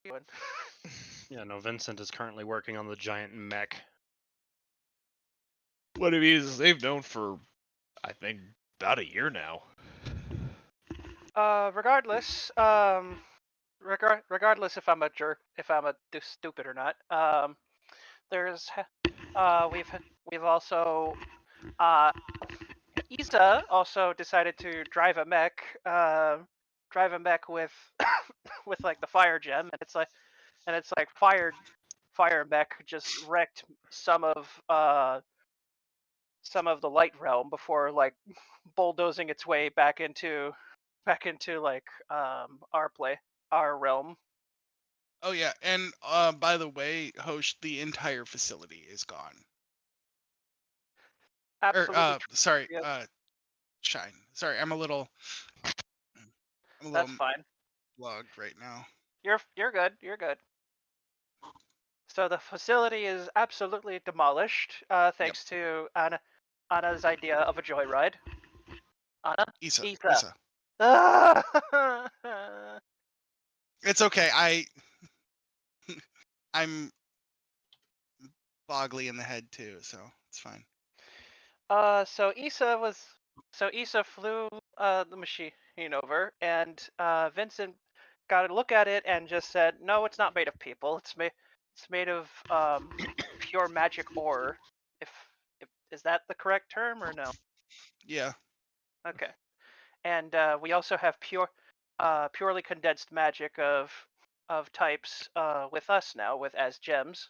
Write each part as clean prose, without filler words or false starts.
doing? Yeah, no, Vincent is currently working on the giant mech. What have you? They've known for, I think, about a year now. Regardless, regardless if I'm a jerk, if I'm stupid or not, there's, we've also, uh, Isa also decided to drive a mech, with, with like the fire gem, and it's like fire mech just wrecked some of the light realm before like bulldozing its way back into like our realm. Oh yeah, and by the way, Hosh, the entire facility is gone. Absolutely Sorry, yeah. Shine. Sorry, I'm a little That's fine. logged right now. You're good. You're good. So the facility is absolutely demolished, thanks to Anna's idea of a joyride. Anna? Isa. It's okay. I'm boggly in the head too, so it's fine. So Isa flew the machine over, and Vincent got a look at it and just said, "No, it's not made of people. It's made of pure magic ore." If is that the correct term or no? Yeah. Okay. And we also have purely condensed magic of types with us now with as gems.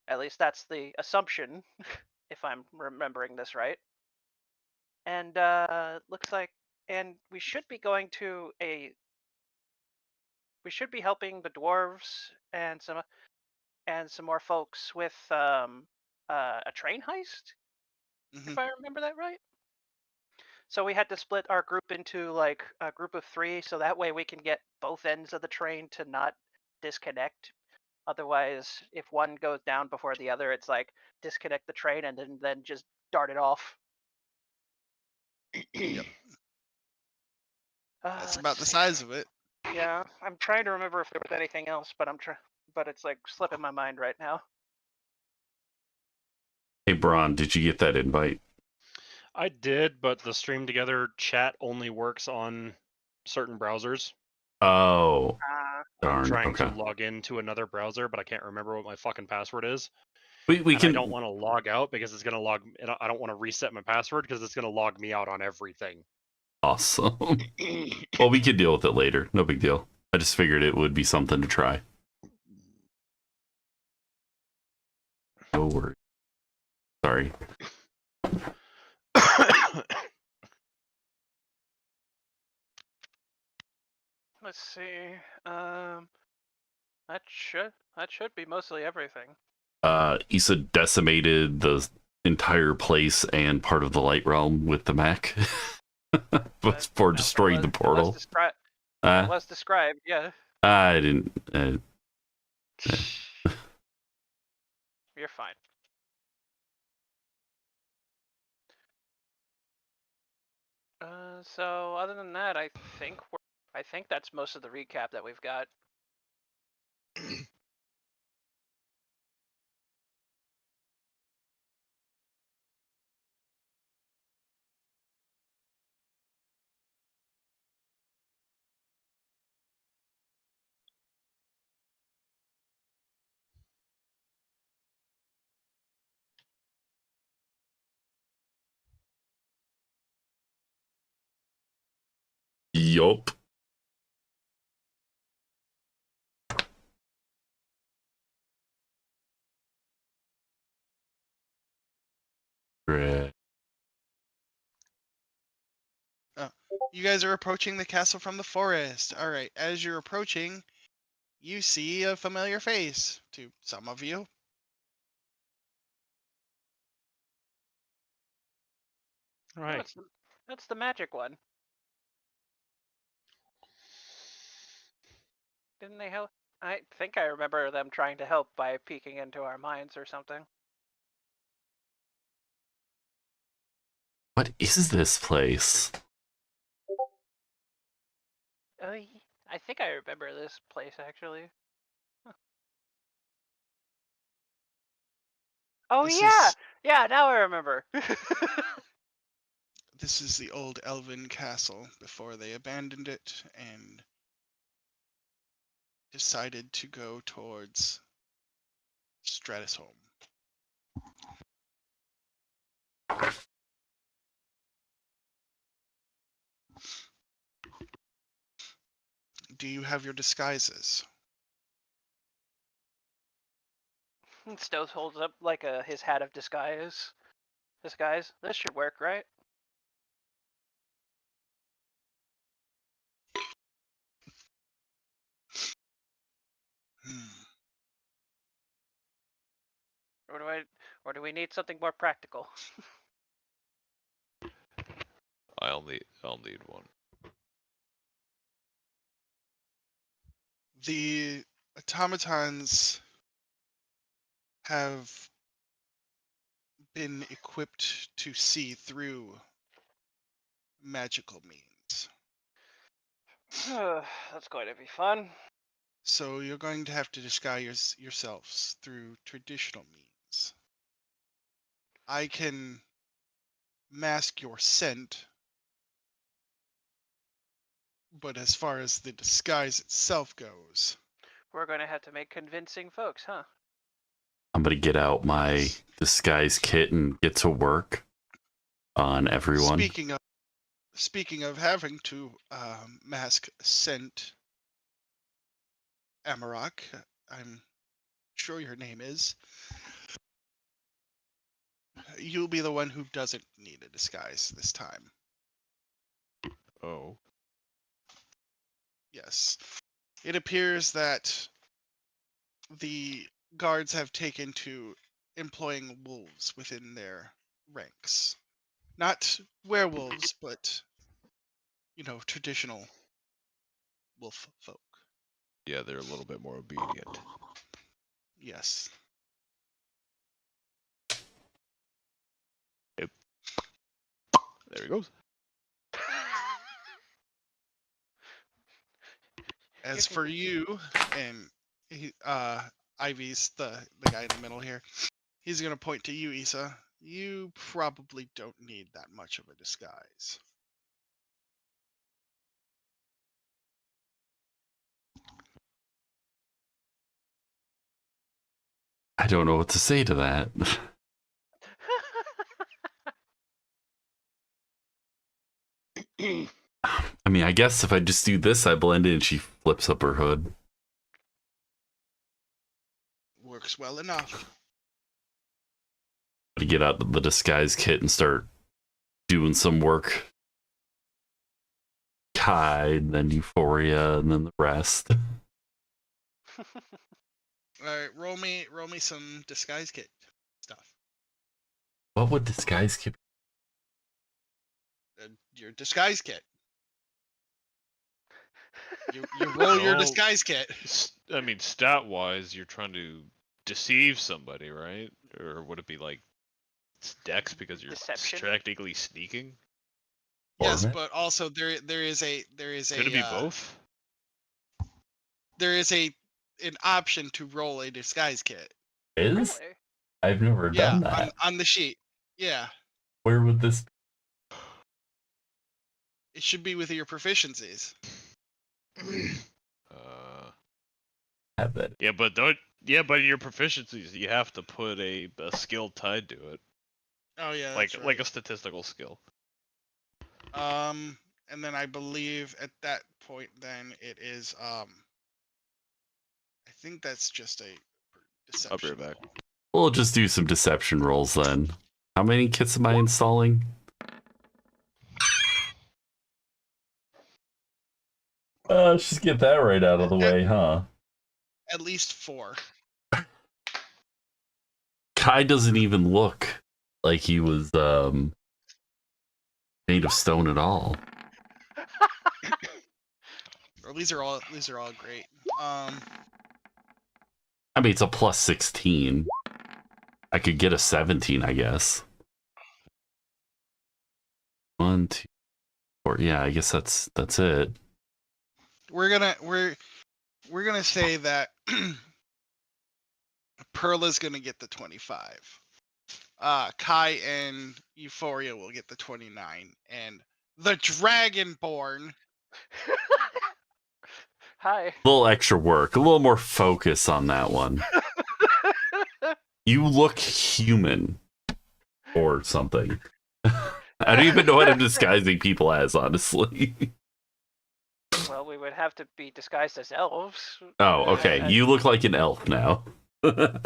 At least that's the assumption, if I'm remembering this right. And looks like, and we should be helping the dwarves and some more folks with a train heist, if I remember that right. So we had to split our group into like a group of 3, so that way we can get both ends of the train to not disconnect. Otherwise, if one goes down before the other, it's like disconnect the train and then just dart it off. Yep. That's about the size of it. Yeah, I'm trying to remember if there was anything else, but but it's like slipping my mind right now. Hey, Braun, did you get that invite? I did, but the stream together chat only works on certain browsers. Oh, darn. I'm trying to log into another browser, but I can't remember what my fucking password is. We can. I don't want to log out because it's gonna log. I don't want to reset my password because it's gonna log me out on everything. Awesome. Well, we could deal with it later. No big deal. I just figured it would be something to try. No worries. Sorry. Let's see. That should be mostly everything. Issa decimated the entire place and part of the light realm with the mech before destroying the portal. It was described, yeah. I didn't. You're fine. So other than that, I think that's most of the recap that we've got. Yup. You guys are approaching the castle from the forest. All right, as you're approaching, you see a familiar face to some of you. Right. That's the magic one. Didn't they help? I think I remember them trying to help by peeking into our minds or something. What is this place? I I think I remember this place actually. Huh. Oh This yeah, is yeah. Now I remember. this is the old elven castle before they abandoned it and decided to go towards Stratusholm. Do you have your disguises? Stowe holds up like his hat of disguise. Disguise. This should work, right? Hmm. Or do we need something more practical? I'll need one. The automatons have been equipped to see through magical means. That's going to be fun. So you're going to have to disguise yourselves through traditional means. I can mask your scent, but as far as the disguise itself goes, We're going to have to make convincing folks, huh? I'm gonna get out my disguise kit and get to work on everyone. speaking of having to mask scent, Amarok, I'm sure your name is. You'll be the one who doesn't need a disguise this time. Oh. Yes. It appears that the guards have taken to employing wolves within their ranks. Not werewolves, but, traditional wolf folk. Yeah, they're a little bit more obedient. Yes. There he goes. As for you, and Ivy's the guy in the middle here, he's going to point to you, Issa. You probably don't need that much of a disguise. I don't know what to say to that. I mean, I guess if I just do this, I blend in and she flips up her hood. Works well enough. To get out the disguise kit and start doing some work. Tide, then Euphoria, and then the rest. All right, roll me some disguise kit stuff. What would disguise kit? Your disguise kit. You roll your No. disguise kit. I mean, stat-wise, you're trying to deceive somebody, right? Or would it be like dex because you're Deception? strategically sneaking? Yes, Ornament? but also there is a Could it be both? There is an option to roll a disguise kit. Is? Really? I've never done Yeah, that. on the sheet. Yeah, Where would this? it should be with your proficiencies. Have that? Yeah, but don't. Yeah, but in your proficiencies, you have to put a skill tied to it, Oh yeah, like that's right. a statistical skill. And then I believe at that point, then it is I think that's just a deception. I'll be right back. roll. We'll just do some deception rolls then. How many kits am I installing? Let's just get that right out of the way, huh? At least 4. Kai doesn't even look like he was made of stone at all. Well, these are all great. I mean, it's a plus 16. I could get a 17, I guess. 1, 2, 4. Yeah, I guess that's it. we're gonna say that Perla's gonna get the 25. Kai and Euphoria will get the 29, and the Dragonborn. Hi. A little extra work, a little more focus on that one. You look human or something. I don't even know what I'm disguising people as, honestly. Well, we would have to be disguised as elves. Oh, okay. You look like an elf now. I'm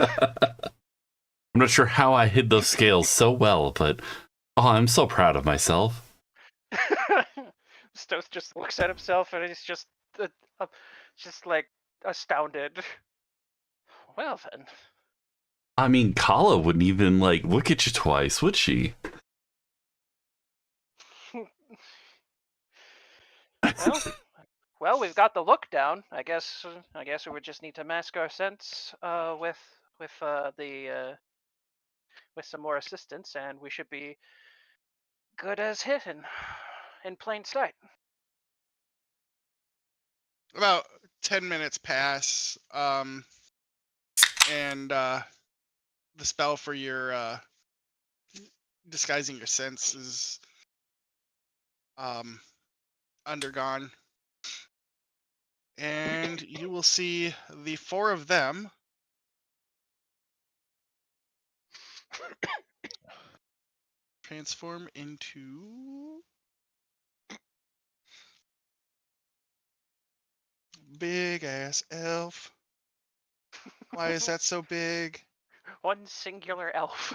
not sure how I hid those scales so well, but I'm so proud of myself. Stoth just looks at himself and he's just like astounded. Well then. I mean, Kala wouldn't even like look at you twice, would she? Well, we've got the look down. I guess we would just need to mask our scents with some more assistance, and we should be good as hidden in plain sight. About 10 minutes pass, and the spell for your disguising your sense is undergone. And you will see the four of them transform into big ass elf. Why is that so big? One singular elf.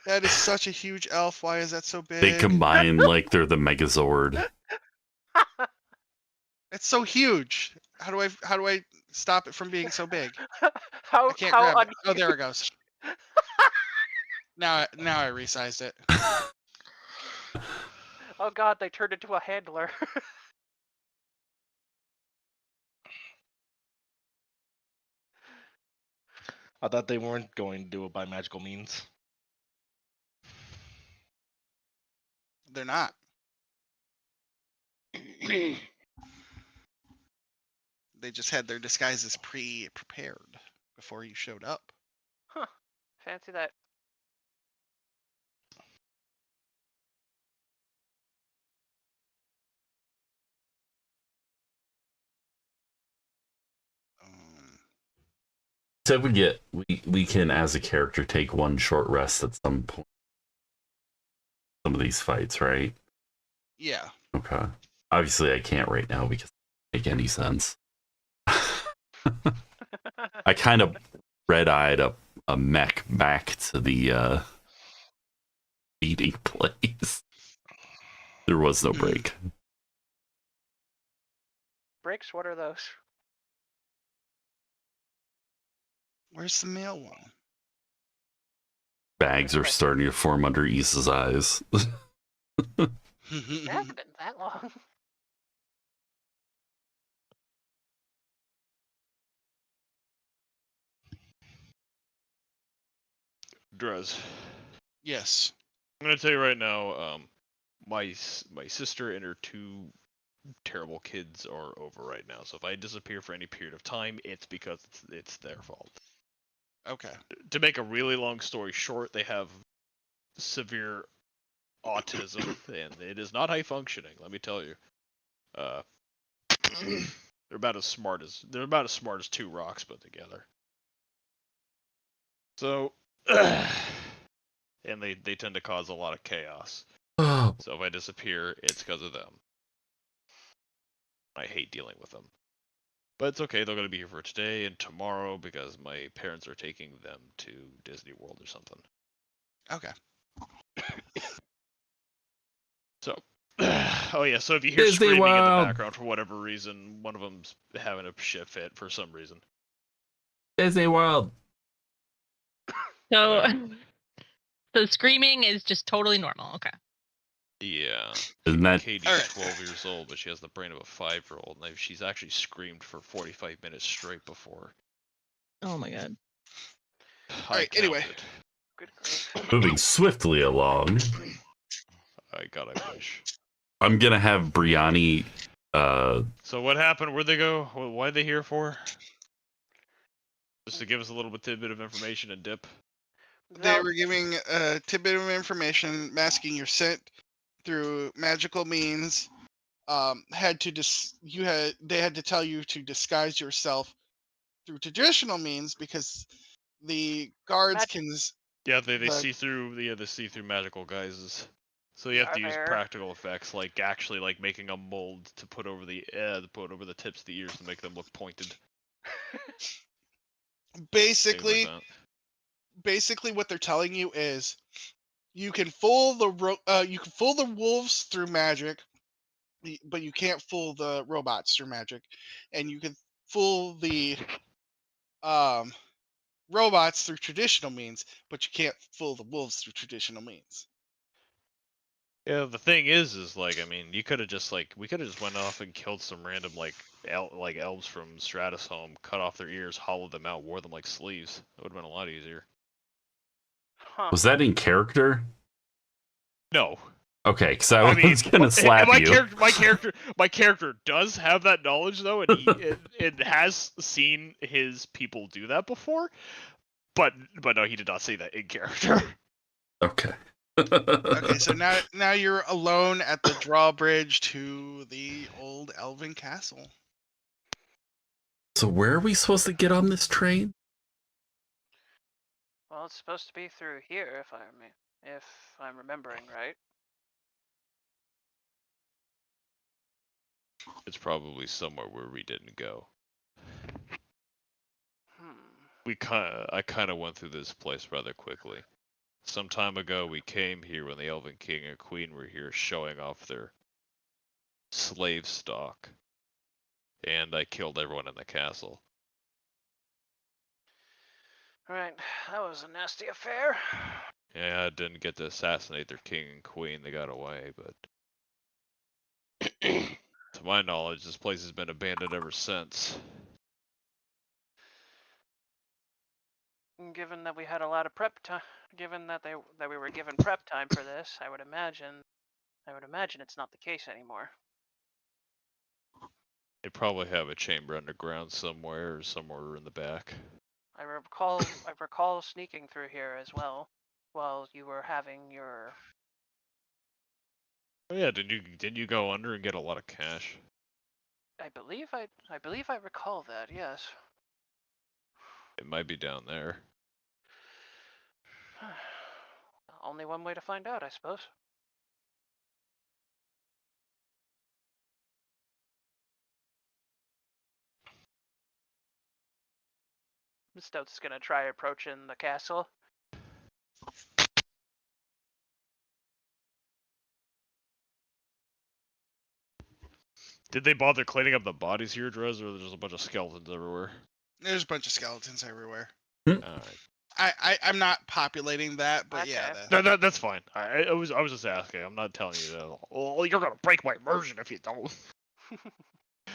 That is such a huge elf. Why is that so big? They combine like they're the Megazord. It's so huge. How do I stop it from being so big? How I can't grab it. Oh, there it goes. Now I resized it. Oh god, they turned into a handler. I thought they weren't going to do it by magical means. They're not. They just had their disguises pre-prepared before you showed up. Huh. Fancy that. So we can as a character take one short rest at some point. Some of these fights, right? Yeah. Okay. Obviously, I can't right now because it doesn't make any sense. I kind of red-eyed a mech back to the meeting place. There was no break. Breaks? What are those? Where's the male one? Bags are starting to form under Issa's eyes. It hasn't been that long. Drez. Yes. I'm gonna tell you right now, my sister and her two terrible kids are over right now. So if I disappear for any period of time, it's because it's their fault. Okay. To make a really long story short, they have severe autism, and it is not high functioning. Let me tell you. They're about as smart as two rocks put together. So, and they tend to cause a lot of chaos. So if I disappear, it's because of them. I hate dealing with them. But it's okay, they're going to be here for today and tomorrow because my parents are taking them to Disney World or something. Okay. So, oh yeah, so if you hear Disney screaming in the World. background for whatever reason, one of them's having a shit fit for some reason. Disney World. So, so screaming is just totally normal. Okay. Yeah. Isn't that Katie's 12 years old, but she has the brain of a 5-year-old, and she's actually screamed for 45 minutes straight before. Oh my god. Alright, anyway. Good grief. moving swiftly along? I wish. I'm gonna have Briani So what happened? Where'd they go? Why'd they here for? Just to give us a little tidbit of information and dip. They were giving a tidbit of information, masking your scent through magical means. They had to tell you to disguise yourself through traditional means because the guards can. Yeah, they see through the see through magical guises. So you have to use practical effects, like actually like making a mold to put over the tips of the ears to make them look pointed. Basically, what they're telling you is you can fool the wolves through magic, but you can't fool the robots through magic, and you can fool the robots through traditional means, but you can't fool the wolves through traditional means. Yeah, the thing is like, I mean, we could have just went off and killed some random elves from Stratus home, cut off their ears, hollowed them out, wore them like sleeves. It would have been a lot easier. Huh. Was that in character? No. Okay, because I was gonna slap you. My character does have that knowledge though, and it has seen his people do that before. But no, he did not say that in character. Okay. Okay, so now you're alone at the drawbridge to the old elven castle. So where are we supposed to get on this train? Well, it's supposed to be through here, if I'm remembering right. It's probably somewhere where we didn't go. I kind of went through this place rather quickly. Some time ago, we came here when the Elven King and Queen were here showing off their slave stock. And I killed everyone in the castle. Right, that was a nasty affair. Yeah, I didn't get to assassinate their king and queen. They got away, but to my knowledge, this place has been abandoned ever since. Given that we had a lot of prep time, given that we were given prep time for this, I would imagine it's not the case anymore. They probably have a chamber underground somewhere or somewhere in the back. I recall sneaking through here as well while you were having your. Oh yeah, didn't you go under and get a lot of cash? I believe I recall that. Yes. It might be down there. Only one way to find out, I suppose. Stout's gonna try approaching the castle. Did they bother cleaning up the bodies here, Drez, or there's just a bunch of skeletons everywhere? There's a bunch of skeletons everywhere. Alright. I'm not populating that, but Okay. yeah. That's fine. I was just asking. I'm not telling you that. Oh, you're gonna break my immersion if you don't. They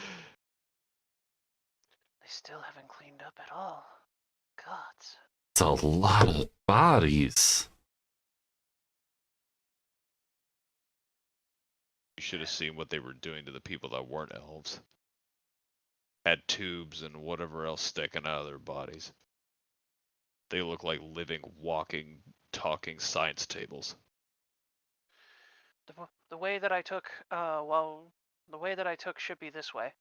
still haven't cleaned up at all. Gods. It's a lot of bodies. You should have seen what they were doing to the people that weren't elves. Had tubes and whatever else sticking out of their bodies. They look like living, walking, talking science tables. The way that I took, the way that I took should be this way.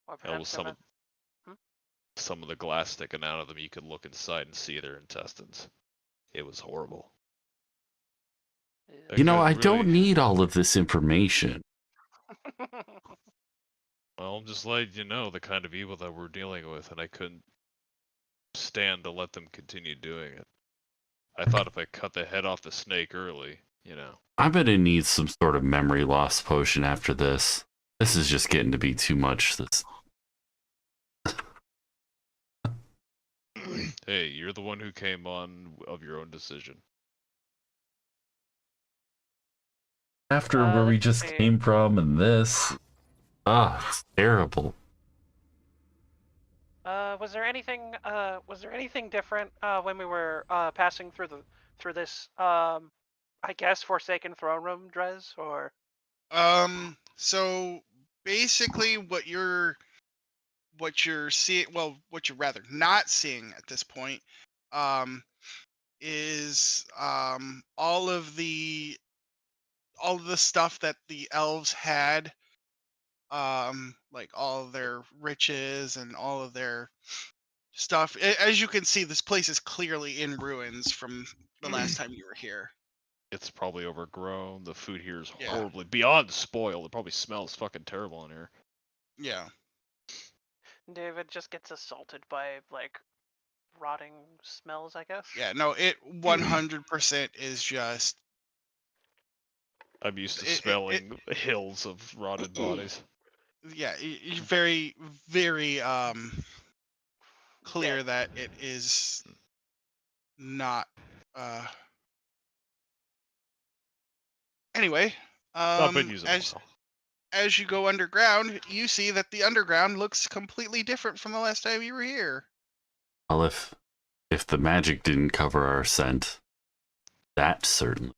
Or perhaps some of the glass sticking out of them, you could look inside and see their intestines. It was horrible. You know, I don't need all of this information. Well, I'm just letting you know the kind of evil that we're dealing with, and I couldn't stand to let them continue doing it. I thought if I cut the head off the snake early, you know. I'm gonna need some sort of memory loss potion after this. This is just getting to be too much. Hey, you're the one who came on of your own decision. After where we just came from and this. It's terrible. Was there anything different when we were passing through this I guess Forsaken Throne Room, Drez, or So basically, what you're seeing, well, what you're rather not seeing at this point, is all of the stuff that the elves had, like all of their riches and all of their stuff. As you can see, this place is clearly in ruins from the last time you were here. It's probably overgrown. The food here is Yeah. horribly beyond spoiled. It probably smells fucking terrible in here. Yeah. David just gets assaulted by like rotting smells, I guess. Yeah. No, it 100% is just. I'm used to It- smelling hills of rotted bodies. Yeah, very, very clear Yeah. that it is not. Anyway, I've been using as a while. as you go underground, you see that the underground looks completely different from the last time you were here. Well, if the magic didn't cover our scent, that certainly.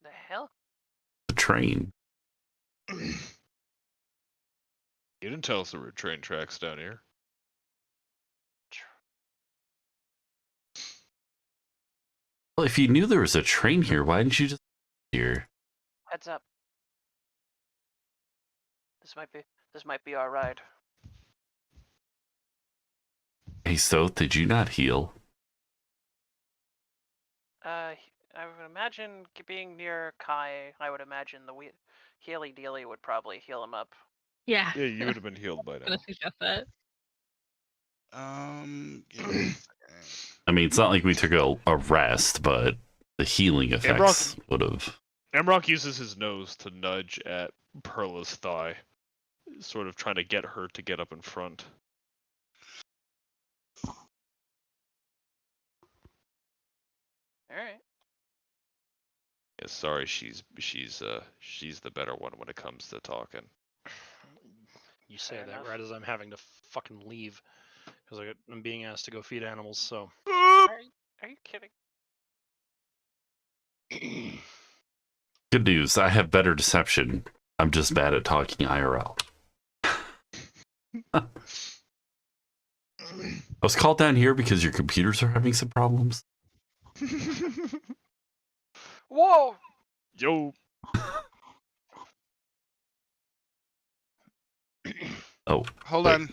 The hell? The train. You didn't tell us there were train tracks down here. Well, if you knew there was a train here, why didn't you just here? Heads up. This might be our ride. Hey, Soth, did you not heal? I would imagine being near Kai, I would imagine the Healy Dealy would probably heal him up. Yeah. Yeah, you would have been healed by I'm now. gonna suggest that. Give me a second. I mean, it's not like we took a rest, but the healing effects would have. Emrock uses his nose to nudge at Perla's thigh, sort of trying to get her to get up in front. Alright. Yeah, sorry, she's the better one when it comes to talking. You say Fair that enough. right as I'm having to fucking leave because I'm being asked to go feed animals. So Are you kidding? Good news, I have better deception. I'm just bad at talking IRL. I was called down here because your computers are having some problems. Whoa! Yo. Oh, Hold wait. on.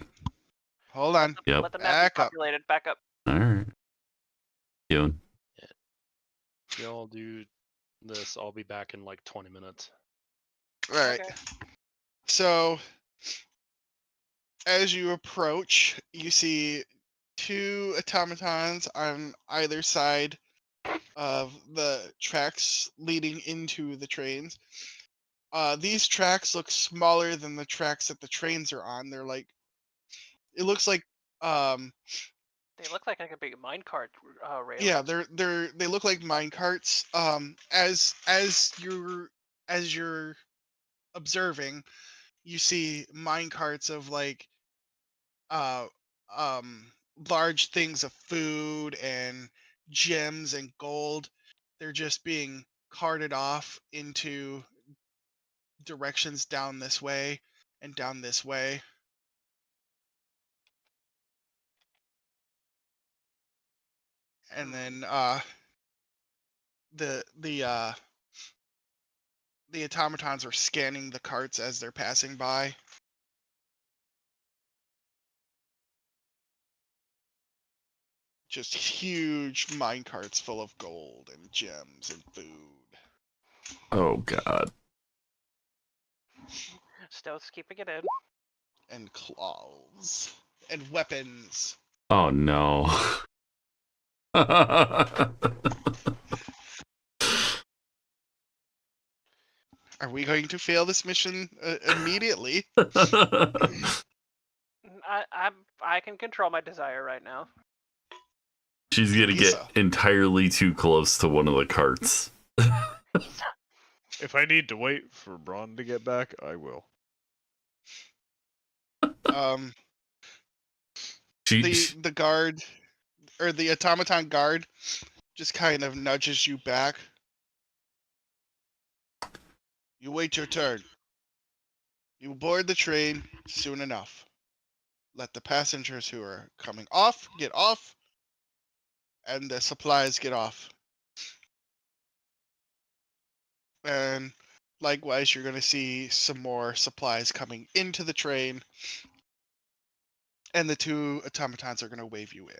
Hold on. Yep. Let the map Back be up. populated. Back up. All right. Doing. y'all do this. I'll be back in like 20 minutes. All right. Okay. So, as you approach, you see two automatons on either side of the tracks leading into the trains. These tracks look smaller than the tracks that the trains are on. They're like, it looks like, They look like a big minecart rail. yeah, they look like mine carts. As you're observing, you see mine carts of like uh large things of food and gems and gold. They're just being carted off into directions down this way and down this way. And then the automatons are scanning the carts as they're passing by. Just huge mine carts full of gold and gems and food. Oh God. Stealth's keeping it in. And claws. And weapons. Oh no. Are we going to fail this mission immediately? I can control my desire right now. She's gonna get Lisa. entirely too close to one of the carts. If I need to wait for Braun to get back, I will. The guard, or the automaton guard, just kind of nudges you back. You wait your turn. You board the train soon enough. Let the passengers who are coming off get off, and the supplies get off. And likewise, you're going to see some more supplies coming into the train, and the two automatons are going to wave you in.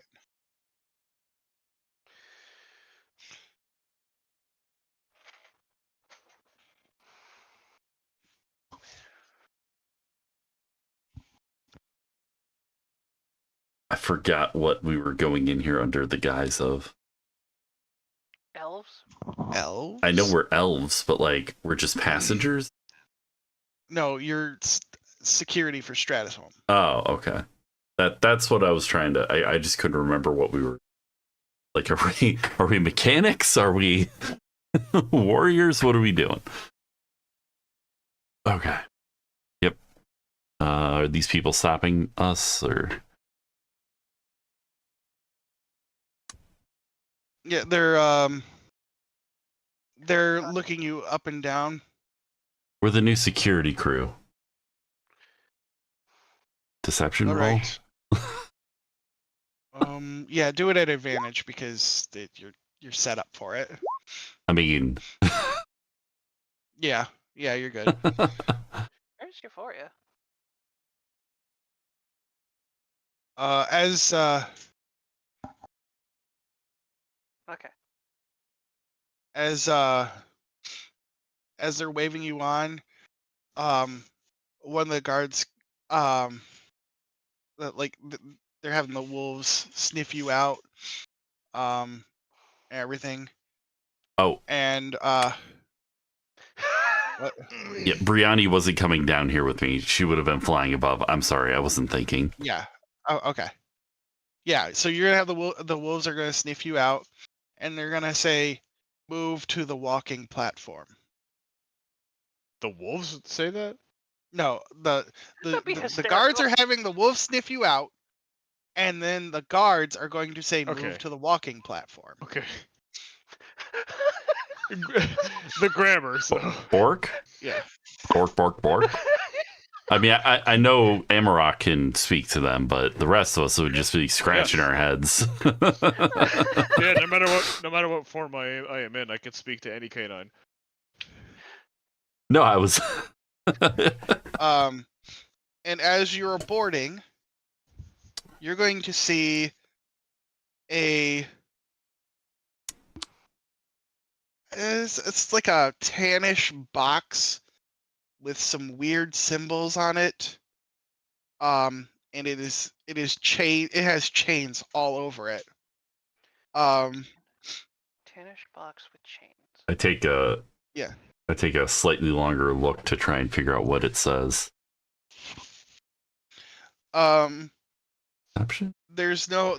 I forgot what we were going in here under the guise of. Elves? Elves? I know we're elves, but like we're just passengers. No, you're security for Stratus Home. Oh, okay. That's what I was trying to. I just couldn't remember what we were. Like, are we mechanics? Are we warriors? What are we doing? Okay. Yep. Are these people stopping us or? Yeah, they're looking you up and down. We're the new security crew. Deception All roll. right. Yeah, do it at advantage because you're set up for it. I mean, Yeah, you're good. Where's Euphoria? Okay. As they're waving you on, one of the guards, they're having the wolves sniff you out, everything. oh, And what? yeah, Brianni wasn't coming down here with me. She would have been flying above. I'm sorry, I wasn't thinking. Yeah. Oh, okay. Yeah, so you're gonna have the wolves are gonna sniff you out, and they're gonna say, "Move to the walking platform." The wolves say that? No, the That'd be the guards hysterical. are having the wolves sniff you out, and then the guards are going to say, "Move Okay. to the walking platform." Okay. The grammar, so. Bork? Yeah. Bork. I mean, I know Amarok can speak to them, but the rest of us would just be scratching our heads. Yeah, no matter what form I am in, I can speak to any canine. No, I was. And as you're boarding, you're going to see it's like a tannish box with some weird symbols on it. And it has chains all over it. Tannish box with chains. I take a slightly longer look to try and figure out what it says. Option? There's no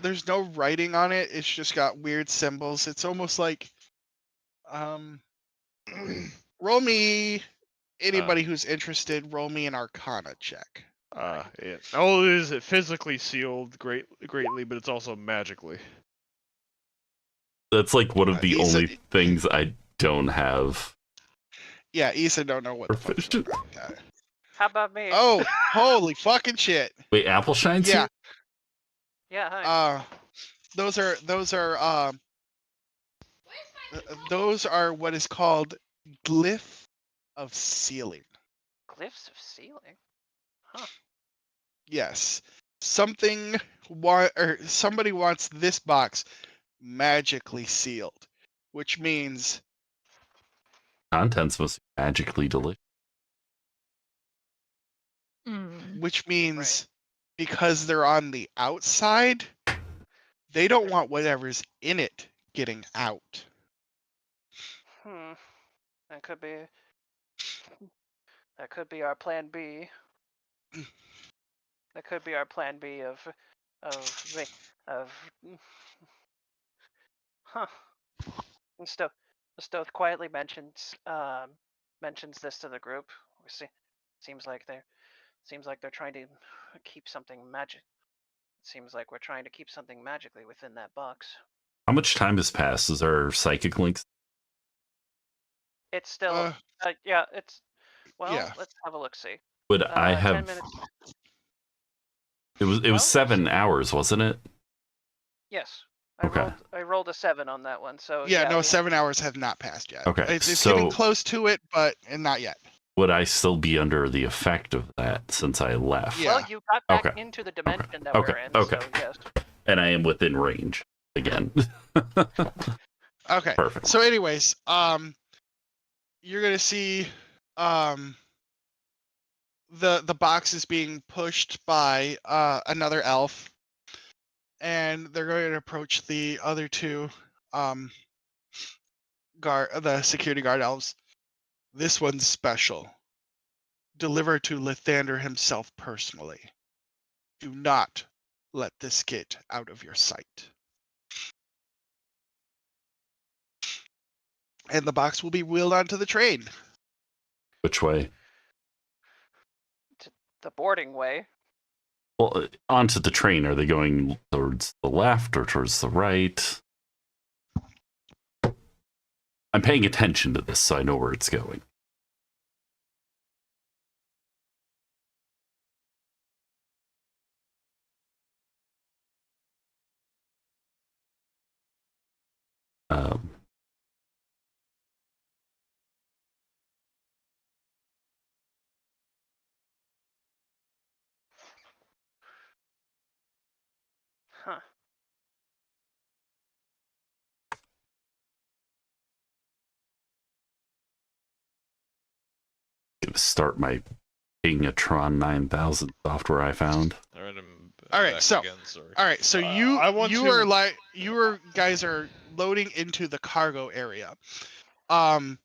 writing on it. It's just got weird symbols. It's almost like roll me, anybody who's interested, roll me an Arcana check. Yeah. Not only is it physically sealed greatly, but it's also magically. That's like one of the Issa- only things I don't have. Yeah, Issa don't know what the fuck's Proficient. going on with that. How about me? Oh, holy fucking shit! Wait, Apple Shine's Yeah. here? Yeah, hi. Those are what is called glyph of sealing. Glyphs of sealing? Huh. Yes. Somebody wants this box magically sealed, which means Contents must be magically delicious. Mm. because they're on the outside, they don't want whatever's in it getting out. That could be our plan B. That could be our plan B of huh. And Stoth quietly mentions this to the group. Seems like they're trying to keep something magic. Seems like we're trying to keep something magically within that box. How much time has passed? Is our psychic links? It's still yeah, Well, Yeah. let's have a look. See. Would I 10 have? minutes. It was Well, 7 hours, wasn't it? Yes. Okay. I rolled a 7 on that one. So Yeah, no, we 7 hours have not passed yet. Okay, It's getting so- close to it, but not yet. Would I still be under the effect of that since I left? Yeah. Well, you got back Okay. into the dimension that Okay. we're in. Okay. So yes. And I am within range again. Okay. Perfect. So, anyways, you're gonna see, the box is being pushed by another elf, and they're going to approach the other two, the security guard elves. This one's special. Deliver to Lathander himself personally. Do not let this get out of your sight. And the box will be wheeled onto the train. Which way? The boarding way. Well, onto the train. Are they going towards the left or towards the right? I'm paying attention to this so I know where it's going. Um, Huh. Gonna start my Tron 9000 software I found. All right, I'm All right, back so- again, sorry. All right, so I want you to- are like guys are loading into the cargo area. The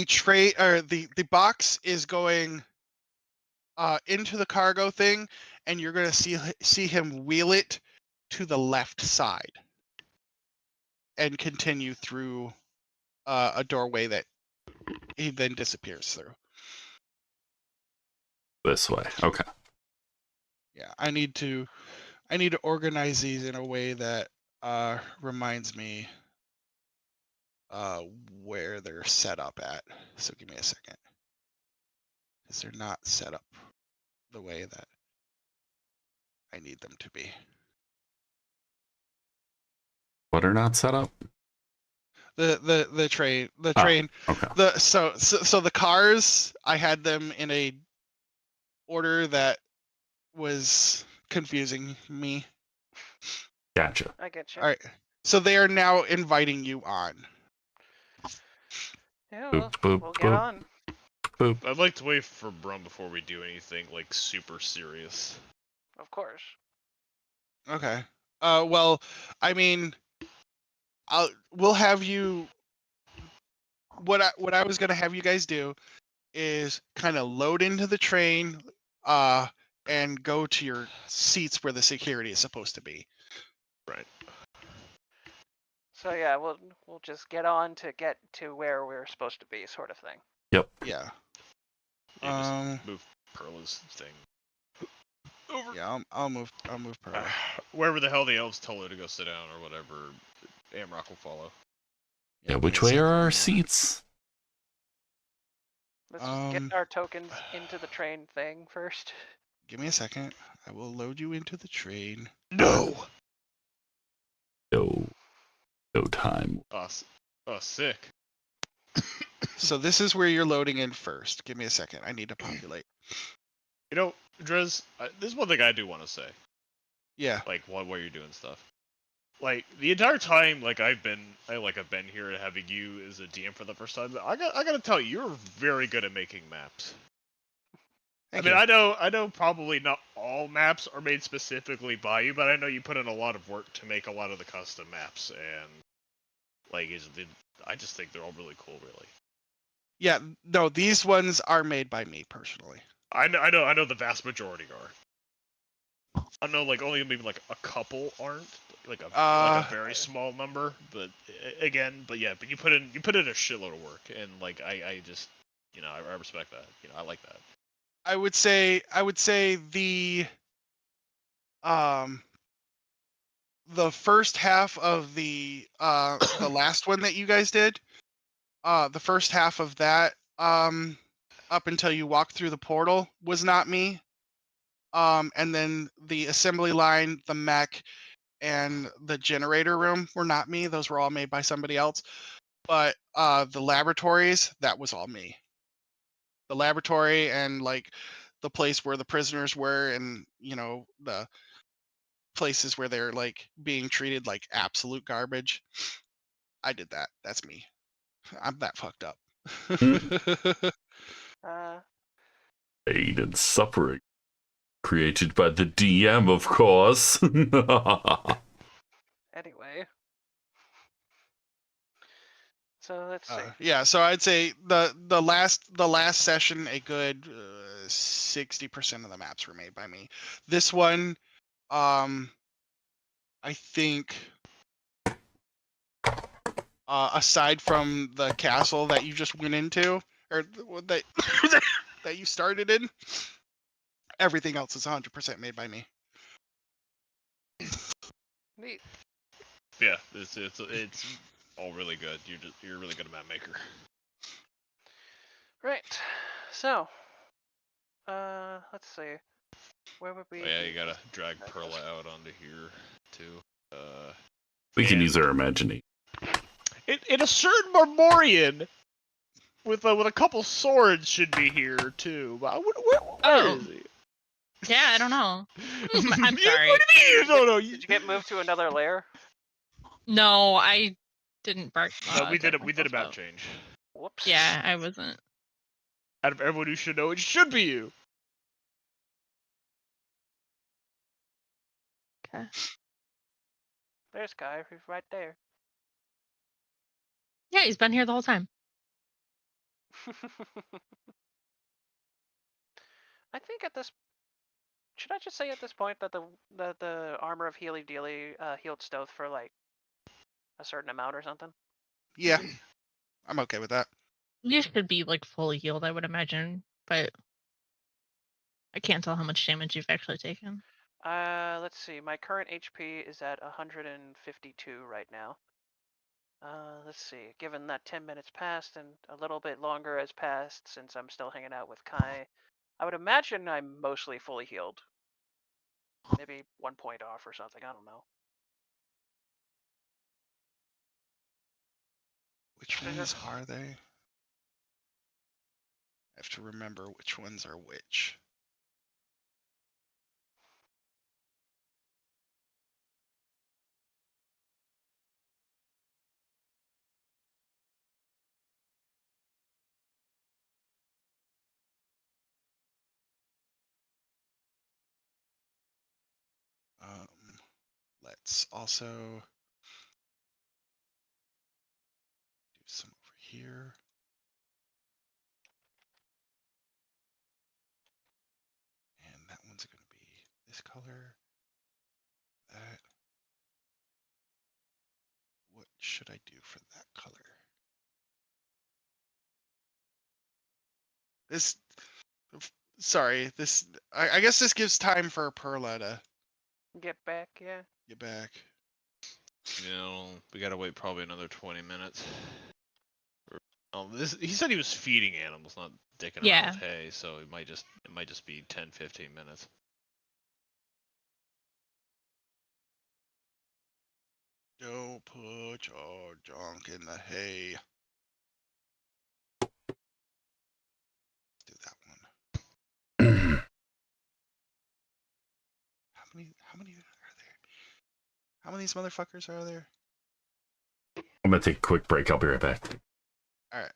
tray or the box is going into the cargo thing, and you're gonna see him wheel it to the left side and continue through a doorway that he then disappears through. This way. Okay. Yeah, I need to organize these in a way that reminds me where they're set up at. So give me a second, because they're not set up the way that I need them to be. What are not set up? The train Okay. so the cars, I had them in a order that was confusing me. Gotcha. I get you. All right, so they are now inviting you on. Yeah, Boop, boop, we'll get boop. on. Boop. I'd like to wait for Brum before we do anything like super serious. Of course. Okay. Well, I mean, we'll have you. What I was gonna have you guys do is kind of load into the train, and go to your seats where the security is supposed to be. Right. So yeah, we'll just get on to get to where we're supposed to be, sort of thing. Yep. Yeah. Yeah, just move Perla's thing over. Yeah. I'll move Pearl. Wherever the hell the elves tell her to go sit down or whatever, Amrock will follow. Yeah, which way are our seats? Let's just get our tokens into the train thing first. Give me a second. I will load you into the train. No. No time. Sick. So this is where you're loading in first. Give me a second. I need to populate. You know, Drez, this is one thing I do want to say. Yeah. Like, while you're doing stuff. Like, the entire time, like, I've been here and having you as a DM for the first time, I gotta tell you, you're very good at making maps. Thank I mean, you. I know probably not all maps are made specifically by you, but I know you put in a lot of work to make a lot of the custom maps, and, like, I just think they're all really cool, really. Yeah. No, these ones are made by me personally. I know the vast majority are. I know, like, only maybe, like, a couple aren't. Like a very small number, but you put in a shitload of work, and like I just, I respect that. I like that. I would say the first half of the last one that you guys did, the first half of that up until you walk through the portal was not me. And then the assembly line, the mech, and the generator room were not me. Those were all made by somebody else. But the laboratories, that was all me. The laboratory and like the place where the prisoners were, and the places where they're like being treated like absolute garbage. I did that. That's me. I'm that fucked up. Pain and suffering. Created by the DM, of course. Anyway. So let's see. Yeah, so I'd say the last session, a good 60% of the maps were made by me. This one, I think, aside from the castle that you just went into, or that that you started in, everything else is 100% made by me. Neat. Yeah, it's all really good. You're really good at map maker. Right. So, let's see. Where would we? Oh, yeah, you gotta drag Perla out onto here too. We can and use our imagination. in a certain Marmorian with a couple swords should be here too. But where is he? Yeah, I don't know. I'm You- sorry. What do you mean? No, no. Did you get moved to another layer? No, I didn't bark. We did a myself map out. change. Whoops. Yeah, I wasn't. Out of everyone who should know, it should be you. Okay. There's Kai. He's right there. Yeah, he's been here the whole time. I think at this. Should I just say at this point that the armor of Healy Dealy healed Stoth for like a certain amount or something? Yeah, I'm okay with that. You should be like fully healed, I would imagine, but I can't tell how much damage you've actually taken. Let's see. My current HP is at 152 right now. Let's see. Given that 10 minutes passed and a little bit longer has passed since I'm still hanging out with Kai, I would imagine I'm mostly fully healed. Maybe 1 point off or something. I don't know. Which ones are they? I have to remember which ones are which. Let's also do some over here. And that one's going to be this color. That. What should I do for that color? This. Sorry, this. I guess this gives time for Perla to Get back, yeah. get back. We gotta wait probably another 20 minutes. He said he was feeding animals, not dicking around with hay, so it might just be 10-15 minutes. Don't put your junk in the hay. Let's do that one. How many are there? How many of these motherfuckers are there? I'm gonna take a quick break. I'll be right back. All right.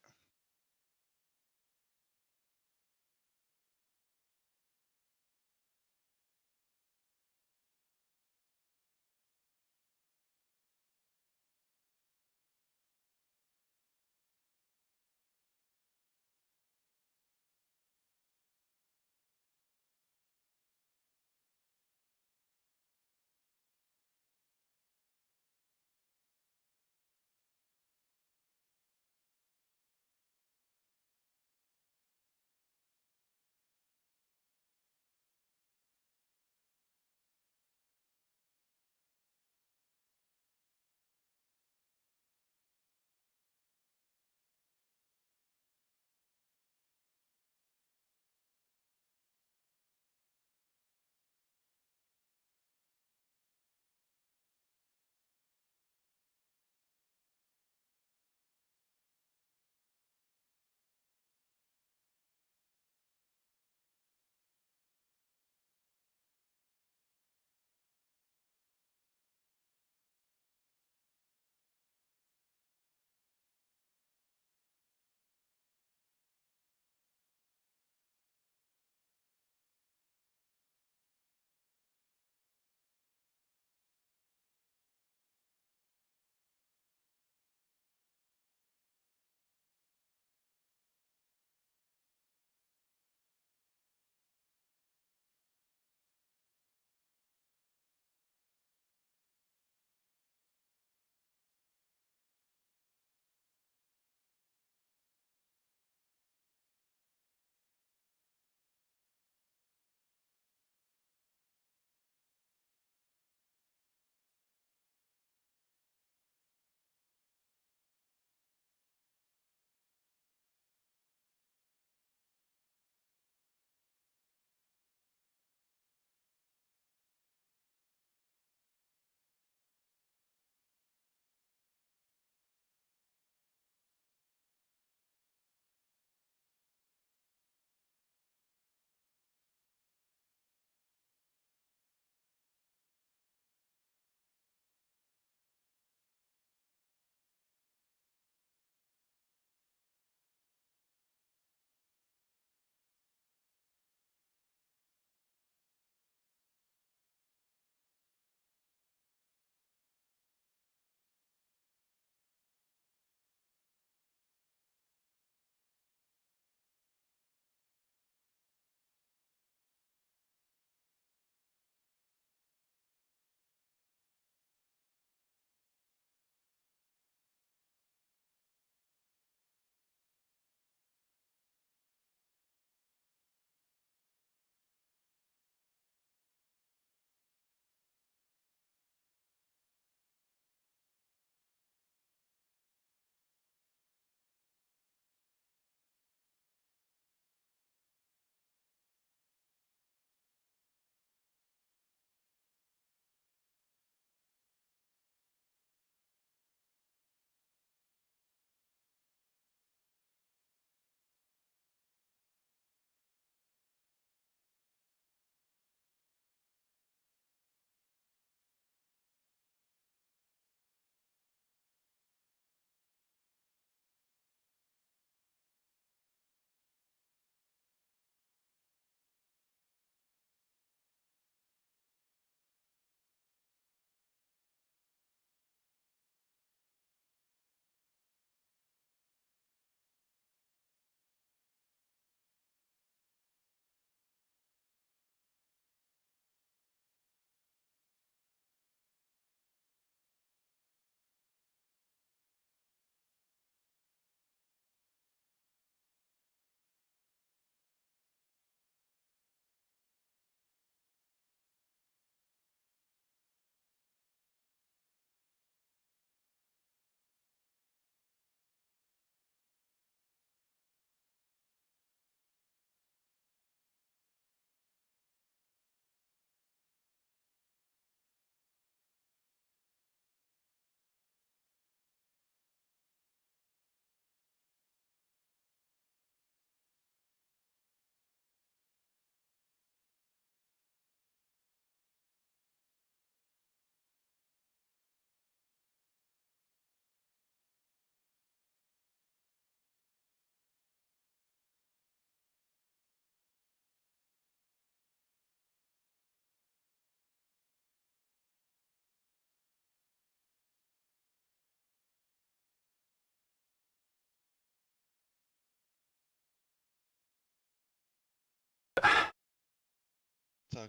It's all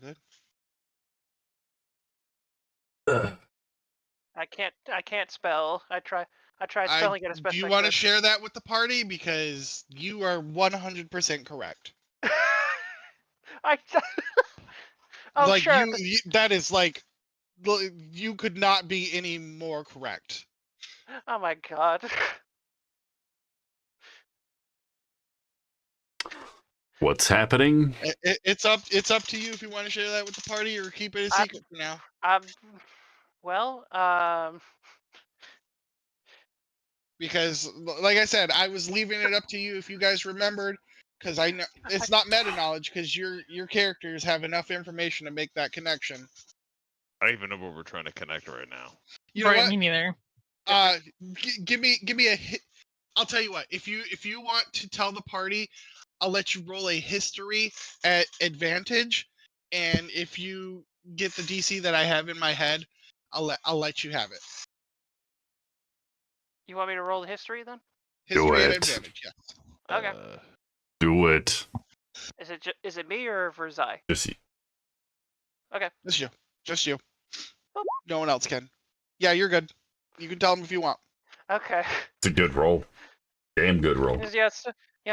good. I can't spell. I tried spelling it as best Do you I want to could. share that with the party? Because you are 100% correct. I oh Like sure. you, that is like, you could not be any more correct. Oh my god. What's happening? It's up to you if you want to share that with the party or keep it a secret for now. Well, Because, like I said, I was leaving it up to you if you guys remembered. Because I know it's not meta knowledge. Because your characters have enough information to make that connection. I don't even know where we're trying to connect right now. You know Right, what? me neither. Give me a hit. I'll tell you what. If you want to tell the party, I'll let you roll a history at advantage, and if you get the DC that I have in my head, I'll let you have it. you want me to roll the history then? History at it. advantage, yes. Okay. Do it. Is it me or Verzai? Just Okay. Just you. No one else can. Yeah, you're good. You can tell them if you want. Okay. it's a good roll. Damn good roll.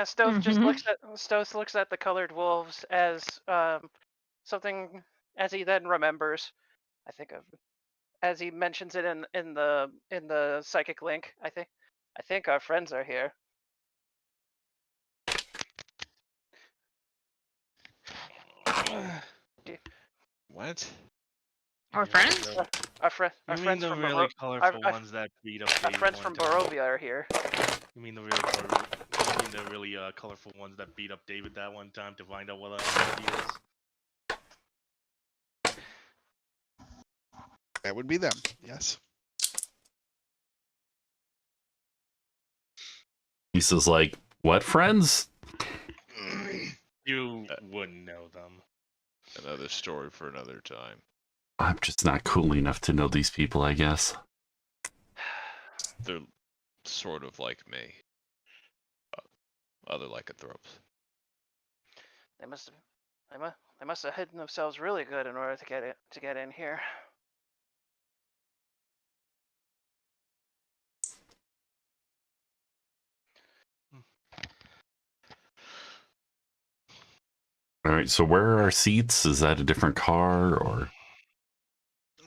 Stoth just Mhm. looks at the colored wolves as something, as he then remembers. I think of as he mentions it in the psychic link. I think our friends are here. What? Our friends? Our You mean friends the from really colorful our ones that beat up our David friends one from time? Barovia are here. You mean the really colorful ones that beat up David that one time to find out what he is? That would be them. Yes. Lisa's like, what friends? You wouldn't know them. Another story for another time. I'm just not cool enough to know these people, I guess. They're sort of like me. Other lycanthropes. They must have hidden themselves really good in order to get in here. All right, so where are our seats? Is that a different car or?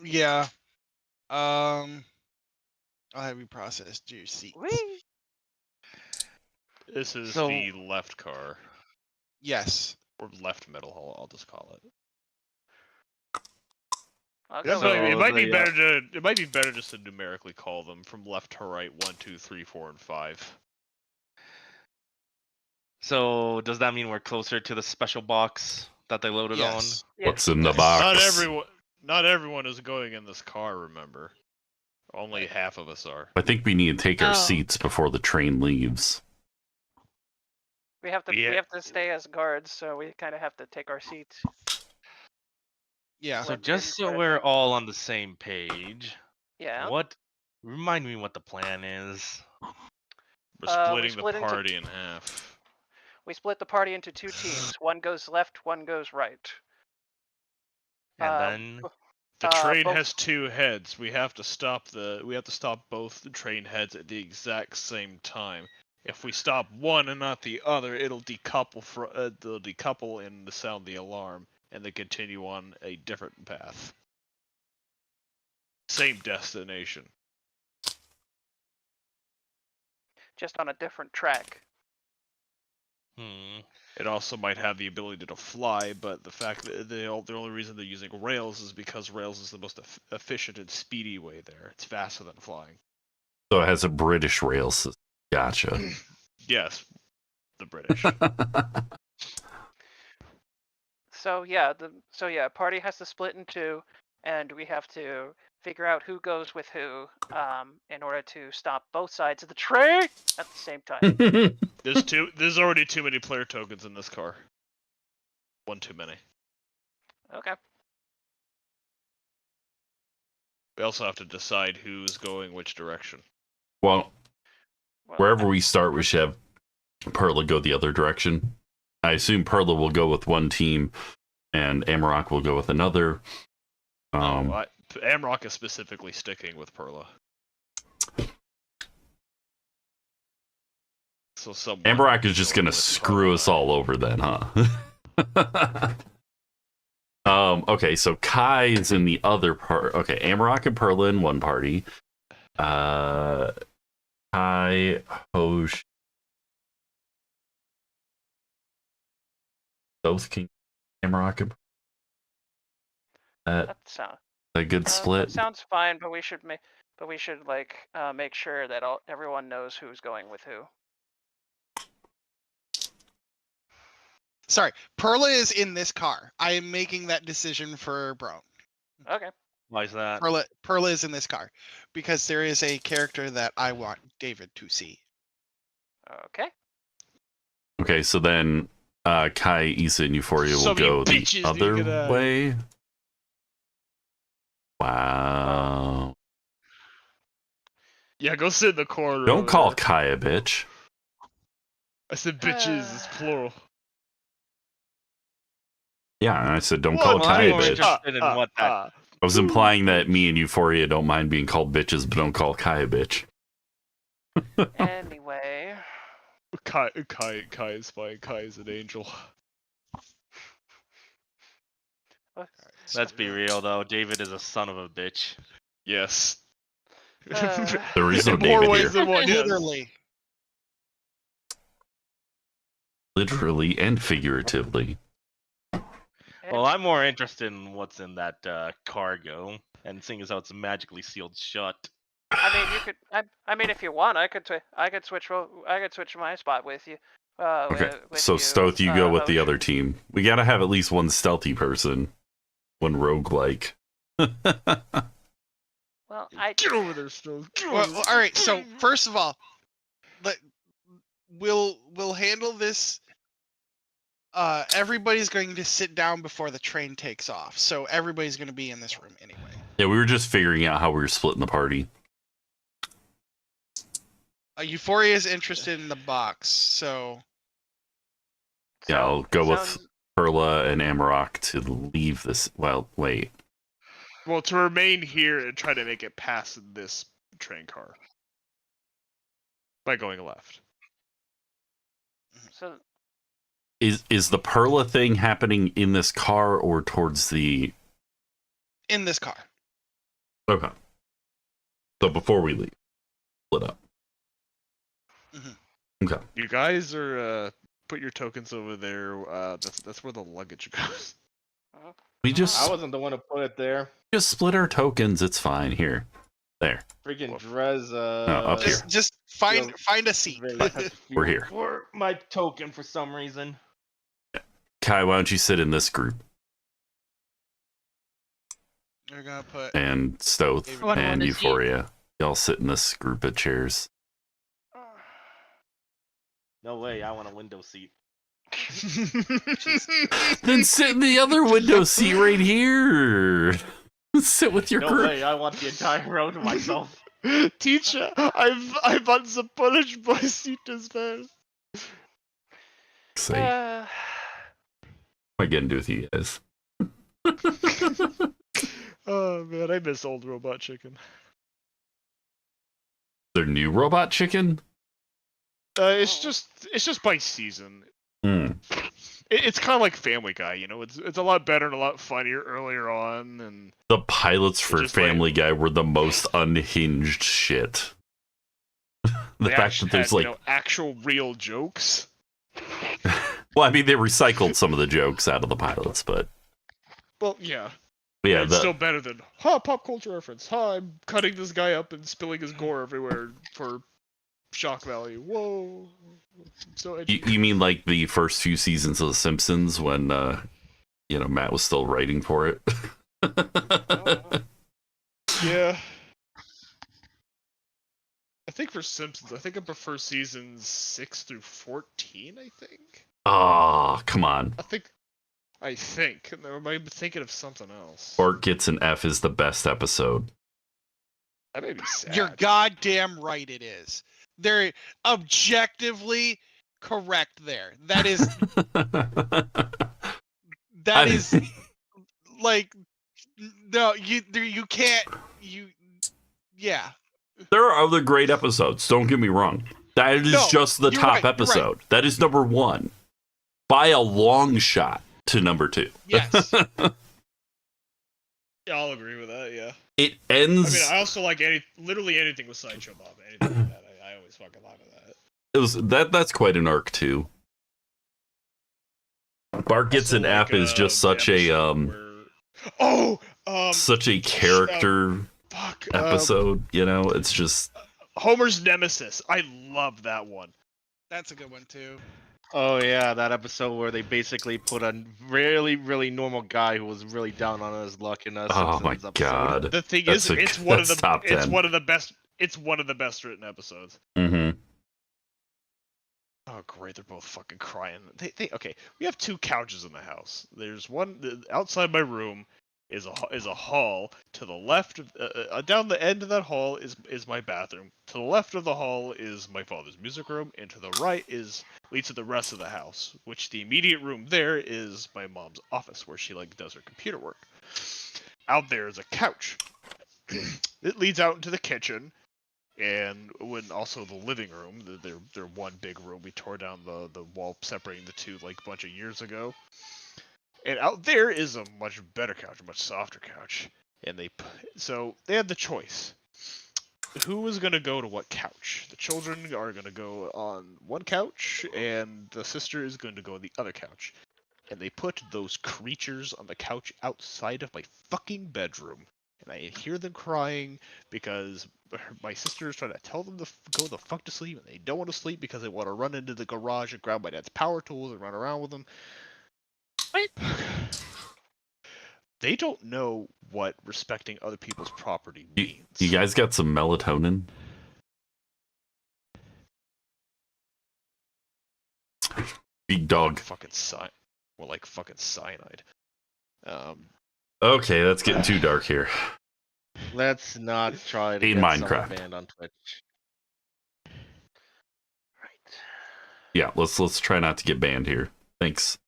Yeah. I'll have you process your seats. Whee! This is So- the left car. Yes. Or left middle hall, I'll just call it. I'll Yeah, go but with it might be the, better to just to numerically call them from left to right 1, 2, 3, 4, and 5. So does that mean we're closer to the special box that they loaded Yes. Yeah. What's in the Yes. box? Not everyone is going in this car, remember. Only half of us are. I think we need to take our Oh. seats before the train leaves. We have to Yeah. we have to stay as guards, so we kind of have to take our seats. Yeah. So Blend just in so sort of we're thing. all on the same page, Yeah. remind me what the plan is. We're we splitting the split into- party in half. We split the party into two teams. One goes left, one goes right. And then The train both- has 2 heads. We have to stop both the train heads at the exact same time. If we stop one and not the other, it'll decouple and sound the alarm, and then continue on a different path. Same destination. just on a different track. It also might have the ability to fly, but the fact that the only reason they're using rails is because rails is the most efficient and speedy way there. It's faster than flying. So it has a British rail system. Gotcha. Yes, the British. So party has to split in two, and we have to figure out who goes with who, in order to stop both sides of the train at the same time. There's already too many player tokens in this car. One too many. Okay. We also have to decide who's going which direction. Well, Well, wherever we start, we should have Perla go the other direction. I assume Perla will go with one team, and Amarok will go with another. Amrock is specifically sticking with Perla. So Amarok is just gonna screw us all over then, huh? Okay, so Kai is in the other part. Okay, Amarok and Perla in one party. Kai, Hosh, both King Amarok and That sounds a good split. sounds fine, but we should make sure that everyone knows who's going with who. Sorry, Perla is in this car. I am making that decision for Bro. Okay. Why is that? Perla is in this car because there is a character that I want David to see. Okay. Okay, so then Kai, Issa, and Euphoria will go the other way. Wow. Yeah, go sit in the corner. Don't call Kai a bitch. I said bitches, it's plural. Yeah, and I said don't call Well, Kai I'm a more bitch. interested in what that. I was implying that me and Euphoria don't mind being called bitches, but don't call Kai a bitch. Anyway. Kai is fine. Kai is an angel. Let's be real though. David is a son of a bitch. Yes. There is no In more David ways here. than one. Yes. Literally. Literally and figuratively. Well, I'm more interested in what's in that cargo, and seeing as how it's magically sealed shut. I mean, you could. I mean, if you want, I could switch my spot with you. Okay, with so you, Stoth, you go with the Hosh. other team. We gotta have at least one stealthy person, one roguelike. Well, Get over there, Stoth. Well, all right. So first of all, we'll handle this. Everybody's going to sit down before the train takes off, so everybody's going to be in this room anyway. Yeah, we were just figuring out how we were splitting the party. Euphoria is interested in the box, so Yeah, I'll go with sounds- Perla and Amarok to leave this. Well, wait. Well, to remain here and try to make it past this train car by going left. So Is the Perla thing happening in this car or towards the... in this car. Okay. So before we leave, split up. Okay. You guys are put your tokens over there. That's where the luggage goes. We just I wasn't the one to put it there. split our tokens. It's fine. Here. There. Freaking Drez. up here. Just find a seat. We're here. For my token for some reason. Kai, why don't you sit in this group? You're gonna put. And Stoth What and one is he? Euphoria. Y'all sit in this group of chairs. No way, I want a window seat. Then sit in the other window seat right here. Sit with your No group. way, I want the entire row to myself. Teacher, I've unpunished my seat as well. Say, what am I getting to with you guys? Oh man, I miss old robot chicken. Their new robot chicken? It's just by season. It's kind of like Family Guy, you know. It's a lot better and a lot funnier earlier on, and The pilots for just like- Family Guy were the most unhinged shit. The they fact actually that there's had, like, you know, actual real jokes. well, I mean, they recycled some of the jokes out of the pilots, but Well, yeah. yeah, It's still better than pop culture reference. I'm cutting this guy up and spilling his gore everywhere for shock value. Whoa. So edgy. you mean like the first few seasons of The Simpsons when Matt was still writing for it? Yeah. I think for Simpsons, I think I prefer seasons 6 through 14, I think. Oh, come on. I think. Or am I thinking of something else? Bart Gets an F is the best episode. That made me sad. You're goddamn right. It is. They're objectively correct there. That is That is like no, you can't yeah. There are other great episodes. Don't get me wrong. That is No, just the you're top right, you're right. episode. That is number 1 by a long shot to number 2. Yes. Yeah, I'll agree with that. Yeah. It ends. I mean, I also like literally anything with Sideshow Bob. Anything like that. I always fucking laugh at that. It was that's quite an arc too. Bart Gets Also an App is just such a such a character episode. You know, it's just Homer's Nemesis. I love that one. That's a good one too. Oh yeah, that episode where they basically put a really, really normal guy who was really down on his luck in a oh Simpsons my episode. god. The thing That's is, it's one of the top 10. it's one of the best. It's one of the best written episodes. Mm-hmm. Oh great, they're both fucking crying. Okay. We have 2 couches in the house. There's one outside my room is a hall. To the left, down the end of that hall is my bathroom. To the left of the hall is my father's music room, and to the right leads to the rest of the house. Which the immediate room there is my mom's office, where she does her computer work. Out there is a couch. It leads out into the kitchen. And also the living room, they're one big room. We tore down the wall separating the two like a bunch of years ago. And out there is a much better couch, a much softer couch. And they had the choice. Who was gonna go to what couch? The children are gonna go on one couch, and the sister is going to go on the other couch. And they put those creatures on the couch outside of my fucking bedroom. And I hear them crying because my sister is trying to tell them to go the fuck to sleep, and they don't want to sleep because they want to run into the garage and grab my dad's power tools and run around with them. What? They don't know what respecting other people's property means. You guys got some melatonin? Big dog. Fucking cyanide. Okay, that's getting too dark here. Let's not try to In get Minecraft. someone banned on Twitch. Right. Yeah, let's try not to get banned here. Thanks.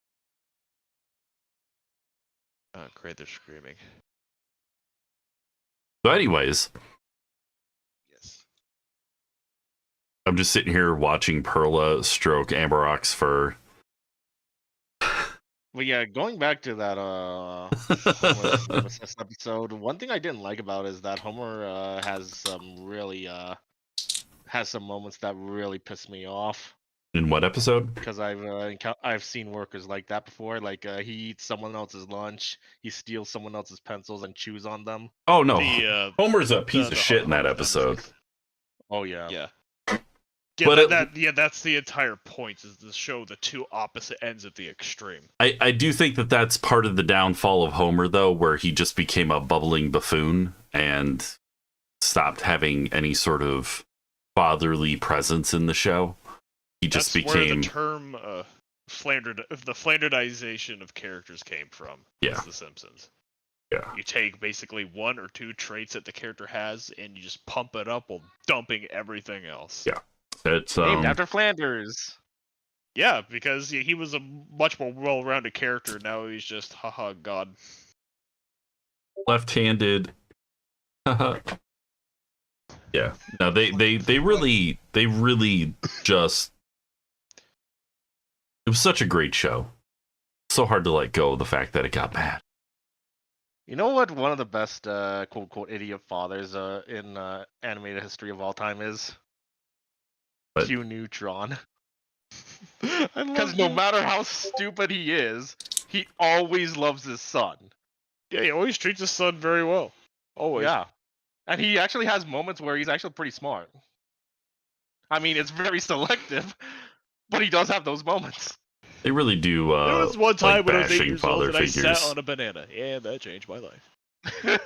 Oh, great, they're screaming. So anyways, Yes. I'm just sitting here watching Perla stroke Amberrock's fur. Well, yeah, going back to that Nemesis episode, one thing I didn't like about it is that Homer has some moments that really piss me off. In what episode? Because I've seen workers like that before. Like he eats someone else's lunch, he steals someone else's pencils and chews on them. Oh no, The, Homer's a piece of shit in that episode. Oh yeah. Yeah. But that's the entire point, is to show the two opposite ends of the extreme. I do think that's part of the downfall of Homer, though, where he just became a bubbling buffoon and stopped having any sort of fatherly presence in the show. He just That's where became the term the Flanderization of characters came from. Yeah. Is The Simpsons. Yeah. You take basically 1 or 2 traits that the character has, and you just pump it up while dumping everything else. Yeah. It's Named after Flanders. Yeah, because he was a much more well-rounded character. Now he's just, haha, God. left-handed. Yeah. No, they really just. It was such a great show. So hard to let go of the fact that it got bad. You know what one of the best quote unquote idiot fathers in animated history of all time is? What? Q Neutron. Because no matter how stupid he is, he always loves his son. Yeah, he always treats his son very well. Always. Yeah. And he actually has moments where he's actually pretty smart. I mean, it's very selective, but he does have those moments. They really do. There was one time when I was 8 bashing years old father and I figures. sat on a banana, and that changed my life.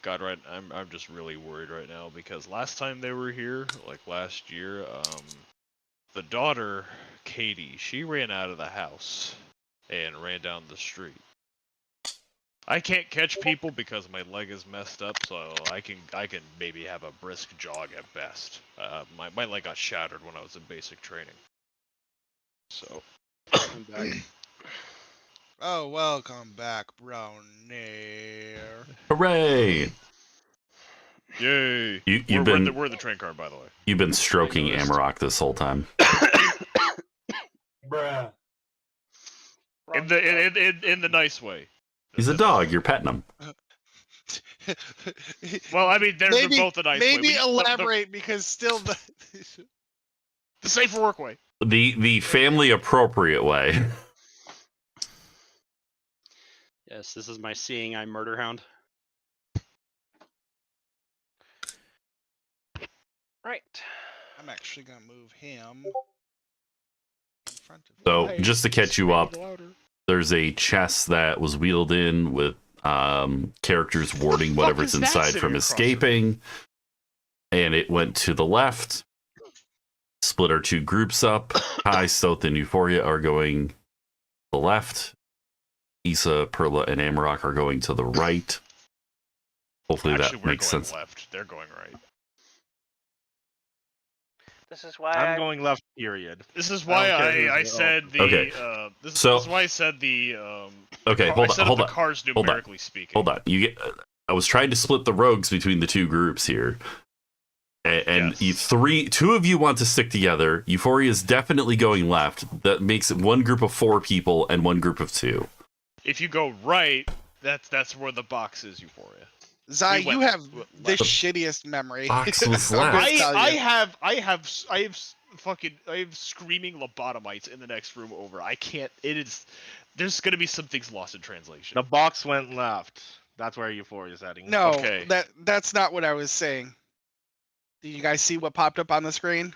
God, right, I'm just really worried right now because last time they were here, like last year, the daughter, Katie, she ran out of the house and ran down the street. I can't catch people because my leg is messed up, so I can maybe have a brisk jog at best. My leg got shattered when I was in basic training. So I'm back. Oh, welcome back, Brownair. Hooray! yay! You've we're been the train car, by the way. you've been stroking noticed. Amarok this whole time. Bruh. In the nice way. He's a dog. You're petting him. Well, I mean, they're both a nice way. Maybe elaborate because still the safer work way. The family appropriate way. Yes, this is my seeing eye murder hound. Right. I'm actually gonna move him in front of So just to catch you up, there's a chest that was wheeled in with characters warding whatever's is that inside sitting from across escaping, and it went to the left. Split our two groups up. Kai, Stoth, and Euphoria are going to the left. Issa, Perla, and Amarok are going to the right. Hopefully Actually, that we're makes going sense. left. They're going right. This is why I'm going left. Period. This is why I said the. Okay. This So- is why I said the. Okay, I hold set on, up hold the on. cars Hold on. numerically speaking. Hold on. You get. I was trying to split the rogues between the two groups here. And Yes. two of you want to stick together. Euphoria is definitely going left. That makes it one group of 4 people and one group of 2. If you go right, that's where the box is, Euphoria. Zai, We went you have left. the shittiest memory. Box was I'm gonna left. tell you. I have screaming lobotomites in the next room over. I can't. There's gonna be some things lost in translation. The box went left. That's where Euphoria is heading. No, Okay. that's not what I was saying. Did you guys see what popped up on the screen?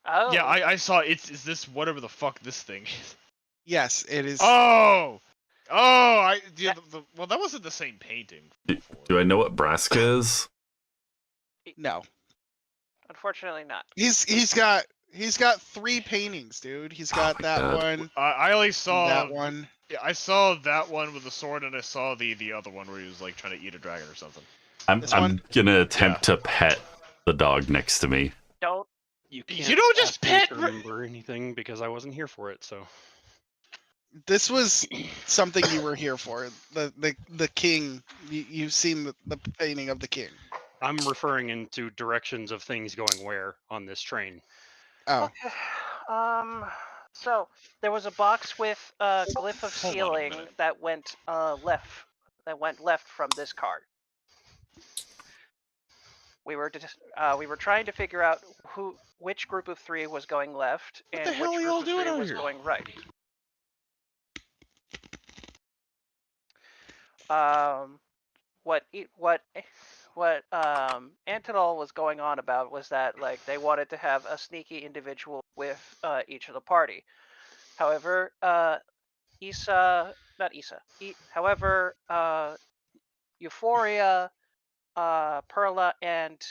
Oh. Yeah, I saw. Is this whatever the fuck this thing is? Yes, it is. Oh, well, that wasn't the same painting. Before. Do I know what Braska is? No, Unfortunately not. he's got 3 paintings, dude. He's got my that God. one, I only saw that one. Yeah, I saw that one with the sword, and I saw the other one where he was like trying to eat a dragon or something. I'm This one? gonna attempt to pet the dog next to me. Don't. You You don't just ask me pet to ra- remember anything because I wasn't here for it. So This was something you were here for. The king. You've seen the painting of the king. I'm referring into directions of things going where on this train. Oh, Okay. So there was a box with a glyph of Hold on a sealing minute. that went left. That went left from this card. We were trying to figure out which group of 3 was going left What and the hell which are group y'all of doing 3 out was here? going right. What Antonol was going on about was that like they wanted to have a sneaky individual with each of the party. However, Euphoria, Perla, and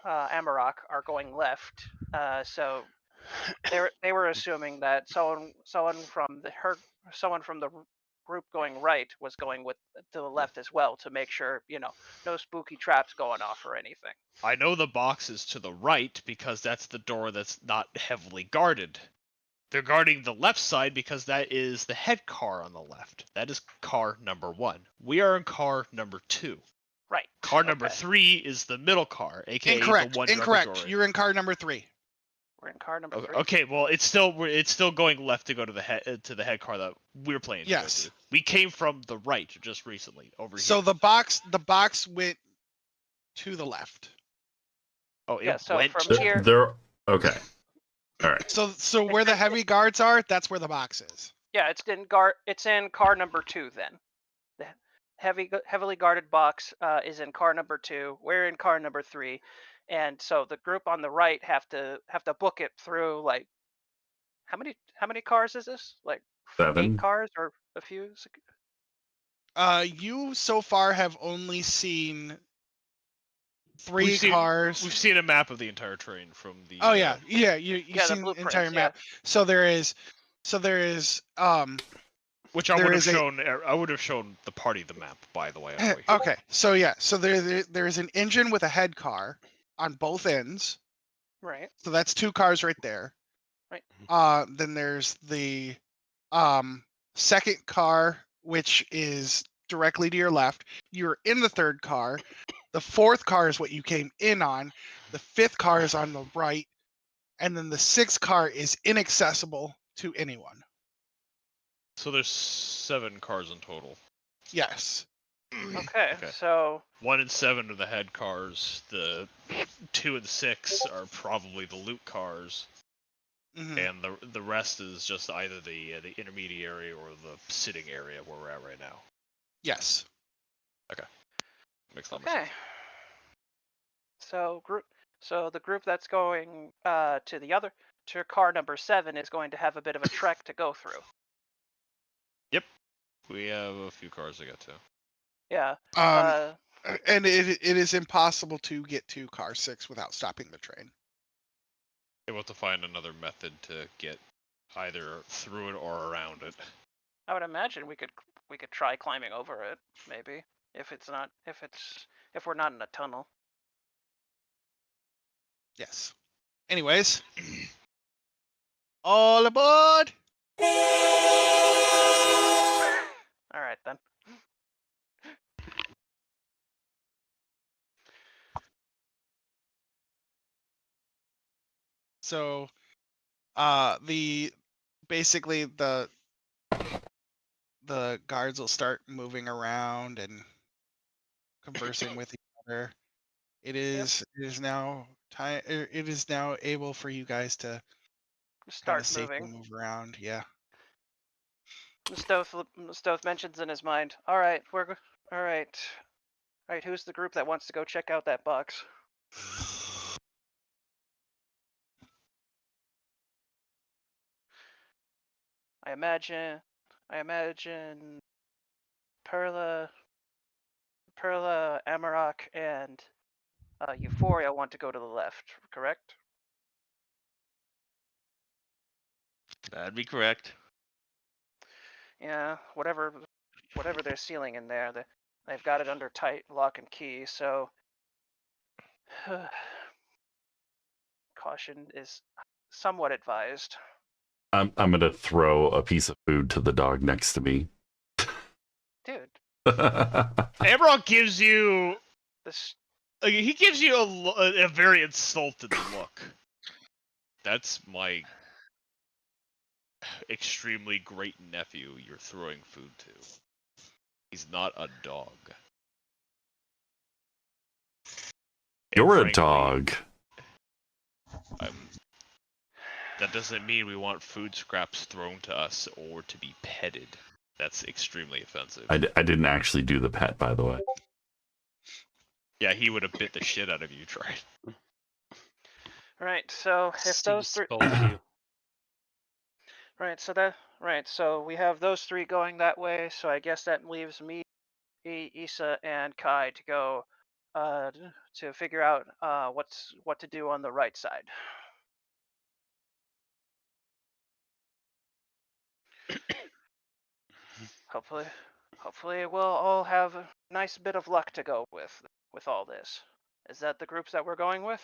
Amarok are going left. So they were assuming that someone from the group going right was going to the left as well to make sure no spooky traps going off or anything. I know the box is to the right because that's the door that's not heavily guarded. They're guarding the left side because that is the head car on the left. That is car number 1. We are in car number 2. Right. Car number Okay. 3 is the middle car, aka incorrect. the one Incorrect. driving door. You're in car number 3. We're in car number 3. Okay, well, it's still going left to go to the head car that we're playing. to go Yes. to. We came from the right just recently over So here. the box went to the left. Oh, it Yeah, so went from to- here- They're okay. All right. So where the heavy guards are, that's where the box is. Yeah, it's in car number 2 then. The heavily guarded box is in car number 2. We're in car number 3. And so the group on the right have to book it through like how many cars is this? Like 7. 8 cars or a few? You so far have only seen 3 We've seen- cars. We've seen a map of the entire train from the. Oh yeah, you've Yeah, the seen the blueprints, entire yeah. map. So there is Which I There would have is a- shown. I would have shown the party the map, by the way. on the way here. Okay, so yeah, so there's an engine with a head car on both ends. Right. So that's 2 cars right there. Right. Then there's the second car, which is directly to your left. You're in the 3rd car. The 4th car is what you came in on. The 5th car is on the right, and then the 6th car is inaccessible to anyone. So there's 7 cars in total. Yes. Okay. Okay. So 1 and 7 are the head cars. The 2 and 6 are probably the loot cars, Mhm. and the rest is just either the intermediary or the sitting area where we're at right now. Yes. Makes a lot more okay. sense. So the group that's going to car number 7 is going to have a bit of a trek to go through. We have a few cars to get to. Yeah. And it is impossible to get to car 6 without stopping the train. Able to find another method to get either through it or around it. I would imagine we could try climbing over it, maybe, if we're not in a tunnel. Yes. Anyways, all aboard! All right then. So, basically the guards will start moving around and conversing with each other. It is now time. It is now able for you guys to kind Start of safely moving. move around. Yeah. Stoth mentions in his mind. All right, all right. All right, who's the group that wants to go check out that box? I imagine Perla, Amarok, and Euphoria want to go to the left, correct? That'd be correct. Yeah, whatever they're sealing in there, they've got it under tight lock and key, so caution is somewhat advised. I'm gonna throw a piece of food to the dog next to me. Dude, Amrock gives you this he gives you a very insulted look. That's my extremely great nephew you're throwing food to. He's not a dog. And You're a frankly, dog. That doesn't mean we want food scraps thrown to us or to be petted. That's extremely offensive. I didn't actually do the pet, by the way. Yeah, he would have bit the shit out of you, tried. right. So if those three, right. So we have those 3 going that way. So I guess that leaves me, Issa, and Kai to go to figure out what to do on the right side. Hopefully we'll all have a nice bit of luck to go with all this. Is that the groups that we're going with?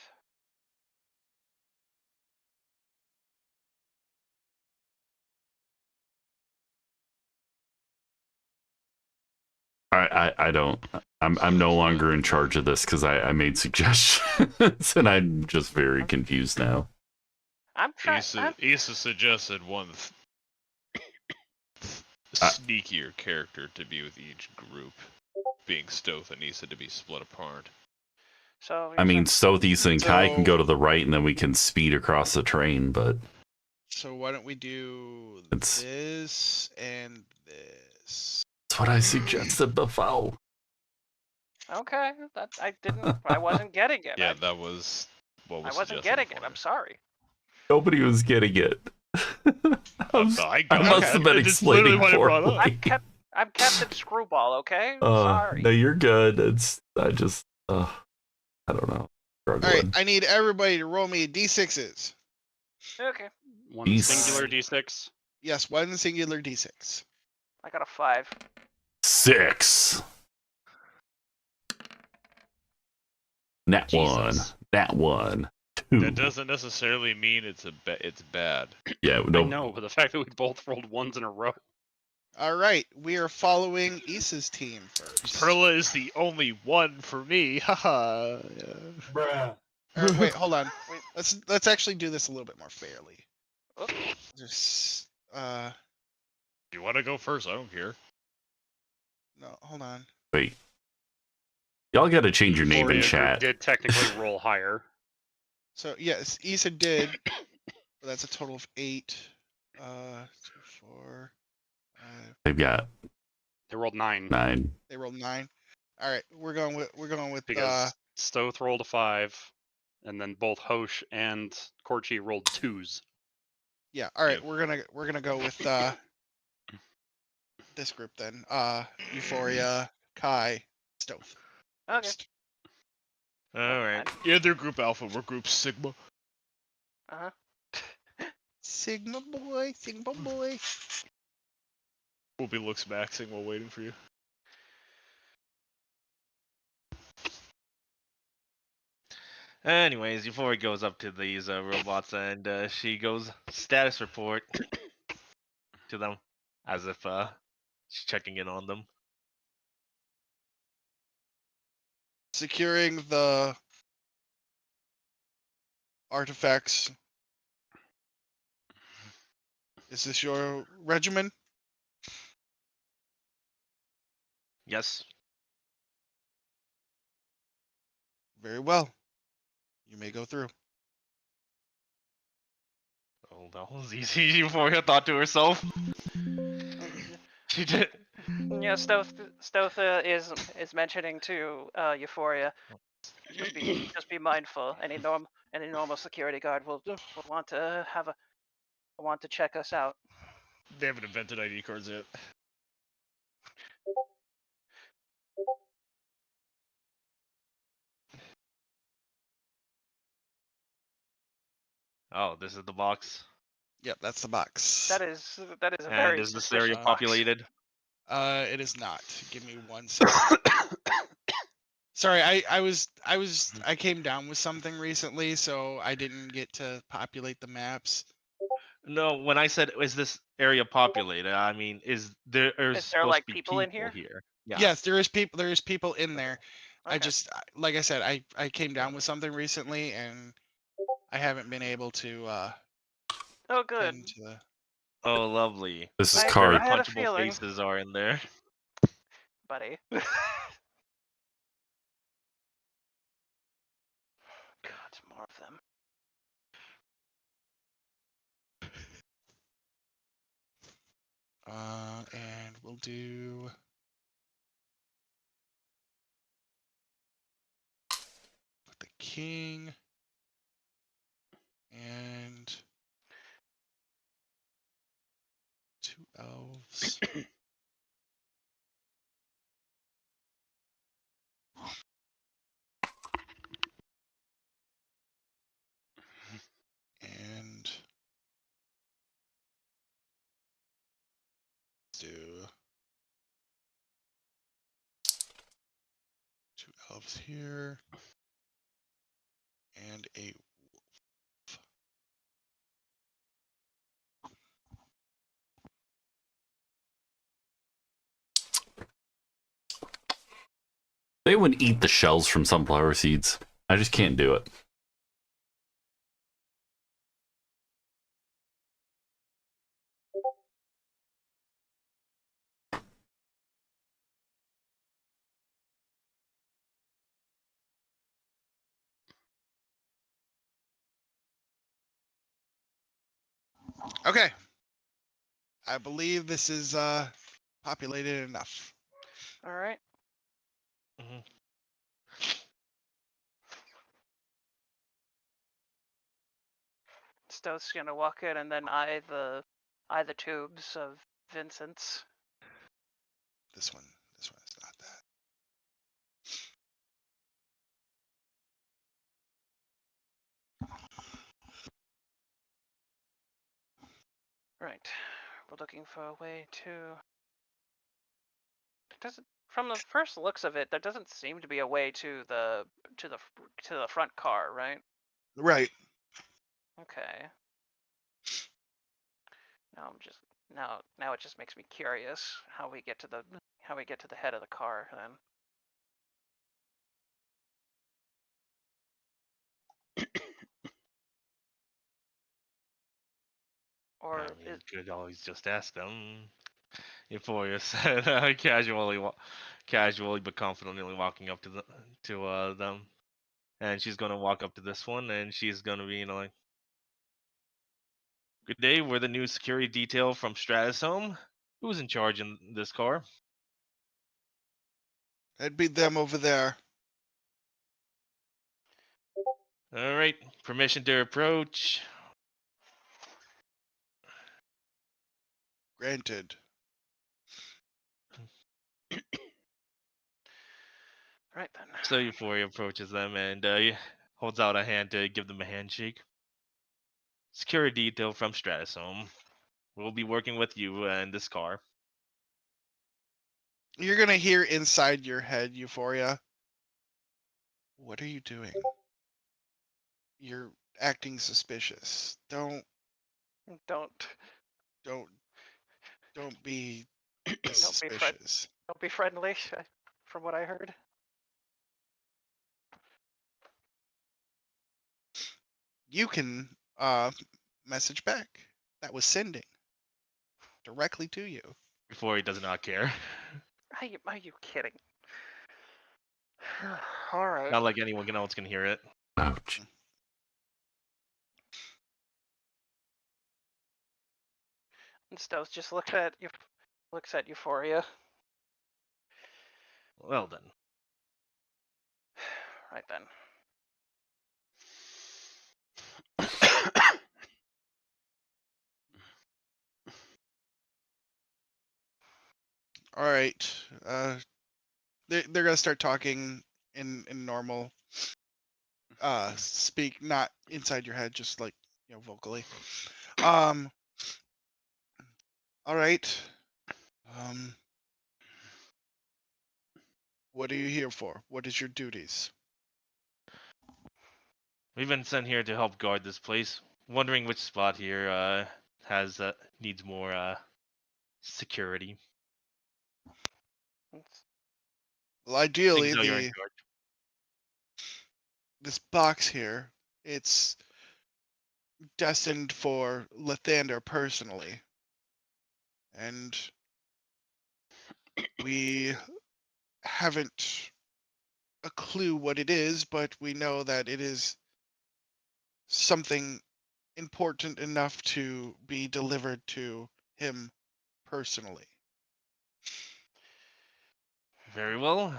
I don't. I'm no longer in charge of this because I made suggestions and I'm just very confused now. I'm trying. Issa suggested one sneakier character to be with each group, being Stoth and Issa to be split apart. So I mean, Stoth and Kai can go to the right and then we can speed across the train, but So why don't we do It's- this and this? that's what I suggested before. okay, that I wasn't getting it. Yeah, that was what was I wasn't suggested getting before. it. I'm sorry. Nobody was getting it. I I must have been It's literally explaining what it for brought up. I'm Captain Screwball. Okay. Sorry. No, you're good. I just I don't know. All right, I need everybody to roll me d6s. Okay. One Jeez. singular d6. Yes, 1 singular d6. I got a 5. 6. Nat one. Jesus. Nat one. 2. That doesn't necessarily mean it's bad. Yeah, I no. know, but the fact that we both rolled ones in a row. All right, we are following Issa's team first. Perla is the only one for me. Haha. Bruh. All right, wait, hold on. Wait. Let's actually do this a little bit more fairly. Oops. Just You want to go first? I don't care. no, hold on. Wait. Y'all gotta change your name in Euphoria chat. did technically roll higher. So yes, Issa did. But that's a total of 8. 2, 4, 5. They've got They rolled 9 9. They rolled 9. All right, we're going with because Stoth rolled a 5, and then both Hosh and Korchi rolled 2s. yeah. All right, Yeah. we're gonna go with this group then. Euphoria, Kai, Stoth. Okay. First. All right. Yeah, they're Group Alpha. We're Group Sigma. Uh-huh. Sigma boy, Sigma boy. Whoopi looks maxing while waiting for you. Anyways, Euphoria goes up to these robots and she goes status report to them as if she's checking in on them. Securing the artifacts. Is this your regimen? Yes. Very well. You may go through. Oh, that was easy. Euphoria thought to herself. She did. Yeah, Stoth is mentioning to Euphoria. Just be mindful. Any normal security guard will want to check us out. They haven't invented ID cards yet. Oh, this is the box. Yep, that's the box. That is a And very is this area suspicious box. populated? It is not. Give me 1 second. Sorry, I came down with something recently, so I didn't get to populate the maps. No, when I said is this area populated, I mean is there supposed like to be people in here? Yeah. Yes, there is people. There is people in there. Okay. Like I said, I came down with something recently, and I haven't been able to Oh, good. tend to the. Oh, lovely. This is I Kari. had a Punchable feeling. faces are in there. Buddy. God, more of them. And we'll do. Put the king. And 2 elves. And let's do 2 elves here. And a wolf. They would eat the shells from sunflower seeds. I just can't do it. Okay. I believe this is populated enough. All right. Mhm. Stoth's gonna walk in and then eye the tubes of Vincent's. This one is not that. Right. We're looking for a way to doesn't. From the first looks of it, there doesn't seem to be a way to the front car, right? Right. Okay. Now it just makes me curious how we get to the head of the car then. Or I mean, could always just ask them. Euphoria said, casually but confidently walking up to them, and she's gonna walk up to this one, and she's gonna be like, "Good day, we're the new security detail from Stratus Home. Who's in charge in this car?" That'd be them over there. All right, permission to approach. Granted. right then. So Euphoria approaches them and holds out a hand to give them a handshake. Security detail from Stratus Home. We'll be working with you in this car. You're gonna hear inside your head, Euphoria. What are you doing? You're acting suspicious. Don't Don't be Don't suspicious. don't be friendly, from what I heard. You can message back. That was sending directly to you. Euphoria does not care. Are you kidding? All right. Not like anyone else can hear it. Ouch. And Stealth just looks at Euphoria. Well then. Right then. All right. They're gonna start talking in normal speak, not inside your head, just like vocally. All right. What are you here for? What is your duties? We've been sent here to help guard this place. Wondering which spot here needs more security. Well, ideally, Seeing as though you're in charge. this box here, it's destined for Lathander personally. And we haven't a clue what it is, but we know that it is something important enough to be delivered to him personally. Very well.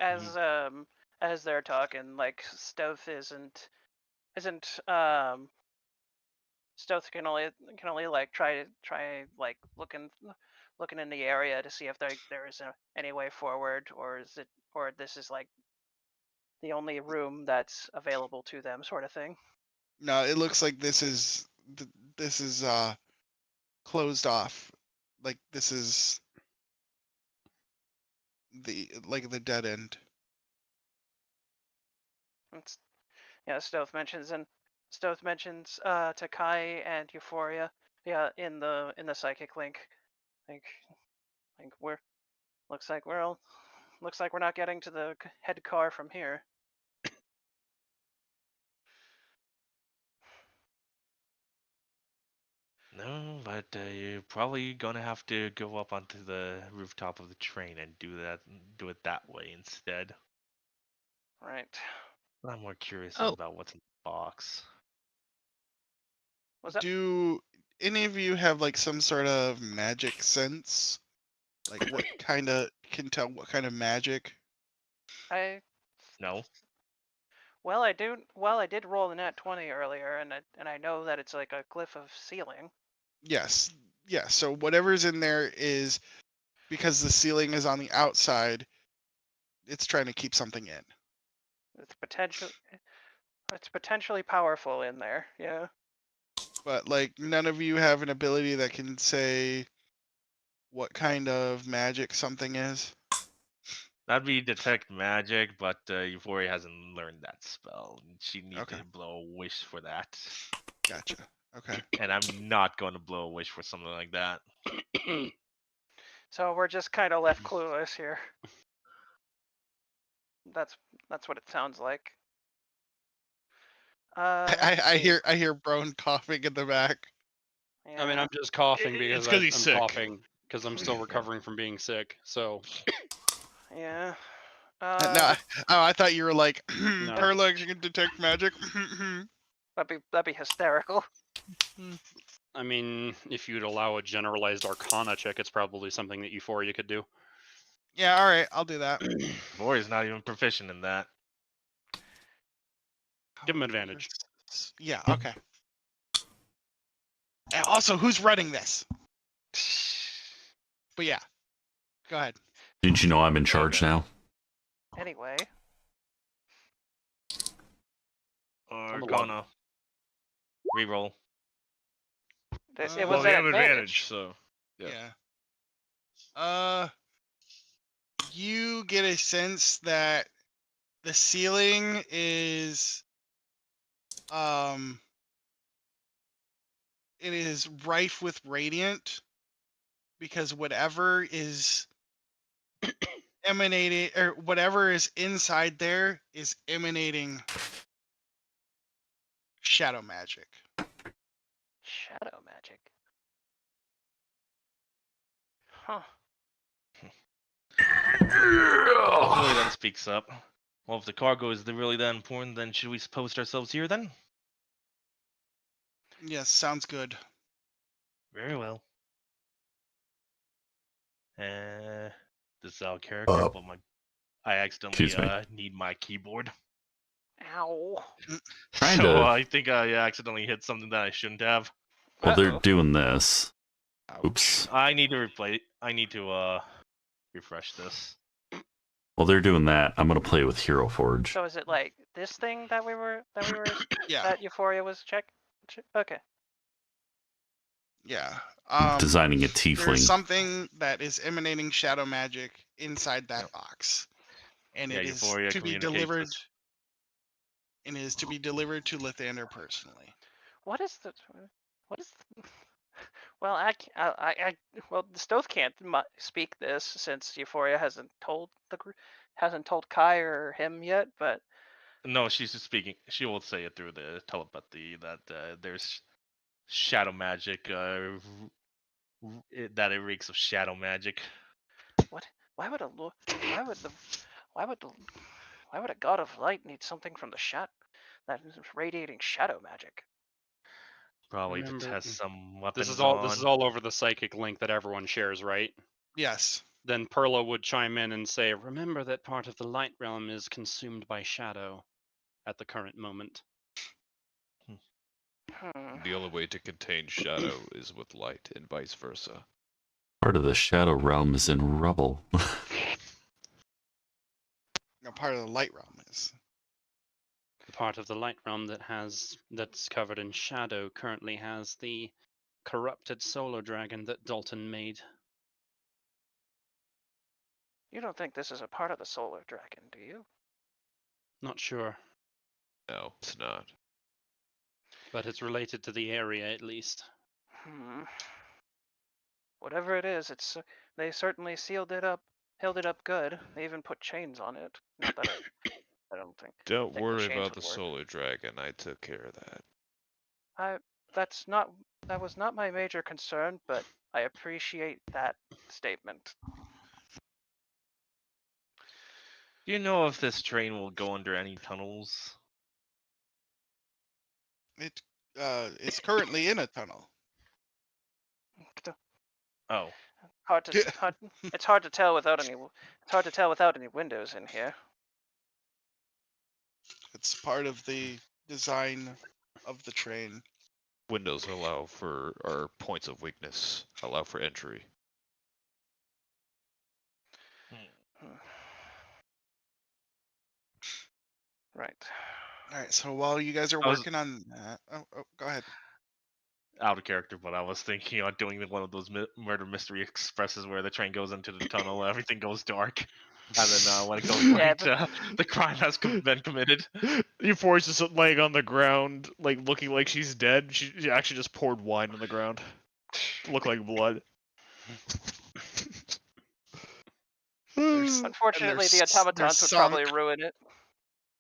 As they're talking, like Stealth isn't Stealth can only like try like looking in the area to see if there is any way forward, or this is like the only room that's available to them, sort of thing. No, it looks like this is closed off. Like this is the dead end. Stealth mentions to Kai and Euphoria, in the psychic link. Like looks like we're not getting to the head car from here. No, but you're probably gonna have to go up onto the rooftop of the train and do it that way instead. Right. I'm more curious Oh. about what's in the box. What's that? Do any of you have like some sort of magic sense? Like what kind of can tell what kind of magic? No. Well, I did roll the nat 20 earlier, and I know that it's like a glyph of sealing. Yes. Yeah, so whatever's in there is because the ceiling is on the outside, it's trying to keep something in. It's potentially powerful in there. Yeah. But like, none of you have an ability that can say what kind of magic something is. That'd be detect magic, but Euphoria hasn't learned that spell. She needs Okay. to blow a wish for that. Gotcha. Okay. And I'm not going to blow a wish for something like that. So we're just kind of left clueless here. That's what it sounds like. I hear Brone coughing in the back. I mean, Yeah. I'm just coughing because It's 'cause I'm he's sick. coughing because I'm still recovering from being sick. So Yeah. No, I thought you were like, No. Perla can detect magic. That'd be hysterical. I mean, if you'd allow a generalized Arcana check, it's probably something that Euphoria could do. Yeah, all right, I'll do that. Euphoria is not even proficient in that. Give him advantage. Yeah, okay. And also, who's running this? But yeah, go ahead. Didn't you know I'm in charge Okay. now? Anyway. Arcana. Reroll. It Well, was we an have advantage. so yeah. You get a sense that the ceiling is it is rife with radiant because whatever is emanating or whatever is inside there is emanating shadow magic. Shadow magic. Huh. Hopefully then speaks up. Well, if the cargo is really that important, then should we post ourselves here then? Yes, sounds good. Very well. This is our character, but I accidentally Excuse me. need my keyboard. Ow. Trying So to- I think I accidentally hit something that I shouldn't have. Well, they're Uh-oh. doing this. Oops. I need to replay. I need to refresh this. While they're doing that, I'm gonna play with Hero Forge. So is it like this thing that we were Yeah, that Euphoria was okay. yeah. Designing a There's tiefling. something that is emanating shadow magic inside that box, and Yeah, it is Euphoria to be communicates delivered. this. And is to be delivered to Lathander personally. What is the Well, well, the Stoth can't speak this since Euphoria hasn't told Kai or him yet, but No, she's just speaking. She will say it through the telepathy that there's shadow magic. That it reeks of shadow magic. why would a god of light need something from the that is radiating shadow magic? Probably Remember- to test some weapons. This is all over the psychic link that everyone shares, right? Yes. Then Perla would chime in and say, "Remember that part of the light realm is consumed by shadow at the current moment." The only way to contain shadow is with light, and vice versa. Part of the shadow realm is in rubble. No, part of the light realm is. The part of the light realm that's covered in shadow currently has the corrupted solar dragon that Dalton made. You don't think this is a part of the solar dragon, do you? Not sure, No, it's not. but it's related to the area at least. Whatever it is, they certainly held it up good. They even put chains on it. Not that I don't think. Don't think the worry chains about would the work. solar dragon. I took care of that. That was not my major concern, but I appreciate that statement. Do you know if this train will go under any tunnels? It is currently in a tunnel. Oh, It's hard to tell without any windows in here. It's part of the design of the train. Windows are points of weakness, allow for entry. Right. All right. So while you guys are working on that, go ahead. out of character, but I was thinking on doing one of those murder mystery expresses where the train goes into the tunnel, everything goes dark, and then when it goes Yeah, light, but- the crime has been committed. Euphoria's just laying on the ground, like looking like she's dead. She actually just poured wine on the ground. Look like blood. There's- Unfortunately, the there's automatons would probably ruin it.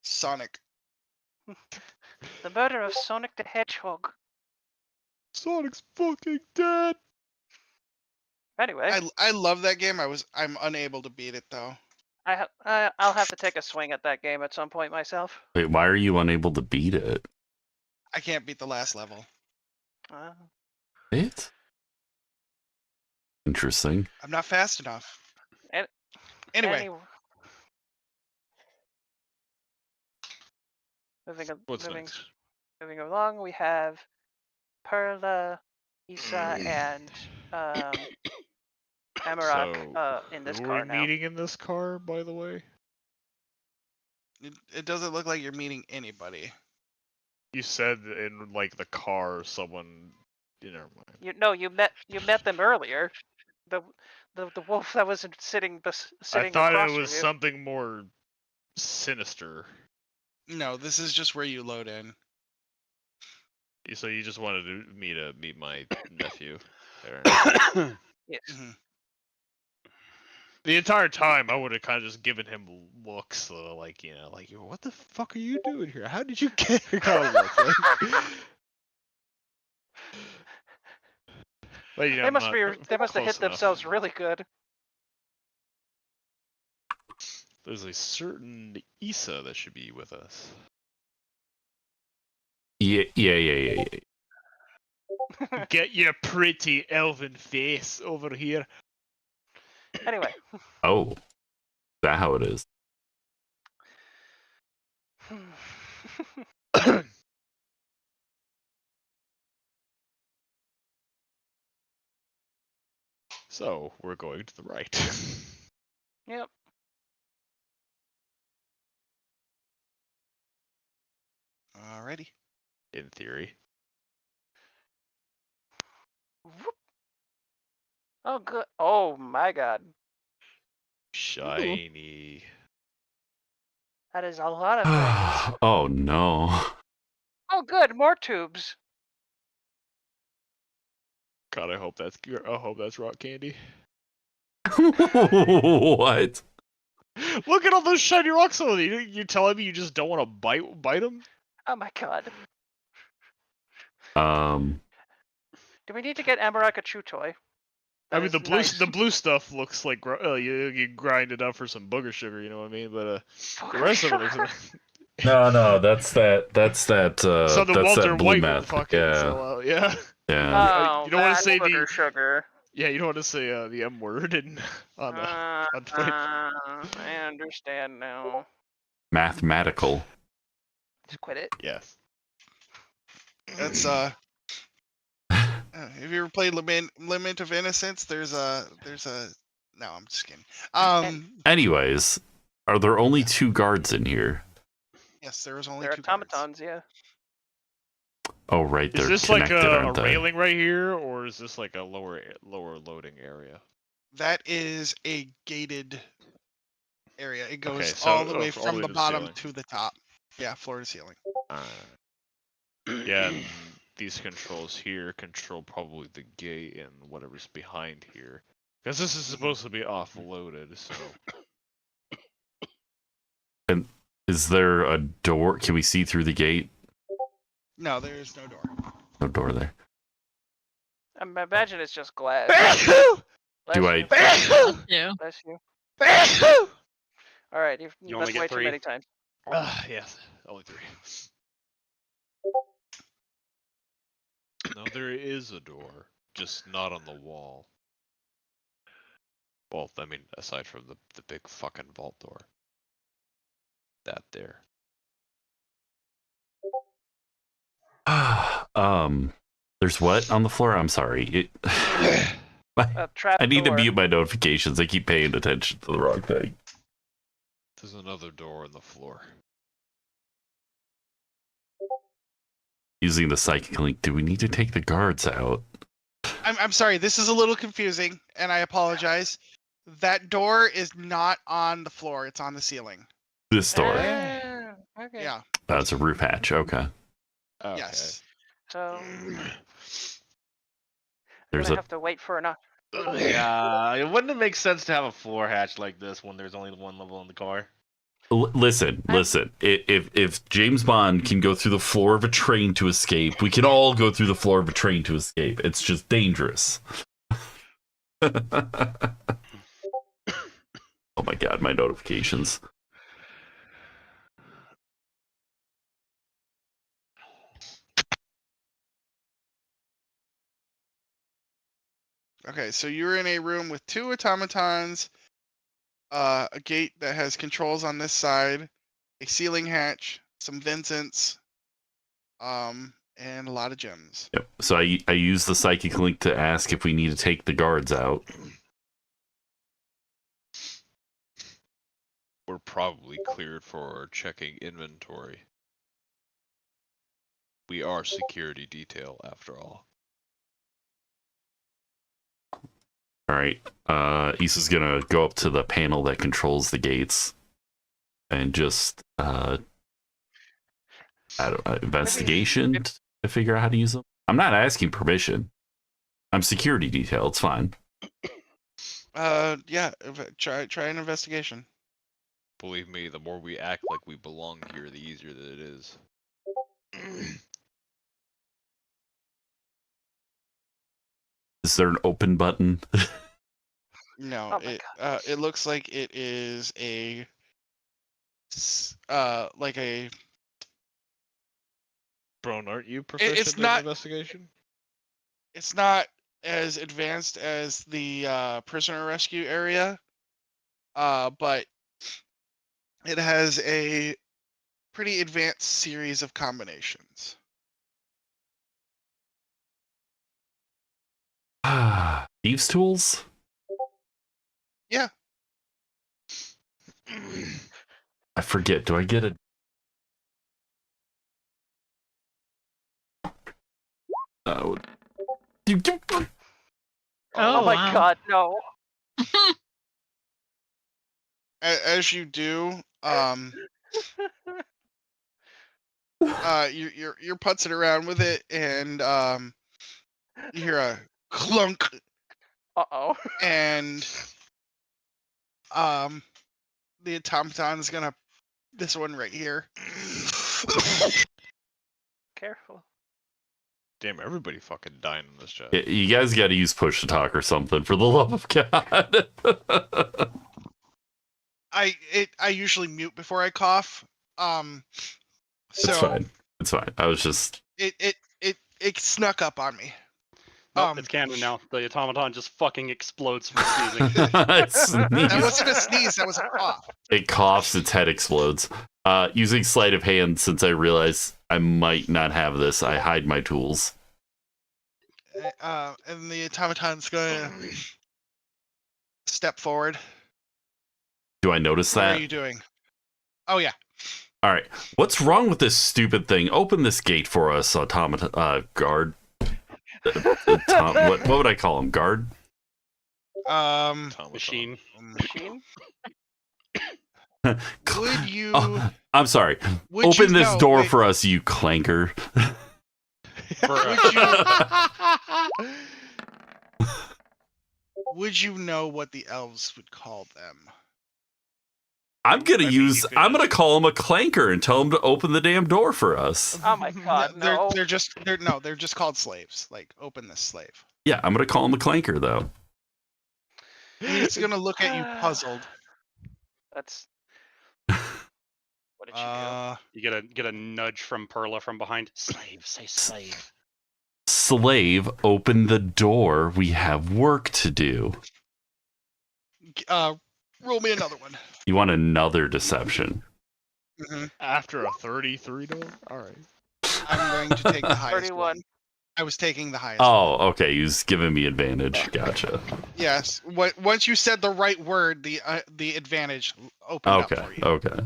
Sonic. The murder of Sonic the Hedgehog. Sonic's fucking dead. Anyway, I love that game. I'm unable to beat it though. I'll have to take a swing at that game at some point myself. Wait, why are you unable to beat it? I can't beat the last level. It? Interesting. I'm not fast enough. An- Anyway, What's moving next? along, we have Perla, Isa, and Amarak So, in this Who car are we now. meeting in this car, by the way? it doesn't look like you're meeting anybody. You said in like the car, someone. Never mind. You met them earlier. The wolf that was sitting I sitting thought across it was from you. something more sinister. No, this is just where you load in. So you just wanted me to meet my nephew. There. Yes. Mhm. The entire time, I would have kind of just given him looks, like what the fuck are you doing here? How did you get here? Kind of look, like, but, They must have hit themselves really good. There's a certain Issa that should be with us. Yeah. Get your pretty elven face over here. Anyway. Oh, is that how it is? So we're going to the right. Yep. Alrighty. In theory. Whoop. Oh good. Oh my god. Shiny. That is a lot of things. Oh no. Oh good, more tubes. God, I hope that's rock candy. What? Look at all those shiny rocks on you. You're telling me you just don't want to bite them? Oh my god. Um. Do we need to get Amarak a chew toy? I That mean, is nice. the blue stuff looks like you grind it up for some booger sugar. You know what I mean? But the rest of it looks. No, that's that. So the that's Walter that blue White meth. fucking. Yeah, So, yeah. Oh, You don't want to that's say sugar, sugar. Yeah, you don't want to say the M word on Twitch. I understand now. mathematical. Just quit it. Yes. That's have you ever played Lament of Innocence? There's a no, I'm just kidding. Anyways, are there only 2 guards in here? Yes, there was only They're 2 guards. automatons, yeah. Oh, right, they're Is this like connected, a aren't they? railing right here, or is this like a lower loading area? That is a gated area. It goes Okay, so, all the way all the from way the to the bottom ceiling. to the top. Yeah, floor to ceiling. Yeah, and these controls here control probably the gate and whatever's behind here. Because this is supposed to be offloaded, so... And is there a door? Can we see through the gate? No, there is no door. No door there. I imagine it's just glass. Do I? Yeah. Bless you. All right, you've You only that's get way too 3. many times. Yes, only 3. No, there is a door, just not on the wall. Well, I mean, aside from the big fucking vault door. That there. There's what on the floor? I'm sorry. A trap I need to door. mute my notifications. I keep paying attention to the wrong thing. There's another door on the floor. using the psychic link, do we need to take the guards out? I'm sorry. This is a little confusing, and I apologize. That door is not on the floor. It's on the ceiling. This door. Okay. Yeah. It's a roof hatch. Okay. Okay. Yes. So There's gonna a have to wait for enough. Yeah, it wouldn't make sense to have a floor hatch like this when there's only one level in the car. listen. If James Bond can go through the floor of a train to escape, we can all go through the floor of a train to escape. It's just dangerous. Oh my god, my notifications. Okay, so you're in a room with 2 automatons, a gate that has controls on this side, a ceiling hatch, some Vincents, and a lot of gems. Yep. So I use the psychic link to ask if we need to take the guards out. We're probably cleared for checking inventory. We are security detail after all. All right. Issa's gonna go up to the panel that controls the gates and just investigation to figure out how to use them. I'm not asking permission. I'm security detail. It's fine. Yeah. Try an investigation. Believe me, the more we act like we belong here, the easier that it is. Is there an open button? No, Oh it looks like it is a like a. Bro, aren't you proficient It's in not. investigation? It's not as advanced as the prisoner rescue area, but it has a pretty advanced series of combinations. Thieves' tools? Yeah. I forget. Do I get a... Oh. Oh my wow. god, no. As you do, you're putzing around with it, and you hear a clunk, Uh-oh. and the automaton is gonna this one right here. Careful. Damn, everybody fucking dying in this chat. You guys got to use push to talk or something, for the love of God. I usually mute before I cough. So It's fine. It's fine. I was just... It snuck up on me. Nope, it's canon now. The automaton just fucking explodes from sneezing. That wasn't a sneeze, that was a cough. It coughs, its head explodes. Using sleight of hand, since I realize I might not have this, I hide my tools. And the automaton's gonna step forward. Do I notice What that? are you doing? Oh yeah. All right. What's wrong with this stupid thing? Open this gate for us, guard. What would I call him? Guard? Machine. Machine? Would you? Oh, I'm sorry. Would Open you this know- door wait, for us, you clanker. Would you know what the elves would call them? I'm gonna I mean, you could I'm just- gonna call him a clanker and tell him to open the damn door for us. Oh my god, no. They're just called slaves. Like, open this slave. Yeah, I'm gonna call him a clanker though. He's gonna look at you puzzled. That's... What did you do? You get a nudge from Perla from behind. Slave, say slave. Slave, open the door. We have work to do. Roll me another one. You want another deception? Mm-hmm. After a 33 door? Alright. I'm going to take the highest 31. one. I was taking the highest. Oh, okay. He's giving me advantage. Gotcha. Yes. Once you said the right word, the advantage opened up Okay. for you. Okay.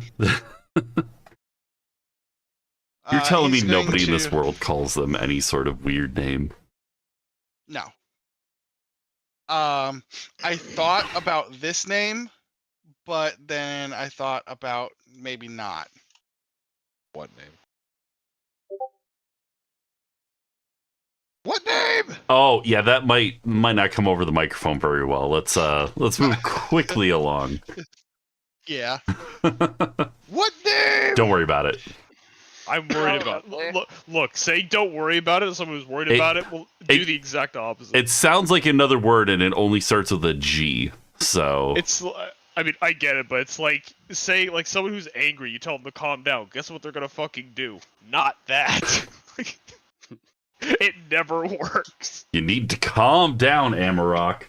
You're telling me He's going nobody in this to- world calls them any sort of weird name? No. I thought about this name, but then I thought about maybe not. What name? What name? Oh, yeah, that might not come over the microphone very well. Let's move quickly along. Yeah. What name? Don't worry about it. I'm worried about it. Look, saying don't worry about it, someone who's worried about it will do the exact opposite. It sounds like another word and it only starts with a G. So It's, I mean, I get it, but it's like saying, like, someone who's angry, you tell them to calm down. Guess what they're gonna fucking do? Not that. It never works. you need to calm down, Amarok.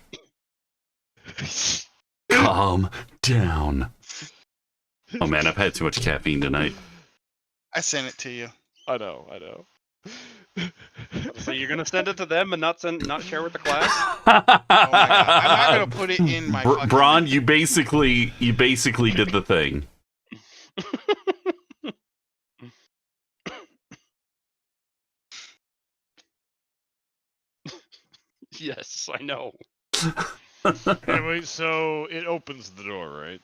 Calm down. Oh man, I've had too much caffeine tonight. I sent it to you. I know. So you're gonna send it to them and not share with the class? Oh my god. I'm not gonna put it in my fucking... Braun, you basically did the thing. Yes, I know. Anyway, so it opens the door, right?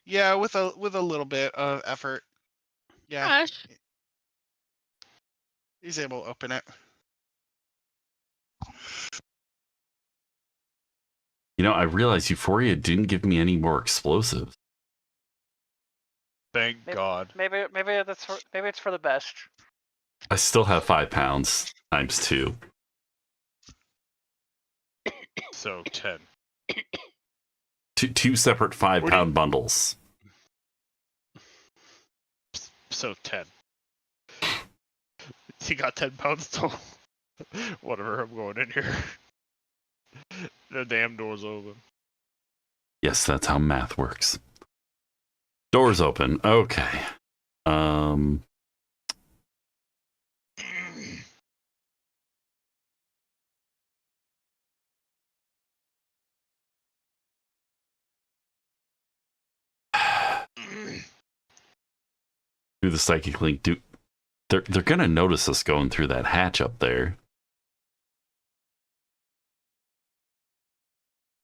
Yeah, with a little bit of effort. Yeah, Gosh. he's able to open it. You know, I realized Euphoria didn't give me any more explosives. Thank God. Maybe it's for the best. I still have 5 pounds times 2. So 10. Two separate 5-pound bundles. So 10. He got 10 pounds total. Whatever, I'm going in here. The damn door's open. Yes, that's how math works. Doors open. Okay. Through the psychic link, they're gonna notice us going through that hatch up there.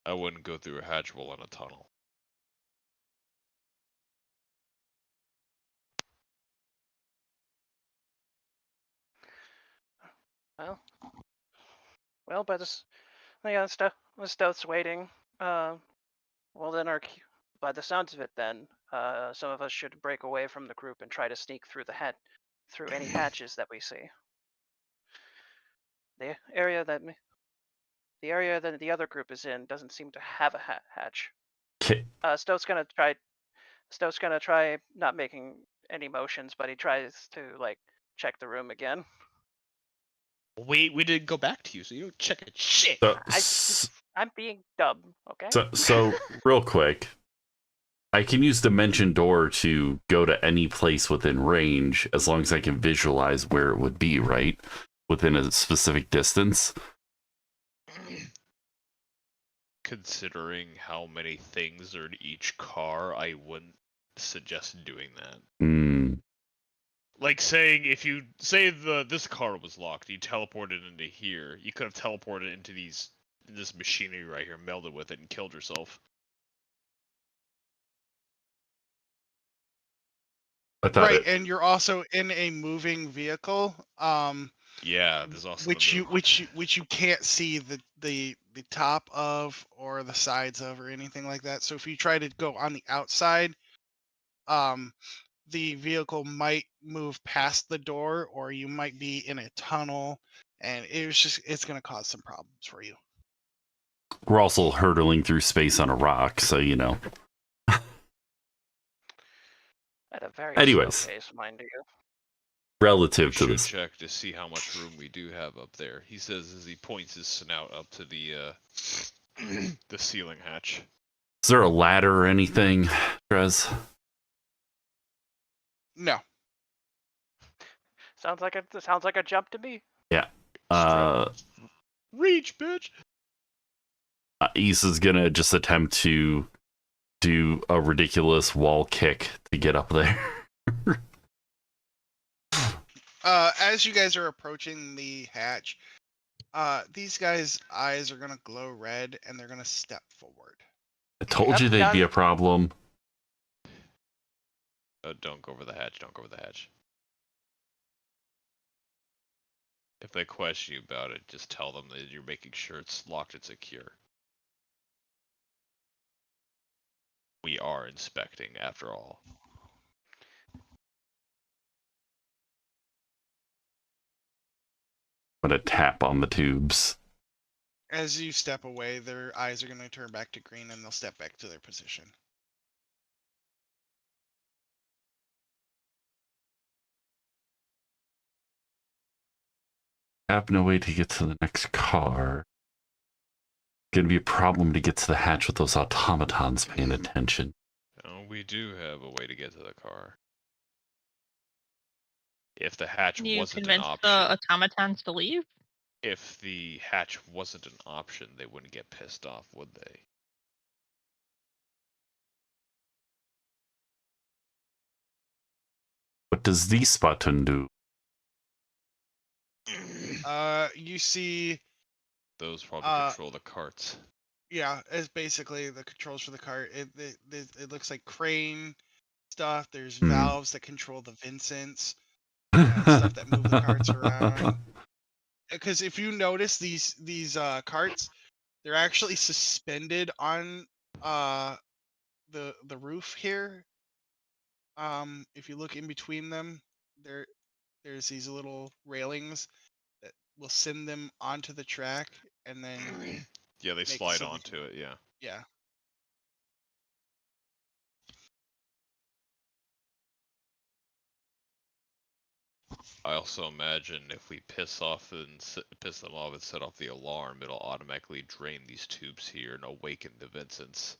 I wouldn't go through a hatch wall in a tunnel. Well, but the stoat's waiting. Well, then by the sounds of it, then some of us should break away from the group and try to sneak through through any hatches that we see. The area that the other group is in doesn't seem to have a hatch. Okay. Stoat's gonna try not making any motions, but he tries to like check the room again. We didn't go back to you, so you don't check it. Shit. I'm being dumb, okay? So real quick, I can use Dimension Door to go to any place within range as long as I can visualize where it would be, right? Within a specific distance. Considering how many things are in each car, I wouldn't suggest doing that. Like saying if you say this car was locked, you teleported into here, you could have teleported into this machinery right here, melded with it, and killed yourself. Right, and you're also in a moving vehicle. Yeah, there's also which you can't see the top of or the sides of or anything like that. So if you try to go on the outside, the vehicle might move past the door, or you might be in a tunnel, and it's going to cause some problems for you. We're also hurtling through space on a rock, so you know. At a very Anyways. slow pace, mind you. Relative to should this. Check to see how much room we do have up there. He says as he points his snout up to the the ceiling hatch. Is there a ladder or anything, Trez? No. Sounds like a jump to me. Yeah. Reach, bitch. Issa's gonna just attempt to do a ridiculous wall kick to get up there. As you guys are approaching the hatch, these guys' eyes are gonna glow red, and they're gonna step forward. I told you they'd be a problem. Don't go over the hatch. Don't go over the hatch. If they question you about it, just tell them that you're making sure it's locked and secure. We are inspecting, after all. I'm gonna tap on the tubes. As you step away, their eyes are gonna turn back to green, and they'll step back to their position. I have no way to get to the next car. Gonna be a problem to get to the hatch with those automatons paying attention. We do have a way to get to the car. If the hatch Can you wasn't an convince option, the automatons to leave? if the hatch wasn't an option, they wouldn't get pissed off, would they? What does this button do? You see, Those probably control the carts. yeah, it's basically the controls for the cart. It looks like crane stuff. There's valves that control the Vincents, stuff that move the carts around. Because if you notice these carts, they're actually suspended on the roof here. If you look in between them, there's these little railings that will send them onto the track, and then Yeah, they make it slide so that- onto it, yeah. yeah. I also imagine if we piss them off and set off the alarm, it'll automatically drain these tubes here and awaken the Vincents.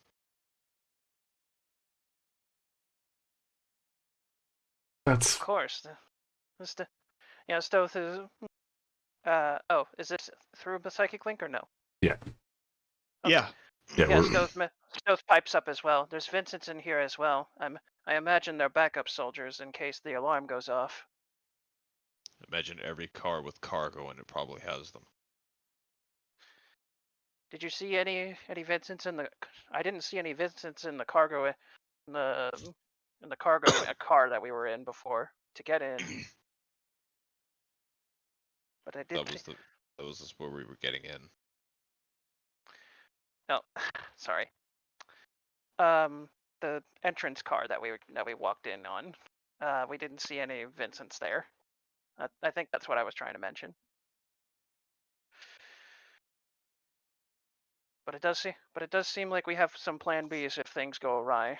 That's Of course. Stoth is. Is it through the psychic link or no? yeah. Okay. Yeah. Yeah, Stoth pipes up as well. There's Vincents in here as well. I imagine they're backup soldiers in case the alarm goes off. Imagine every car with cargo and it probably has them. Did you see any Vincents in the? I didn't see any Vincents in the cargo in the cargo car that we were in before to get in. But I did. That was just where we were getting in. No, sorry. The entrance car that we walked in on. We didn't see any Vincents there. I think that's what I was trying to mention. But it does seem like we have some plan Bs if things go awry.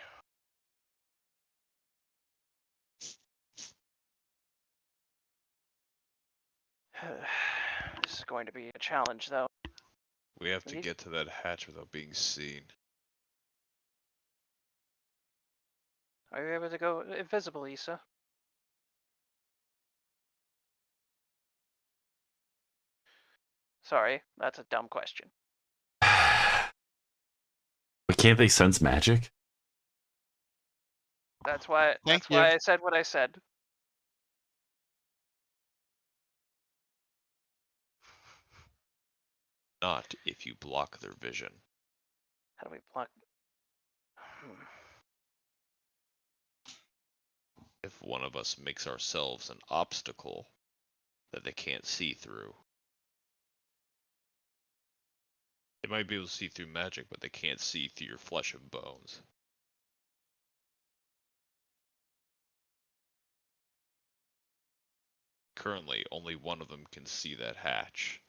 This is going to be a challenge, though. We have to get to that hatch without being seen. Are you able to go invisible, Issa? Sorry, that's a dumb question. But can't they sense magic? That's why Thank you. I said what I said. Not if you block their vision. How do we block? If one of us makes ourselves an obstacle that they can't see through. They might be able to see through magic, but they can't see through your flesh and bones. Currently, only one of them can see that hatch.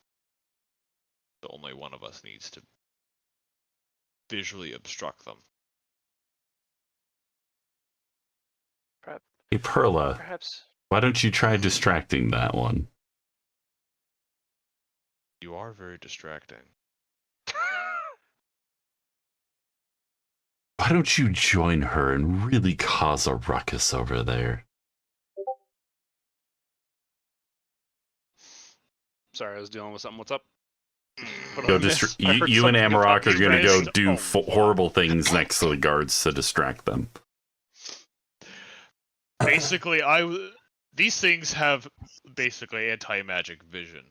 So only one of us needs to visually obstruct them. Hey, Perla, Perhaps. why don't you try distracting that one? You are very distracting. Why don't you join her and really cause a ruckus over there? Sorry, I was dealing with something. What's up? Put Go on dist- this. I you, heard you and something about Amarok are going to go missed do a lot. horrible things next to the guards to distract them. Basically, these things have basically anti-magic vision.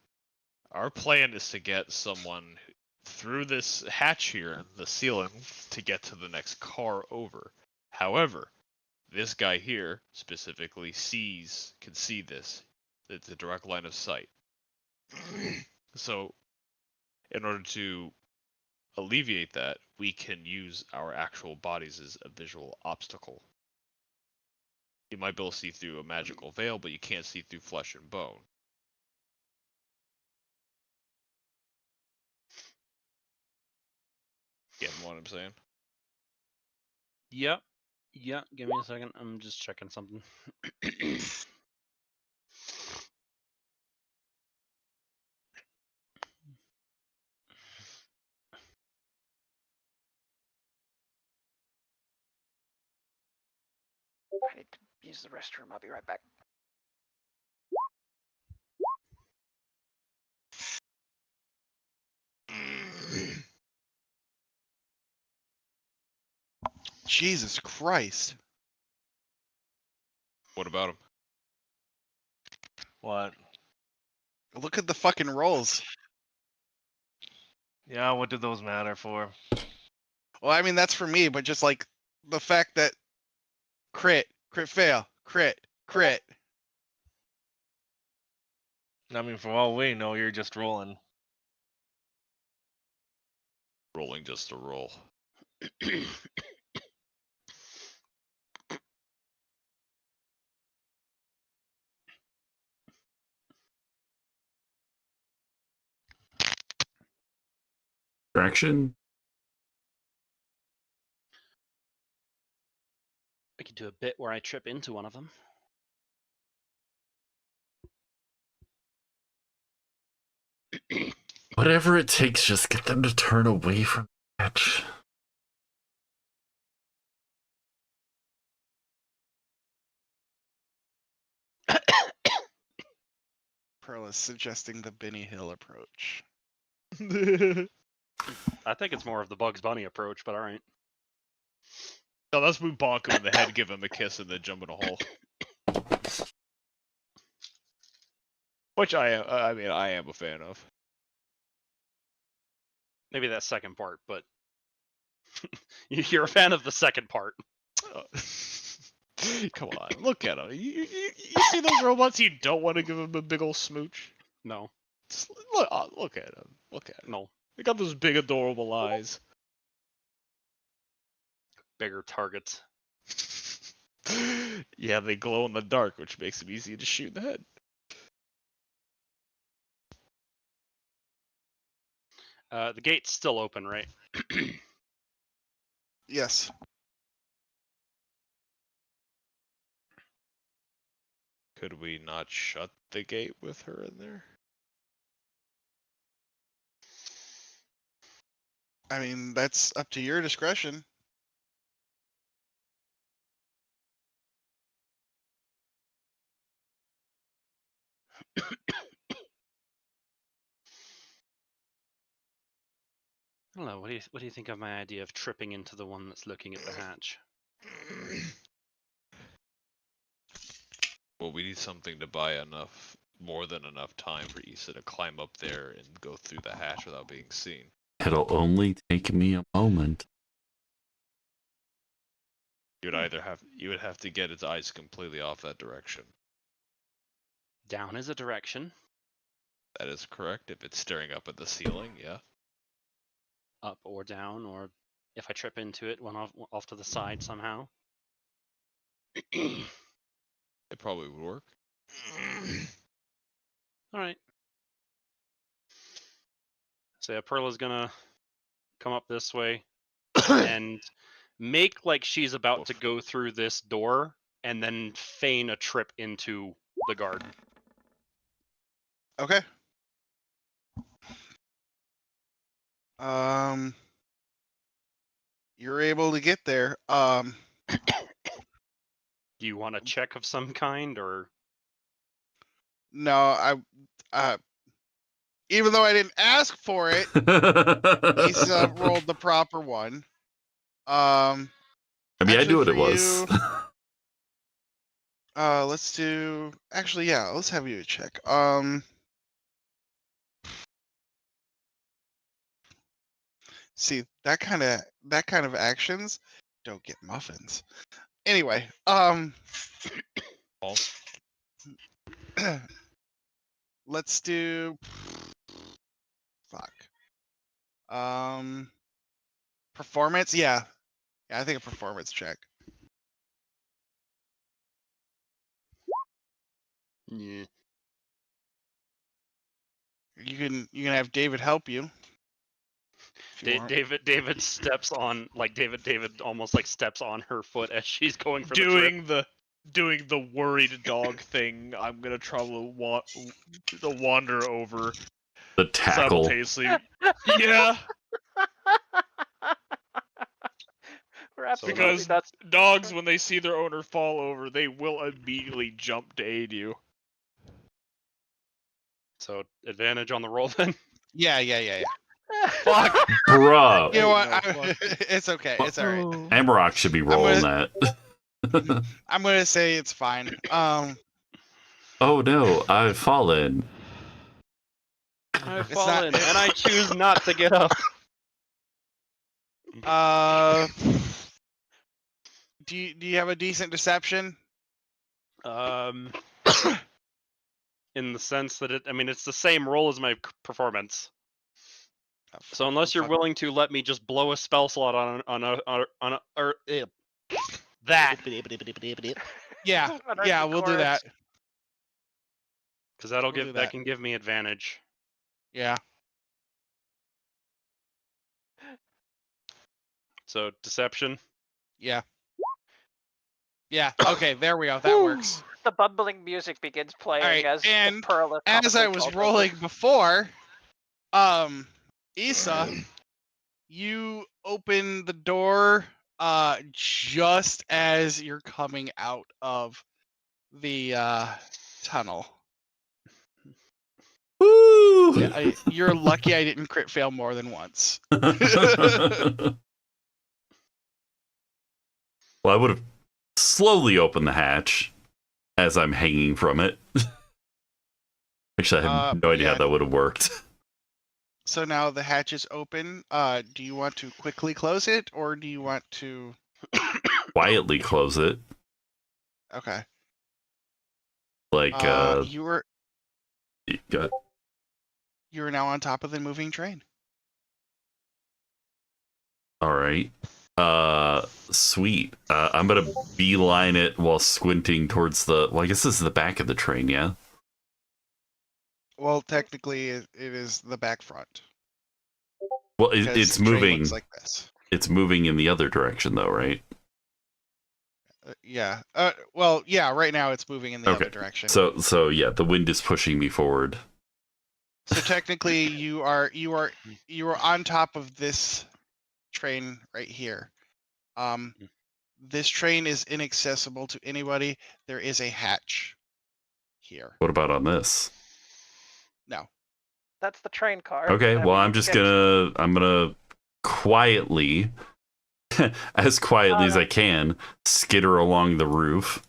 Our plan is to get someone through this hatch here in the ceiling to get to the next car over. However, this guy here specifically can see this. It's a direct line of sight. So, in order to alleviate that, we can use our actual bodies as a visual obstacle. You might be able to see through a magical veil, but you can't see through flesh and bone. Getting what I'm saying? Yep. Yeah, give me a second. I'm just checking something. I need to use the restroom. I'll be right back. Jesus Christ. What about him? What? Look at the fucking rolls. Yeah, what do those matter for? Well, I mean, that's for me, but just like the fact that crit fail, crit. I mean, for all we know, you're just rolling. Rolling just a roll. Distraction? I could do a bit where I trip into one of them. Whatever it takes, just get them to turn away from the hatch. Pearl is suggesting the Benny Hill approach. I think it's more of the Bugs Bunny approach, but all right. No, let's move bonk him in the head, give him a kiss, and then jump in a hole. Which I am a fan of. Maybe that second part, but you're a fan of the second part. Come on, look at him. You see those robots you don't want to give them a big ol' smooch? No, Just look at him. Look at him. no. They got those big adorable eyes. Bigger targets. Yeah, they glow in the dark, which makes them easy to shoot in the head. The gate's still open, right? Yes. Could we not shut the gate with her in there? I mean, that's up to your discretion. I don't know. What do you think of my idea of tripping into the one that's looking at the hatch? Well, we need something to buy more than enough time for Issa to climb up there and go through the hatch without being seen. It'll only take me a moment. You would have to get its eyes completely off that direction. Down is a direction. That is correct. If it's staring up at the ceiling, yeah. Up or down, or if I trip into it, one off to the side somehow. It probably would work. All right. So Perla's gonna come up this way and make like she's about to go through this door, and then feign a trip into the garden. Okay. You're able to get there. Do you want a check of some kind, or No, Even though I didn't ask for it, Lisa rolled the proper one. I mean, I actually, knew what for it was. let's do. Actually, yeah, let's have you check. See, that kind of actions don't get muffins. Anyway, let's do. Fuck. Performance. Yeah, I think a performance check. Yeah. You can have David help you. if you want. David steps on David almost like steps on her foot as she's going for the trip. Doing the worried dog thing. I'm gonna try to wander over The tackle. simultaneously. Yeah, because that's dogs, when they see their owner fall over, they will immediately jump to aid you. So advantage on the roll then. Yeah. Fuck. Bruh. You know what? No, fuck. It's okay. It's all right. Ooh. Amarok should be rolling that. I'm gonna say it's fine. Oh no, I've fallen. I've It's not- fallen and I choose not to get up. Do you have a decent deception? In the sense that it's the same roll as my performance. Oh, So unless you're fuck. willing to let me just blow a spell slot on that, Yeah, we'll do that. because that'll We'll do that that. can give me advantage. Yeah. So deception. Yeah. Okay, there we go. That works. The bubbling music begins playing Alright, as the and Pearl is As I probably was called rolling before, Issa, you open the door just as you're coming out of the tunnel. Woo! Yeah, you're lucky I didn't crit fail more than once. Well, I would have slowly opened the hatch as I'm hanging from it. Actually, I have no idea yeah. how that would have worked. So now the hatch is open. Do you want to quickly close it, or do you want to? Quietly close it. Okay. Like, you were now on top of the moving train. all right. Sweet. I'm gonna beeline it while squinting towards the. Well, I guess this is the back of the train, yeah. Well, technically, it is the back front. Well, because it's the train moving. looks like this. It's moving in the other direction, though, right? Yeah. Well, yeah. Right now, it's moving in the other direction. So yeah, the wind is pushing me forward. So technically, you are on top of this train right here. This train is inaccessible to anybody. There is a hatch here. What about on this? No. That's the train car. Okay, that well, we I'm just get- gonna quietly, as quietly as I can, skitter along the roof.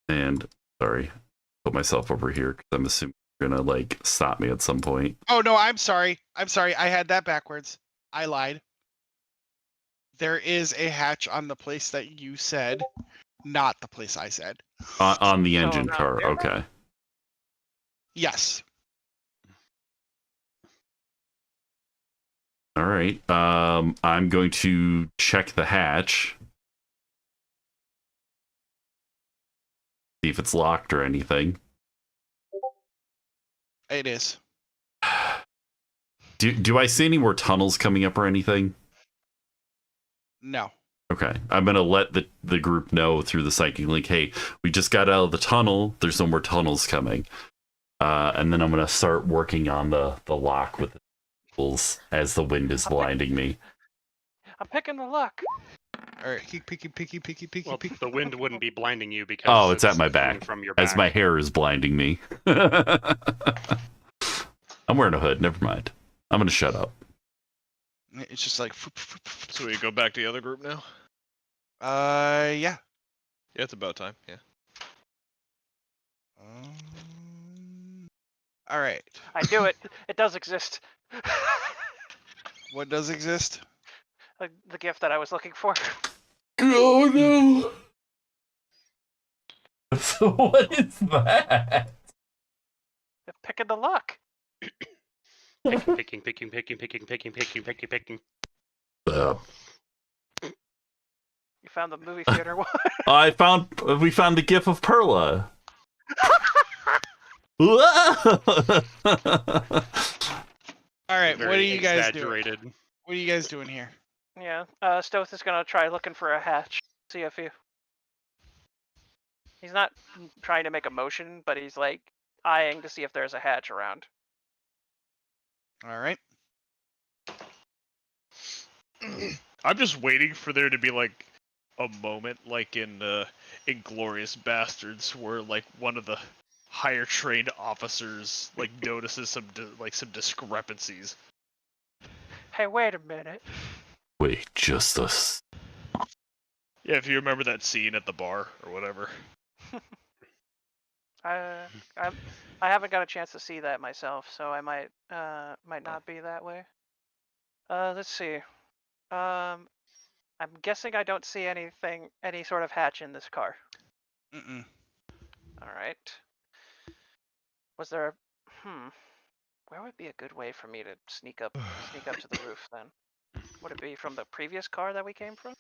And sorry, put myself over here because I'm assuming you're gonna like stop me at some point. Oh no, I'm sorry. I had that backwards. I lied. There is a hatch on the place that you said, not the place I said. On the So engine not car. there? Okay. Yes. All right. I'm going to check the hatch. See if it's locked or anything. It is. Do I see any more tunnels coming up or anything? No. Okay. I'm going to let the group know through the psychic link, hey, we just got out of the tunnel. There's no more tunnels coming. And then I'm going to start working on the lock with the tools as the wind is blinding me. I'm picking the lock. All right. Picky. Well, the wind wouldn't be blinding you because Oh, it's at my coming back. from your back. As my hair is blinding me. I'm wearing a hood. Never mind. I'm gonna shut up. It's just like. So we go back to the other group now? Yeah. Yeah, it's about time. Yeah. All right. I knew it. It does exist. What does exist? The gift that I was looking for. Oh no! So what is that? Picking the lock. Picking. You found the movie theater one. We found the gif of Perla. All right. What are Very you guys doing? exaggerated. What are you guys doing here? Yeah. Stoth is gonna try looking for a hatch. See if he's not trying to make a motion, but he's like eyeing to see if there's a hatch around. All right. I'm just waiting for there to be like a moment, like in Inglorious Bastards, where like one of the higher trained officers like notices some discrepancies. Hey, wait a minute. Wait, just us. Yeah, if you remember that scene at the bar or whatever. I haven't got a chance to see that myself, so I might not be that way. Let's see. I'm guessing I don't see any sort of hatch in this car. Mm-mm. All right. Was there where would be a good way for me to sneak up to the roof then? Would it be from the previous car that we came from?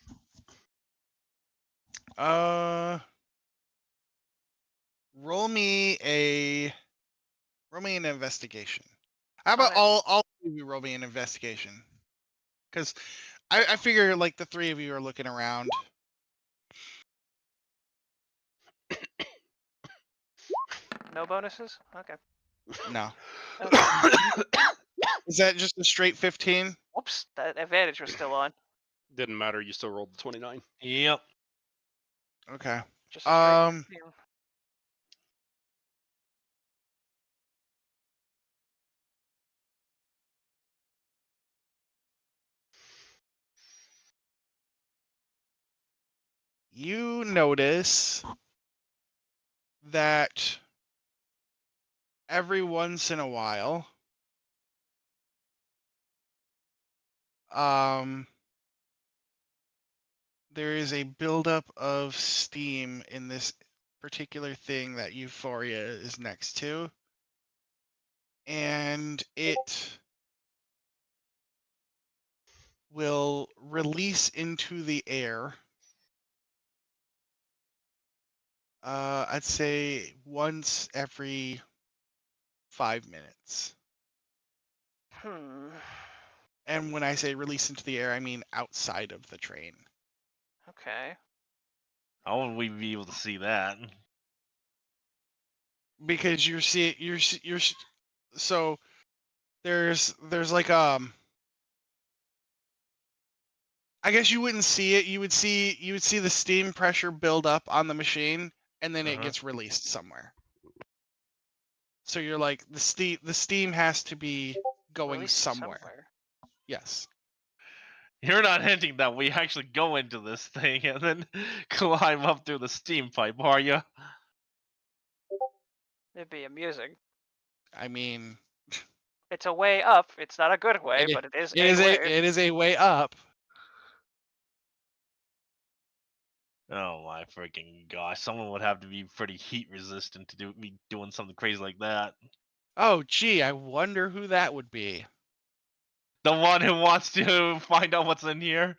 Roll me an investigation. How about all of you roll me an investigation? Because I figure like the three of you are looking around. No bonuses? Okay. No. Okay. Is that just a straight 15? Whoops, that advantage was still on. Didn't matter. You still rolled the 29. Yep. Okay. Just a straight 15. You notice that every once in a while, there is a buildup of steam in this particular thing that Euphoria is next to, and it will release into the air. I'd say once every 5 minutes. And when I say release into the air, I mean outside of the train. Okay. How would we be able to see that? Because so there's like I guess you wouldn't see it. You would see the steam pressure build up on the machine, and then it gets released somewhere. So you're like the steam has to be going Released somewhere. Yes. You're not hinting that we actually go into this thing and then climb up through the steam pipe, are you? It'd be amusing. I mean, it's a way up. It's not a good way, but it is a way. It is a way up. Oh my freaking gosh! Someone would have to be pretty heat resistant to be doing something crazy like that. Oh, gee, I wonder who that would be. The one who wants to find out what's in here.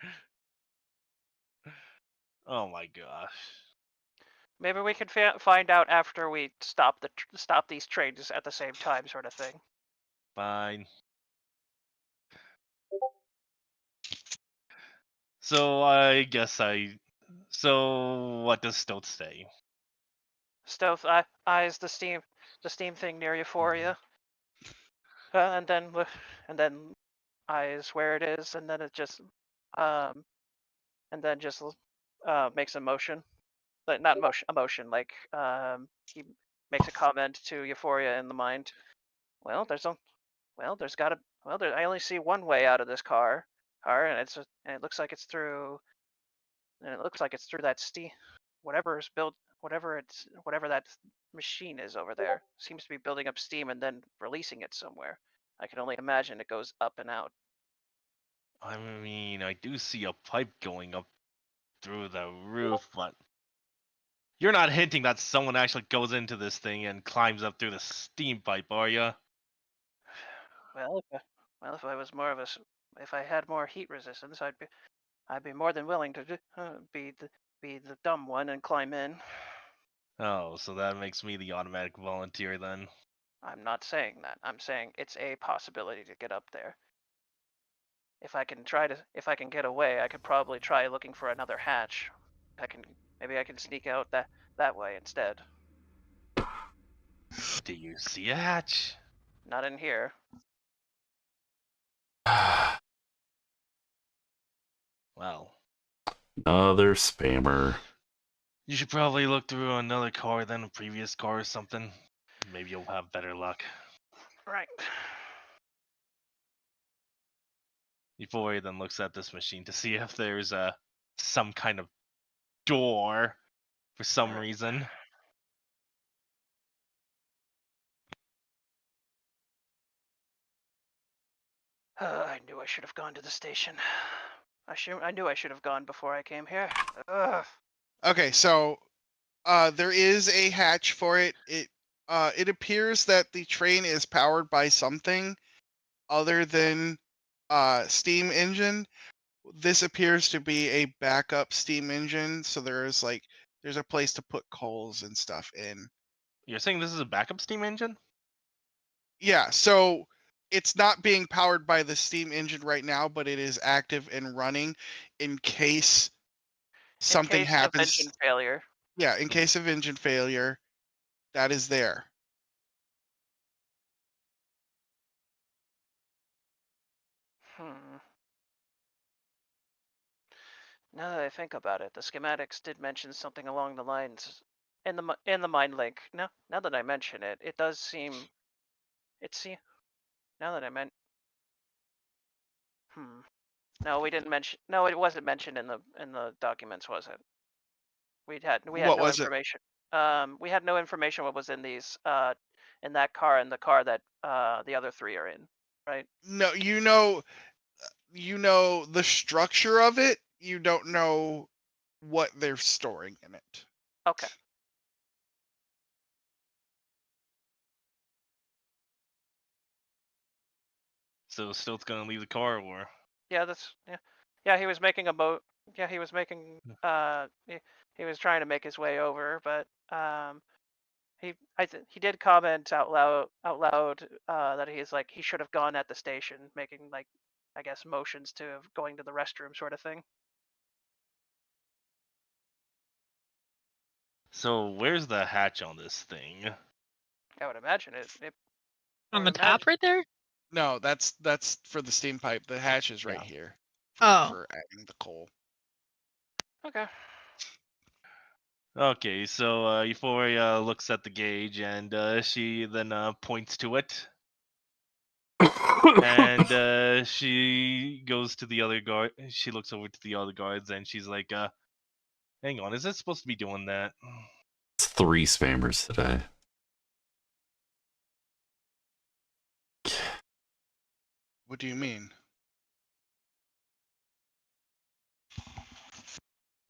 Oh my gosh. Maybe we can find out after we stop these trains at the same time, sort of thing. Fine. So I guess So what does Stoat say? Stoth eyes the steam thing near Euphoria, and then eyes where it is, and then it just makes a motion, like not motion, a motion, like he makes a comment to Euphoria in the mind. Well, Well, there's got to. Well, I only see one way out of this car, and it looks like it's through. And it looks like it's through that steam, whatever is built, whatever that machine is over there. Seems to be building up steam and then releasing it somewhere. I can only imagine it goes up and out. I mean, I do see a pipe going up through the roof, but you're not hinting that someone actually goes into this thing and climbs up through the steam pipe, are you? Well, if I was more of a, if I had more heat resistance, I'd be more than willing to be the dumb one and climb in. Oh, so that makes me the automatic volunteer then. I'm not saying that. I'm saying it's a possibility to get up there. If I can get away, I could probably try looking for another hatch. Maybe I can sneak out that way instead. Do you see a hatch? Not in here. Well, Another spammer. you should probably look through another car than a previous car or something. Maybe you'll have better luck. Right. Before he then looks at this machine to see if there's some kind of door for some reason. I knew I should have gone to the station. I knew I should have gone before I came here. Ugh. Okay, so there is a hatch for it. It appears that the train is powered by something other than steam engine. This appears to be a backup steam engine, so there's a place to put coals and stuff in. You're saying this is a backup steam engine? Yeah, so it's not being powered by the steam engine right now, but it is active and running in case something in case happens. of engine failure. Yeah, in case of engine failure, that is there. Now that I think about it, the schematics did mention something along the lines in the mind link. Now that I mention it, it does seem. Now that I meant. No, we didn't mention. No, it wasn't mentioned in the documents, was it? We had What no was it? information. We had no information what was in these in that car and the car that the other three are in, right? No, you know the structure of it. You don't know what they're storing in it. Okay. So Stilt's gonna leave the car, or Yeah, yeah. He was making a Yeah, he was making. He was trying to make his way over, but he did comment out loud that he should have gone at the station, making I guess motions to going to the restroom sort of thing. so where's the hatch on this thing? I would imagine it On the top right there? No, that's for the steam pipe. The hatch is right Yeah. here. Oh. For adding the coal. Okay. Okay, so Euphoria looks at the gauge and she then points to it. And she goes to the other guard. She looks over to the other guards and she's like, hang on, is it supposed to be doing that? It's 3 spammers today. What do you mean?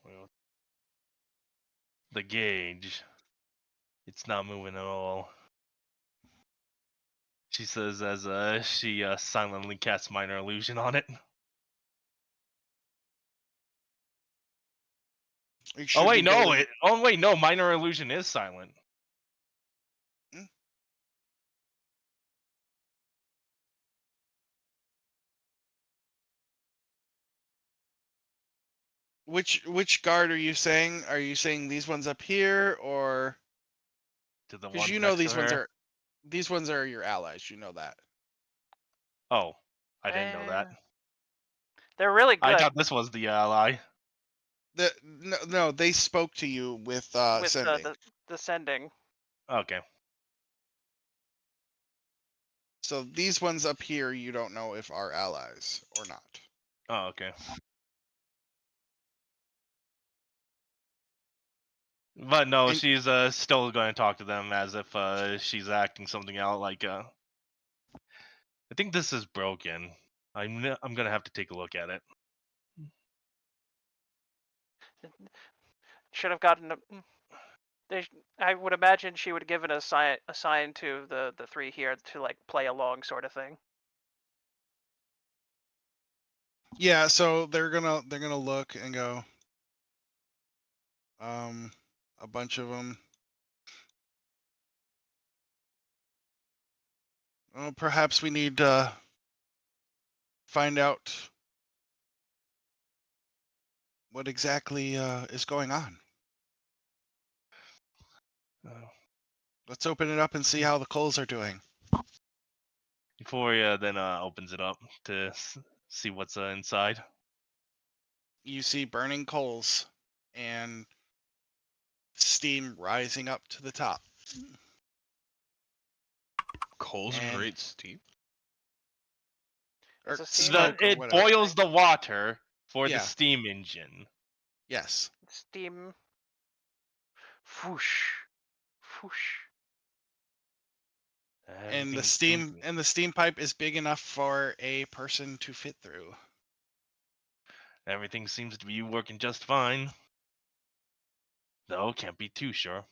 Well, the gauge. It's not moving at all. She says as she silently casts minor illusion on it. Oh wait, no, minor illusion is silent. Which guard are you saying? Are you saying these ones up here, or To the because ones you know next to these ones are your allies. You know that. Oh, I didn't know that. They're really good. I thought this was the ally. No, they spoke to you with sending. The sending. Okay. So these ones up here, you don't know if are allies or not. Oh, okay. But no, And- she's still going to talk to them as if she's acting something out. Like, I think this is broken. I'm gonna have to take a look at it. Should have gotten a. I would imagine she would have given a sign to the three here to like play along, sort of thing. Yeah, so they're gonna look and go. A bunch of them. Well, perhaps we need to find out what exactly is going on. Let's open it up and see how the coals are doing. Euphoria then opens it up to see what's inside. You see burning coals and steam rising up to the top. Coals And- create steam. Or It's a steam smoke or It whatever. boils the water for Yeah. the steam engine. Yes. Steam. Whoosh, whoosh. And the Everything's steam pipe is big enough for a person to fit through. Everything seems to be working just fine. Though can't be too sure.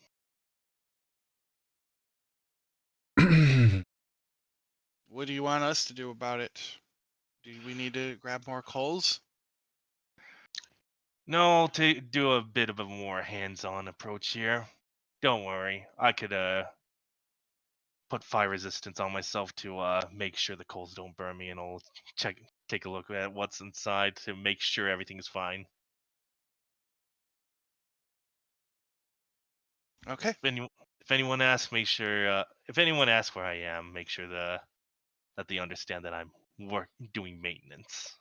What do you want us to do about it? Do we need to grab more coals? No, to do a bit of a more hands-on approach here. Don't worry, I could put fire resistance on myself to make sure the coals don't burn me, and I'll take a look at what's inside to make sure everything's fine. Okay. If anyone asks, make sure. If anyone asks where I am, make sure that they understand that I'm doing maintenance.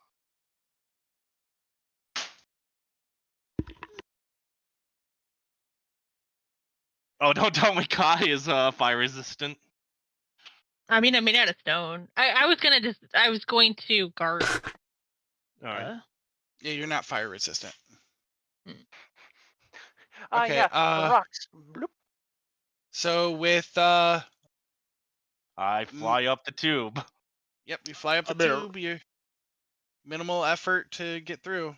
Oh, don't tell me Kai is fire resistant. I mean, I'm made out of stone. I was going to guard. All right. Yeah, you're not fire resistant. Ah, Okay, yeah, the rocks. Bloop. So with I fly up the tube. yep, you fly up the tube, you minimal effort to get through.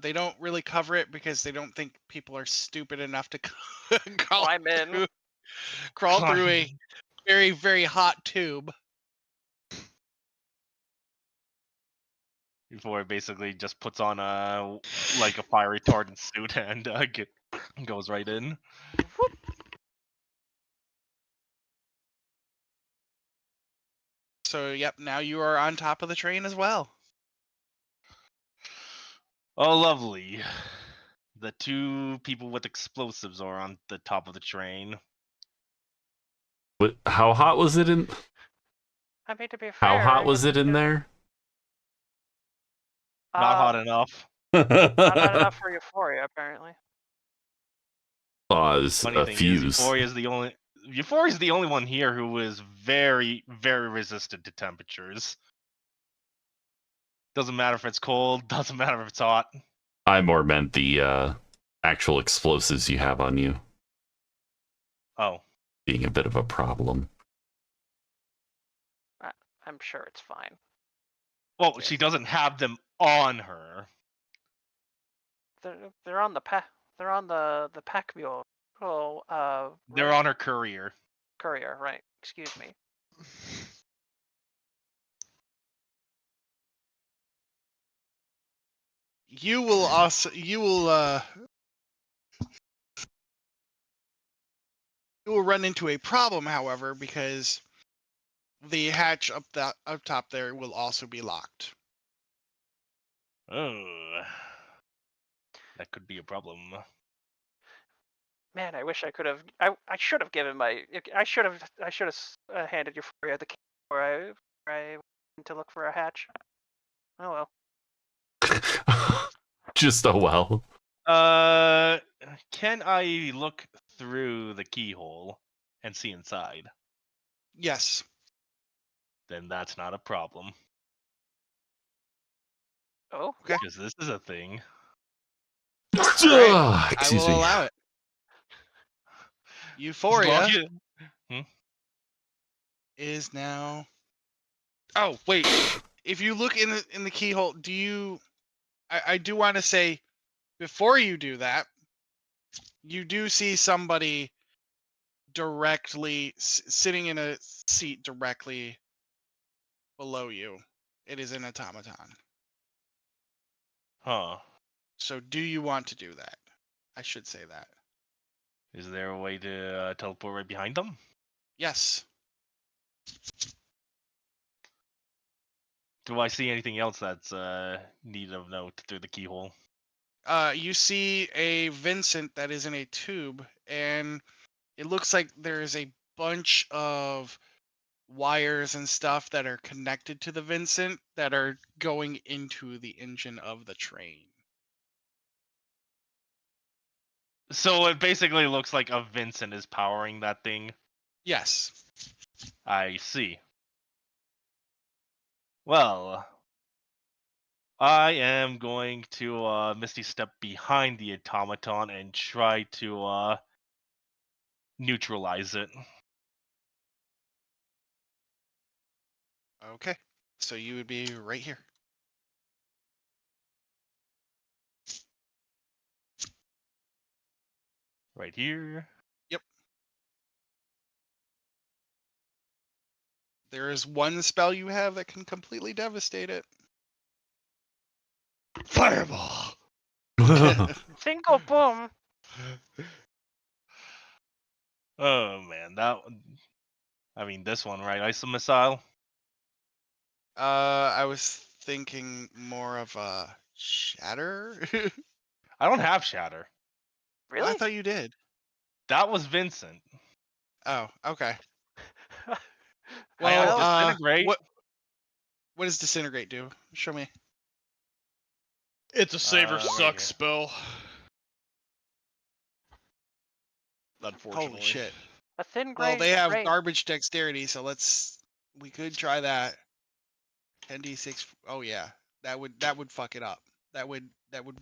They don't really cover it because they don't think people are stupid enough to Climb in. crawl through a very, very hot tube. Before it basically just puts on a fire retardant suit and goes right in. So yep, now you are on top of the train as well. Oh, lovely. The two people with explosives are on the top of the train. How hot was it in? I mean, to be fair. How hot was it in there? Not hot enough. Not hot enough for Euphoria, apparently. Cause Funny a thing fuse. is, Euphoria's the only one here who is very, very resistant to temperatures. Doesn't matter if it's cold. Doesn't matter if it's hot. I more meant the actual explosives you have on you Oh. being a bit of a problem. I'm sure it's fine. Well, she doesn't have them on her. They're on the They're on the pack mule. Oh, They're on her courier. courier, right? Excuse me. You will run into a problem, however, because the hatch up top there will also be locked. Oh, that could be a problem. Man, I wish I could have. I should have given my. I should have handed Euphoria the key before I went to look for a hatch. Oh well. Just oh well. Can I look through the keyhole and see inside? Yes. then that's not a problem. Oh, Okay. Because this is a thing. I Excuse will me. allow it. As long Euphoria as you- is now. Oh wait, if you look in the keyhole, do you? I do want to say, before you do that, you do see somebody directly sitting in a seat directly below you. It is an automaton. Huh. So do you want to do that? I should say that. Is there a way to teleport right behind them? Yes. Do I see anything else that's need of note through the keyhole? You see a Vincent that is in a tube, and it looks like there is a bunch of wires and stuff that are connected to the Vincent that are going into the engine of the train. So it basically looks like a Vincent is powering that thing. Yes. I see. Well, I am going to Misty step behind the automaton and try to neutralize it. Okay. So you would be right here. Right here. Yep. There is one spell you have that can completely devastate it. Fireball. single boom. Oh man, I mean this one, right? Ice missile. I was thinking more of a shatter. I don't have shatter. Really? I thought you did. That was Vincent. Oh, okay. I Well, have disintegrate. what does disintegrate do? Show me. It's a saber Right suck here. spell. Unfortunately. Holy shit. A thin Well, gray they have rain. garbage dexterity, so we could try that. 10d6. Oh yeah, that would fuck it up. That would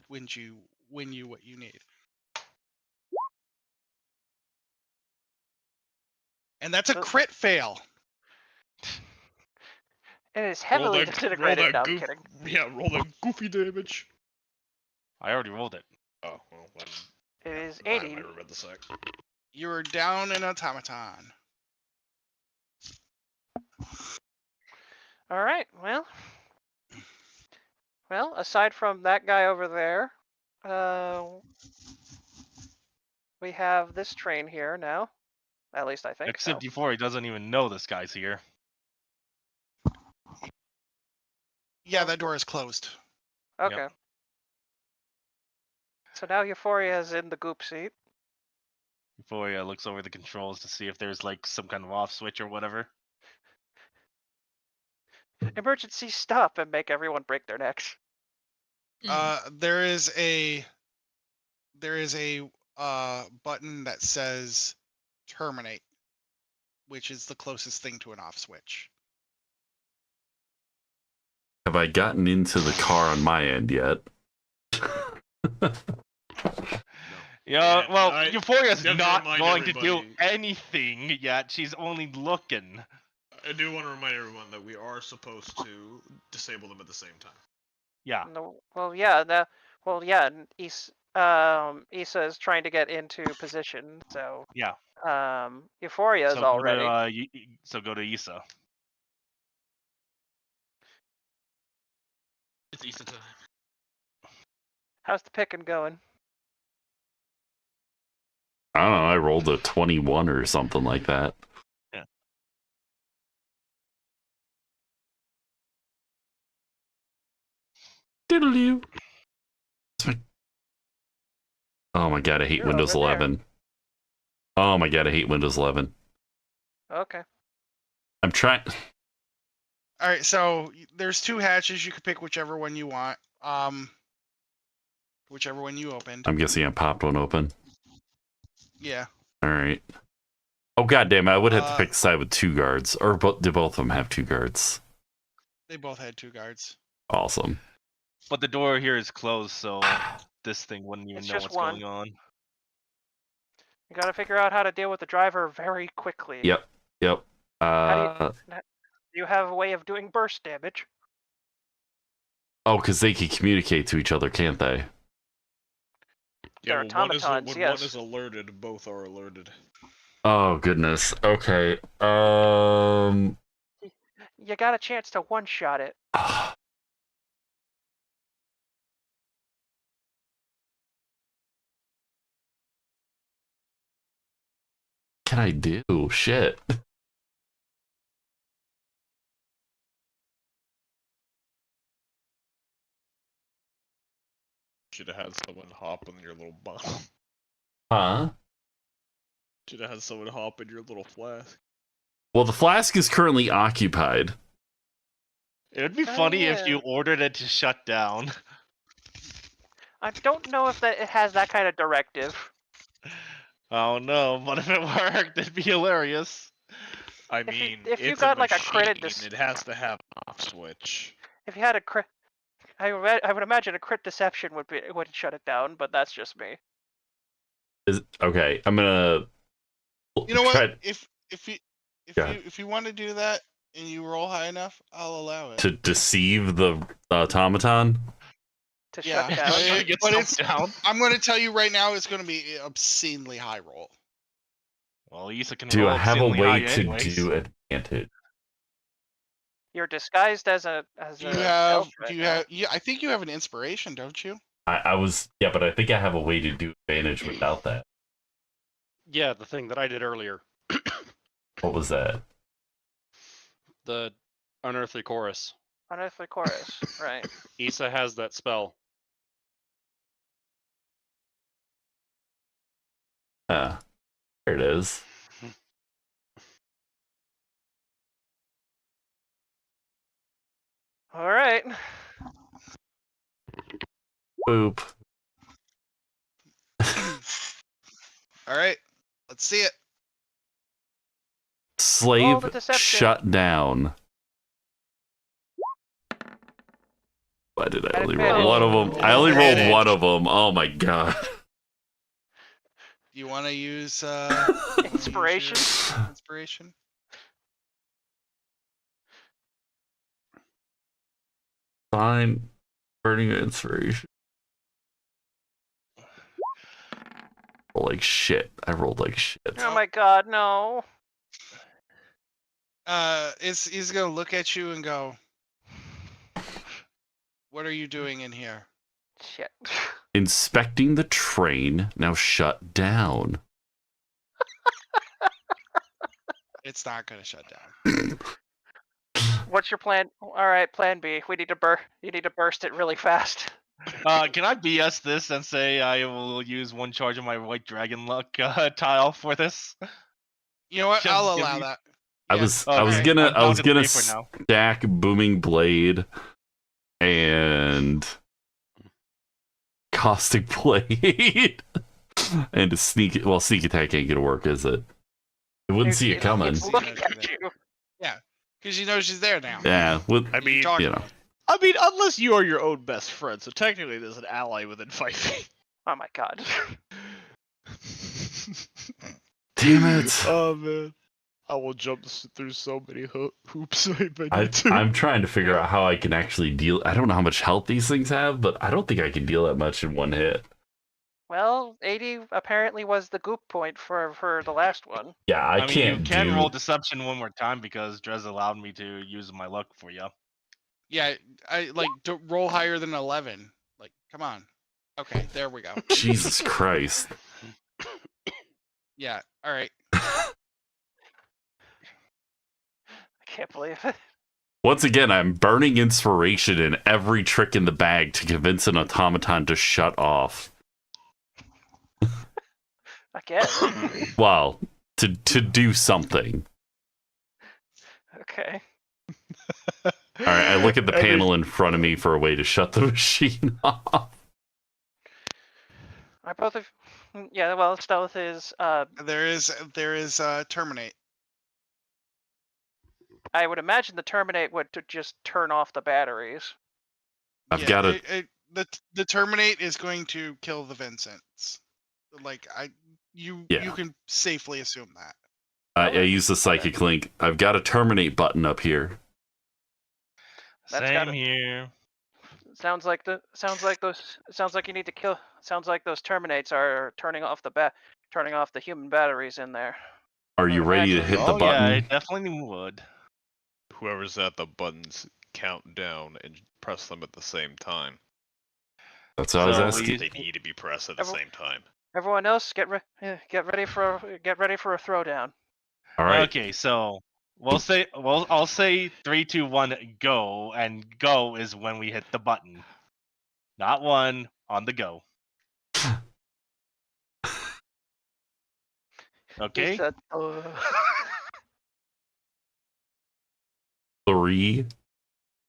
win you what you need. And that's a So- crit fail. It is Roll heavily that, disintegrated. No, I'm kidding. Yeah, roll that goofy damage. I already rolled it. Oh, well, then. It is I 80. might read the sec. You're down an automaton. All right. Well, aside from that guy over there, we have this train here now. At least I think so. Except before he doesn't even know this guy's here. Yeah, that door is closed. Okay. So now Euphoria is in the goop seat. Before he looks over the controls to see if there's like some kind of off switch or whatever. Emergency stop and make everyone break their necks. There is a button that says terminate, which is the closest thing to an off switch. Have I gotten into the car on my end yet? Yeah, well, I Euphoria's have to not remind going to do everybody- anything yet. She's only looking. I do want to remind everyone that we are supposed to disable them at the same time. Yeah. No, well, yeah, and Issa is trying to get into position, so Yeah. Euphoria is So all go ready. so go to Issa. It's Easter time. How's the picking going? I don't know. I rolled a 21 or something like that. Yeah. Diddle-doo. Oh my god, I hate You're Windows over there. 11. Oh my god, I hate Windows 11. Okay. I'm trying. All right, so there's two hatches. You can pick whichever one you want. Whichever one you opened. I'm guessing I popped one open. Yeah. All right. Oh goddamn! I would have to pick the side with 2 guards, or do both of them have 2 guards? They both had 2 guards. Awesome. But the door here is closed, so this thing wouldn't even It's know just what's one. going on. You got to figure out how to deal with the driver very quickly. Yep. Do you have a way of doing burst damage? Oh, because they can communicate to each other, can't they? They're Yeah, when automatons, one yes. is alerted, both are alerted. Oh goodness. Okay. You got a chance to one-shot it. Can I do shit? Should have had someone hop on your little bomb. Huh? Should have had someone hop in your little flask. Well, the flask is currently occupied. It would be funny if you ordered it to shut down. I don't know if it has that kind of directive. Oh no, but if it worked, it'd be hilarious. I mean, if you it's got a like a machine, crit, it has to have an off switch. if you had a crit, I would imagine a crit deception would shut it down, but that's just me. Okay, I'm gonna. You know what? If you want to do that and you roll high enough, I'll allow it. To deceive the automaton. To Yeah, shut down. but it's down. I'm going to tell you right now, it's going to be an obscenely high roll. Well, Issa can Do roll I have a obscenely way high to anyways. do advantage? You're disguised as a Do you have? elf right Do you now. have? Yeah, I think you have an inspiration, don't you? I was but I think I have a way to do advantage without that. Yeah, the thing that I did earlier. What was that? The Unearthly Chorus. Unearthly Chorus, right? Issa has that spell. There it is. All right. Boop. All right, let's see it. Slave the deception. shut down. Why did I only roll one of them? I only rolled one of them. Oh my god. You want to use Inspiration? Inspiration. Fine. Burning inspiration. Roll like shit. I rolled like shit. Oh my god, no. He's gonna look at you and go, "What are you doing in here?" Shit. Inspecting the train. Now shut down. It's not gonna shut down. What's your plan? All right, plan B. We need to You need to burst it really fast. Can I BS this and say I will use one charge of my White Dragon Luck tile for this? You know what? Just I'll give allow me- that. I Yeah. was Okay, gonna I'm down to gonna 3 for now. stack Booming Blade and Caustic Blade and a sneak attack ain't gonna work, is it? I wouldn't see it coming. It's looking at you. Because you know she's there now. Yeah, I mean, you know. I mean, unless you are your own best friend, so technically there's an ally within 5 feet. Oh my god. Damn it. Oh man, I will jump through so many hoops if I need to. I'm trying to figure out how I can actually deal. I don't know how much health these things have, but I don't think I can deal that much in one hit. Well, 80 apparently was the goop point for the last one. Yeah, I mean, can't you can do. roll deception one more time because Drez allowed me to use my luck for you. Yeah, I like to roll higher than 11. Like, come on. Okay, there we go. Jesus Christ. Yeah, all right. I can't believe it. Once again, I'm burning inspiration in every trick in the bag to convince an automaton to shut off. Again. Well, to do something. Okay. All right, I look at the panel in front of me for a way to shut the machine off. Are both of Yeah, well, stealth is. There is terminate. I would imagine the terminate would just turn off the batteries. I've got the terminate is going to kill the Vincents. Like you can safely assume that. I use the psychic link. I've got a terminate button up here. Same here. Sounds like you need to kill. Sounds like those terminates are turning off the human batteries in there. Are you ready to hit the button? Yeah, I definitely would. Whoever's at the buttons count down and press them at the same time. That's what I was asking. They need to be pressed at the same time. Everyone else, get ready for a throwdown. All right. Okay, so I'll say 3, 2, 1, go, and go is when we hit the button. Not one, on the go. Okay. Said, 3,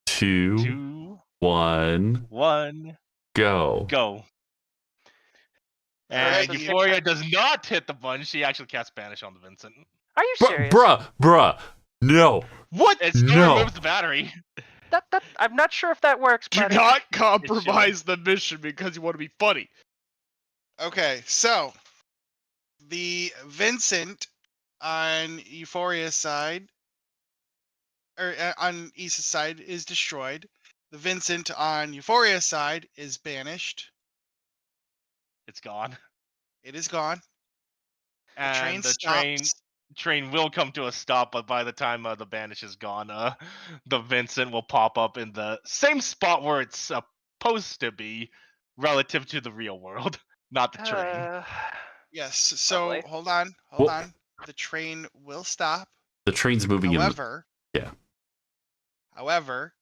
2, 1, go. Go. And Alright, Euphoria does not hit the button. She actually casts Banish on the Vincent. Are you serious? Bruh, no. What? It still No. removes the battery. I'm not sure if that works. Do But not compromise the mission because you want to be funny. Okay, so the Vincent on Euphoria's side, or on Issa's side, is destroyed. The Vincent on Euphoria's side is banished. It's gone. It is gone. And the train will come to a stop, but by the time the banish is gone, the Vincent will pop up in the same spot where it's supposed to be relative to the real world, not the train. Yes, so Lovely. hold on. The train will stop. The train's moving However, yeah. However,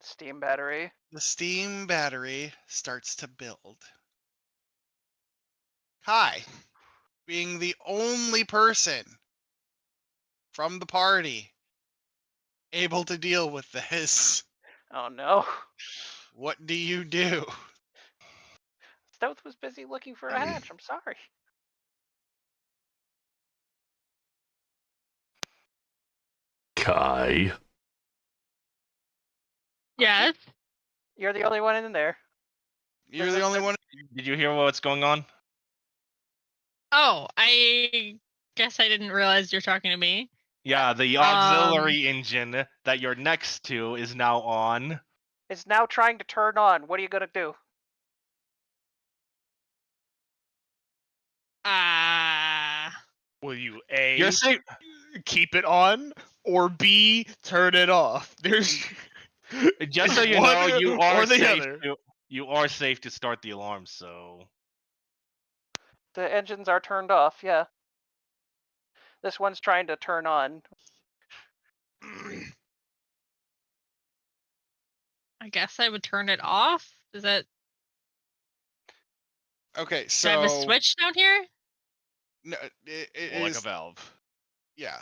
steam battery. The steam battery starts to build. Kai, being the only person from the party able to deal with this, Oh no. what do you do? Stealth was busy looking for a hatch. I'm sorry. Kai. Yes. You're the only one in there. You're the only one. Did you hear what's going on? Oh, I guess I didn't realize you're talking to me. Yeah, the auxiliary engine that you're next to is now on. It's now trying to turn on. What are you gonna do? Will you A, You're safe. keep it on, or B, turn it off? There's Just so you one know, you or are the safe. other. You are safe to start the alarm. So The engines are turned off. Yeah. This one's trying to turn on. I guess I would turn it off. Is that? Okay, Do so I have a switch down here? No, it like is a valve. Yeah.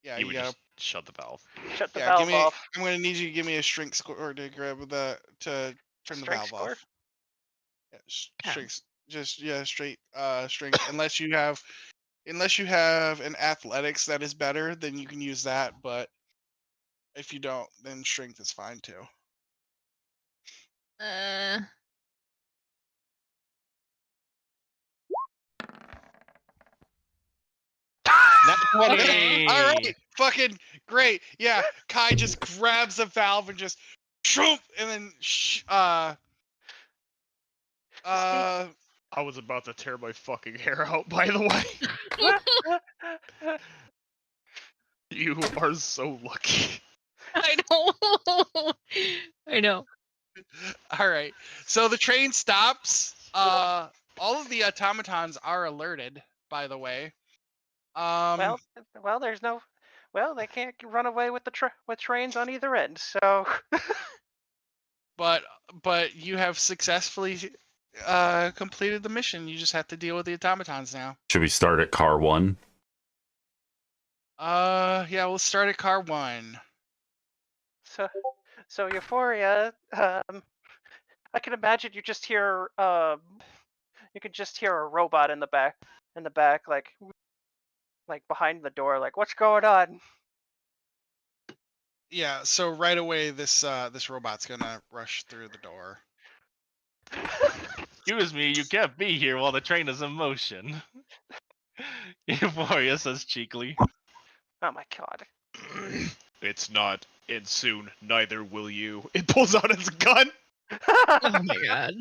You would gotta just shut the valve. Shut the valve off. I'm gonna need you to give me a strength score to grab to turn the valve Score? off. Yeah, strength. Straight strength. Unless you have an athletics that is better, then you can use that. But if you don't, then strength is fine too. All right, fucking great. Yeah, Kai just grabs the valve and just shoop, and then I was about to tear my fucking hair out, by the way. You are so lucky. I know. I know. All right. So the train stops. All of the automatons are alerted, by the way. Well, there's no. Well, they can't run away with with trains on either end. So. But you have successfully completed the mission. You just have to deal with the automatons now. Should we start at car 1? Yeah, we'll start at car 1. So Euphoria I can imagine you just hear you can just hear a robot in the back like behind the door, like, what's going on? Yeah, so right away this robot's gonna rush through the door. Excuse me, you can't be here while the train is in motion. Euphoria says cheekily. Oh my god. It's not, and soon neither will you. It pulls out its gun. Oh my god.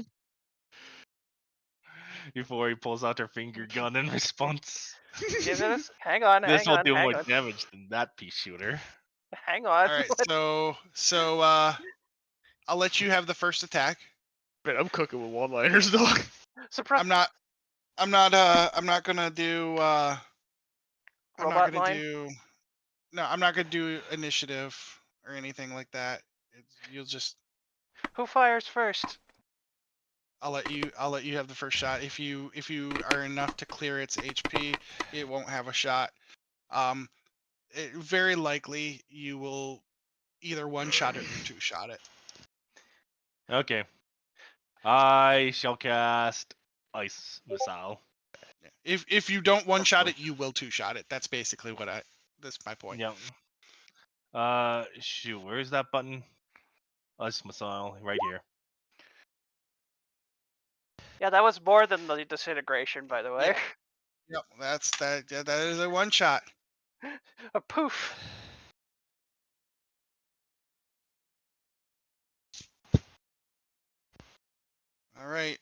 Euphoria pulls out her finger gun in response. Give this. Hang on. This will do hang more on. damage than that pea shooter. Hang on. All right, so I'll let you have the first attack. Man, I'm cooking with one-liners, dog. Surprise. I'm not gonna do Robot line? I'm not gonna do initiative or anything like that. You'll just Who fires first? I'll let you have the first shot. If you are enough to clear its HP, it won't have a shot. Very likely you will either one shot it or two shot it. Okay. I shall cast Ice Missile. If you don't one shot it, you will two shot it. That's basically that's my point. Yep. Shoot, where's that button? Ice Missile, right here. Yeah, that was more than the disintegration, by the way. Yep, that is a one shot. A poof. All right.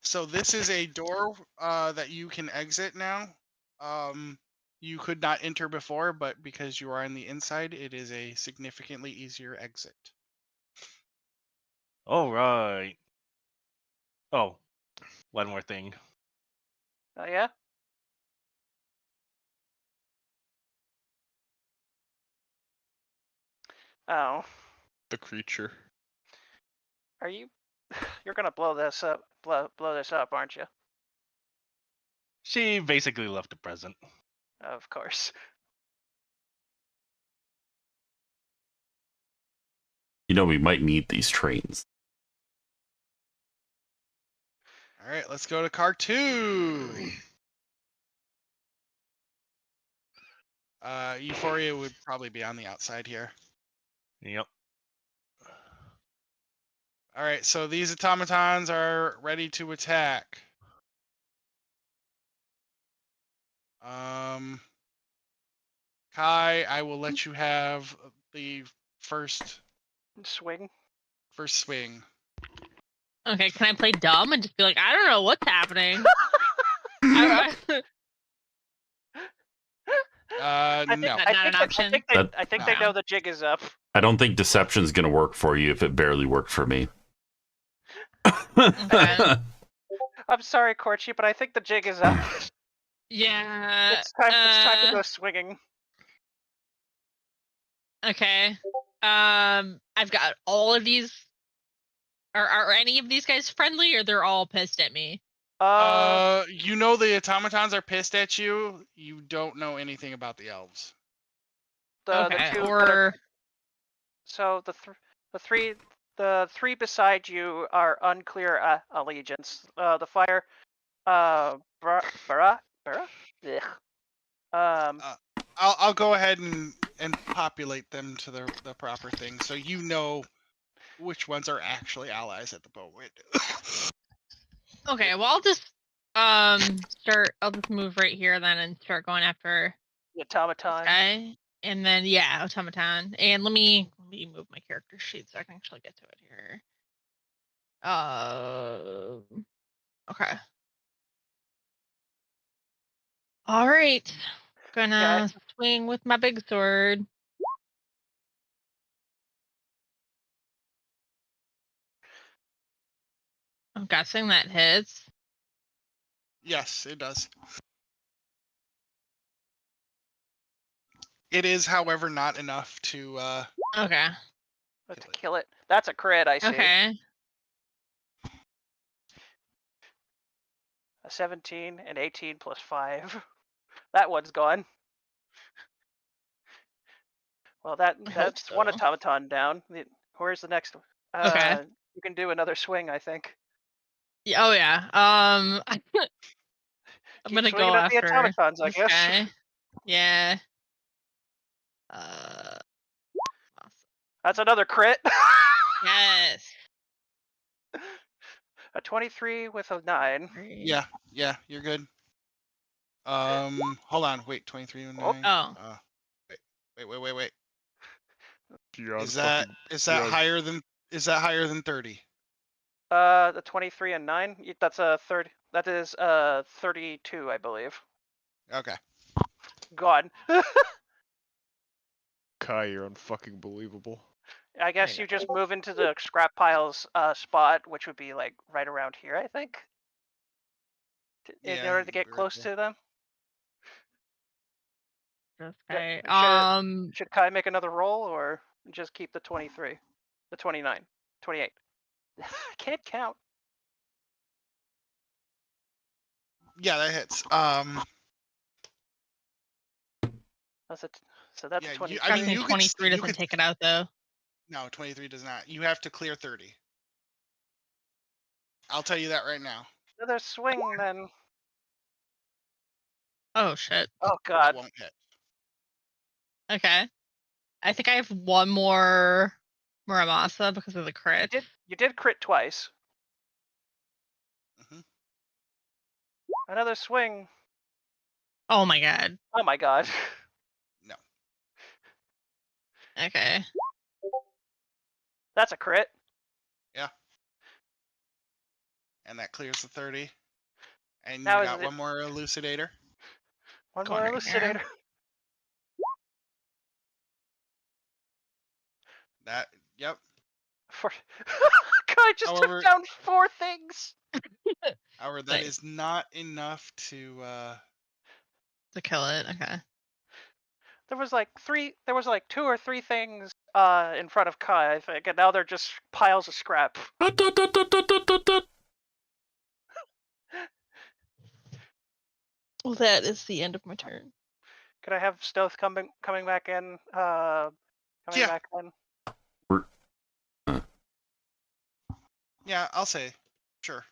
So this is a door that you can exit now. You could not enter before, but because you are on the inside, it is a significantly easier exit. All right. Oh, one more thing. Oh yeah. Oh. The creature. Are you? You're gonna blow this up. Blow this up, aren't you? She basically left a present. Of course. You know, we might need these trains. All right, let's go to car 2. Euphoria would probably be on the outside here. Yep. All right, so these automatons are ready to attack. Kai, I will let you have the first Swing. swing. Okay, can I play dumb and just be like, I don't know what's happening? I No. I think they know the jig is up. I don't think deception's going to work for you if it barely worked for me. Okay. I'm sorry, Corchi, but I think the jig is up. Yeah. It's time to go swinging. Okay. I've got all of these. Are any of these guys friendly, or they're all pissed at me? You know the automatons are pissed at you. You don't know anything about the elves. So the three beside you are unclear allegiance. The fire, Bara. I'll go ahead and populate them to the proper thing, so you know which ones are actually allies at the moment. Okay, well I'll just I'll just move right here then and start going after the automaton. Okay. And then automaton. And let me move my character sheet so I can actually get to it here. Okay. All right. Gonna swing with my big sword. I'm guessing that hits. Yes, it does. It is, however, not enough to Okay. Let's kill it. That's a crit, I see. Okay. A 17 and 18 plus 5. That one's gone. Well, that's one automaton down. Where's the next one? Okay. You can do another swing, I think. Yeah, oh yeah. I'm Keep gonna swinging go at the after automatons, I this guess. guy. Yeah. Awesome. That's another crit. Yes. A 23 with a 9. Great. Yeah, you're good. Hold on, wait, 23 and 9. Oh. Wait. Beyond Is that beyond- higher than 30? The 23 and 9. That's a third. That is 32, I believe. Okay. Gone. Kai, you're unfucking believable. I guess you just move into the scrap piles spot, which would be like right around here, I think. In Yeah, order to get right close there. to them. This Yeah, guy. Should Kai make another roll or just keep the 23? The 29. 28. I can't count. Yeah, that hits. That's it. So that's Yeah, 20. I mean, you could 23 you doesn't could take it out though. No, 23 does not. You have to clear 30. I'll tell you that right now. Another swing then. Oh shit. Oh That god. won't hit. Okay. I think I have one more Muramasa because of the crit. You did crit twice. Mhm. Another swing. Oh my god. Oh my god. No. Okay. That's a crit. And that clears the 30. And you Now is got it- one more elucidator. One Going more right here. elucidator. Yep. Kai just However- took down 4 things. However, that Nice. is not enough to To kill it. Okay. There was like 2 or 3 things in front of Kai, I think, and now they're just piles of scrap. Well, that is the end of my turn. Could I have Stealth coming back in? Yeah. Back in. Yeah, I'll say. Sure.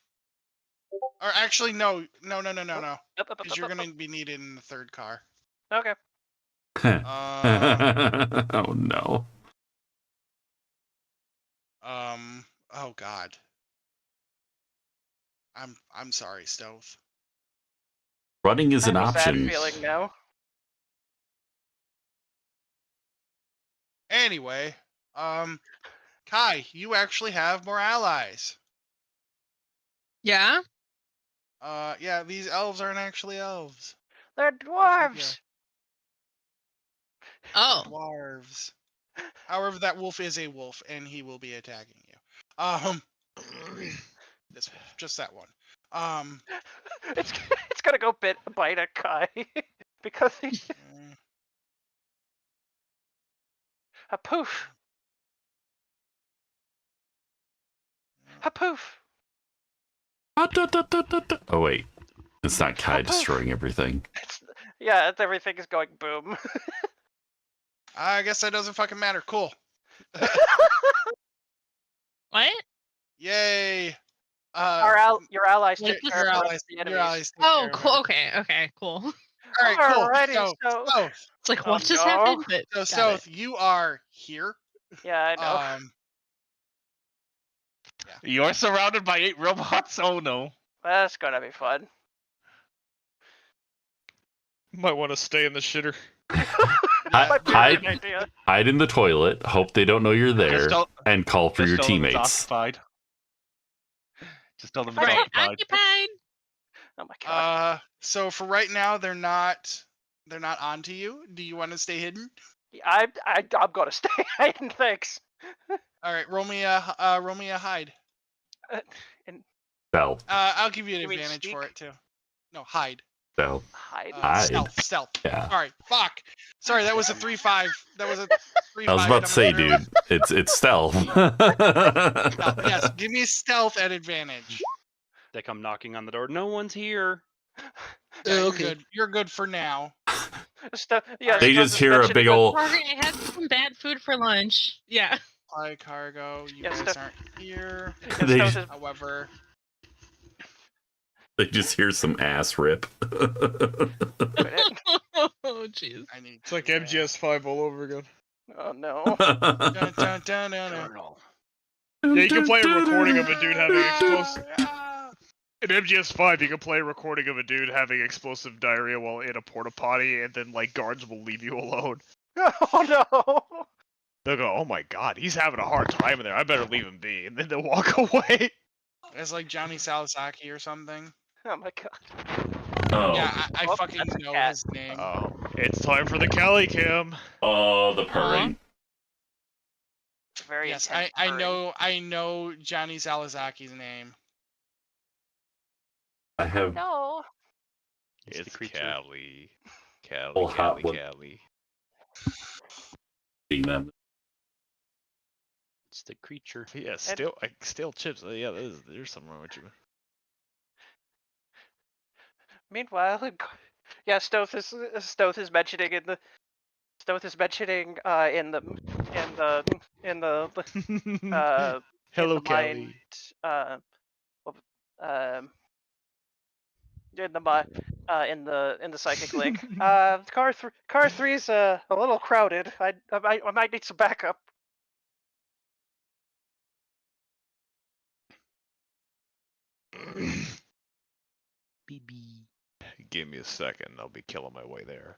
Or actually no. Up, Because you're gonna be needed in the third car. Okay. Oh no. Oh god. I'm sorry, Stealth. Running is I an have a sad option. feeling now. Anyway, Kai, you actually have more allies. Yeah. Yeah, these elves aren't actually elves. They're dwarves. Oh. Dwarves. However, that wolf is a wolf, and he will be attacking you. This wolf, just that one. It's gonna go bite a Kai because he a poof. A poof. Oh wait, it's not Kai destroying everything. Everything is going boom. I guess that doesn't fucking matter. Cool. What? Yay. Your allies Like take this- care Your of allies, the your enemies. allies take Oh, care of cool. everything. Okay. Cool. All right, cool. Alrighty, So, so- It's like Oh, what just no. happened? But got Stealth, it. you are here. Yeah, I know. You're surrounded by 8 robots. Oh no. That's gonna be fun. Might want to stay in the shitter. Might be a Hide- good idea. Hide in the toilet, hope they don't know you're there, and call for your Just tell them it's teammates. occupied. Just tell them it's Right. occupied. Occupied. Oh my god. So for right now, they're not onto you. Do you want to stay hidden? I'm gonna stay hidden. Thanks. All right, roll me a hide. And Stealth. I'll give you an You mean advantage for sneak? it too. No, hide. Stealth. hide. Hide. Stealth. Yeah. All right, fuck. Sorry, that was a 3-5. That was a 3-5. I was about to say, dude, it's stealth. Yes, give me stealth at advantage. They come knocking on the door. No one's here. Yeah, you're Okay. good. You're good for now. Yeah, They Stealth just is hear a mentioning big that- ol'. Sorry, I had some bad food for lunch. Yeah. supply cargo. You Yes, guys aren't here. And They Stealth just- is However, They just hear some ass rip. doing it. Oh, jeez. I need. It's like to, MGS5 all over again. Oh no. Dun, dun, dun, dun, dun. Journal. Yeah, you can play a recording of a dude having explosive. Ah! In MGS5, you can play a recording of a dude having explosive diarrhea while in a porta potty, and then like guards will leave you alone. Oh no. They'll go, "Oh my god, he's having a hard time in there. I better leave him be," and then they'll walk away. It's like Johnny Salisaki or something. Oh my god. Oh, Yeah, I Oh, fucking that's a know cat. his name. It's time for the Cali Cam. oh, the purring. Very Yes, intense I purring. I know Johnny Salisaki's name. I have No. It's the It's creature. Cali. Cali, Oh, hot Cali, one. Cali. seen them. It's the creature. Yeah, stale chips. Yeah, there's something wrong with you. Meanwhile, yeah, Stoth is mentioning in the Hello, in the mind Cali. um in the psychic link. Car three's a little crowded. I might need some backup. BB. Give me a second. I'll be killing my way there.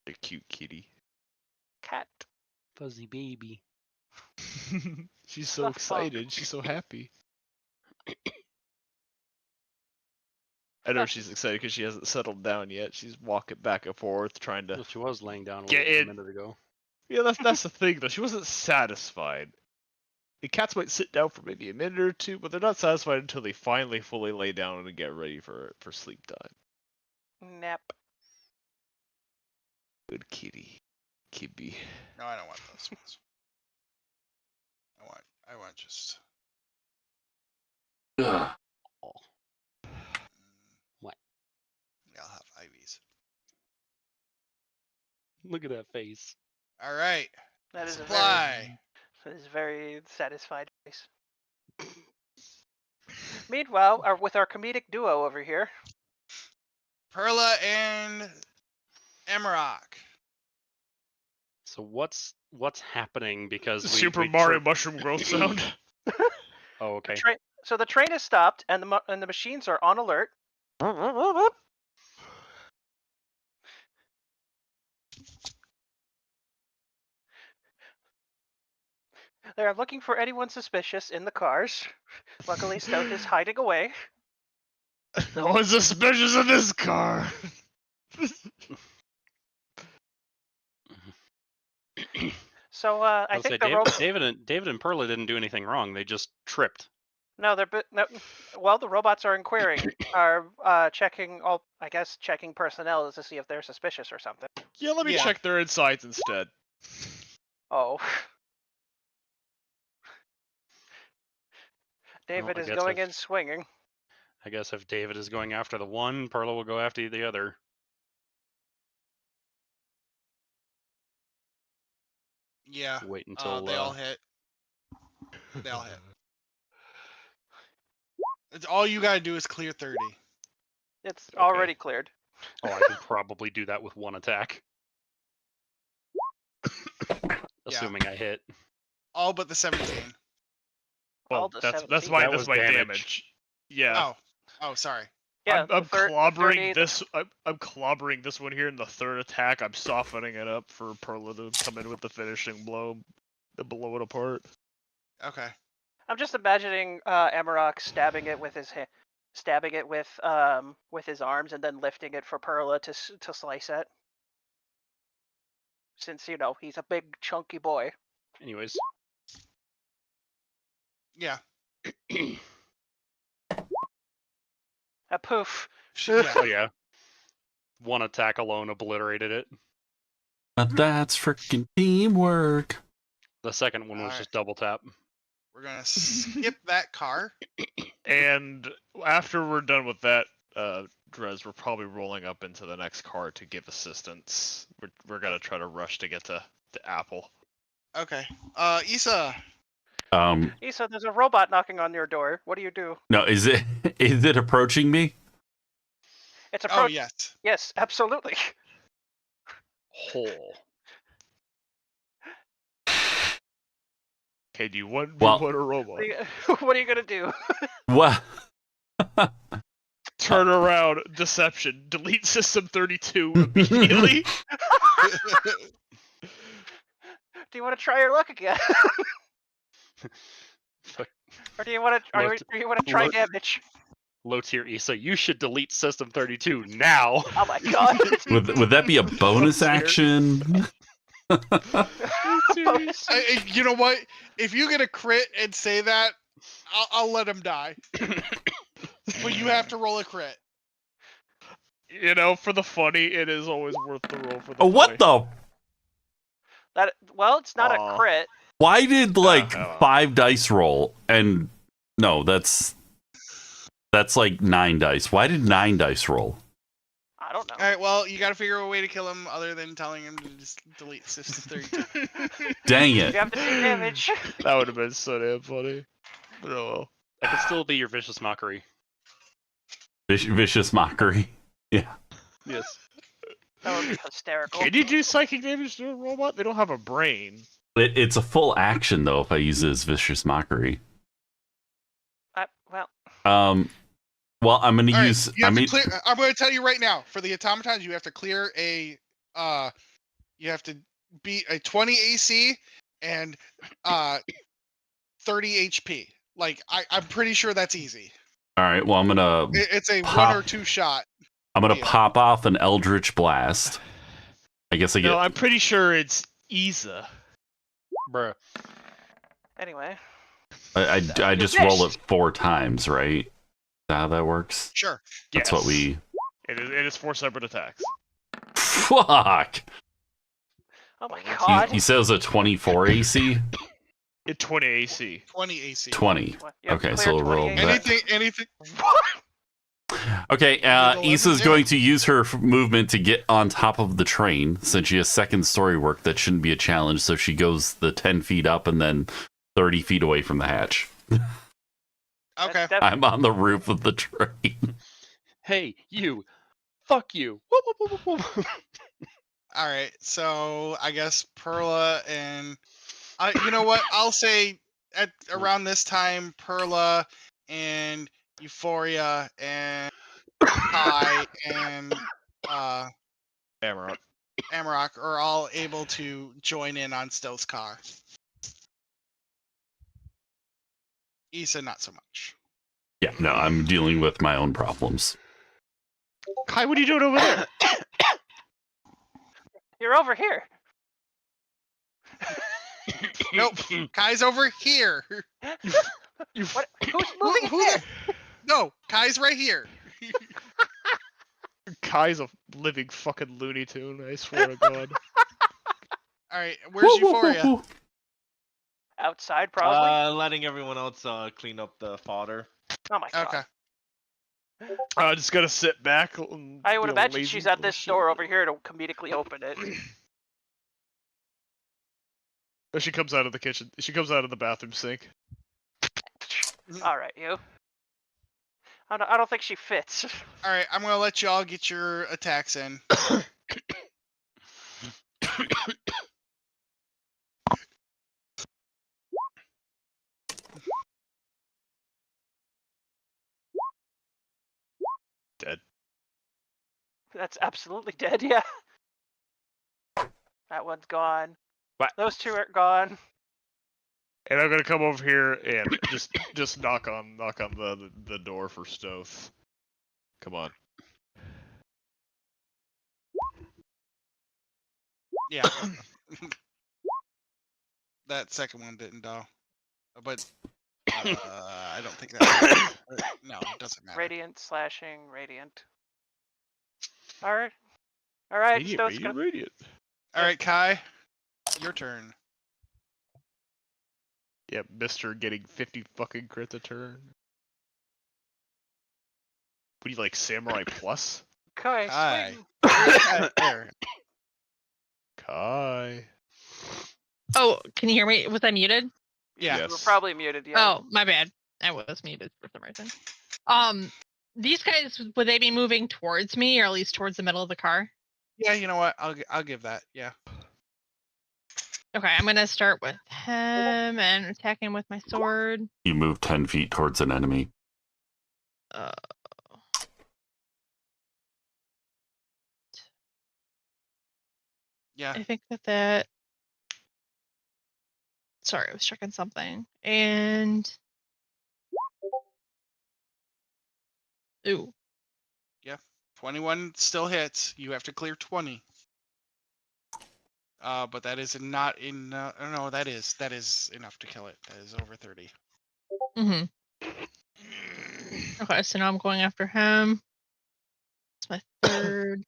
A cute kitty. Cat. Fuzzy baby. She's so The fuck? excited. She's so happy. I know she's excited because she hasn't settled down yet. She's walking back and forth, trying to. Well, she was laying down a Get little in. minute ago. Yeah, that's the thing though. She wasn't satisfied. The cats might sit down for maybe a minute or two, but they're not satisfied until they finally fully lay down and get ready for sleep time. Nap. Good kitty, Kibby. No, I don't want those ones. I want just. Ugh. What? Yeah, I'll have IVs. Look at that face. All right. That is Supply. That is a very satisfied face. Meanwhile, with our comedic duo over here. Perla and Amarok. So what's happening because Super we Mario tripped- mushroom growth sound. Oh, okay. So the train is stopped and the machines are on alert. They are looking for anyone suspicious in the cars. Luckily, Stoth is hiding away. No one's suspicious of this car. So I I'll say think the David and Perla didn't do anything wrong. They just tripped. no, well, the robots are inquiring, are checking all, I guess, checking personnel to see if they're suspicious or something. Yeah, let me Yeah. check their insides instead. Oh. David I is guess going if- in swinging. I guess if David is going after the one, Perla will go after the other. Yeah. Wait until They all hit. They all hit. It's all you gotta do is clear 30. It's Okay. already cleared. Oh, I could probably do that with one attack. Assuming I hit. All but the 17. Well, All the that's 17. my That that's was my damage. damage. Yeah. Oh, sorry. Yeah, I'm the third- clobbering 30 this. I'm clobbering this one here in the third attack. I'm softening it up for Perla to come in with the finishing blow, to blow it apart. Okay. I'm just imagining Amarok stabbing it with his with his arms and then lifting it for Perla to slice it. Since he's a big chunky boy. Anyways, Yeah. A poof. Yeah. oh yeah, one attack alone obliterated it. But that's freaking teamwork. The second one was Alright. just double tap. We're gonna skip that car. And after we're done with that, Drez, we're probably rolling up into the next car to give assistance. We're gonna try to rush to get to Apple. Okay. Issa. Issa, there's a robot knocking on your door. What do you do? No, is it approaching me? It's Oh approach. yes. Yes, absolutely. Hole. Okay, do you want Well- a robot? What are you gonna do? What? Turn around, deception, delete system 32 immediately. Do you want to try your luck again? Or do you want to? Look- Do you want to try look- damage? Low tier Issa, you should delete System 32 now. Oh my god! Would that be a bonus action? Bonus. You know what? If you get a crit and say that, I'll let him die. But you have to roll a crit. You know, for the funny, it is always worth the roll for the Oh, what the? Well, it's not Aw. a crit. Why did like Oh. 5 dice roll and no, that's like 9 dice. Why did 9 dice roll? I don't know. All right. Well, you got to figure a way to kill him other than telling him to just delete system 32. Dang You it! have to do damage. That would have been so damn funny. But oh well. That could still be your vicious mockery. Vicious mockery. Yeah. Yes. That would be hysterical. Can you do psychic damage to a robot? They don't have a brain. It's a full action though if I use it as vicious mockery. Well, Well, I'm gonna All right, use. you have to clear. I'm going to tell you right now. For the automatons, you have to clear a. You have to beat a 20 AC and 30 HP. Like I'm pretty sure that's easy. All right. Well, I'm gonna. It's a Pop. 1 or 2 shot. I'm gonna deal. pop off an Eldritch Blast. I guess I get. No, I'm pretty sure it's Isa. Bruh. anyway. I just roll it 4 times, right? Is that how that works? Sure. That's Yes. what we. It is 4 separate attacks. Fuck. Oh my god. You said it was a 24 AC. It 20 AC. 20 AC. 20. You have to Okay, clear so we'll 20 roll AC. that. Anything. Okay, Level Issa's 11, going to use her movement to get on top of the train since she has second story work. That shouldn't be a challenge. So she goes the 10 feet up and then 30 feet away from the hatch. Okay. I'm on the roof of the train. Hey, you. Fuck you. Whoop, whoop, whoop, whoop, whoop. All right. So I guess Perla and you know what? I'll say at around this time, Perla and Euphoria and Kai and Amarok. Amarok are all able to join in on Stealth's car. Issa, not so much. Yeah, no, I'm dealing with my own problems. Kai, what are you doing over there? You're over here. Nope. Kai's over here. What? Who's moving Who there? No, Kai's right here. Kai's a living fucking Looney Tune, I swear to God. All right, where's Euphoria? Outside, probably. Letting everyone else clean up the fodder. Oh my god. Okay. Just gonna sit back. And I would be a imagine lazy she's at little this shit. door over here to comedically open it. Oh, she comes out of the kitchen. She comes out of the bathroom sink. All right, you. I don't think she fits. All right, I'm gonna let y'all get your attacks in. Dead. That's absolutely dead. Yeah. That one's gone. What? Those 2 are gone. And I'm gonna come over here and just knock on the door for Stoth. Come on. Yeah. That second one didn't though. But I don't think that. No, it doesn't matter. Radiant slashing radiant. All right. All right. Radiant, Stone's radiant, gonna... radiant. All right, Kai, your turn. Yeah, Mr. getting 50 fucking crits a turn. What do you like, Samurai Plus? Kai, Kai. swing. Where's Kai? There. Kai. Oh, can you hear me? Was I muted? Yeah. You were Yes. probably muted. Yeah. Oh, my bad. I was muted for some reason. These guys, would they be moving towards me, or at least towards the middle of the car? Yeah, you know what? I'll give that. Yeah. Okay, I'm gonna start with him and attack him with my sword. You move 10 feet towards an enemy. Yeah. I think that. Sorry, I was checking something. And. Ooh. 21 still hits. You have to clear 20. But that is not in. No, that is enough to kill it. That is over 30. Mm-hmm. Okay, so now I'm going after him. It's my third.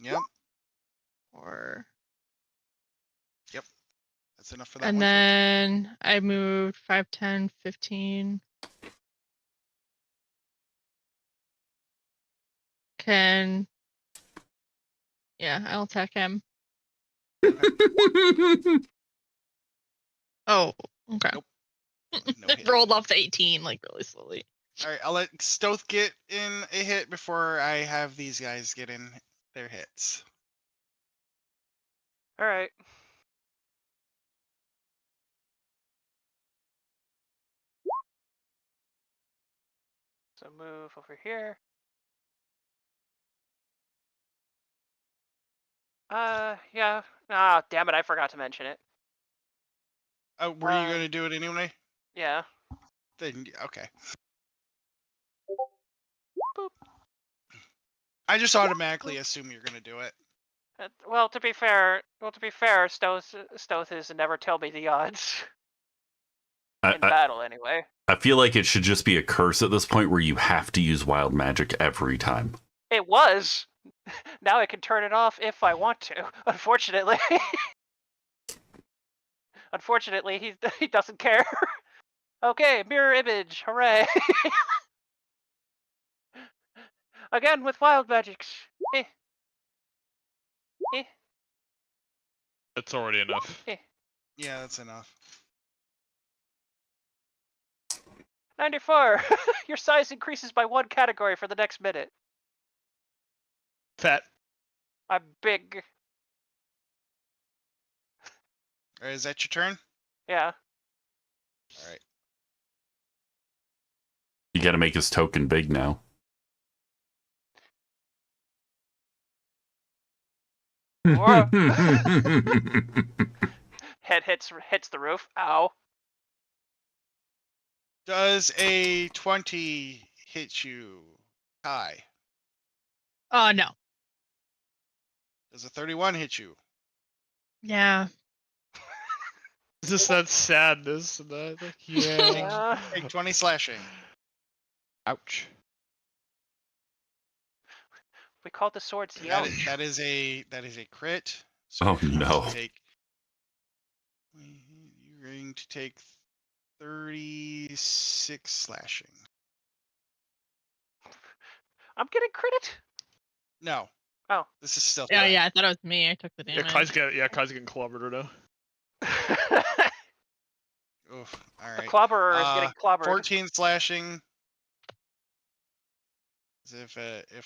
Yep. Or. That's enough for that And one. then I moved 5, 10, 15. Yeah, I'll attack him. Oh, okay. Nope. No hit. Rolled off to 18, like really slowly. All right, I'll let Stoth get in a hit before I have these guys get in their hits. All right. So move over here. Yeah. Ah, damn it! I forgot to mention it. Were you going to do it anyway? Yeah. Then okay. Boop. I just automatically assume you're going to do it. Well, to be fair, Stoth is never tell me the odds in battle anyway. I feel like it should just be a curse at this point where you have to use wild magic every time. It was. Now I can turn it off if I want to. Unfortunately. Unfortunately, he doesn't care. Okay, mirror image. Hooray. Again with wild magics. That's already enough. Yeah, that's enough. 94. Your size increases by 1 category for the next minute. Fat. I'm big. All right, is that your turn? Yeah. All right. You got to make his token big now. Head hits the roof. Ow. Does a 20 hit you, Kai? No. Does a 31 hit you? Yeah. Is this that sadness? Yeah. Take 20 slashing. Ouch. We called the swords the ouch. That is a crit. Oh, you're going no. to take- You're going to take 36 slashing. I'm getting critted. No. Oh. This is still. Yeah, I thought it was me. I took the Yeah, damage. Kai's getting clobbered right now. Oof. All The right. clobberer is getting clobbered. 14 slashing. As if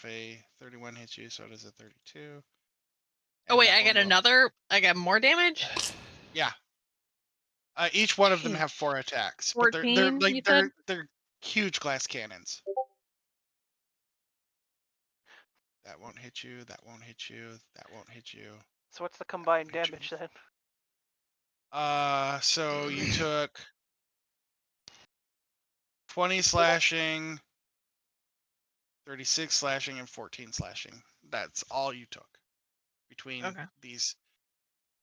a 31 hits you, so does a 32. Oh wait, I got more damage? Yeah. Each one of them have 4 attacks, but they're 14, like you said? they're huge glass cannons. That won't hit you. That won't hit you. That won't hit you. So what's the combined damage then? So you took 20 slashing, 36 slashing, and 14 slashing. That's all you took between these.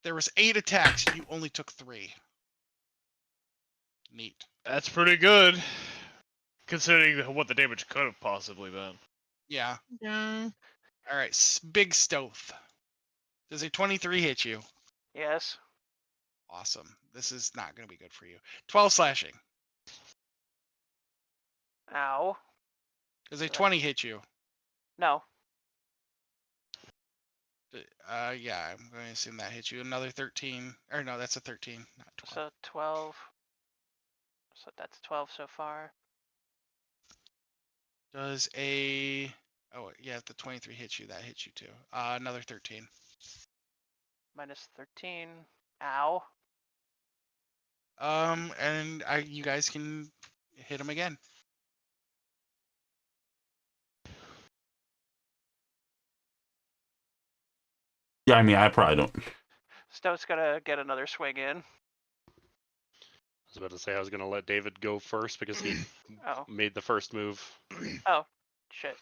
There was 8 attacks. You only took 3. Neat. That's pretty good, considering what the damage could have possibly been. Yeah. Yeah. All right. Big Stoth. Does a 23 hit you? Yes. Awesome. This is not going to be good for you. 12 slashing. Ow. Does a 20 hit you? No. Yeah, I'm going to assume that hits you. Another 13. Or no, that's a 13, not 12. So 12. So that's 12 so far. Does a... Oh, yeah, if the 23 hits you, that hits you too. Another 13. Minus 13. Ow. And you guys can hit him again. Yeah, I mean, I probably don't. Stout's gonna get another swing in. I was about to say I was gonna let David go first because he Oh. made the first move. Oh. Shit.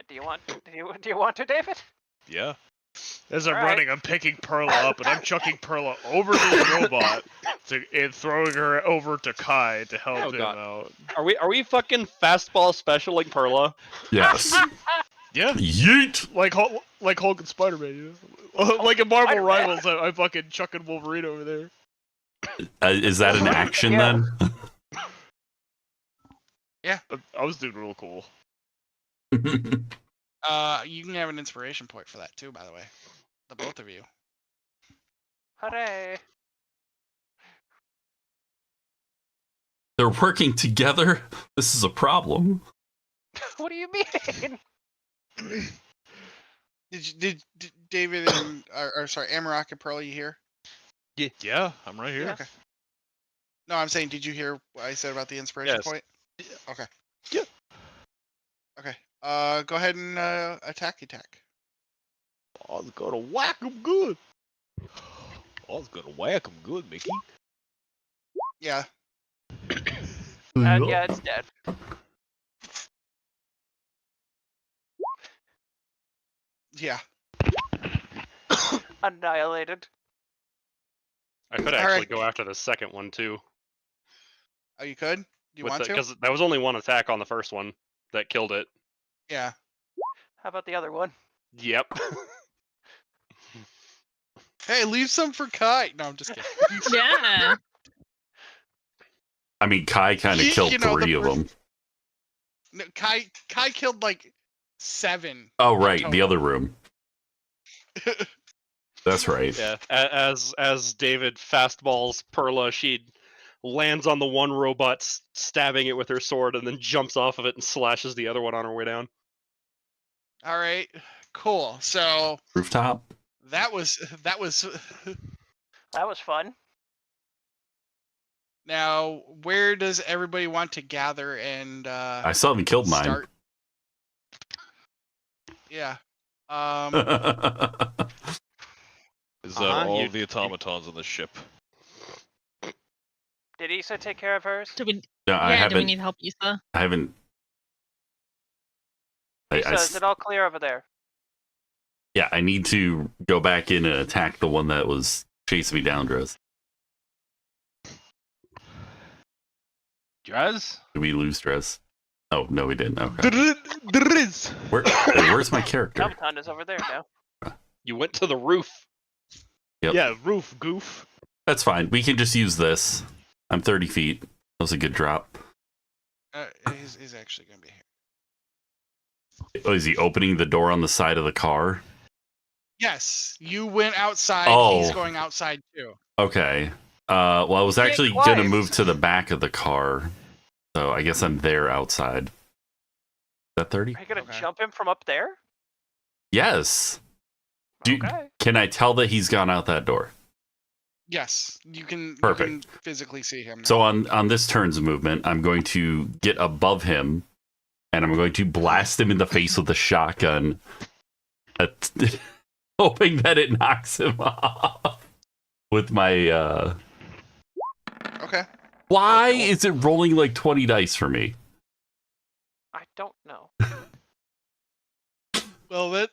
Do you want to, David? Yeah. As I'm Alright. running, I'm picking Perla up and I'm chucking Perla over to the robot and throwing her over to Kai to help Oh, him God. out. Are we fucking fastball specialing Perla? Yes. Yeah. Yeet! Like Hulk and Spider-Man, you know? Like in Marvel Spider-Man. Rivals, I fucking chucking Wolverine over there. Is that an action Yeah. then? I was doing real cool. You can have an inspiration point for that too, by the way. The both of you. Hooray. They're working together? This is a problem. What do you mean? Did David and or sorry, Amarok and Pearl, you hear? Yeah, I'm right here. Yeah. Okay. No, I'm saying, did you hear what I said about the inspiration Yes. point? Okay. Yeah. Okay. Go ahead and attack. I was gonna whack him good. I was gonna whack him good, Mickey. Yeah. Yeah, it's dead. Yeah. Annihilated. I could All actually right. go after the second one too. Oh, you could? Do you want to? Because that was only one attack on the first one that killed it. Yeah. How about the other one? Yep. Hey, leave some for Kai. No, I'm just kidding. Yeah. I mean, Kai kind of killed You know, three of them. No, Kai killed like 7. Oh, right, the total. other room. That's right. Yeah. As David fastballs Perla, she lands on the one robot, stabbing it with her sword, and then jumps off of it and slashes the other one on her way down. All right. Cool. So Rooftop? that was That was fun. Now, where does everybody want to gather and I still haven't killed mine. start? Yeah. Is that all you- of the automatons on the ship? Did Issa take care of hers? Do we? No, I Yeah. Do we haven't. need help, Issa? I haven't. Issa, is it all clear over there? Yeah, I need to go back in and attack the one that was chasing me down, Dress. Drez? Did we lose Dress? Oh, no, we didn't. Okay. Driz. Where's my character? Melton is over there now. You went to the roof. Yep. Yeah, roof goof. That's fine. We can just use this. I'm 30 feet. That was a good drop. He's actually gonna be here. Oh, is he opening the door on the side of the car? Yes, you went outside. Oh. He's going outside too. Okay. Well, I was Get actually quiet. gonna move to the back of the car, so I guess I'm there outside. Is that 30? Are you gonna Okay. jump him from up there? Yes. Okay. Can I tell that he's gone out that door? Yes, you can. Perfect. You can physically see him. Now. So on this turn's movement, I'm going to get above him, and I'm going to blast him in the face with a shotgun, hoping that it knocks him off with my. Okay. Why is it rolling like 20 dice for me? I don't know. Well, that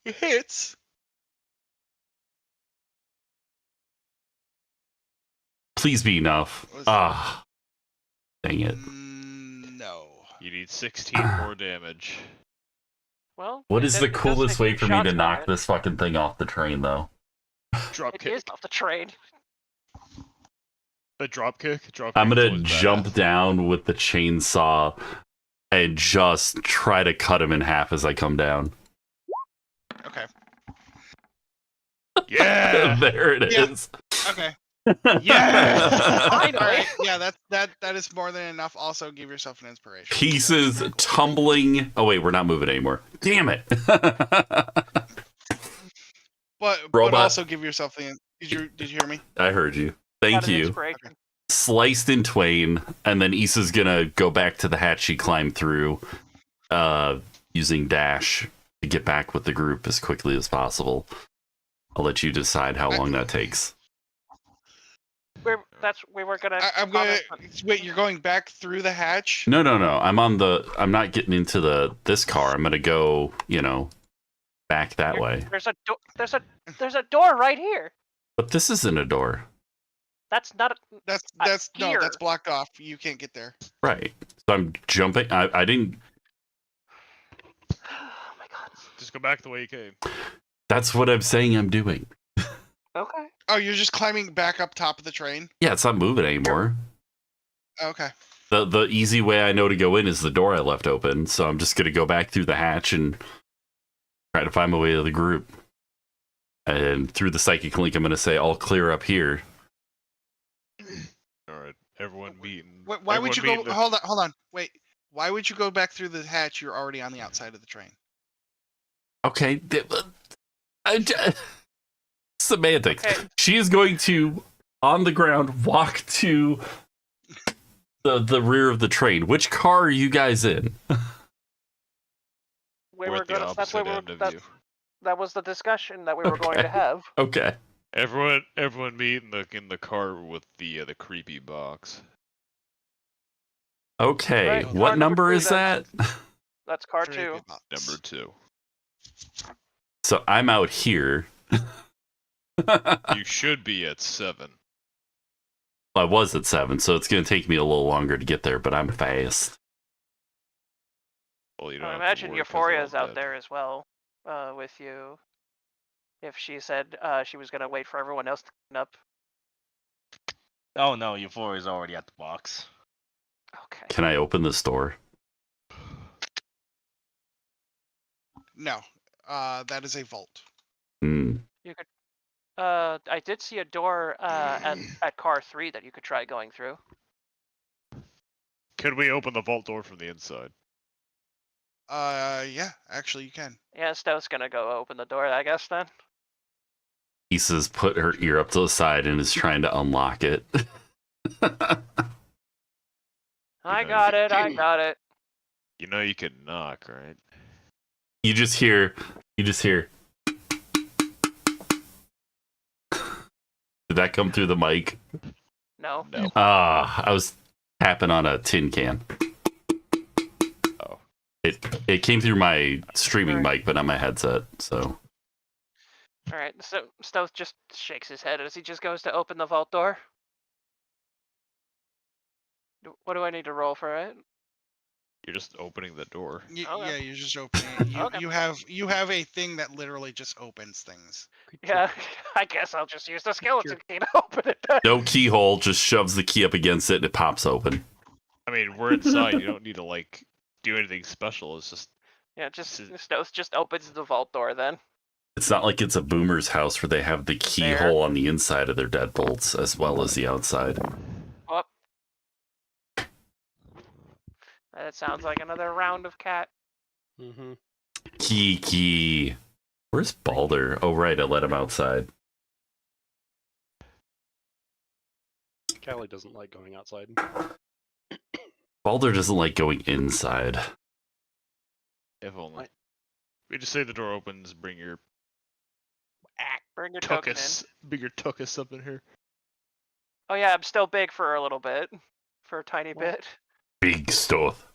hits. Please be enough. What was Ah, dang it. No. You need 16 more damage. Well, What it is does- the it does coolest take way big for me to shots knock at it. this fucking thing off the train, though? Drop It kick. is off the train. The drop kick. I'm kick's gonna always jump badass. down with the chainsaw and just try to cut him in half as I come down. Okay. Yeah. There it Yeah. is. Okay. Yeah. All right. Yeah, that is more than enough. Also, give yourself an inspiration. Pieces tumbling. Oh wait, we're not moving anymore. Damn it. But Robot. also give yourself the. Did you hear me? I heard you. Thank Got an you. inspiration. Sliced in twain, and then Issa's gonna go back to the hatch she climbed through, using dash to get back with the group as quickly as possible. I'll let you decide how long that takes. We were gonna. I'm gonna wait. You're going back through the hatch? No. I'm not getting into this car. I'm gonna go, back that way. There's a door right here. But this isn't a door. That's not. That's no. Here. That's blocked off. You can't get there. Right. So I'm jumping. I didn't. Oh my god. Just go back the way you came. That's what I'm saying I'm doing. Okay. Oh, you're just climbing back up top of the train? Yeah, it's not moving anymore. Okay. The easy way I know to go in is the door I left open, so I'm just gonna go back through the hatch and try to find my way to the group. And through the psychic link, I'm gonna say all clear up here. All right, everyone meeting. Why would you go? Hold on. Wait. Why would you go back through the hatch? You're already on the outside of the train. Okay. Semantics. Okay. She is going to, on the ground, walk to the rear of the train. Which car are you guys in? We're at the opposite end of you. That was the discussion that we were going to have. Okay. Everyone meet in the car with the creepy box. Okay. Right, What car number number is two, that? That's car Creepy 2. box. Number 2. So I'm out here. You should be at 7. I was at 7, so it's going to take me a little longer to get there, but I'm fast. Well, you don't I have to imagine worry 'cause Euphoria's they're all out dead. there as well, with you. If she said she was gonna wait for everyone else to clean up. Oh no, Euphoria's already at the box. Okay. Can I open this door? No. That is a vault. Hmm. You could. I did see a door at car 3 that you could try going through. Could we open the vault door from the inside? Yeah. Actually, you can. Yeah, Stowe's gonna go open the door, I guess then. Issa's put her ear up to the side and is trying to unlock it. I got it. You know you can knock, right? You just hear. Did that come through the mic? No. No. I was tapping on a tin can. Oh. It came through my streaming mic, but not my headset. So Alright, so Stowe just shakes his head as he just goes to open the vault door. What do I need to roll for it? You're just opening the door. Okay. Yeah, you're just opening it. Okay. You have a thing that literally just opens things. Yeah, I guess I'll just use the skeleton key to open it then. no keyhole, just shoves the key up against it and it pops open. I mean, we're inside. You don't need to do anything special. It's just Yeah, Stowe just opens the vault door then. It's not like it's a boomer's house where they have the keyhole on the inside of their deadbolts as well as the outside. Oh. That sounds like another round of cat. Mm-hmm. Kiki. Where's Balder? Oh, right, I let him outside. Callie doesn't like going outside. Balder doesn't like going inside. if only. We just say the door opens. Bring your Bring your token in. bring your tuchus up in here. Oh yeah, I'm still big for a little bit. For a tiny bit. Big Stoth.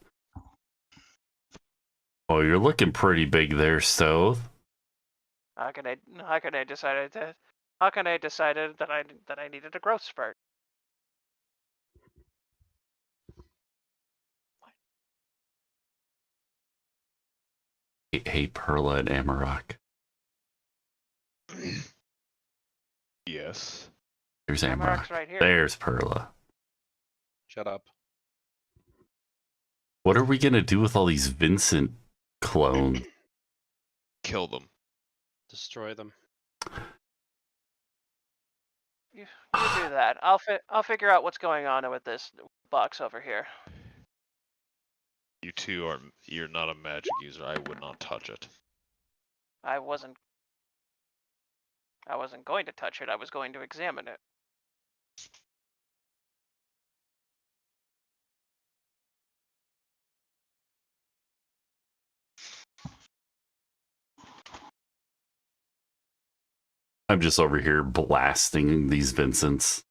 Oh, you're looking pretty big there, Stoth. How can I decided that I needed a growth spurt? Hey, Perla and Amarok. Yes. There's Amarok's Amarok. right here. There's Perla. Shut up. What are we gonna do with all these Vincent clones? Kill them. Destroy them. You do that. I'll figure out what's going on with this box over here. You two you're not a magic user. I would not touch it. I wasn't going to touch it. I was going to examine it. I'm just over here blasting these Vincents.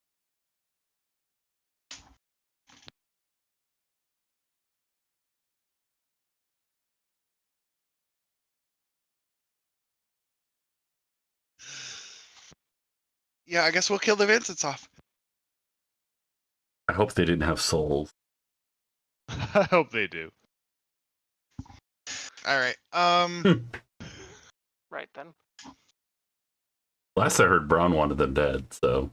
Yeah, I guess we'll kill the Vincents off. I hope they didn't have souls. I hope they do. All right. Right then. Last I heard, Braun wanted them dead, so.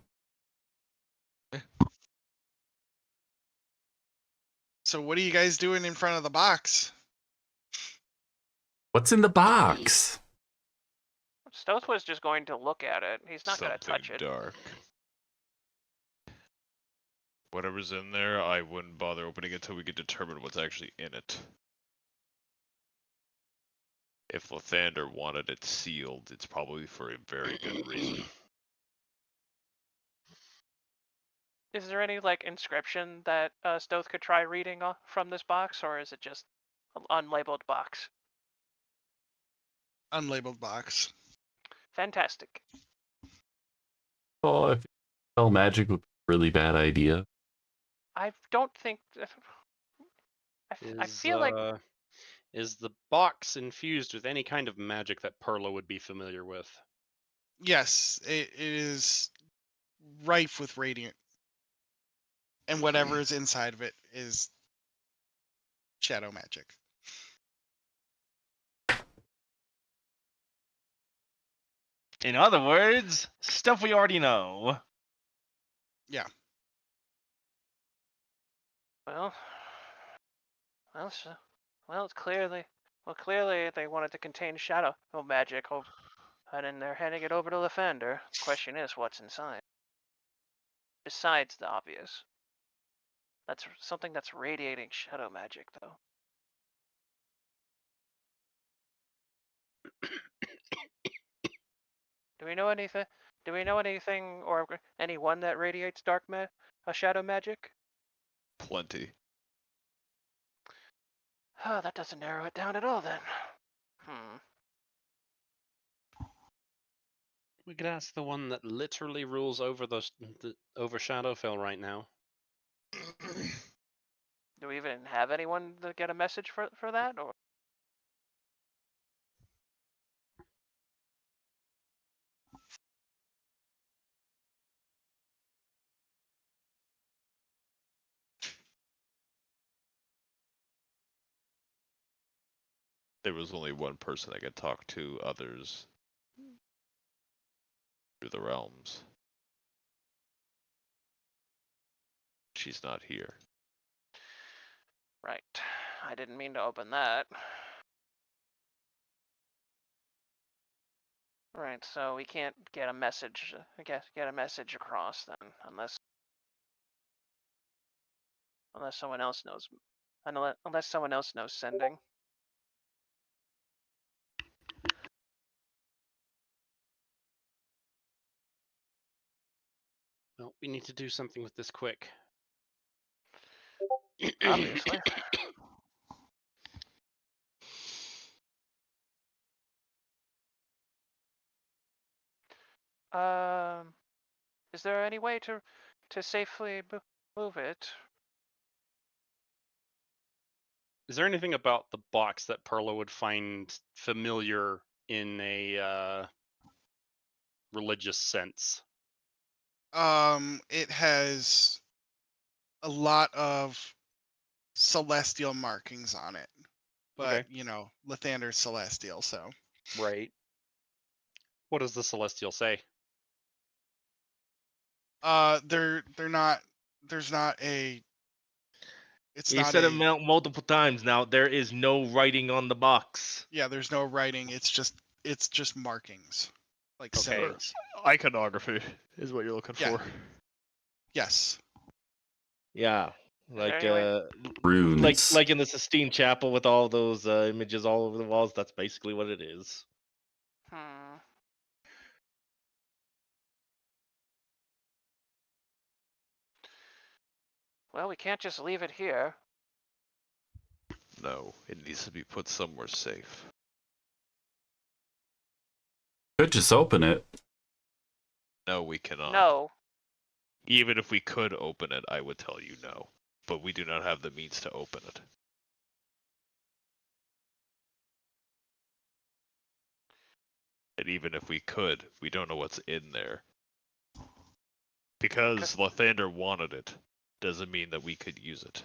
So what are you guys doing in front of the box? What's in the box? Stoth was just going to look at it. He's not going to touch it. Dark. Whatever's in there, I wouldn't bother opening it until we could determine what's actually in it. If Lathander wanted it sealed, it's probably for a very good reason. Is there any inscription that Stoth could try reading from this box, or is it just an unlabeled box? Unlabeled box. Fantastic. Oh, if spell magic would be a really bad idea. I don't think. I feel like. Is the box infused with any kind of magic that Perla would be familiar with? Yes, it is rife with radiant. And whatever is inside of it is shadow magic. In other words, stuff we already know. Yeah. Well, it's clearly they wanted to contain shadow magic, and they're handing it over to Lathander. The question is, what's inside? Besides the obvious. That's something that's radiating shadow magic, though. Do we know anything? Do we know anything or anyone that radiates shadow magic? Plenty. Oh, that doesn't narrow it down at all, then. We could ask the one that literally rules over over Shadowfell right now. Do we even have anyone to get a message for that, or? There was only one person that could talk to others through the realms. She's not here. Right. I didn't mean to open that. Right, so we can't get a message, get a message across then, unless someone else knows, unless someone else knows sending. Well, we need to do something with this quick. Obviously. Is there any way to safely move it? Is there anything about the box that Perla would find familiar in a religious sense? It has a lot of celestial markings on it. But, Okay. Lathander's celestial, so. Right. What does the celestial say? They're not, there's not a It's You not said a it multiple times now. There is no writing on the box. yeah. There's no writing. It's just markings, like Okay. symbols. Iconography is what you're looking Yeah. for. Yes. Yeah. Is there Like any way- Runes. like in the Sistine Chapel with all those images all over the walls. That's basically what it is. Hmm. Well, we can't just leave it here. No, it needs to be put somewhere safe. Could just open it. No, we cannot. No. Even if we could open it, I would tell you no. But we do not have the means to open it. And even if we could, we don't know what's in there. Because Lathander wanted it, doesn't mean that we could use it.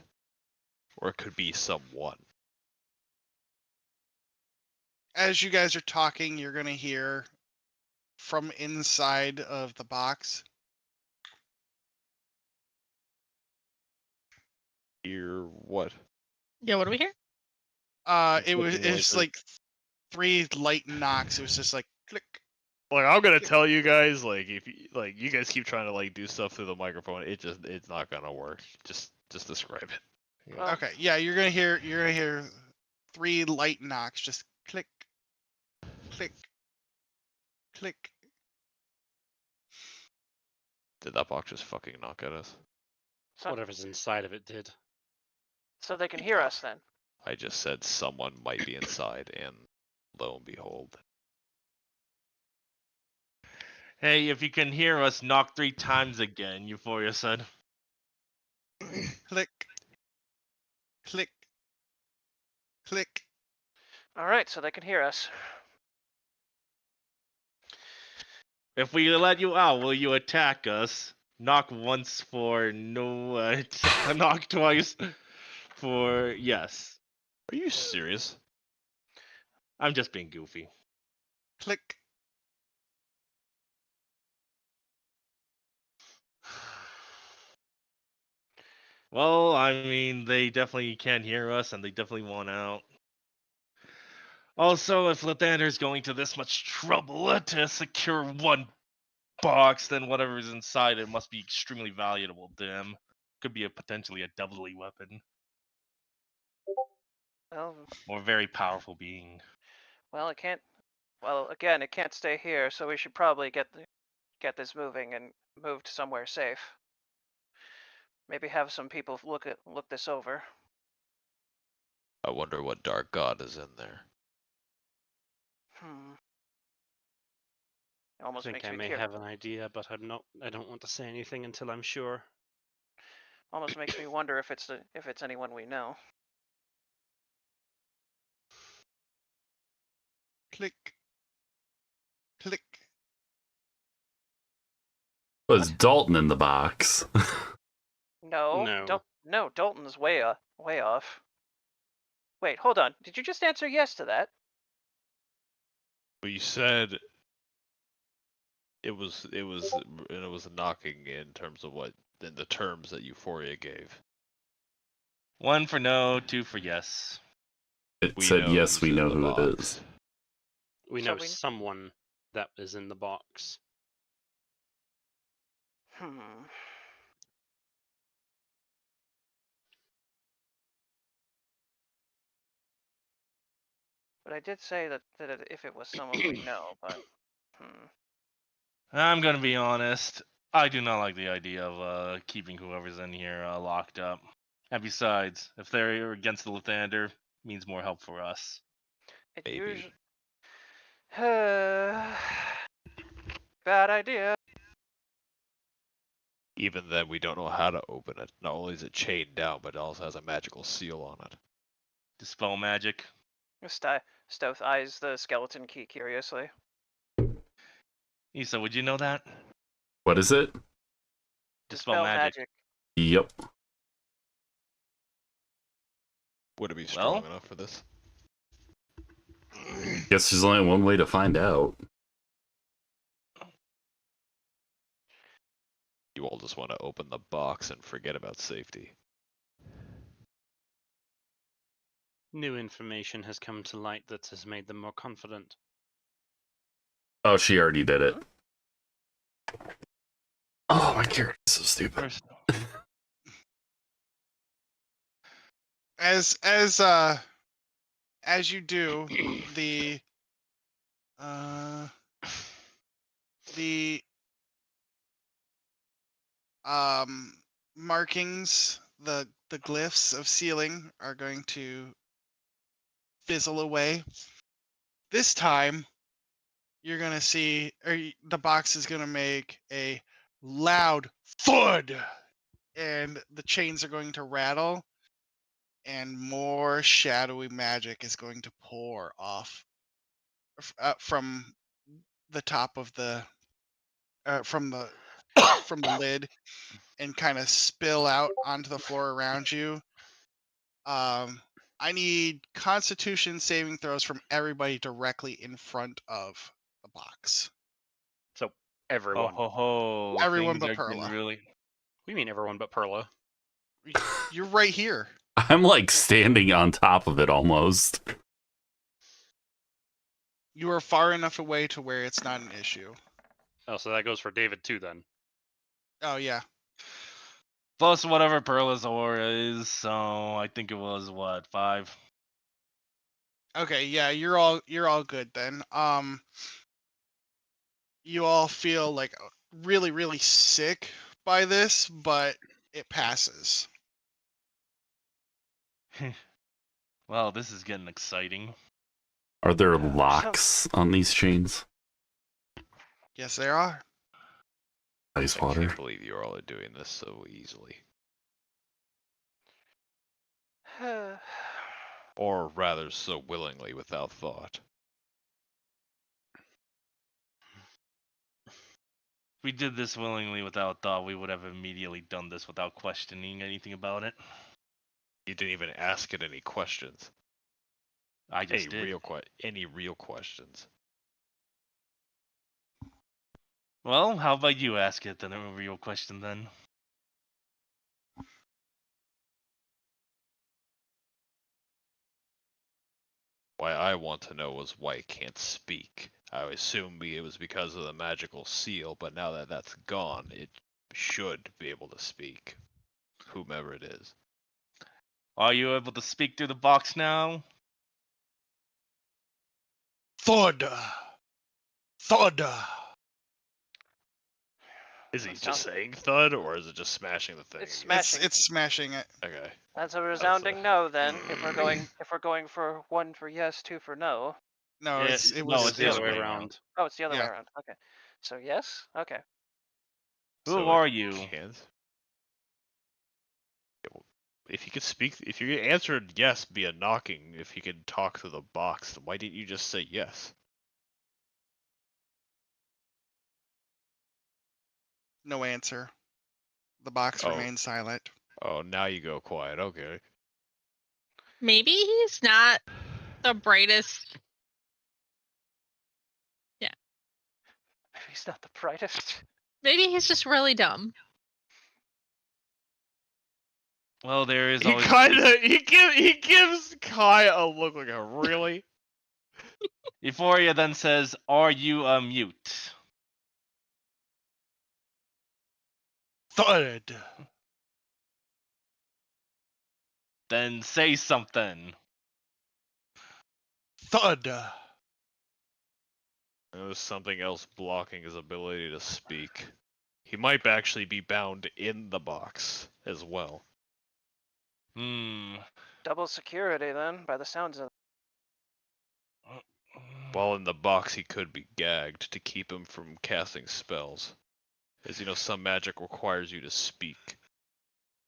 Or it could be someone. As you guys are talking, you're gonna hear from inside of the box. Hear what? Yeah, what do we hear? It's Clicking just noises. like 3 light knocks. It was just like click. Like, I'm gonna tell you guys, like, if you guys keep trying to like do stuff through the microphone, it's not gonna work. Just describe it. Yeah. Okay, yeah, you're gonna hear 3 light knocks. Just click, click, click. Did that box just fucking knock at us? So, Whatever's inside of it did. so they can hear us then. I just said someone might be inside, and lo and behold. Hey, if you can hear us, knock 3 times again, Euphoria said. Click, click, click. All right, so they can hear us. If we let you out, will you attack us? Knock once for no, knock twice for yes. Are you serious? I'm just being goofy. Click. Well, I mean, they definitely can't hear us, and they definitely want out. Also, if Lathander's going to this much trouble to secure one box, then whatever's inside it must be extremely valuable to him. Could be potentially a deadly weapon, Well, or a very powerful being. well, it can't. Well, again, it can't stay here, so we should probably get this moving and moved somewhere safe. Maybe have some people look this over. I wonder what dark god is in there. Hmm. It I almost think makes I me may curious. have an idea, but I don't want to say anything until I'm sure. Almost makes me wonder if it's anyone we know. Click. Click. Was Dalton in the box? No. No. No, Dalton's way off. Wait, hold on. Did you just answer yes to that? But you said it was knocking in terms of what in the terms that Euphoria gave. 1 for no, 2 for yes. It We said know yes, who's we in know the who it box. is. We So know we- someone that is in the box. Hmm. But I did say that if it was someone we know, but I'm gonna be honest. I do not like the idea of keeping whoever's in here locked up. And besides, if they're against the Lathander, means more help for us. it Maybe. usually. Bad idea. Even then, we don't know how to open it. Not only is it chained down, but it also has a magical seal on it. Dispel magic. Stoth eyes the skeleton key curiously. Issa, would you know that? What is it? Dispel magic. Yep. Would it be strong Well? enough for this? Guess there's only one way to find out. You all just want to open the box and forget about safety. New information has come to light that has made them more confident. Oh, she already did it. Oh, my character's so stupid. First, As you do, the markings, the glyphs of sealing are going to fizzle away. This time, you're gonna see, the box is gonna make a loud thud, and the chains are going to rattle, and more shadowy magic is going to pour off from the top of the from the lid and kind of spill out onto the floor around you. I need Constitution saving throws from everybody directly in front of the box. So oh everyone. ho ho! Everyone Things but are getting Perla. really. We mean everyone but Perla. You're right here. I'm like standing on top of it almost. You are far enough away to where it's not an issue. Oh, so that goes for David too then. Oh yeah. Plus whatever Perla's aura is, so I think it was what, 5? Okay, yeah, you're all good then. You all feel like really, really sick by this, but it passes. Well, this is getting exciting. Are there locks on these chains? Yes, there are. Ice I water. can't believe you all are doing this so easily. Or rather, so willingly without thought. If we did this willingly without thought, we would have immediately done this without questioning anything about it. You didn't even ask it any questions. I just did. Any real questions. Well, how about you ask it then a real question then? Why I want to know is why it can't speak. I assume it was because of the magical seal, but now that that's gone, it should be able to speak. Whomever it is. Are you able to speak through the box now? Thud. Thud. Is he That just sounds- saying thud, or is it just smashing the thing? It's smashing. It's smashing it. Okay. That's a resounding a- no. Then, if we're going for 1 for yes, 2 for no. No, Yeah, it no, was It's the other way around. Oh, it's the other way Yeah. around. Okay. So yes. Okay. Who So are it you? can't- If you could speak, if you answered yes via knocking, if you could talk to the box, then why didn't you just say yes? No answer. The box Oh. remains silent. Oh, now you go quiet. Okay. Maybe he's not the brightest. He's not the brightest. Maybe he's just really dumb. Well, there is He always. he gives Kai a look like a really. Euphoria then says, "Are you a mute?" Thud. Then say something. Thud. There's something else blocking his ability to speak. He might actually be bound in the box as well. Double security then, by the sounds of. While in the box, he could be gagged to keep him from casting spells. As you know, some magic requires you to speak.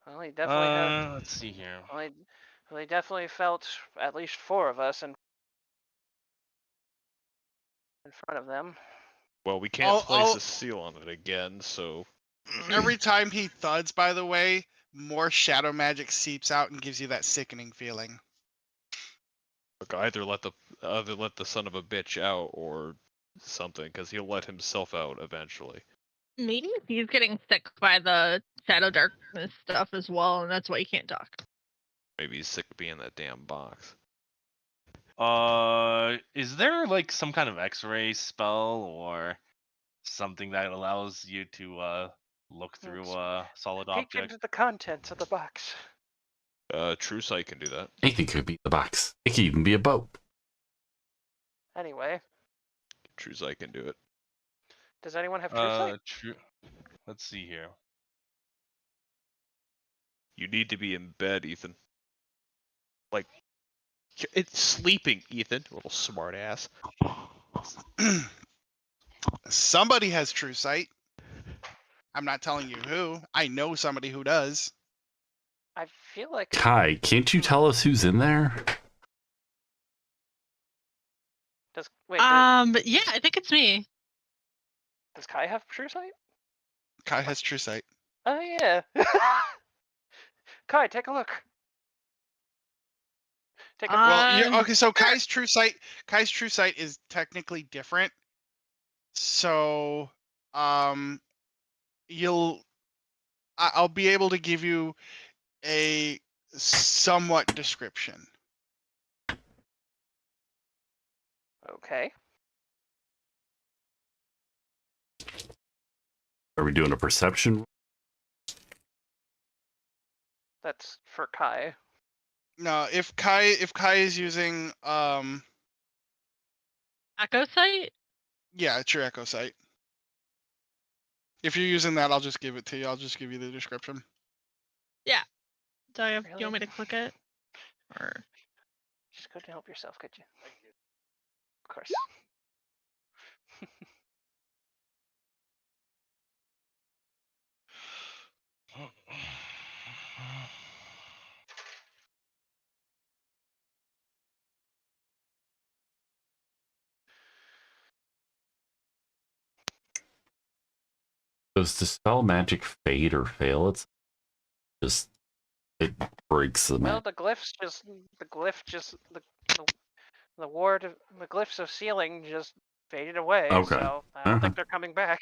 Well, he definitely had. Let's see here. Well, he definitely felt at least 4 of us in front of them. Well, we can't place a seal on it again, so. Every time he thuds, by the way, more shadow magic seeps out and gives you that sickening feeling. Look, either let the son of a bitch out or something, because he'll let himself out eventually. Maybe he's getting sick by the shadow darkness stuff as well, and that's why he can't talk. Maybe he's sick of being in that damn box. Is there like some kind of X-ray spell or something that allows you to look through solid Peek objects? into the contents of the box. True Sight can do that. Anything could be in the box. It could even be a boat. Anyway, True Sight can do it. does anyone have true sight? True. Let's see here. You need to be in bed, Ethan. Like, it's sleeping, Ethan. Little smart ass. Somebody has true sight. I'm not telling you who. I know somebody who does. I feel like Kai, can't you tell us who's in there? wait. Yeah, I think it's me. Does Kai have true sight? Kai has true sight. Oh yeah. Kai, take a look. Take a Well, Um, okay. So Kai's true sight is technically different. So, I'll be able to give you a somewhat description. Okay. Are we doing a perception? That's for Kai. No, if Kai is using Echo sight. yeah, it's your echo sight. If you're using that, I'll just give it to you. I'll just give you the description. Do I have? Really? You want me to click it? Or Just couldn't help yourself, could you? Of course. Does dispel magic fade or fail? It's just it breaks the Well, magic. the glyphs just the glyphs of sealing just faded away. Okay. So I don't think they're coming back.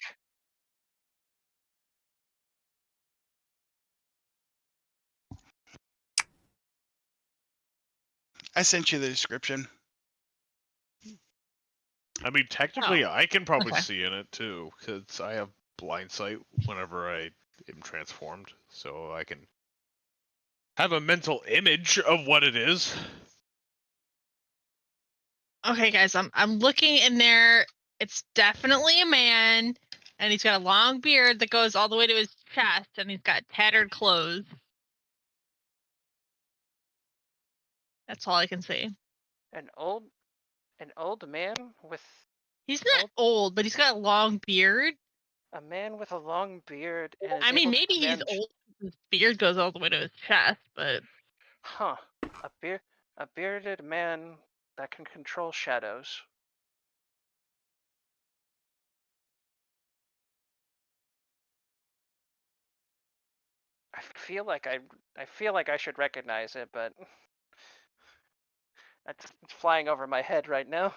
I sent you the description. I mean, technically, Oh, I can probably okay. see in it too, because I have blind sight whenever I am transformed, so I can have a mental image of what it is. okay, guys, I'm looking in there. It's definitely a man, and he's got a long beard that goes all the way to his chest, and he's got tattered clothes. That's all I can see. An old man with He's not old, but he's got a long beard. a man with a long beard and is I mean, able to maybe he's command old. His beard goes all the way to his chest, but Huh. A bearded man that can control shadows. I feel like I should recognize it, but it's flying over my head right now.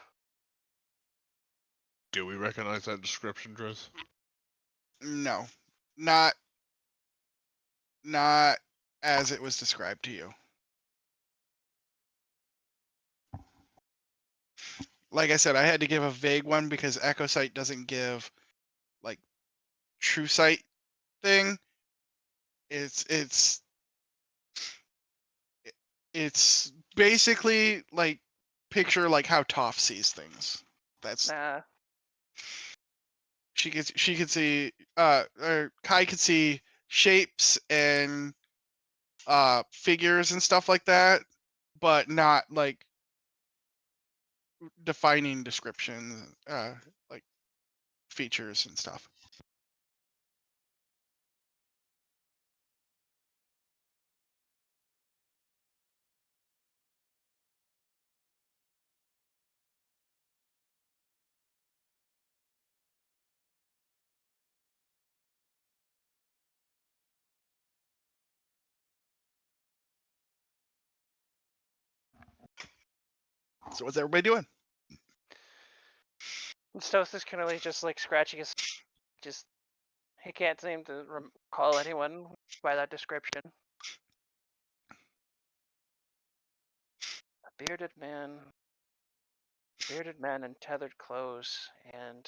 Do we recognize that description, Driz? No, not as it was described to you. Like I said, I had to give a vague one because echo sight doesn't give like true sight thing. It's basically like picture like how Toph sees things. That's Nah. she could see or Kai could see shapes and figures and stuff like that, but not like defining descriptions, like features and stuff. So what's everybody doing? Stos is currently just like scratching his he can't seem to recall anyone by that description. A bearded man bearded man in tethered clothes, and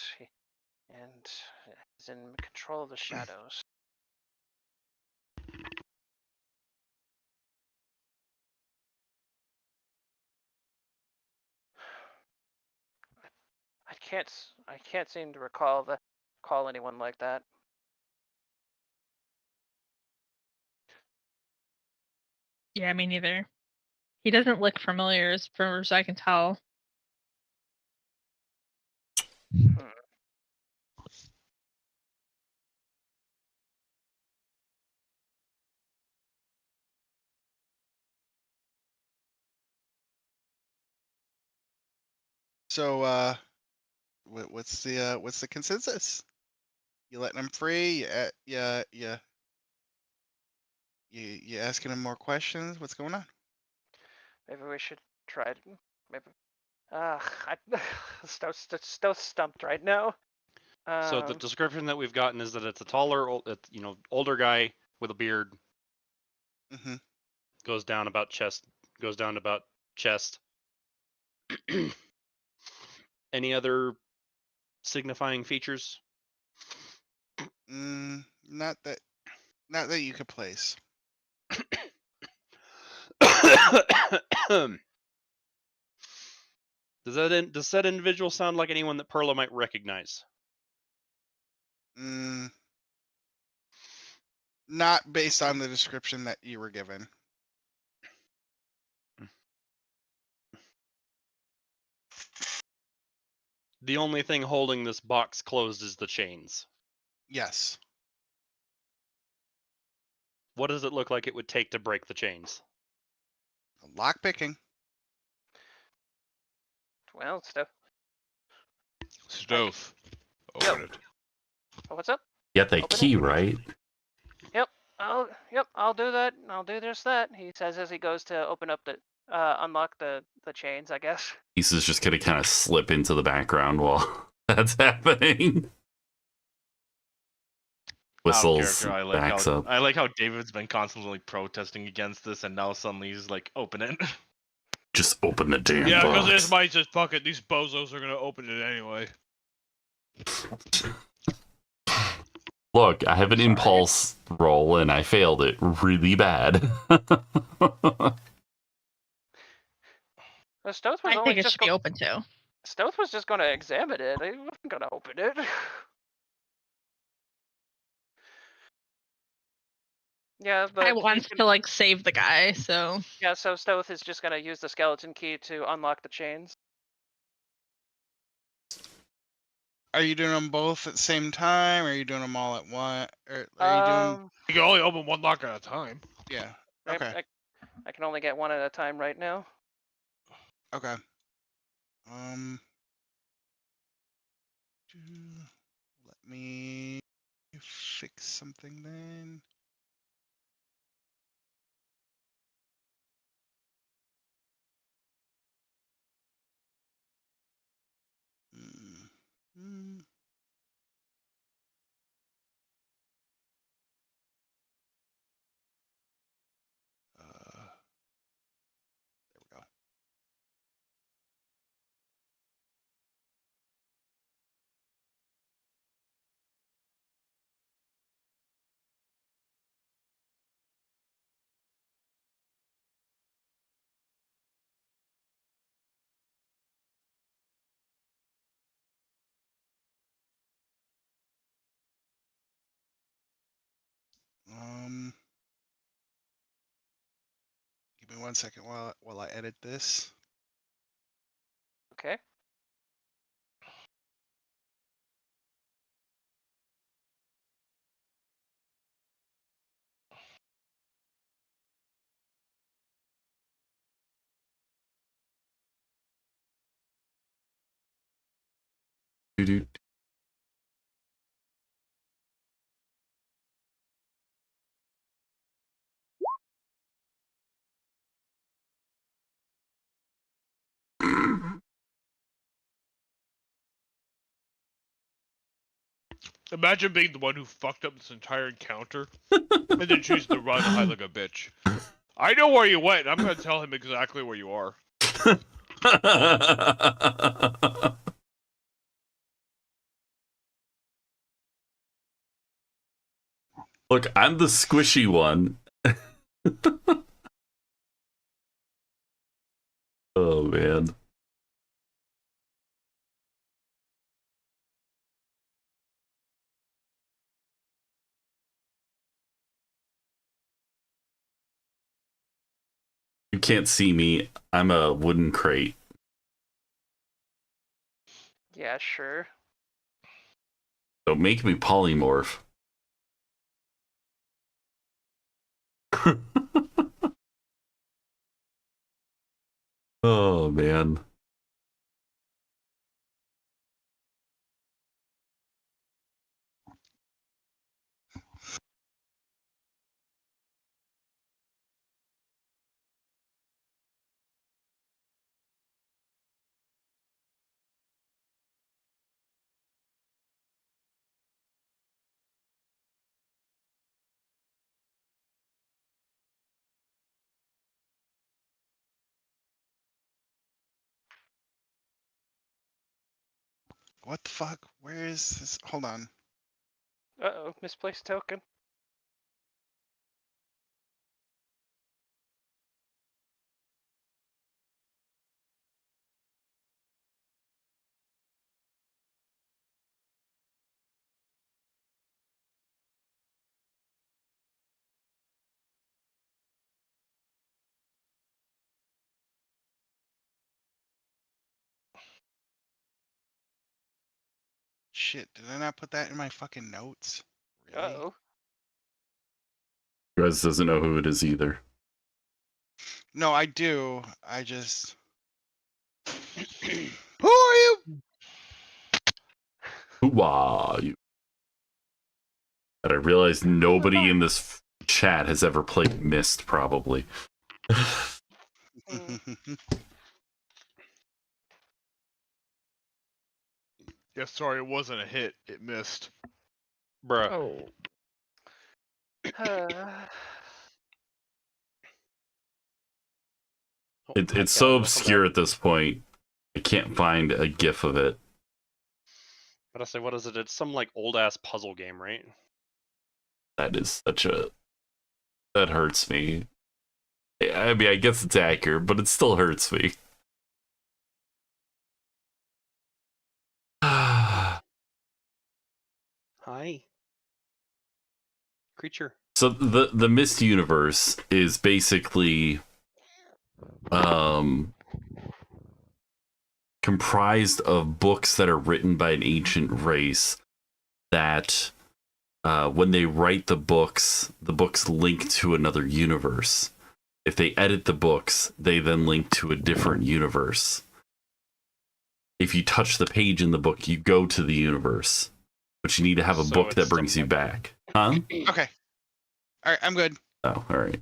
is in control of the shadows. I can't seem to recall anyone like that. Yeah, me neither. He doesn't look familiar as far as I can tell. Hmm. So, what's the consensus? You letting him free? You asking him more questions? What's going on? Maybe we should try it. Maybe. I'm still stumped right now. So the description that we've gotten is that it's a taller, older guy with a beard. Mm-hmm. Goes down about chest. Any other signifying features? Not that you could place. Does that individual sound like anyone that Perla might recognize? Not based on the description that you were given. The only thing holding this box closed is the chains. Yes. What does it look like it would take to break the chains? Lock picking. Well, stuff. Stove. Open it. Oh, what's up? You got that Open key, it. right? I'll do that. I'll do just that. He says as he goes to open up unlock the chains, I guess. Lisa's just gonna kind of slip into the background while that's happening. Whistles, I like backs how up. I like how David's been constantly protesting against this, and now suddenly he's like, "Open it." Just open the damn Yeah, box. because this might just fuck it. These bozos are gonna open it anyway. Look, I have an impulse roll and I failed it really bad. Stoth was I think it should be open too. Stoth was just going to examine it. He wasn't going to open it. Yeah, I wants to like save the guy, so yeah. So Stoth is just going to use the skeleton key to unlock the chains. Are you doing them both at the same time? Or are you doing them all at once? Or are you doing? You can only open one lock at a time. Yeah. Okay. I can only get one at a time right now. Okay. Let me fix something then. There we go. Give me 1 second while I edit this. Okay. Doo-doo. Imagine being the one who fucked up this entire encounter and then choose to run and hide like a bitch. I know where you went. I'm gonna tell him exactly where you are. Look, I'm the squishy one. Oh, man. You can't see me. I'm a wooden crate. Yeah, sure. Don't make me polymorph. Oh, man. What the fuck? Where is this? Hold on. Uh-oh, misplaced token. Shit, did I not put that in my fucking notes? Really? Uh-oh. Rez doesn't know who it is either. No, I do. I just. Who are you? Who are you? But I realize nobody in this chat has ever played Myst, probably. Yeah, sorry, it wasn't a hit. It missed. Bruh. Oh. Oh, It's heck so yeah, obscure at this point. I can't find a gif of it. But I say, what is it? It's some like old ass puzzle game, right? That is such a... That hurts me. I mean, I guess it's accurate, but it still hurts me. Hi. Creature. So the Myst universe is basically comprised of books that are written by an ancient race that when they write the books link to another universe. If they edit the books, they then link to a different universe. If you touch the page in the book, you go to the universe. But you need to have a So book that it's brings you something- back. Huh? Okay. All right, I'm good. Oh, all right.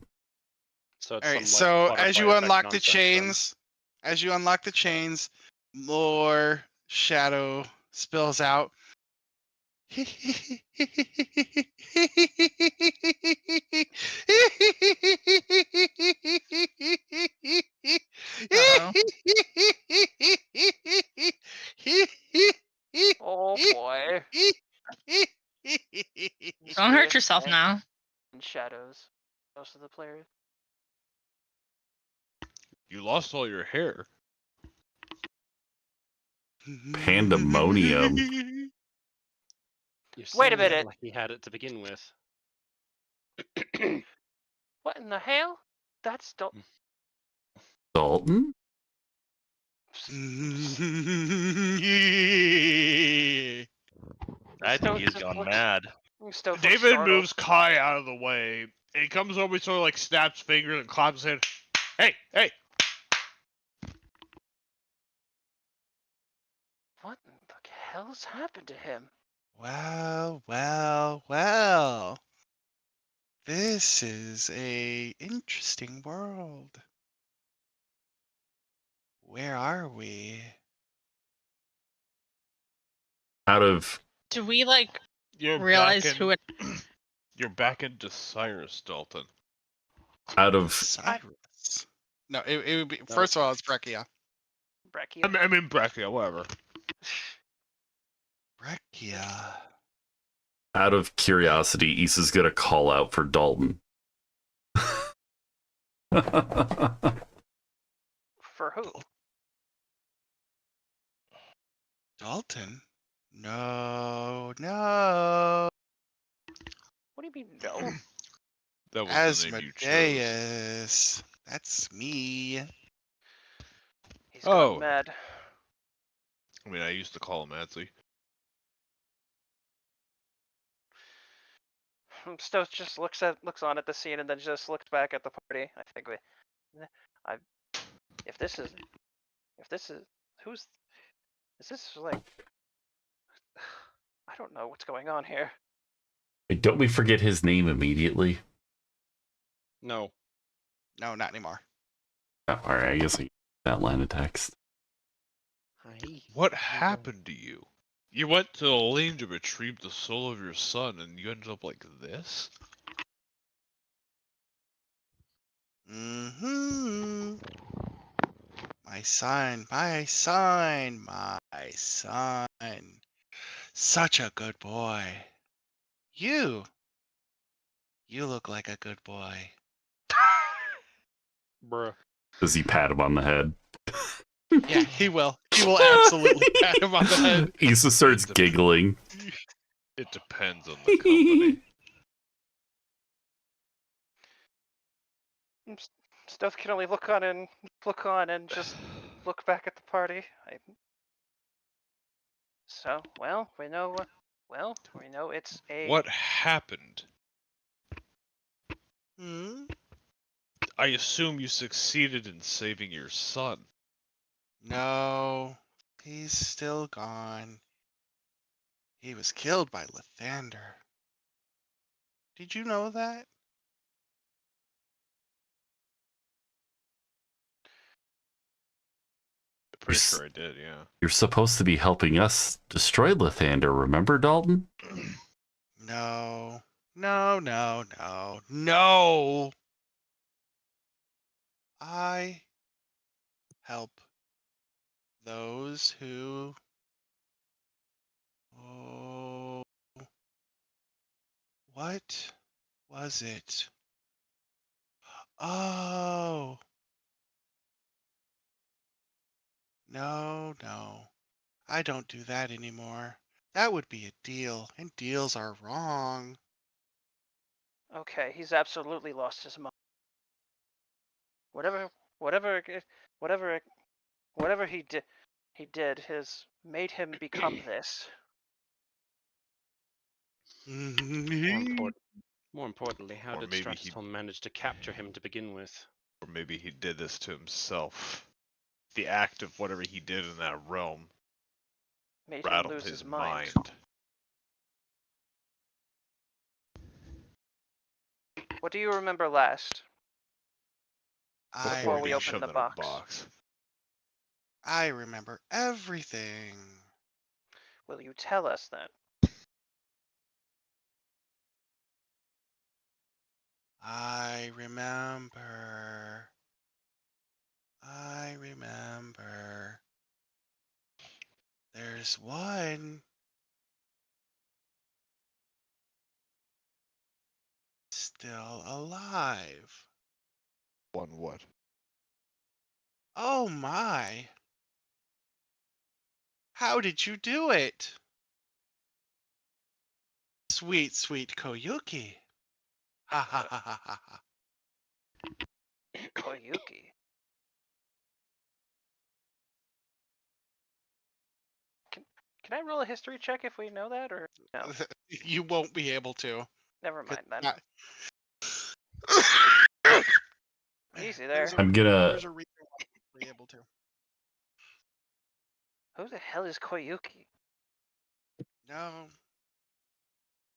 So it's All right. some, like, So as you butterfly effect unlock the nonsense chains, more shadow spills out. Oh boy. Don't hurt yourself now. In shadows. Most of the players. You lost all your hair. Pandemonium. then. You Wait a sounded minute. Like he had it to begin with. What in the hell? That's don't. Dalton? I think he's gone mad. David moves Kai out of the way. And he comes over, sort of like snaps fingers and claps his hand. Hey, hey! What in the hell's happened to him? Well, well, well. This is a interesting world. Where are we? Out of... Do we like You're realize back in, who it? You're back into Cyrus, Dalton. Out of... Cyrus. No, it would be. First of all, it's Breccia. Brachia. I mean Brachia, whatever. Brachia. Out of curiosity, Issa's gonna call out for Dalton. For who? Dalton? No, no. What do you mean no? That was the name you chose. Asmodeus. That's me. He's gone Oh. mad. I mean, I used to call him Adsy. Stoth just looks on at the scene and then just looks back at the party. I think if this is who's is this like I don't know what's going on here. Don't we forget his name immediately? No. No, not anymore. Oh, all right, I guess I that line of text. What happened to you? You went to the lane to retrieve the soul of your son, and you ended up like this? Mm-hmm. My son, my son, my son. Such a good boy. You look like a good boy. Bruh. Does he pat him on the head? Yeah, he will. He will absolutely pat him on the head. Issa starts giggling. It depends on the company. Stoth can only look on and just look back at the party. So, well, we know it's a. What happened? Hmm? I assume you succeeded in saving your son. No, he's still gone. He was killed by Lathander. Did you know that? Pretty sure I did, yeah. You're supposed to be helping us destroy Lathander, remember, Dalton? No. No, no, no, no. I help those who. Oh. What was it? Oh. No, no. I don't do that anymore. That would be a deal, and deals are wrong. Okay, he's absolutely lost his mind. Whatever he did has made him become this. More importantly, how Or did maybe Stratiston manage to capture him to begin with? Or maybe he did this to himself. The act of whatever he did in that realm Made him rattled lose his his mind. What do you remember last? Before we open the box. I remember everything. Will you tell us then? I remember. I remember. There's one. Still alive. One what? Oh my. How did you do it? Sweet, sweet Koyuki. Ha ha ha ha ha ha. Koyuki. Can I roll a history check if we know that, or no? You won't be able to. Never mind then. Easy there. I'm gonna. There's a reason why you won't be able to. Who the hell is Koyuki? No.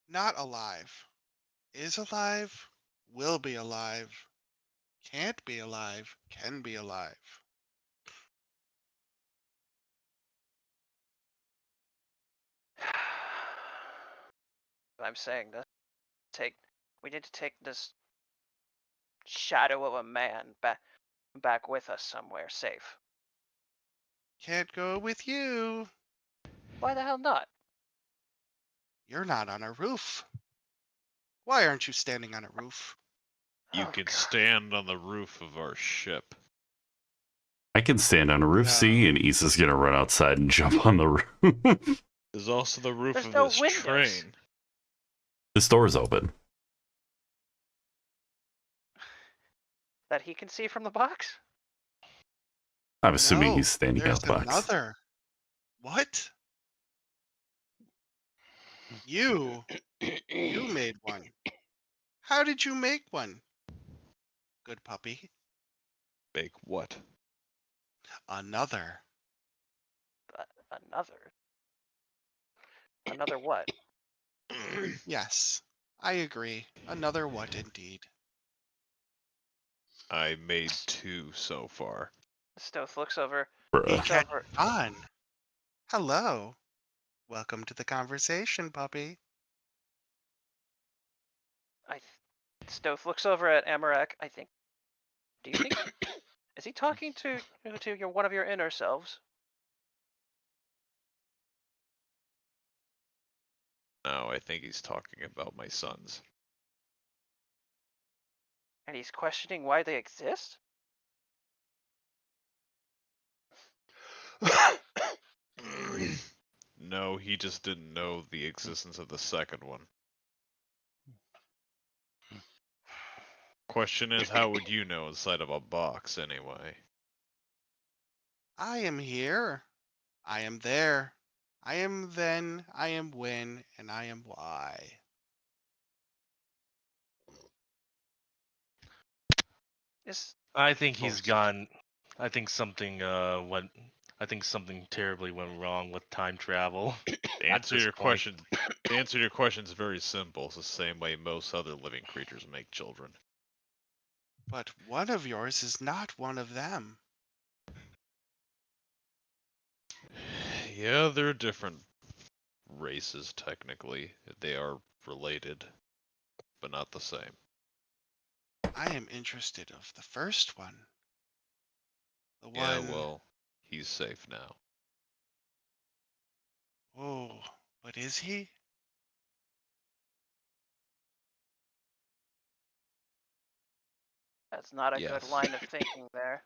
Not alive. Is alive. Will be alive. Can't be alive. Can be alive. I'm saying this. We need to take this shadow of a man back with us somewhere safe. Can't go with you. Why the hell not? You're not on a roof. Why aren't you standing on a roof? You Oh, can God. stand on the roof of our ship. I can stand on a roof, see, No. and Issa's gonna run outside and jump on the roof. There's also the roof There's of no this windows. train. This door's open. That he can see from the box? I'm assuming No, he's standing there's out the box. another. What? You made one. How did you make one? Good puppy. Make what? Another. Another. Another what? Yes, I agree. Another what indeed. I made 2 so far. Stoth looks over. Bruh. Looks over. On. Hello. Welcome to the conversation, puppy. Stoth looks over at Amarak. I think. Do you think? Is he talking to your one of your inner selves? No, I think he's talking about my sons. And he's questioning why they exist? No, he just didn't know the existence of the second one. Question is, how would you know inside of a box anyway? I am here. I am there. I am then, I am when, and I am why. I think he's Close. gone. I think something went. I think something terribly went wrong with time travel. The At answer to this your point. question, the answer to your question is very simple. It's the same way most other living creatures make children. But one of yours is not one of them. Yeah, they're different races technically. They are related, but not the same. I am interested of the first one. The Yeah, one. well, he's safe now. Oh, but is he? That's not a Yes. good line of thinking there.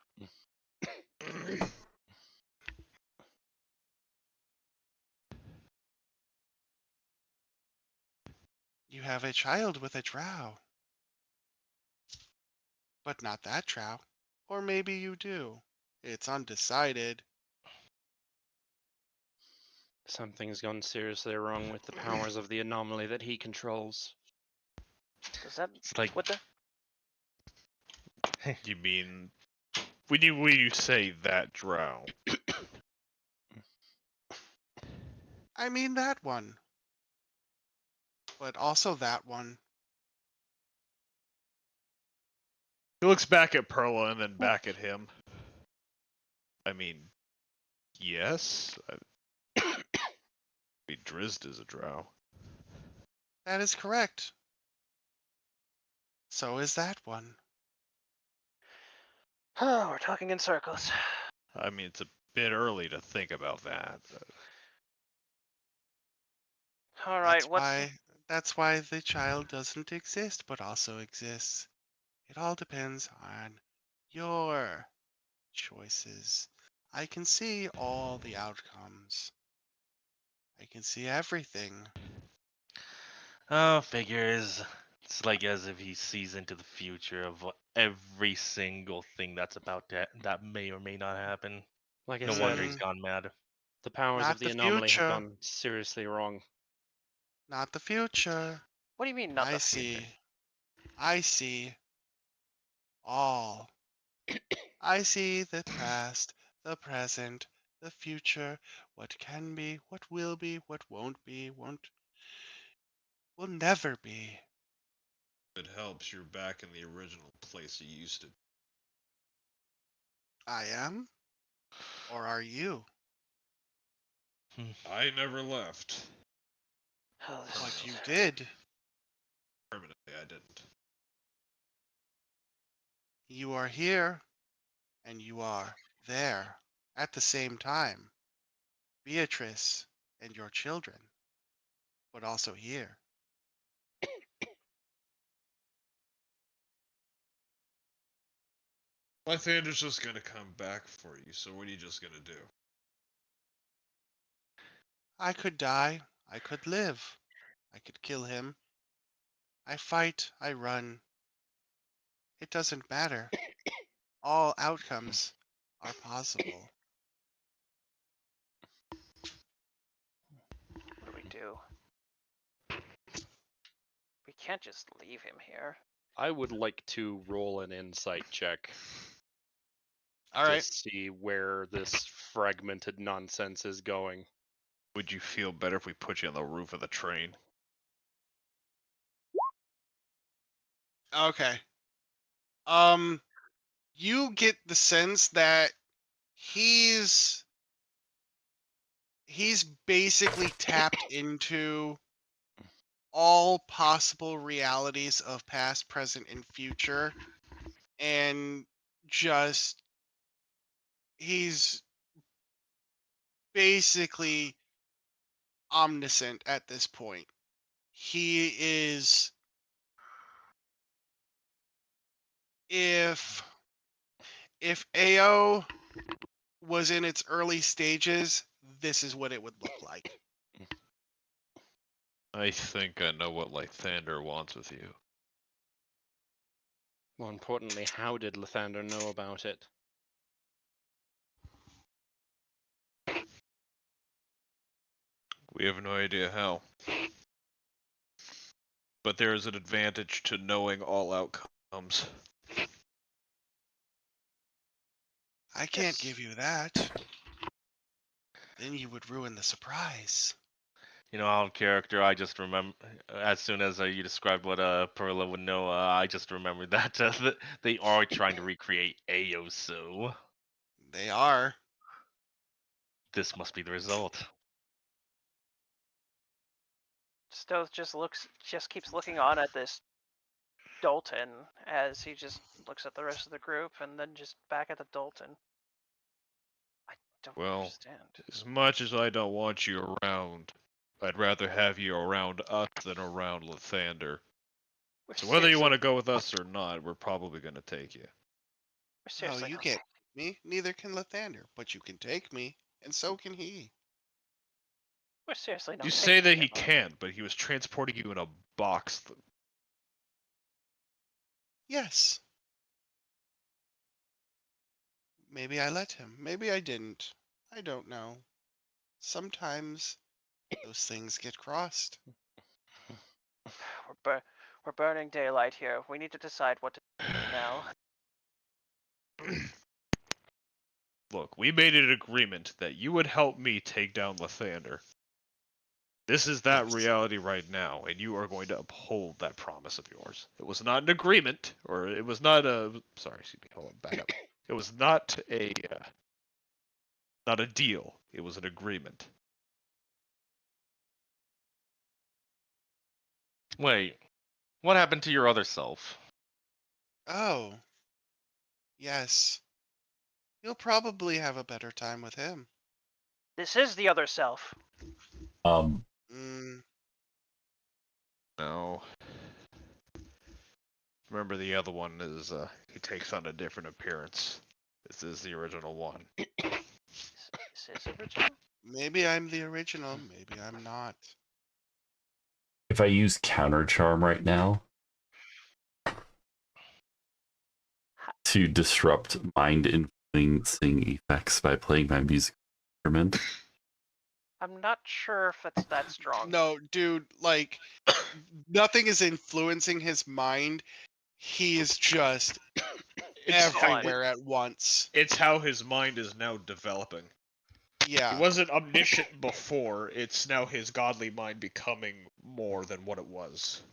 You have a child with a drow. But not that drow. Or maybe you do. It's undecided. Something's gone seriously wrong with the powers of the anomaly that he controls. Does that? It's like What the? You mean when you say that drow? I mean that one. But also that one. He looks back at Perla and then back at him. I mean, yes. I mean, Drizzt is a drow. That is correct. So is that one. Oh, we're talking in circles. I mean, it's a bit early to think about that. All right, That's why the child doesn't exist, but also exists. It all depends on your choices. I can see all the outcomes. I can see everything. oh, figures. It's like as if he sees into the future of every single thing that's about to that may or may not happen. Like I No said, wonder he's gone mad. the powers Not of the the anomaly have future. gone seriously wrong. Not the future. What do you mean, not I the see. future? I see all. I see the past, the present, the future, what can be, what will be, what won't be, will never be. It helps you're back in the original place you used to. I am? Or are you? I never left. Oh, this But is- you did. Permanently, I didn't. You are here, and you are there At the same time, Beatrice and your children would also hear. Lythander's just gonna come back for you, so what are you just gonna do? I could die. I could live. I could kill him. I fight. I run. It doesn't matter. All outcomes are possible. What do we do? We can't just leave him here. I would like to roll an insight check All to right. see where this fragmented nonsense is going. Would you feel better if we put you on the roof of the train? Okay. You get the sense that he's basically tapped into all possible realities of past, present, and future, and just he's basically omniscient at this point. He is, if AO was in its early stages, this is what it would look like. I think I know what Lythander wants with you. More importantly, how did Lathander know about it? We have no idea how. But there is an advantage to knowing all outcomes. I can't Yes. give you that. Then you would ruin the surprise. You know, out of character, I just remember as soon as you described what Perla would know, I just remembered that they are trying to recreate Aosu. They are. This must be the result. Stoth just keeps looking on at this Dalton as he just looks at the rest of the group and then just back at the Dalton. I don't Well, understand. as much as I don't want you around, I'd rather have you around us than around Lathander. We're So whether you want to seriously- go with us or not, we're probably going to take you. we're Oh, seriously you not- can't take me. Neither can Lathander. But you can take me, and so can he. We're seriously not. You say that taking he him. can't, but he was transporting you in a box. Yes. Maybe I let him. Maybe I didn't. I don't know. Sometimes those things get crossed. We're burning daylight here. We need to decide what to do now. Look, we made an agreement that you would help me take down Lathander. This is that Yes. reality right now, and you are going to uphold that promise of yours. It was not an agreement, or it was not a. Sorry, excuse me. Hold on, back up. It was not a deal. It was an agreement. Wait, what happened to your other self? Oh. Yes. You'll probably have a better time with him. This is the other self. Mm, No. Remember, the other one is he takes on a different appearance. This is the original one. This is original. maybe I'm the original. Maybe I'm not. If I use counter charm right now to disrupt mind influencing effects by playing my musical instrument, I'm not sure if it's that strong. No, dude, like, nothing is influencing his mind. He is just everywhere at once. It's how his mind is now developing. He Yeah. wasn't omniscient before. It's now his godly mind becoming more than what it was.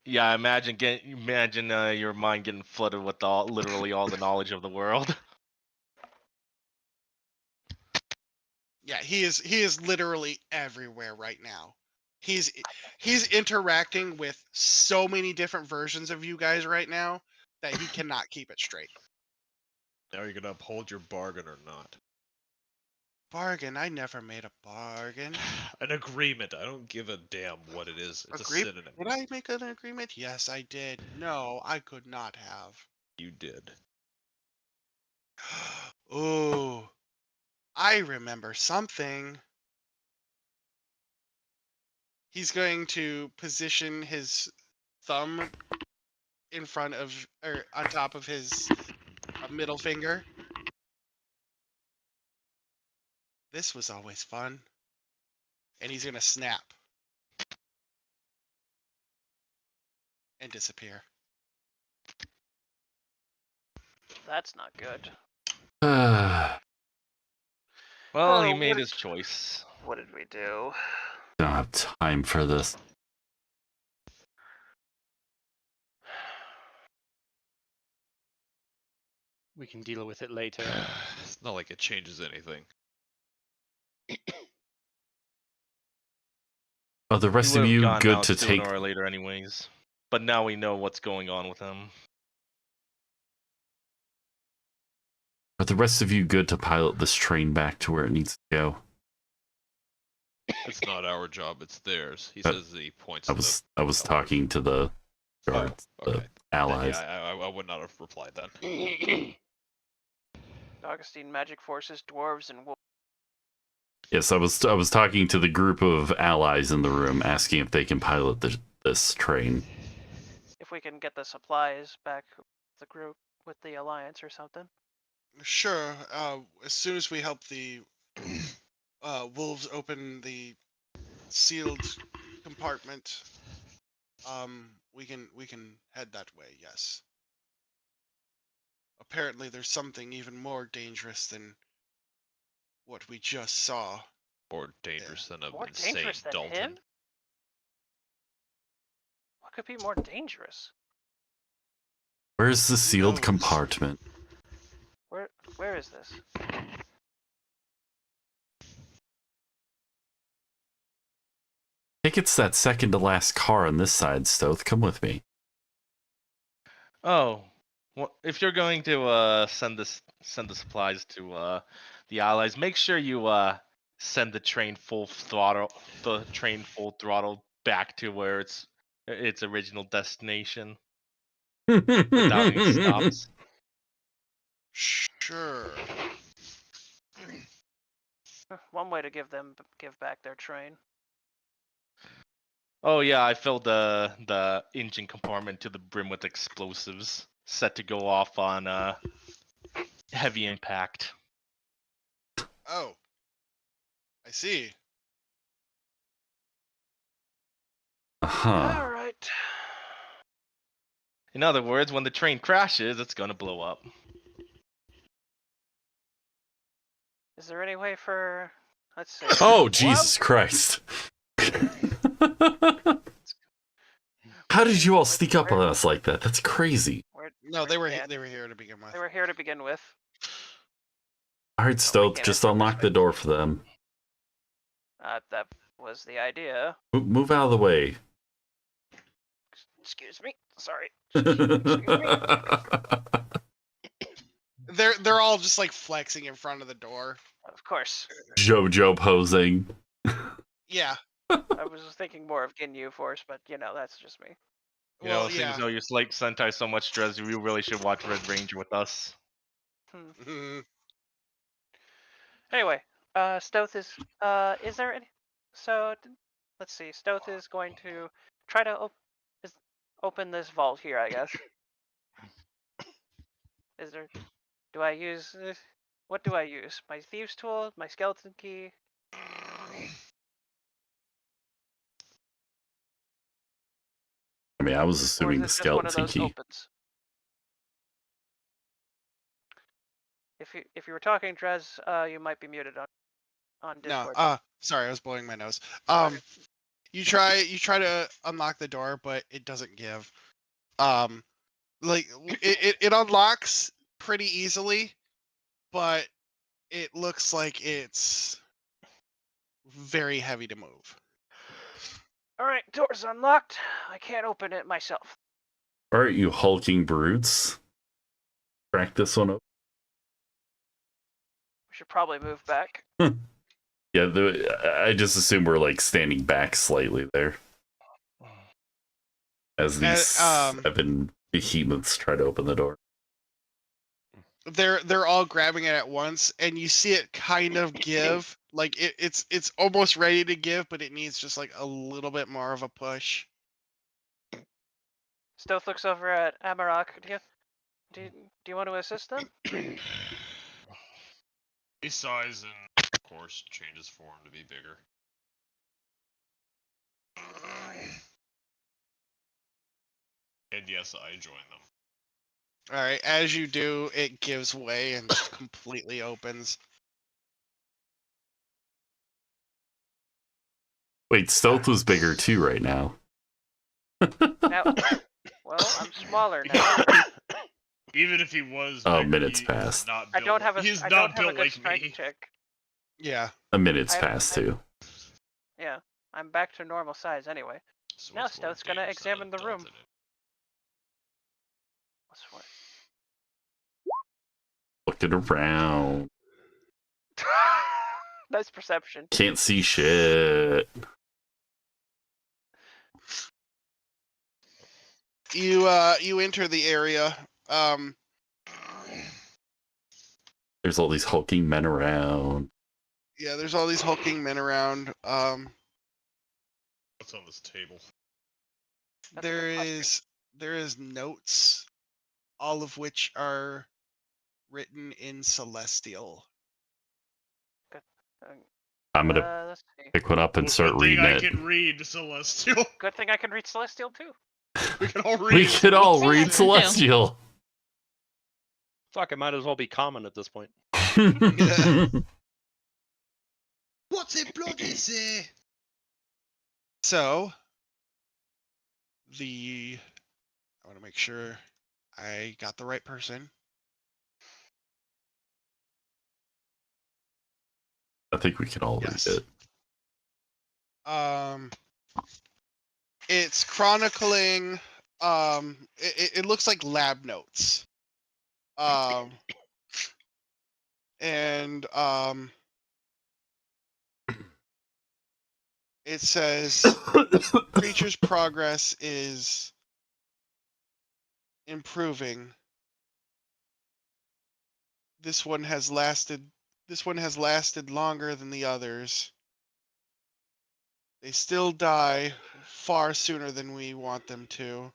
Yeah, imagine your mind getting flooded with literally all the knowledge of the world. Yeah, he is literally everywhere right now. He's interacting with so many different versions of you guys right now that he cannot keep it straight. Now you're gonna uphold your bargain or not? bargain. I never made a bargain. An agreement. I don't give a damn what it is. It's a Agreement? synonym. Did I make an agreement? Yes, I did. No, I could not have. You did. Ooh, I remember something. He's going to position his thumb in front of, or on top of his middle finger. This was always fun. And he's going to snap. And disappear. That's not good. Well, he Oh, made what- his choice. What did we do? Don't have time for this. We can deal with it later. It's not like it changes anything. Are the He rest of would've you gone good out to sooner take? or later, anyways. But now we know what's going on with him. Are the rest of you good to pilot this train back to where it needs to go? It's not our job. It's theirs. He Uh, says he points. I to was the talking to the guards, okay. the allies. Yeah, I would not have replied then. Augustine magic forces, dwarves, and wolves. Yes, I was talking to the group of allies in the room, asking if they can pilot this train. If we can get the supplies back with the group with the alliance or something. Sure. As soon as we help the wolves open the sealed compartment, we can head that way. Yes. Apparently, there's something even more dangerous than what we just saw. More dangerous than an More insane dangerous than Dalton. him? What could be more dangerous? Where's the sealed knows? compartment? Where is this? I think it's that second to last car on this side, Stoth. Come with me. Oh, well, if you're going to send the supplies to the allies, make sure you send the train full throttle back to where its original destination without any stops. Sure. One way to give back their train. Oh yeah, I filled the engine compartment to the brim with explosives, set to go off on heavy impact. Oh. I see. Uh-huh. All right. In other words, when the train crashes, it's gonna blow up. Is there any way for? Let's see. Oh, Jesus Christ. How did you all sneak up on us like that? That's crazy. No, they were here to begin with. They were here to begin with. All right, Stoth, can't just enter unlock the door for them. That was the idea. Move out of the way. Excuse me. Sorry. They're all just like flexing in front of the door. Of course. Jojo posing. Yeah. I was thinking more of Ginyu Force, but that's just me. You Well, know, seeing as though you like Sentai so much, Drez, you really should watch Red Ranger with us. Anyway, Stoth is there any? So let's see. Stoth is going to try to open this vault here, I guess. Is there? Do I use? What do I use? My thieves' tool, my skeleton key. I mean, I was Or assuming the is it just one of skeleton those key. opens? If you were talking, Drez, you might be muted on Discord. No. Sorry, I was blowing my nose. You try to unlock the door, but it doesn't give. Like it unlocks pretty easily, but it looks like it's very heavy to move. All right, door's unlocked. I can't open it myself. All right, you hulking brutes. Crack this one open. We should probably move back. Yeah, I just assume we're like standing back slightly there as these 7 behemoths try to open the door. They're all grabbing it at once, and you see it kind of give. Like it's almost ready to give, but it needs just like a little bit more of a push. Stoth looks over at Amarok. Do you want to assist them? His size and, of course, changes form to be bigger. And yes, I join them. All right, as you do, it gives way and just completely opens. Wait, Stealth was bigger too right now. Now, well, I'm smaller now. Even if he was, Oh, bigger, minutes he is passed. not I built don't have a. He's I not don't have a built good like strength me. check. Yeah. A minute's I- passed too. Yeah, I'm back to normal size anyway. So Now what's more Stout's gonna dangerous than examine the adult room. in it? Looking around. Nice perception. Can't see shit. You enter the area. There's all these hulking men around. Yeah, there's all these hulking men around. What's on this table? That's a There good question. there is notes, all of which are written in Celestial. I'm gonna Let's see. pick one up and Well, start good thing reading I it. can read Celestial. Good thing I can read Celestial too. We can all read. We it. could all Yeah, read me too. Celestial. Fuck, it might as well be common at this point. What's it bloody say? So, I want to make sure I got the right person. I think we can all Yes. read it. It's chronicling. It looks like lab notes. And it says creature's progress is improving. This one has lasted longer than the others. They still die far sooner than we want them to.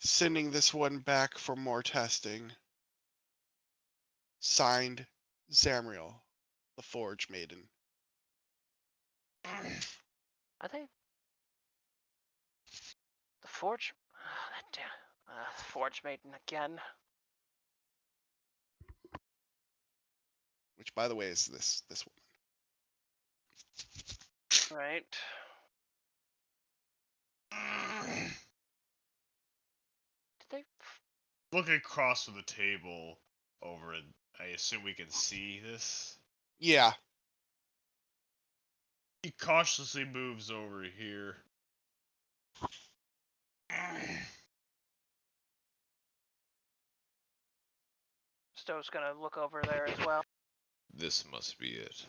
Sending this one back for more testing. Signed, Zamriel, the Forge Maiden. Are they? The Forge? Oh, that damn. Forge Maiden again. Which, by the way, is this one. Right. Did they? Look across from the table over, and I assume we can see this. Yeah. He cautiously moves over here. Stowe's gonna look over there as well. This must be it.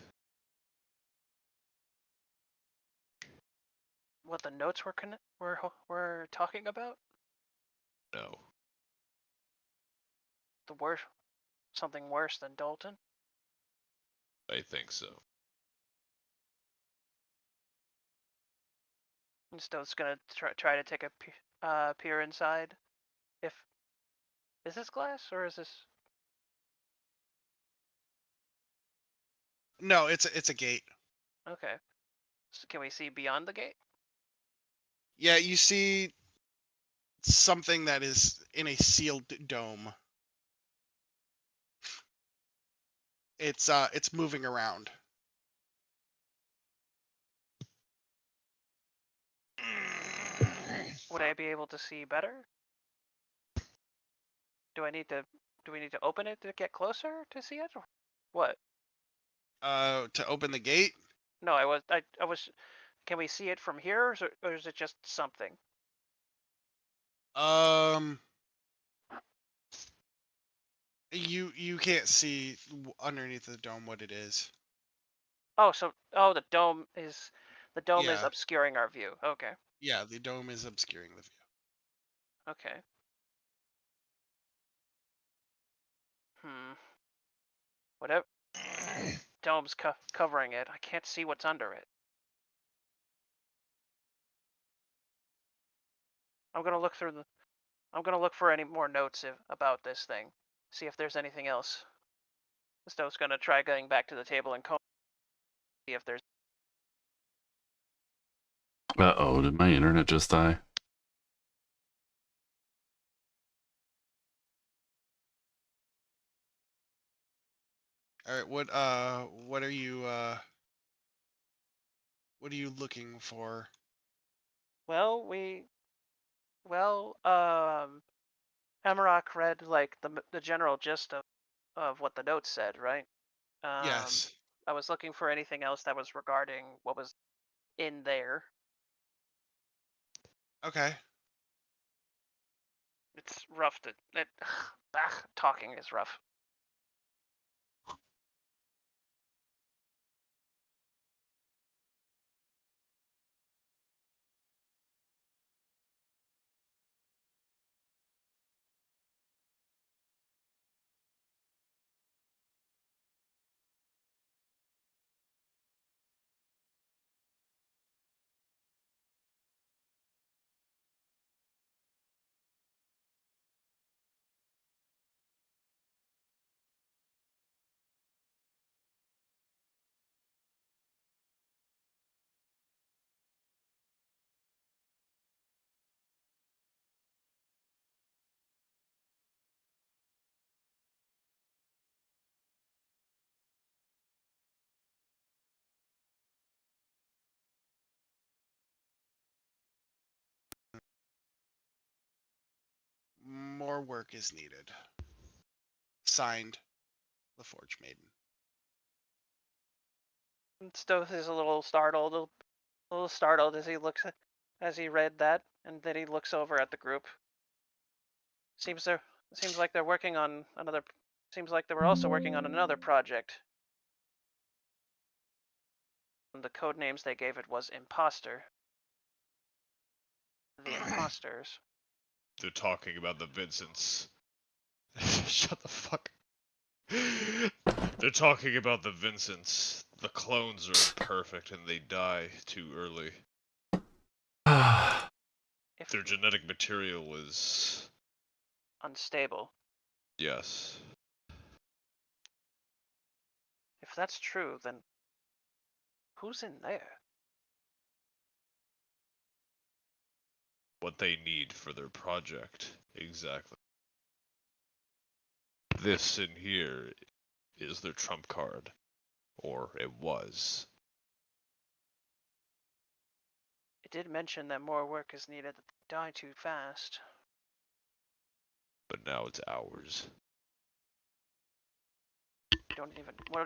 What the notes were talking about? No. The worst, something worse than Dalton. I think so. And Stowe's gonna try to take a peer inside. Is this glass or is this? No, it's a gate. Okay. So can we see beyond the gate? Yeah, you see something that is in a sealed dome. It's moving around. Would I be able to see better? Do we need to open it to get closer to see it? Or what? To open the gate? No, I was. Can we see it from here, or is it just something? You can't see underneath the dome what it is. Oh, the dome is Yeah. obscuring our view. Okay. Yeah, the dome is obscuring the view. Okay. Whatever. Dome's covering it. I can't see what's under it. I'm gonna look for any more notes about this thing. See if there's anything else. Stowe's gonna try going back to the table and see if there's. Uh-oh, did my internet just die? All right, what are you looking for? Well, Amarok read like the general gist of what the notes said, right? Yes. I was looking for anything else that was regarding what was in there. Okay. It's rough to talking is rough. More work is needed. Signed, the Forge Maiden. Stoth is a little startled, as he read that, and then he looks over at the group. Seems like they're working on another. Seems like they were also working on another project. And the code names they gave it was Imposter. The imposters. They're talking about the Vincents. Shut the fuck. They're talking about the Vincents. The clones are imperfect and they die too early. Their genetic material is unstable. Yes. If that's true, then who's in there? What they need for their project. Exactly. This in here is their trump card. Or it was. It did mention that more work is needed, that they die too fast. But now it's ours.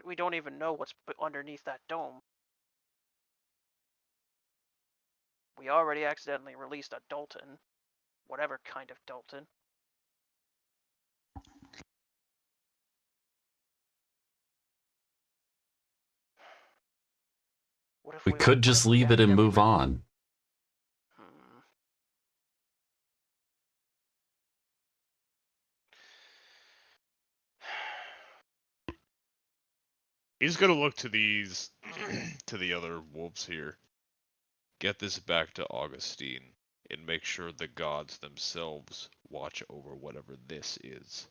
We don't even know what's underneath that dome. We already accidentally released a Dalton. Whatever kind of Dalton. What if We could just leave it and move on. He's gonna look to these, to the other wolves here. Get this back to Augustine, and make sure the gods themselves watch over whatever this is.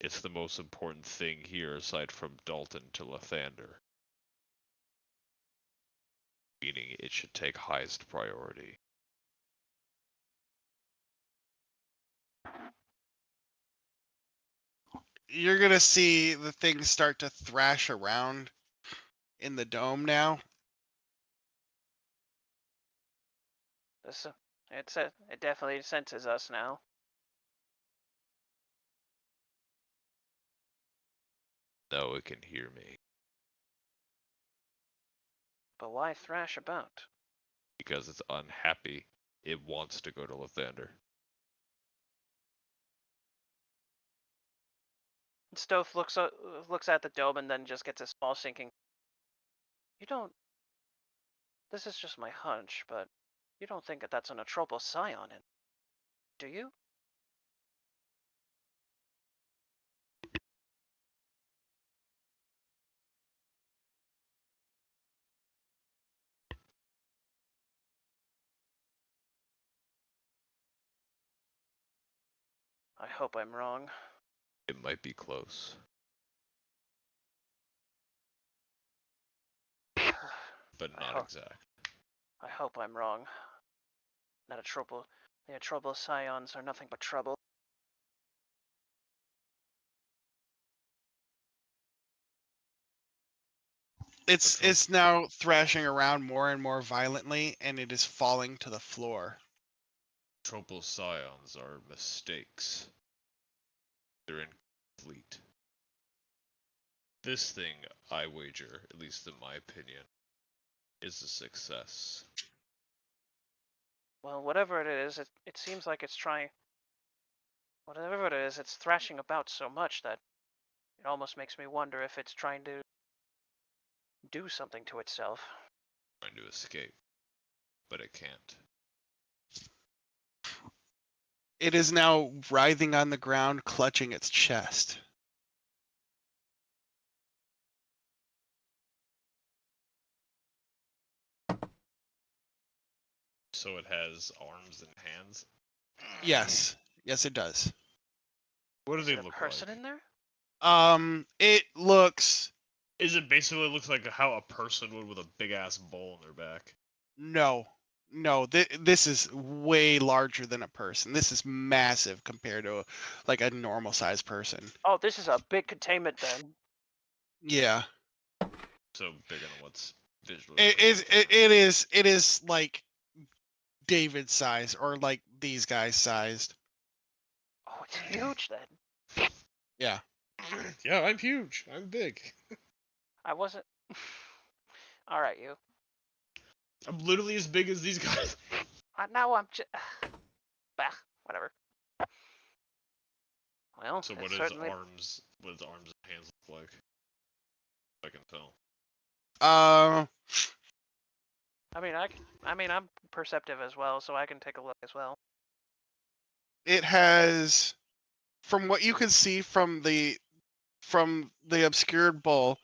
It's the most important thing here aside from Dalton to Lathander. Meaning it should take highest priority. You're gonna see the things start to thrash around in the dome now. It definitely senses us now. No, it can hear me. But why thrash about? Because it's unhappy. It wants to go to Lathander. Stove looks at the dome and then just gets a small sinking. You don't. This is just my hunch, but you don't think that that's an Atropos Scion, do you? I hope I'm wrong. It might be close. But not exact. I hope I'm wrong. Not a trouble. The Atropos Scions are nothing but trouble. It's now thrashing around more and more violently, and it is falling to the floor. Tropal Scions are mistakes. They're incomplete. This thing, I wager, at least in my opinion, is a success. Well, whatever it is, it seems like it's trying. Whatever it is, it's thrashing about so much that it almost makes me wonder if it's trying to do something to itself. Trying to escape, but it can't. It is now writhing on the ground, clutching its chest. So it has arms and hands? Yes. Yes, it does. What do Is they there a look person like? in there? It looks... Is it basically looks like how a person would with a big ass bowl on their back? No. No, this is way larger than a person. This is massive compared to like a normal sized person. Oh, this is a big containment then. Yeah. So bigger than what's visually. It is like David's size or like these guys sized. Oh, it's huge then. Yeah. Yeah, I'm huge. I'm big. I wasn't. All right, you. I'm literally as big as these guys. Now I'm just. Bah, whatever. Well, So it's what is certainly. arms? What does arms and hands look like? I can tell. I mean, I'm perceptive as well, so I can take a look as well. It has, from what you can see from the obscured bowl,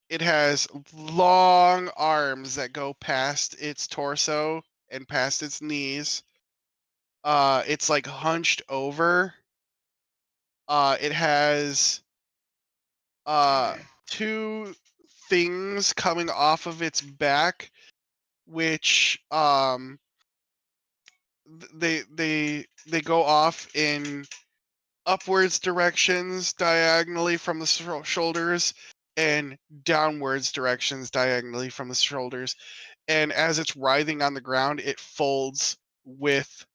it has long arms that go past its torso and past its knees. It's like hunched over. It has two things coming off of its back, which they go off in upwards directions diagonally from the shoulders and downwards directions diagonally from the shoulders. And as it's writhing on the ground, it folds with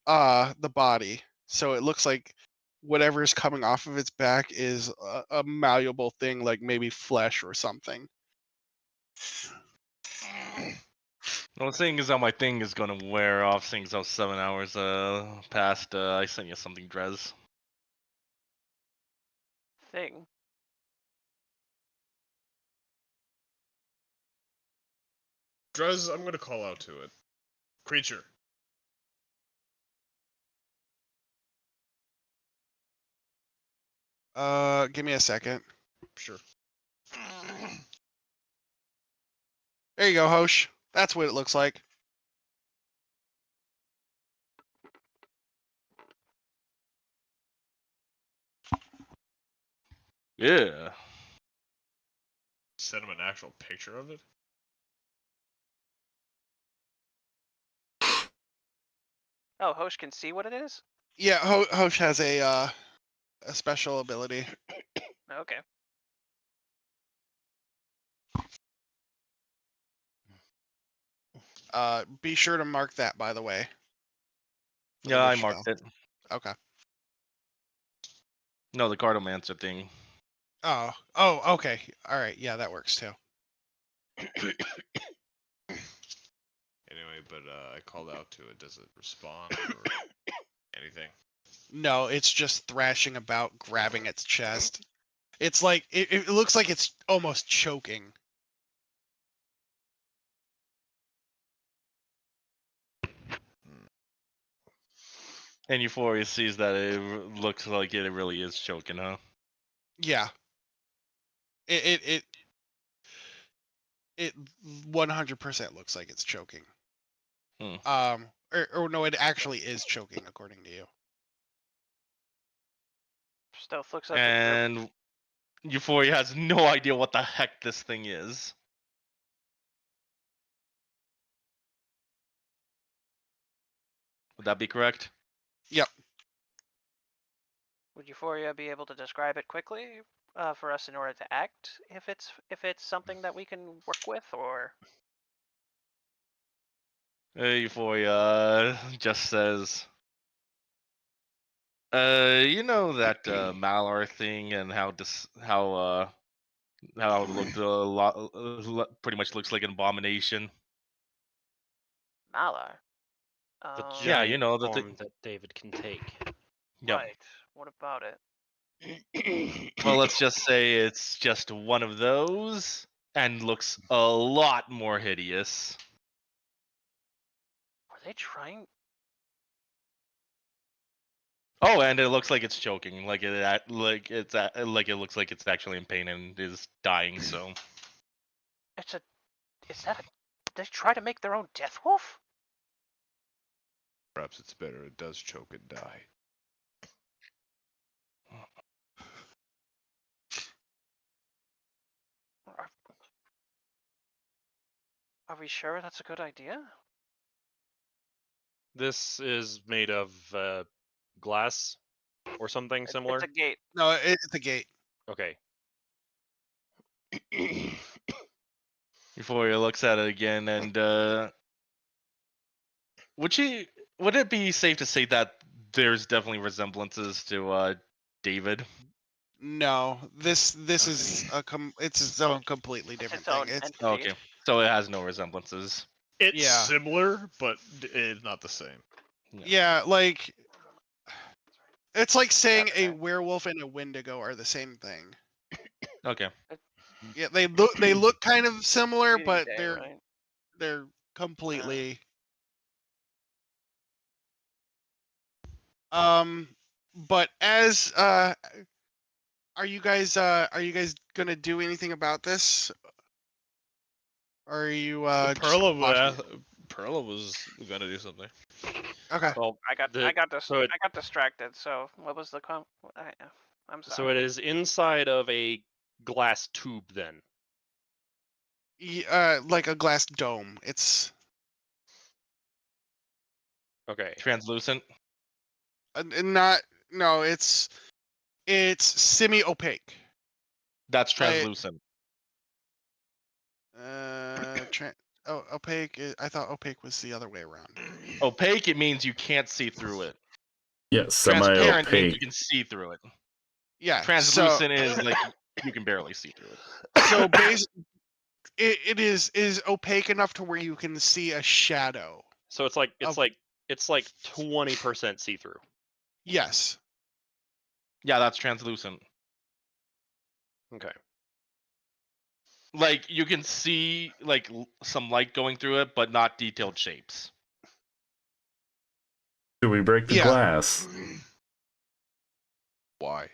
the body. So it looks like whatever is coming off of its back is a malleable thing, like maybe flesh or something. Well, seeing as how my thing is gonna wear off, seeing as how 7 hours passed, I sent you something, Drez. Thing. Drez, I'm gonna call out to it. Creature. Give me a second. Sure. There you go, Hosh. That's what it looks like. Yeah. Send him an actual picture of it. Oh, Hosh can see what it is? Yeah, Hosh has a special ability. Okay. Be sure to mark that, by the way. Yeah, I marked it. Okay. No, the Cardomancer thing. Oh, okay. All right. Yeah, that works too. Anyway, but I called out to it. Does it respond or anything? No, it's just thrashing about, grabbing its chest. It's like it looks like it's almost choking. And Euphoria sees that it looks like it really is choking, huh? Yeah. It 100% looks like it's choking. Or no, it actually is choking according to you. Stealth looks up. And Euphoria has no idea what the heck this thing is. Would that be correct? Yep. Would Euphoria be able to describe it quickly for us in order to act if it's something that we can work with, or? Euphoria just says, you know that Malar thing and how it looked a lot, pretty much looks like an abomination. Malar. The Um, Yeah, giant you know, the form that David can take. Yep. Right. What about it? Well, let's just say it's just one of those and looks a lot more hideous. Are they trying? Oh, and it looks like it's choking, like it looks like it's actually in pain and is dying. So Is that a? They try to make their own death wolf? Perhaps it's better it does choke and die. Are we sure that's a good idea? This is made of glass or something similar. It's a gate. No, it's a gate. Okay. Euphoria looks at it again, and would it be safe to say that there's definitely resemblances to David? No, this is it's its own completely It's different its own thing. It's entity. Okay, so it has no resemblances. It's Yeah. similar, but it's not the same. yeah, like it's like saying a Okay. werewolf and a wendigo are the same thing. Okay. Yeah, they look kind of similar, Reading but day, right? they're completely but as are you guys gonna do anything about this? Or are you just watching? Perla was gonna do something. Okay. Well, I got distracted. So what was the I'm sorry. so it is inside of a glass tube then. Like a glass dome. It's Okay. Translucent. not no, it's semi-opaque. That's Like- translucent. Opaque. I thought opaque was the other way around. Opaque, it means you can't see through it. Yes, Transparent means you semi-opaque. can see through it. Yeah. Translucent is like you can barely see through it. So it is opaque enough to where you can see a shadow. So it's like Of- 20% see through. Yes. Yeah, that's translucent. Okay. Like you can see like some light going through it, but not detailed shapes. Do we break the Yeah. glass? Why?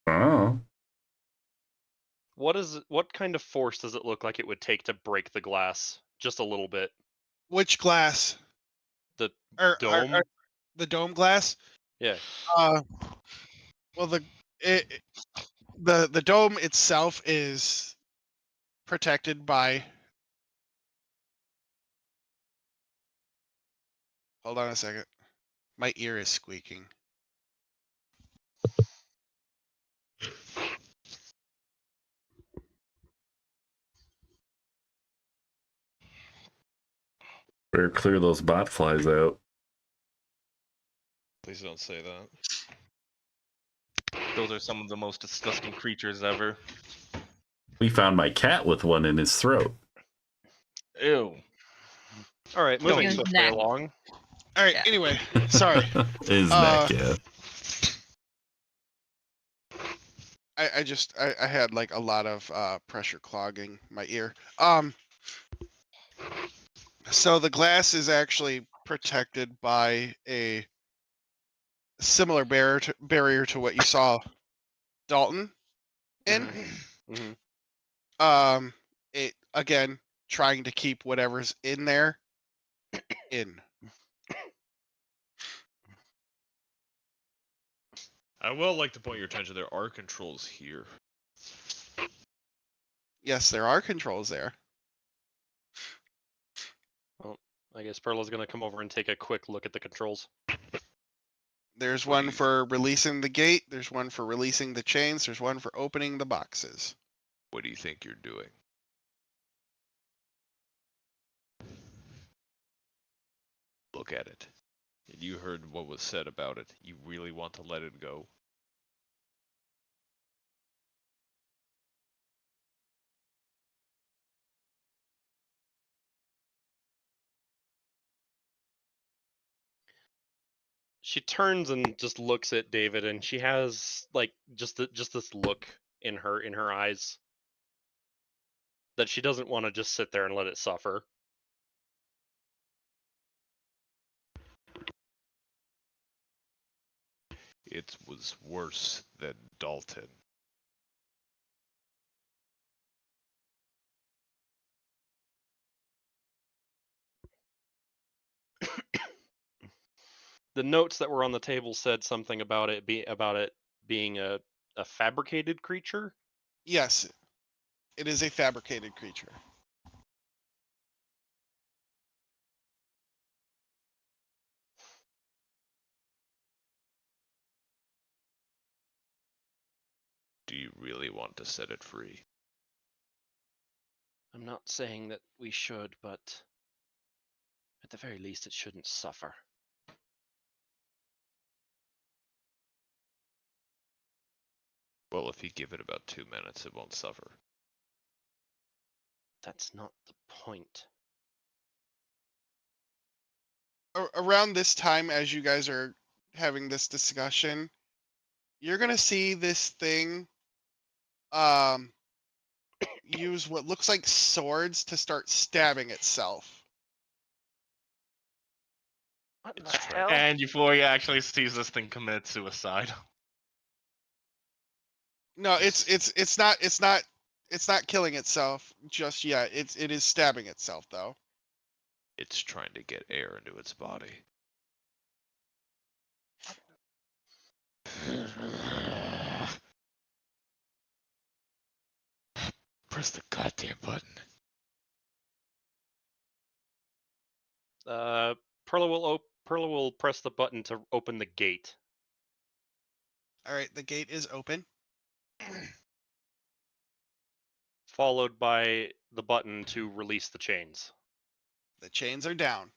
Oh. What kind of force does it look like it would take to break the glass? Just a little bit. Which glass? The Or dome? the dome glass? Yeah. Well, the dome itself is protected by. Hold on a second. My ear is squeaking. Better clear those bot flies out. Please don't say that. Those are some of the most disgusting creatures ever. We found my cat with one in his throat. Ew. All right, moving Don't- swiftly along. All right. Yeah. Anyway, sorry. His neck, yeah. I had like a lot of pressure clogging my ear. So the glass is actually protected by a similar barrier to what you saw Dalton in. Mhm. It again trying to keep whatever's in there in. I will like to point your attention. There are controls here. Yes, there are controls there. Well, I guess Perla's gonna come over and take a quick look at the controls. There's What do one you for releasing the gate. There's one for releasing the chains. There's one for opening the boxes. What do you think you're doing? Look at it. And you heard what was said about it. You really want to let it go? She turns and just looks at David, and she has like just this look in her eyes that she doesn't want to just sit there and let it suffer. It was worse than Dalton. The notes that were on the table said something about it being a fabricated creature. Yes, it is a fabricated creature. Do you really want to set it free? I'm not saying that we should, but at the very least, it shouldn't suffer. Well, if you give it about 2 minutes, it won't suffer. That's not the point. Around this time, as you guys are having this discussion, you're gonna see this thing use what looks like swords to start stabbing itself. What in the It's trying- hell? And before he actually sees this thing commit suicide. No, it's not killing itself just yet. It is stabbing itself though. It's trying to get air into its body. Press the goddamn button. Perla will press the button to open the gate. All right, the gate is open. Followed by the button to release the chains. The chains are down.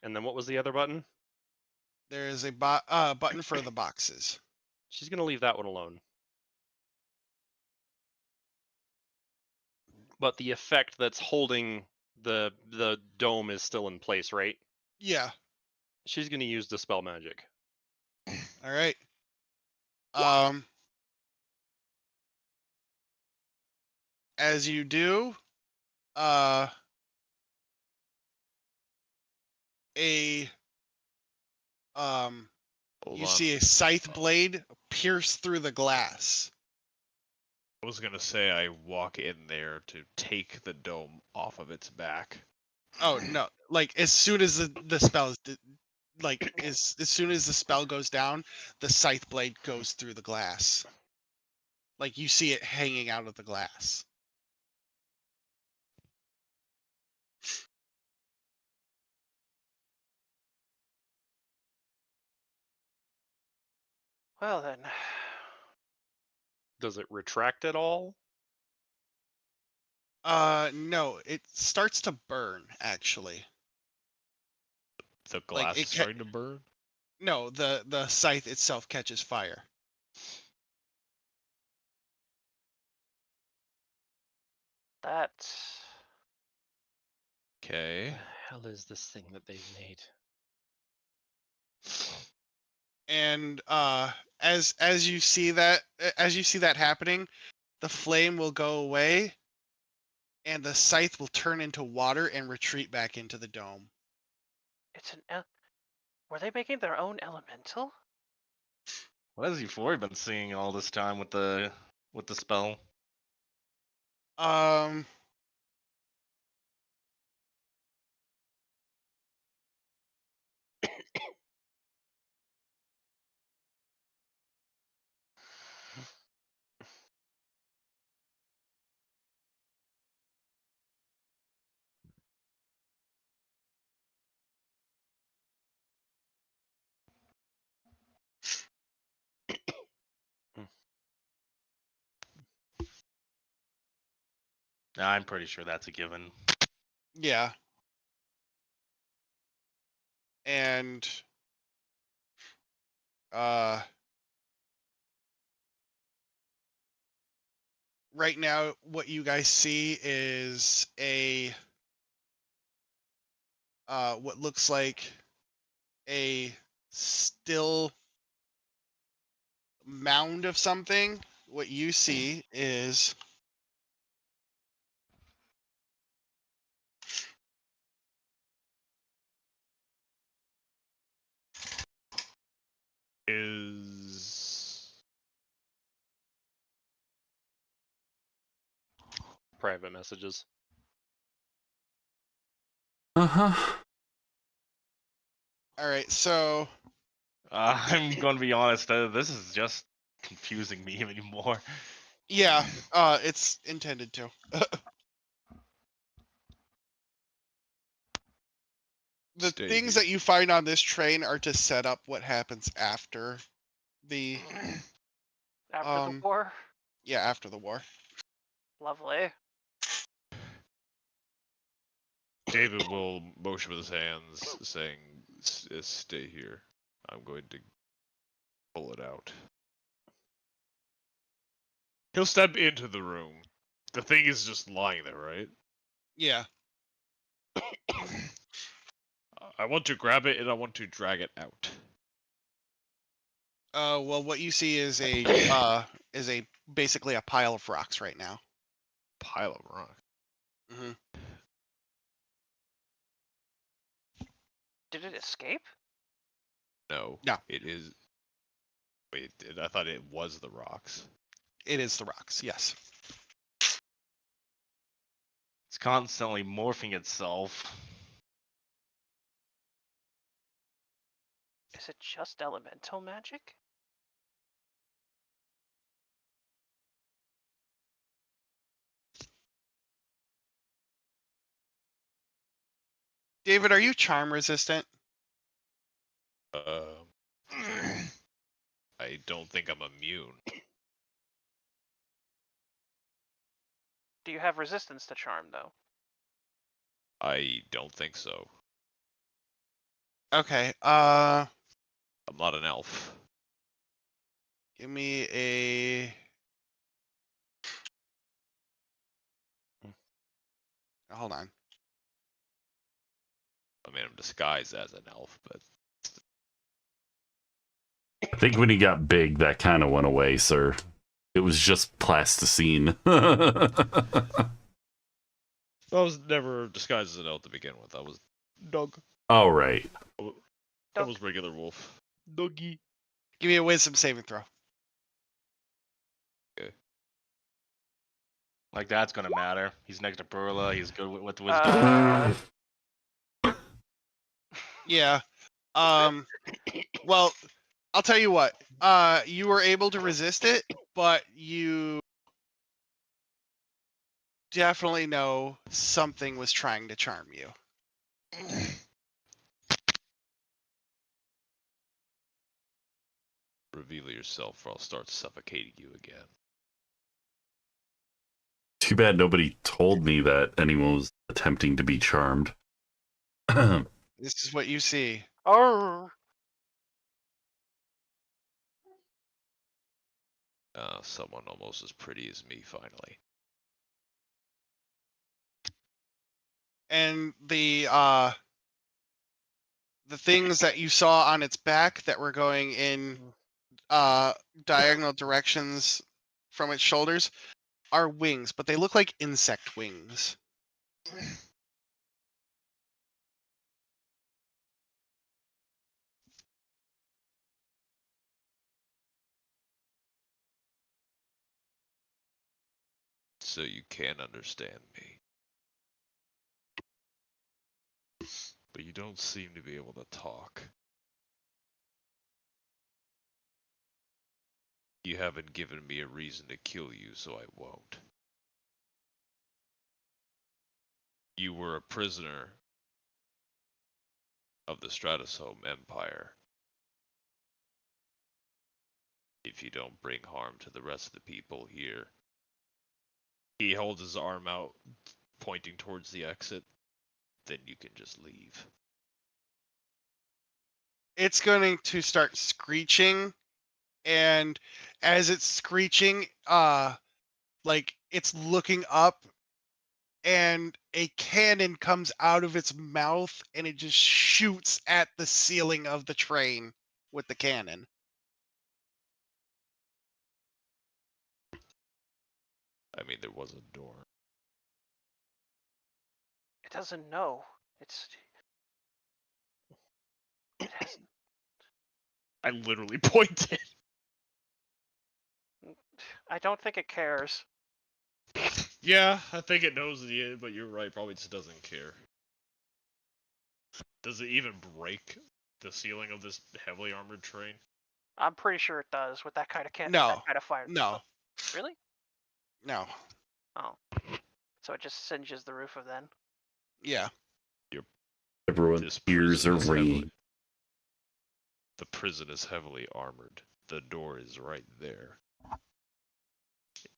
And then what was the other button? There is a button for the boxes. She's gonna leave that one alone. But the effect that's holding the dome is still in place, right? Yeah. She's gonna use Dispel Magic. All right. As you do, Hold you on. see a scythe blade pierce through the glass. I was gonna say I walk in there to take the dome off of its back. Oh no! Like as soon as the spell is as soon as the spell goes down, the scythe blade goes through the glass. Like you see it hanging out of the glass. Well then, Does it retract at all? No, it starts to burn actually. The glass it is starting to burn? No, the scythe itself catches fire. that's Okay. What the hell is this thing that they've made? And as you see that happening, the flame will go away, and the scythe will turn into water and retreat back into the dome. It's an. Were they making their own elemental? What has Euphoria been seeing all this time with the spell? Um. I'm pretty sure that's a given. Yeah. And right now what you guys see is a what looks like a still mound of something. What you see is Private messages. Uh-huh. all right. So I'm going to be honest. This is just confusing me even more. yeah, it's intended to. The Stay things here. that you find on this train are to set up what happens after the After the war? yeah, after the war. Lovely. David will motion with his hands, saying, "Stay here. I'm going to pull it out." He'll step into the room. The thing is just lying there, right? Yeah. I want to grab it and I want to drag it out. Well, what you see is a basically a pile of rocks right now. Pile of rock. Mm-hmm. Did it escape? No. No. It is. Wait, I thought it was the rocks. It is the rocks. Yes. It's constantly morphing itself. Is it just elemental magic? David, are you charm resistant? I don't think I'm immune. Do you have resistance to charm, though? I don't think so. Okay. I'm not an elf. Give me a. Hold on. I mean, I'm disguised as an elf, but I think when he got big, that kind of went away, sir. It was just plasticine. I was never disguised as an elf to begin with. I was Doug. All right. I was regular wolf. Dougie. Give me a wisdom saving throw. Okay. Like that's gonna matter. He's next to Perla. He's good with wisdom. Yeah. Well, I'll tell you what. You were able to resist it, but you definitely know something was trying to charm you. Reveal yourself, or I'll start suffocating you again. Too bad nobody told me that anyone was attempting to be charmed. This is what you see. Oh. Someone almost as pretty as me, finally. and the things that you saw on its back that were going in diagonal directions from its shoulders are wings, but they look like insect wings. So you can understand me. But you don't seem to be able to talk. You haven't given me a reason to kill you, so I won't. You were a prisoner of the Stratosome Empire. If you don't bring harm to the rest of the people here. He holds his arm out, pointing towards the exit. Then you can just leave. It's going to start screeching, and as it's screeching, like it's looking up, and a cannon comes out of its mouth, and it just shoots at the ceiling of the train with the cannon. I mean, there was a door. It doesn't know. It hasn't. I literally pointed. I don't think it cares. Yeah, I think it knows it, but you're right. Probably just doesn't care. Does it even break the ceiling of this heavily armored train? I'm pretty sure it does with that kind of No. that kind of fire. No. Really? No. Oh. So it just singes the roof of then. Yeah. Everyone's ears are ringing. The prison is heavily armored. The door is right there.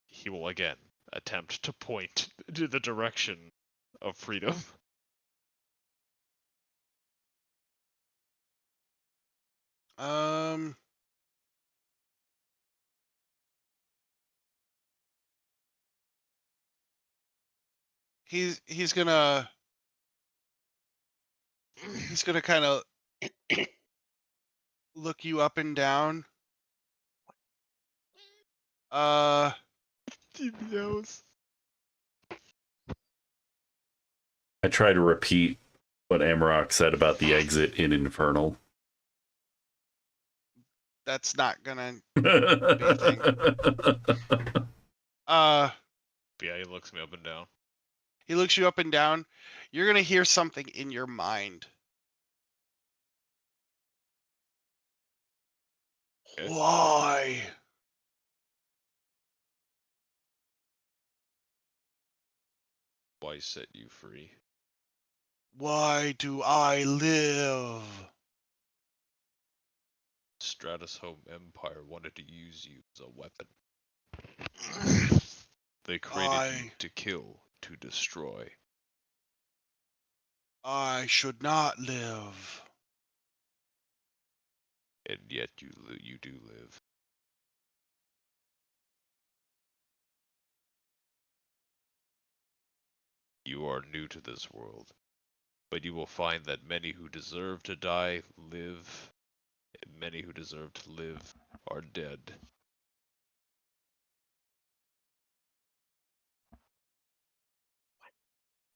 He will again attempt to point to the direction of freedom. He's gonna kind of look you up and down. He knows. I try to repeat what Amarok said about the exit in Infernal. That's not gonna Yeah, he looks me up and down. he looks you up and down. You're gonna hear something in your mind. Okay. Why? Why set you free? Why do I live? Stratosome Empire wanted to use you as a weapon. They created you to kill, to destroy. I should not live. And yet you do live. You are new to this world, but you will find that many who deserve to die live, and many who deserve to live are dead.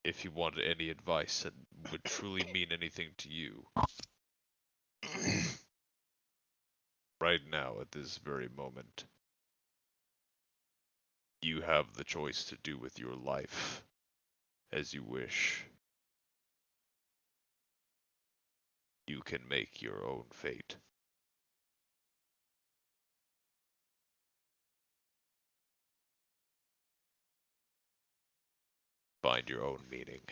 If you wanted any advice that would truly mean anything to you, right now, at this very moment, you have the choice to do with your life as you wish. You can make your own fate. Find your own meaning.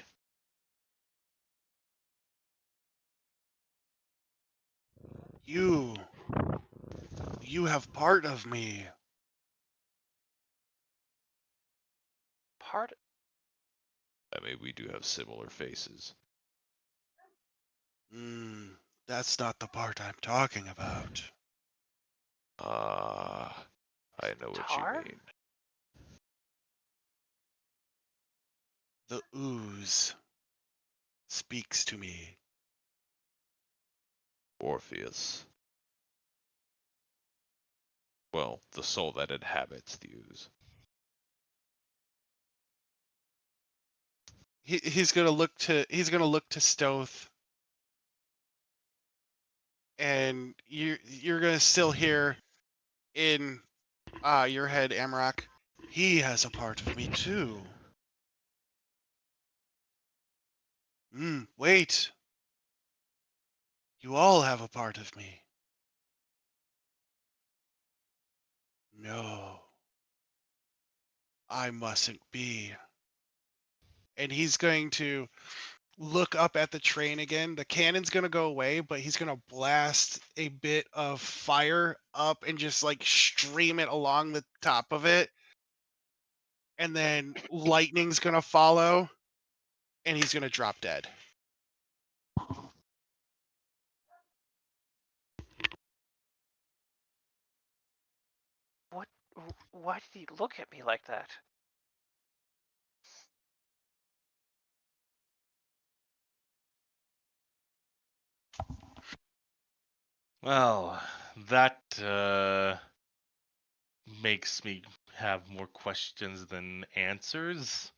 You have part of me. Part. I mean, we do have similar faces. That's not the part I'm talking about. Ah, I know what Tar? you mean. The ooze. speaks to me. Orpheus. Well, the soul that inhabits the ooze. He's gonna look to Stoth, and you're gonna still hear in your head, Amrock. He has a part of me too. Wait. You all have a part of me. No. I mustn't be. And he's going to look up at the train again. The cannon's going to go away, but he's going to blast a bit of fire up and just like stream it along the top of it. And then lightning's going to follow, and he's going to drop dead. What? Why did he look at me like that? Well, that makes me have more questions than answers.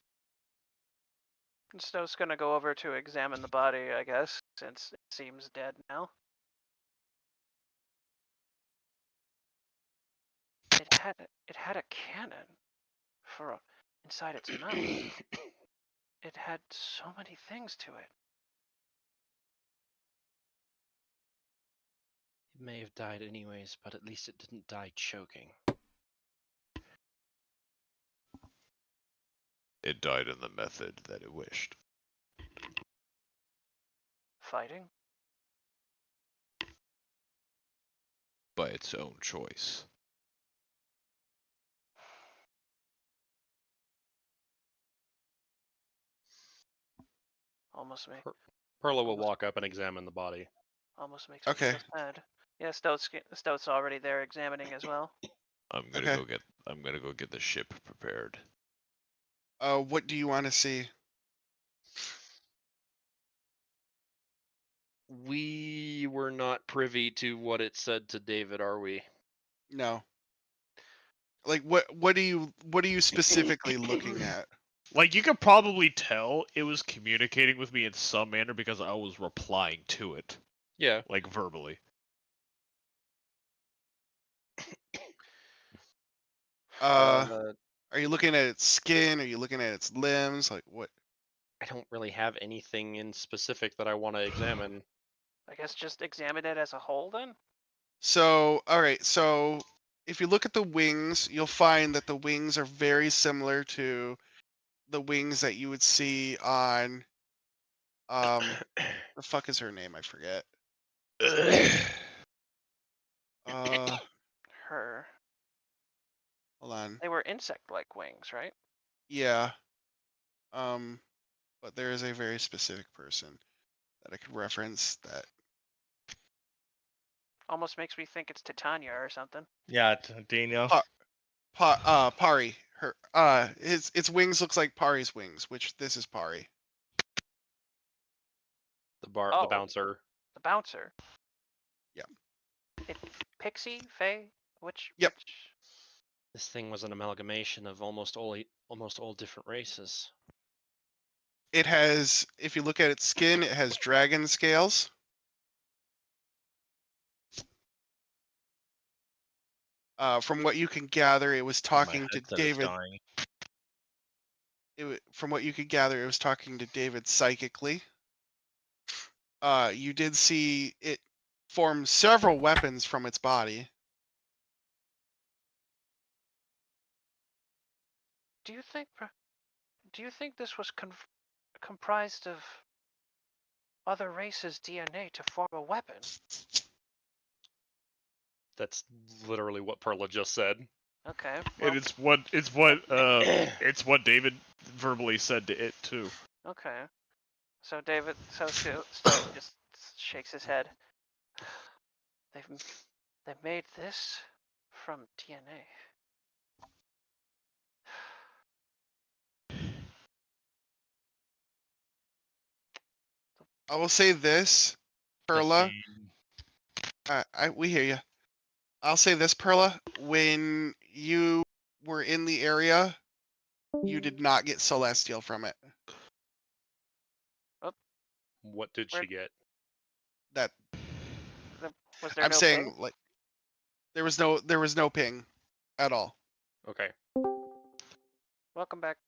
Snow's gonna go over to examine the body, I guess, since it seems dead now. It had a cannon inside its mouth. It had so many things to it. It may have died anyways, but at least it didn't die choking. It died in the method that it wished. Fighting? By its own choice. Almost me. Perla will walk up and examine the body. Almost makes me Okay. feel sad. Yeah, Stoat's already there examining as well. I'm gonna go get the ship prepared. What do you want to see? We were not privy to what it said to David, are we? No. Like what are you specifically looking at? Like, you could probably tell it was communicating with me in some manner because I was replying to it. Yeah. Like, verbally. Are you looking at its skin? Are you looking at its limbs? Like what? I don't really have anything in specific that I want to examine. I guess just examine it as a whole then? So, all right. So, if you look at the wings, you'll find that the wings are very similar to the wings that you would see on the fuck is her name? I forget. Her. Hold on. They were insect-like wings, right? Yeah. But there is a very specific person that I could reference that. Almost makes me think it's Titania or something. Yeah, Daniel. Pari. Her its wings looks like Pari's wings, which this is Pari. The Oh. bouncer. The bouncer. Yeah. Pixie? Fae? Which? Yep. This thing was an amalgamation of almost all different races. It has, if you look at its skin, it has dragon scales. From what you can gather, it was talking to David. From what you could gather, it was talking to David psychically. You did see it form several weapons from its body. Do you think this was comprised of other races' DNA to form a weapon? That's literally what Perla just said. Okay. Well, and it's what David verbally said to it too. Okay. So Stoat just shakes his head. They've made this from DNA. I will say this, Perla. We hear you. I'll say this, Perla. When you were in the area, you did not get Celestial from it. What did Where- she get? That Was there I'm no saying, ping? like, there was no ping at all. Okay. Welcome back.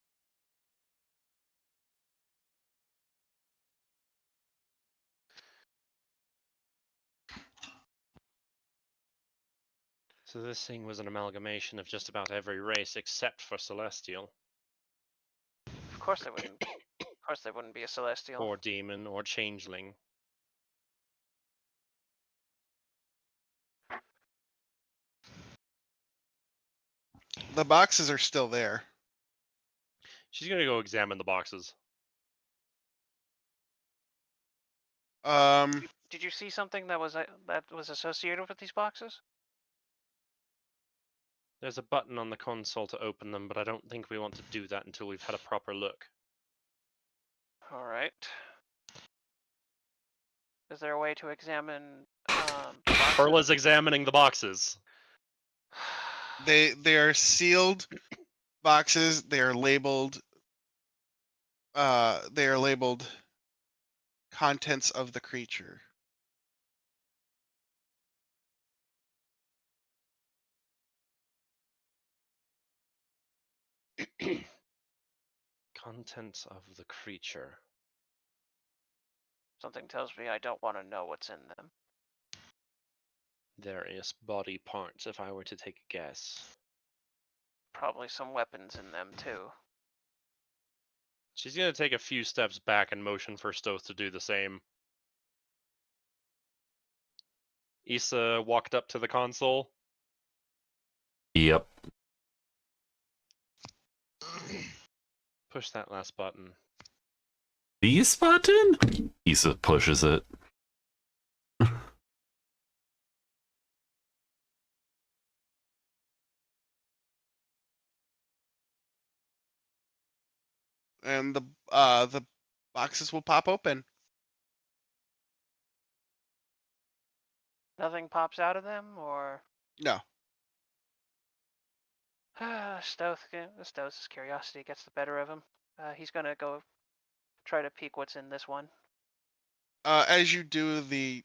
So this thing was an amalgamation of just about every race except for Celestial. Of course they wouldn't. Of course they wouldn't be a celestial. Or demon, or changeling. The boxes are still there. She's gonna go examine the boxes. Did you see something that was associated with these boxes? There's a button on the console to open them, but I don't think we want to do that until we've had a proper look. All right. Is there a way to examine boxes? Perla's examining the boxes. They are sealed boxes. They are labeled. They are labeled contents of the creature. Contents of the creature. Something tells me I don't want to know what's in them. Various body parts, if I were to take a guess. Probably some weapons in them too. She's gonna take a few steps back and motion for Stoth to do the same. Issa walked up to the console. Yep. Push that last button. This button? Issa pushes it. And the boxes will pop open. Nothing pops out of them, or No. Stoth's curiosity gets the better of him. He's gonna go try to peek what's in this one. As you do, the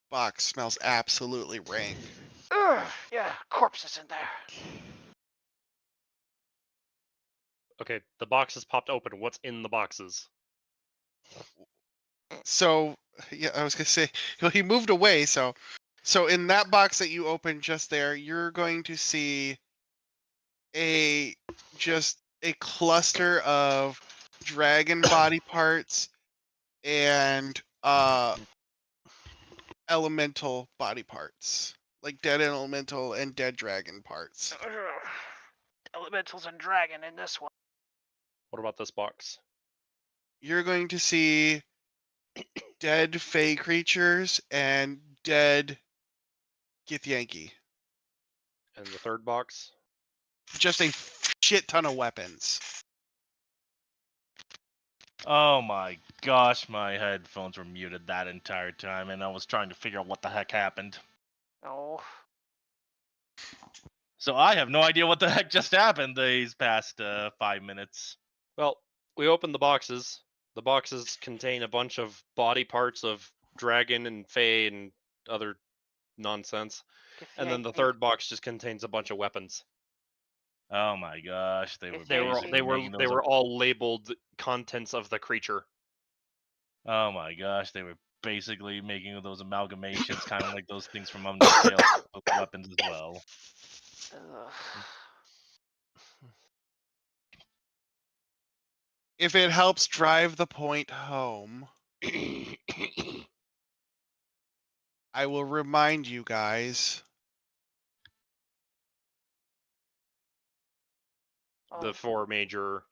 box smells absolutely rank. Ugh, yeah, corpses in there. Okay, the boxes popped open. What's in the boxes? So yeah, I was gonna say, well, he moved away. So in that box that you opened just there, you're going to see just a cluster of dragon body parts and elemental body parts, like dead elemental and dead dragon parts. Ugh. Elementals and dragon in this one. What about this box? You're going to see dead fey creatures and dead Githyanki. And the third box? Just a shit ton of weapons. Oh my gosh, my headphones were muted that entire time, and I was trying to figure out what the heck happened. Oh. So I have no idea what the heck just happened these past 5 minutes. Well, we opened the boxes. The boxes contain a bunch of body parts of dragon and fae and other nonsense. And then the third box just contains a bunch of weapons. Oh my gosh, they were They were all labeled contents of the creature. Oh my gosh, they were basically making those amalgamations, kind of like those things from Undertale, with weapons as well. Ugh. If it helps drive the point home, I will remind you guys. The four major,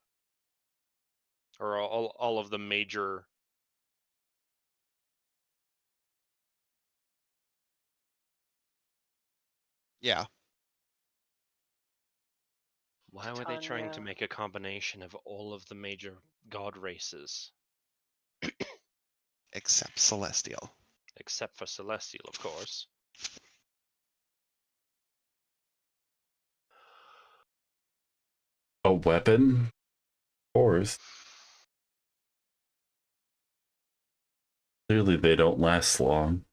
or all of the major. Yeah. Why were they trying to make a combination of all of the major god races? Except Celestial. Except for Celestial, of course. A weapon? Of course. Clearly they don't last long.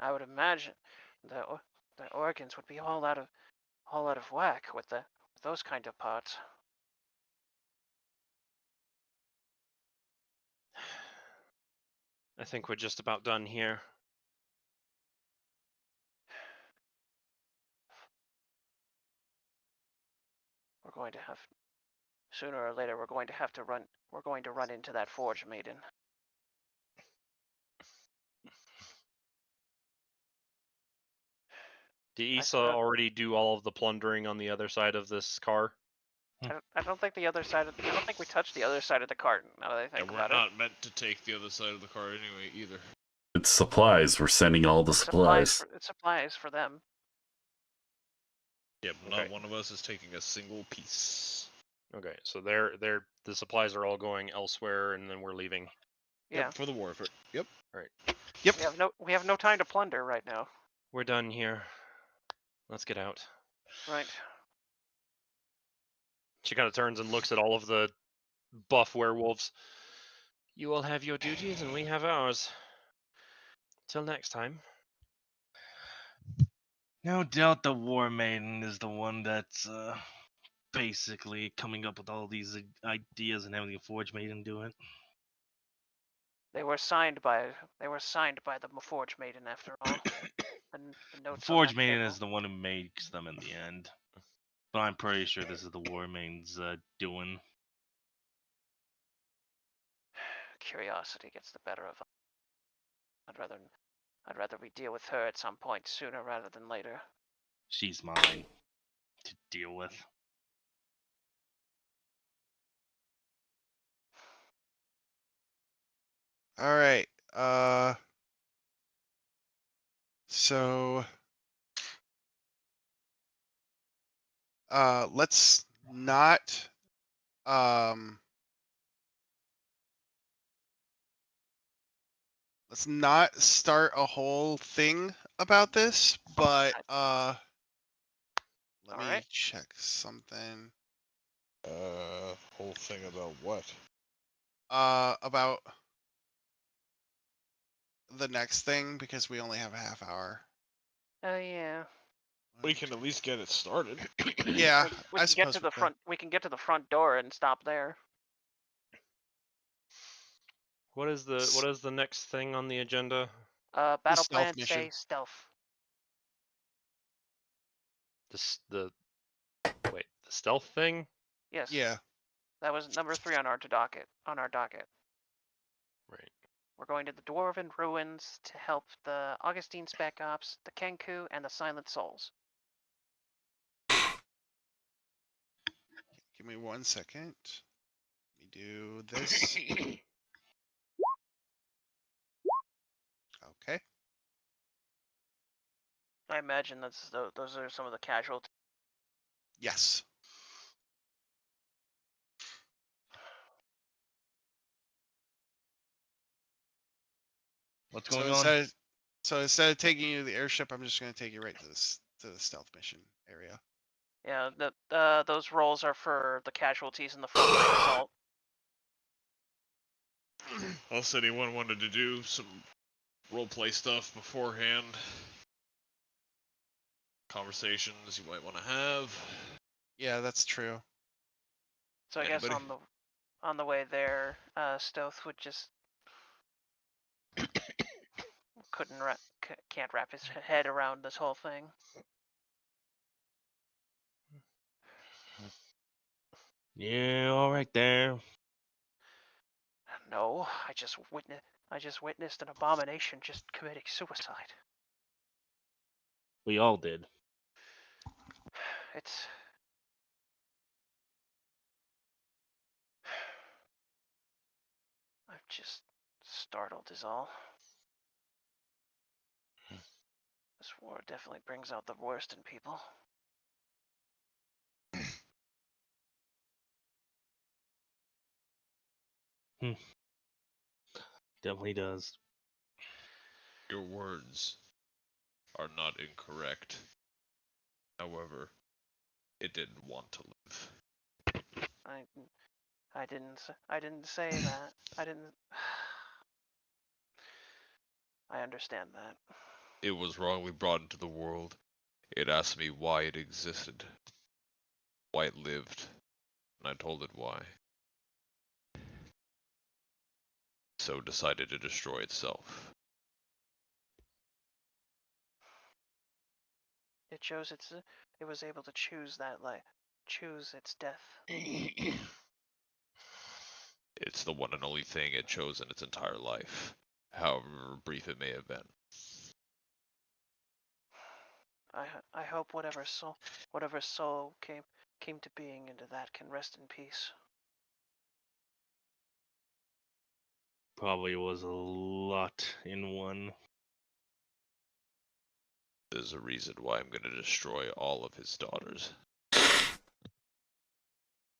I would imagine the organs would be all out of whack with those kind of parts. I think we're just about done here. We're going to have sooner or later. We're going to run into that Forge Maiden. Did Issa already do all of the plundering on the other side of this car? I don't think the other side. I don't think we touched the other side of the cart. Now that I think And we're about it. not meant to take the other side of the car anyway, either. It's supplies. We're sending all the supplies. It's supplies for them. Yeah, but not one of us is taking a single piece. Okay, so the supplies are all going elsewhere, and then we're leaving. Yeah. Yep, for the war effort. Yep. Right. Yep. We have no time to plunder right now. We're done here. Let's get out. Right. She kind of turns and looks at all of the buff werewolves. You all have your duties, and we have ours. Till next time. No doubt the War Maiden is the one that's basically coming up with all these ideas and having the Forge Maiden do it. They were signed by the Forge Maiden after all. The notes on Forge that Maiden table. is the one who makes them in the end. But I'm pretty sure this is the War Maiden's doing. Curiosity gets the better of. I'd rather we deal with her at some point sooner rather than later. She's mine to deal with. All right. So let's not start a whole thing about this, but let me check something. Whole thing about what? About the next thing, because we only have a half hour. Oh yeah. We can at least get it started. Yeah, We I can get suppose to we the could. front. We can get to the front door and stop there. What is the next thing on the agenda? Battle stealth plan mission. say stealth. The stealth thing? Yes. Yeah. That was number 3 on our docket. Right. We're going to the Dwarven Ruins to help the Augustine Spec Ops, the Kenku, and the Silent Souls. Give me 1 second. Let me do this. Okay. I imagine those are some of the casualties. Yes. What's going on? So instead of taking you to the airship, I'm just going to take you right to the stealth mission area. Yeah, those rolls are for the casualties in the frontline assault. Unless anyone wanted to do some roleplay stuff beforehand. Conversations you might want to have. Yeah, that's true. So I guess on the way there, Stoth would just can't wrap his head around this whole thing. Yeah, all right there. No, I just witnessed an abomination just committing suicide. We all did. It's I'm just startled is all. This war definitely brings out the worst in people. Definitely does. Your words are not incorrect. However, it didn't want to live. I didn't say that. I didn't. I understand that. It was wrongly brought into the world. It asked me why it existed, why it lived, and I told it why. So it decided to destroy itself. It chose its. It was able to choose that life, choose its death. It's the one and only thing it chose in its entire life, however brief it may have been. I hope whatever soul came to being into that can rest in peace. Probably was a lot in one. There's a reason why I'm going to destroy all of his daughters.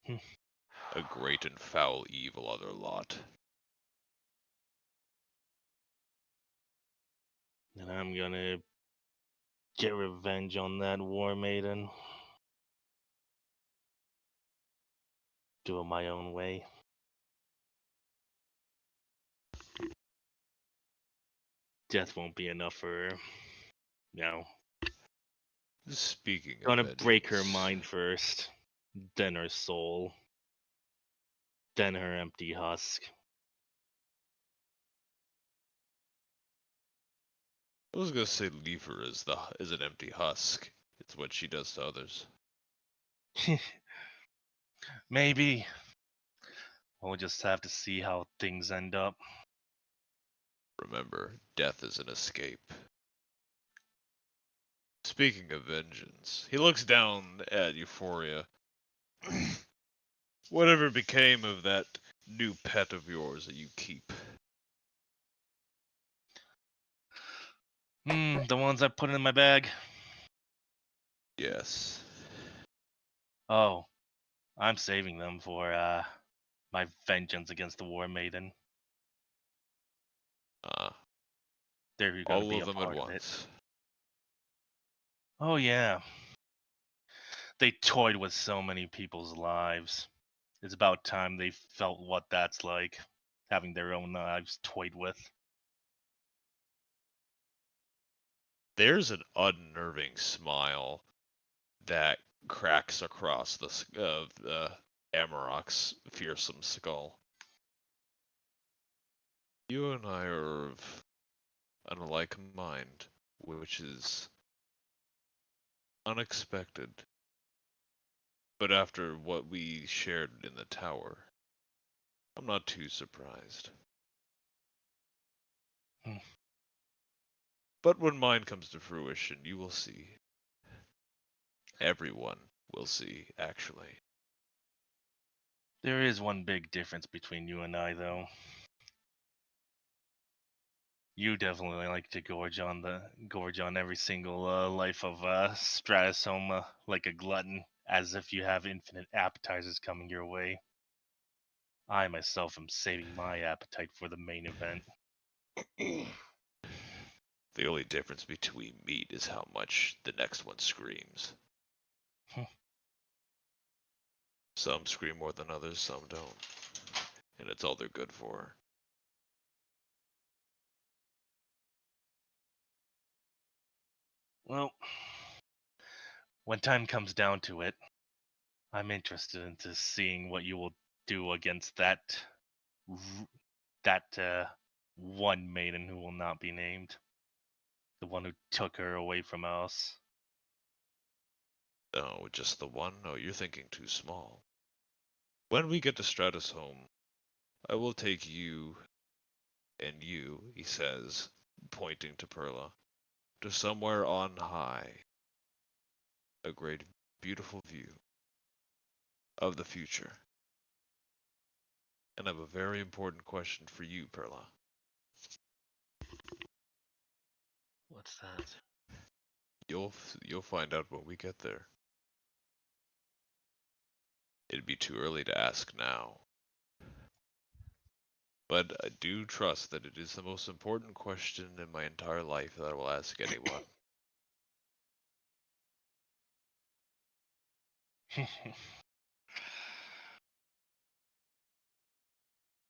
A great and foul evil other lot. And I'm gonna get revenge on that war maiden. Do it my own way. Death won't be enough for her. No. Speaking of Gonna break her vengeance, mind first, then her soul, then her empty husk. I was gonna say leave her as an empty husk. It's what she does to others. Maybe. We'll just have to see how things end up. Remember, death is an escape. Speaking of vengeance, he looks down at Euphoria. Whatever became of that new pet of yours that you keep? The ones I put in my bag. Yes. Oh, I'm saving them for my vengeance against the war maiden. They're gonna All be of a them at part of it. once. Oh yeah. They toyed with so many people's lives. It's about time they felt what that's like, having their own lives toyed with. There's an unnerving smile that cracks across the Amarok's fearsome skull. You and I are of an alike mind, which is unexpected. But after what we shared in the tower, I'm not too surprised. But when mine comes to fruition, you will see. Everyone will see, actually. There is one big difference between you and I, though. You definitely like to gorge on every single life of Stratosoma like a glutton, as if you have infinite appetizers coming your way. I myself am saving my appetite for the main event. The only difference between meat is how much the next one screams. Some scream more than others, some don't. And it's all they're good for. Well, when time comes down to it, I'm interested into seeing what you will do against that one maiden who will not be named. The one who took her away from us. Oh, just the one? No, you're thinking too small. When we get to Stratus' home, I will take you and you, he says, pointing to Perla, to somewhere on high. A great, beautiful view of the future. And I have a very important question for you, Perla. What's that? You'll find out when we get there. It'd be too early to ask now. But I do trust that it is the most important question in my entire life that I will ask anyone.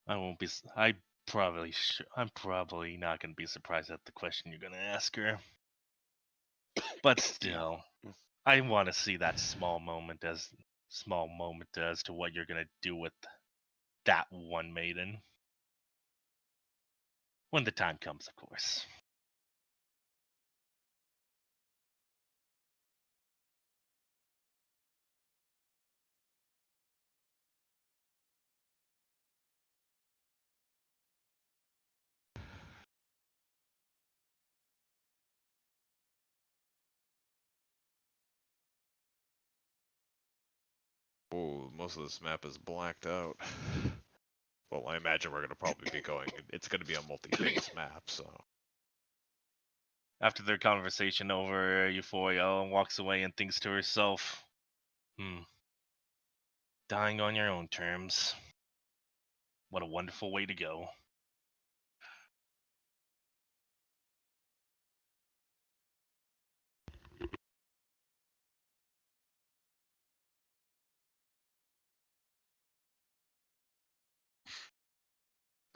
I won't be. I'm probably not gonna be surprised at the question you're gonna ask her. But still, I want to see that small moment as to what you're gonna do with that one maiden. When the time comes, of course. Oh, most of this map is blacked out. Well, I imagine we're gonna probably be going. It's gonna be a multi-phase map, so. After their conversation over, Euphoria walks away and thinks to herself, dying on your own terms. What a wonderful way to go.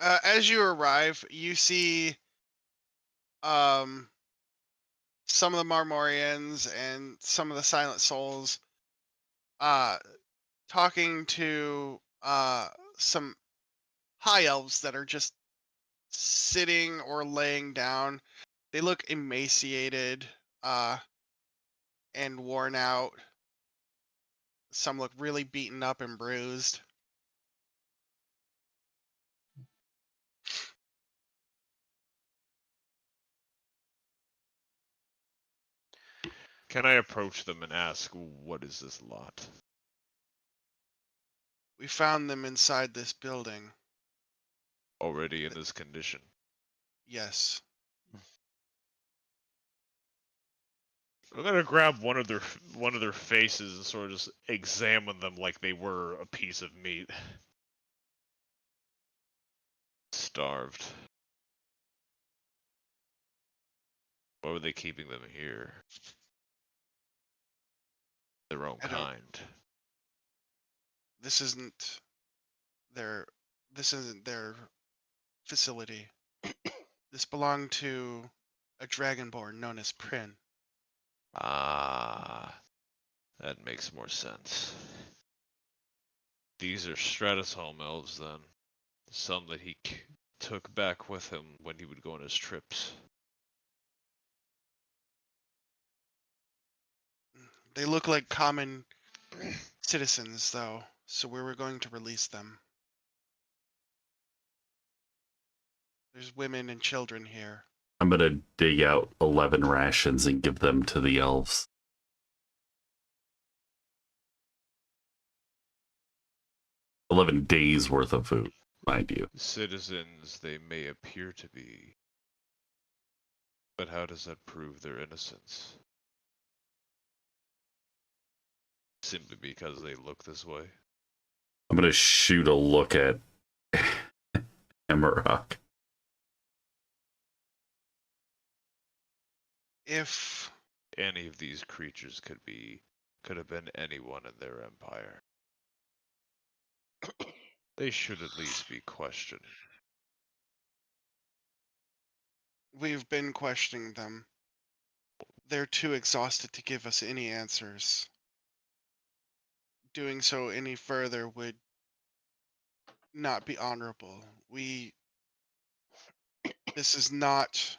As you arrive, you see some of the Marmorians and some of the Silent Souls talking to some high elves that are just sitting or laying down. They look emaciated and worn out. Some look really beaten up and bruised. Can I approach them and ask, what is this lot? We found them inside this building. Already in this condition? Yes. I'm gonna grab one of their faces and sort of just examine them like they were a piece of meat. Starved. Why were they keeping them here? Their own kind. This isn't their facility. This belonged to a dragonborn known as Prin. Ah, that makes more sense. These are Stratusholm elves then. Some that he took back with him when he would go on his trips. They look like common citizens, though, so we were going to release them. There's women and children here. I'm going to dig out 11 rations and give them to the elves. $11 days worth of food, mind you. Citizens they may appear to be. But how does that prove their innocence? Simply because they look this way? I'm going to shoot a look at Emerok. If any of these creatures could have been anyone in their empire, they should at least be questioned. We've been questioning them. They're too exhausted to give us any answers. Doing so any further would not be honorable. This is not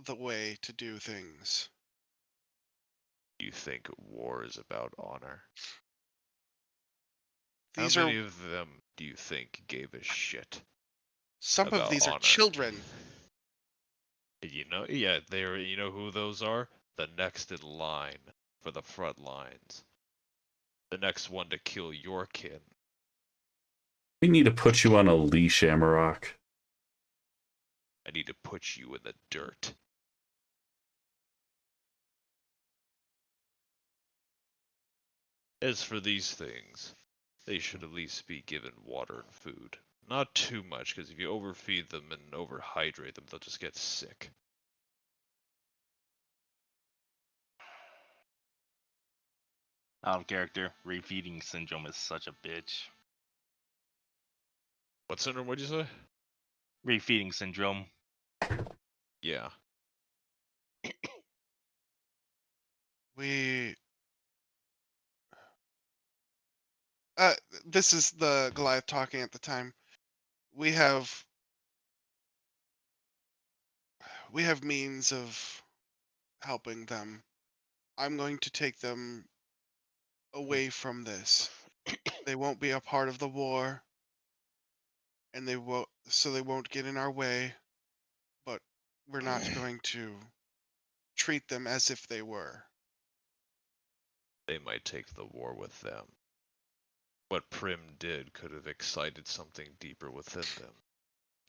the way to do things. You think war is about honor? These How many of them do you think gave a shit? Some of these honor? are children. You know, yeah, they're. You know who those are? The next in line for the front lines. The next one to kill your kin. We need to put you on a leash, Amarok. I need to put you in the dirt. As for these things, they should at least be given water and food. Not too much, because if you overfeed them and overhydrate them, they'll just get sick. Out of character. Refeeding syndrome is such a bitch. What syndrome would you say? Refeeding syndrome. Yeah. This is the Goliath talking at the time. We have means of helping them. I'm going to take them away from this. They won't be a part of the war, and they won't get in our way. But we're not going to treat them as if they were. They might take the war with them. What Prim did could have excited something deeper within them.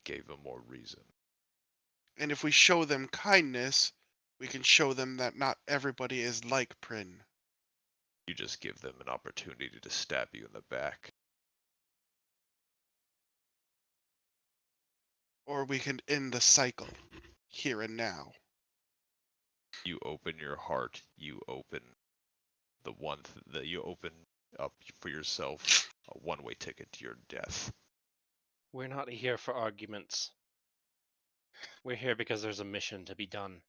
Gave them more reason. And if we show them kindness, we can show them that not everybody is like Prin. You just give them an opportunity to stab you in the back. Or we can end the cycle, here and now. You open your heart, you open the one that you open up for yourself, a one-way ticket to your death. We're not here for arguments. We're here because there's a mission to be done.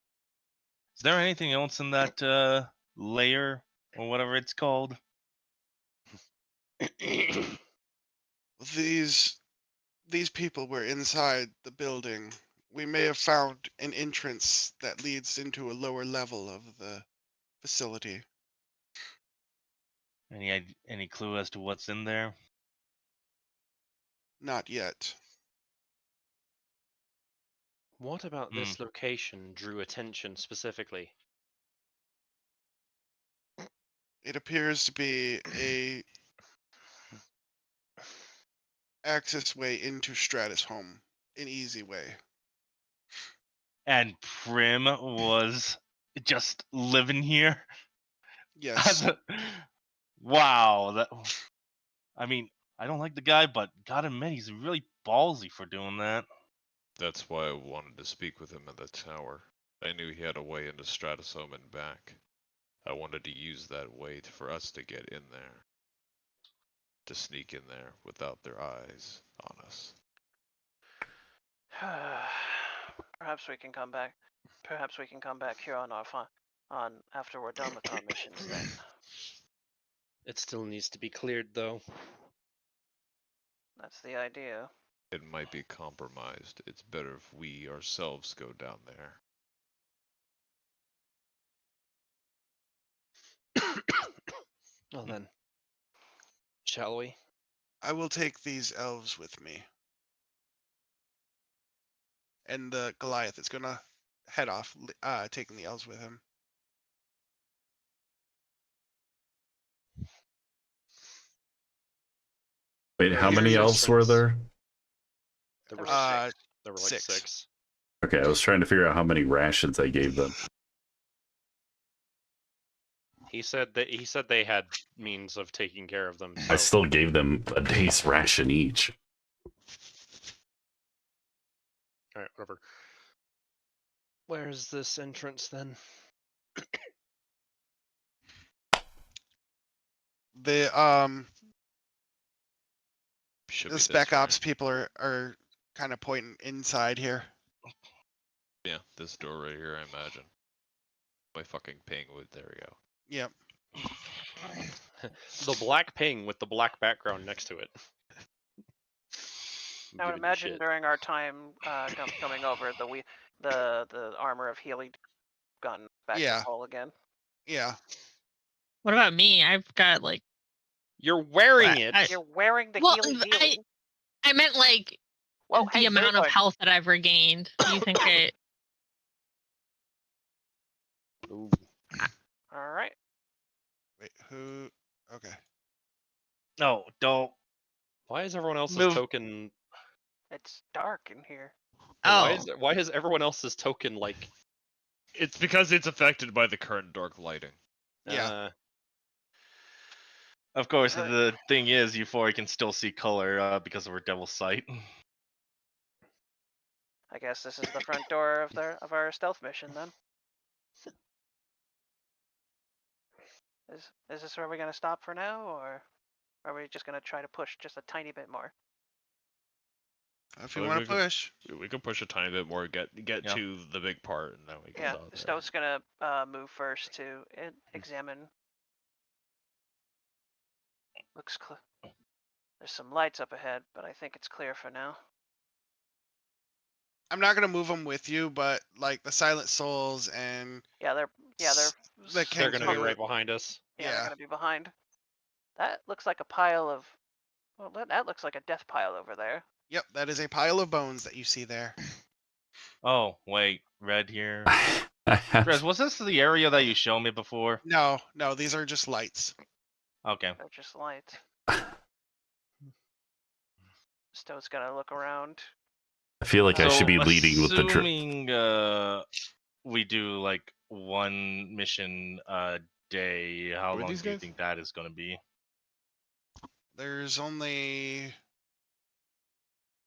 Is there anything else in that layer or whatever it's called? These people were inside the building. We may have found an entrance that leads into a lower level of the facility. Any clue as to what's in there? Not yet. What about this location drew attention specifically? It appears to be a access way into Stratus' home. An easy way. And Prim was just living here? Yes. Wow. I mean, I don't like the guy, but gotta admit, he's really ballsy for doing that. That's why I wanted to speak with him at the tower. I knew he had a way into Stratus' home and back. I wanted to use that way for us to get in there. To sneak in there without their eyes on us. Perhaps we can come back. Perhaps we can come back here on our after we're done with our missions then. It still needs to be cleared, though. That's the idea. It might be compromised. It's better if we ourselves go down there. Well then, shall we? I will take these elves with me. And the Goliath is gonna head off, taking the elves with him. Wait, how many elves were there? There were Uh, six. There were like six. Okay, I was trying to figure out how many rations I gave them. He said they had means of taking care of them. I So. still gave them a day's ration each. All right, whatever. Where's this entrance then? The Should the be spec this way. ops people are kind of pointing inside here. Yeah, this door right here, I imagine. My fucking ping wood. There we go. Yep. The black ping with the black background next to it. I would imagine during our time coming over, the armor of Healy gotten back to full again. Yeah. What about me? I've got like. You're wearing it. You're wearing the Well, Healy. I meant like the amount of health that I've regained. Do you think it? Ooh. All right. Wait, who? Okay. No, don't. Why is everyone else's Move. token? It's dark in here. Oh. Why is everyone else's token like? It's because it's affected by the current dark lighting. Yeah. Of course, Uh, the thing is, Euphoria can still see color because of her devil's sight. I guess this is the front door of our stealth mission then. Is this where we're gonna stop for now, or are we just gonna try to push just a tiny bit more? If you Well, want to push. we could push a tiny bit more, get Yeah. to the big part, and then we can Yeah, stop there. Stowe's gonna move first to examine. Looks clear. There's some lights up ahead, but I think it's clear for now. I'm not gonna move them with you, but like the Silent Souls and Yeah, they're the They're King gonna be Kong- right behind us. they're yeah. gonna be behind. That looks like a pile of. Well, that looks like a death pile over there. Yep, that is a pile of bones that you see there. Oh, wait, red here. I have- Drez, was this the area that you showed me before? No, these are just lights. Okay. They're just lights. Stowe's gonna look around. I feel like I should be leading with the trip. Assuming we do like one mission a day, how Who are long these do you guys? think that is going to be? There's only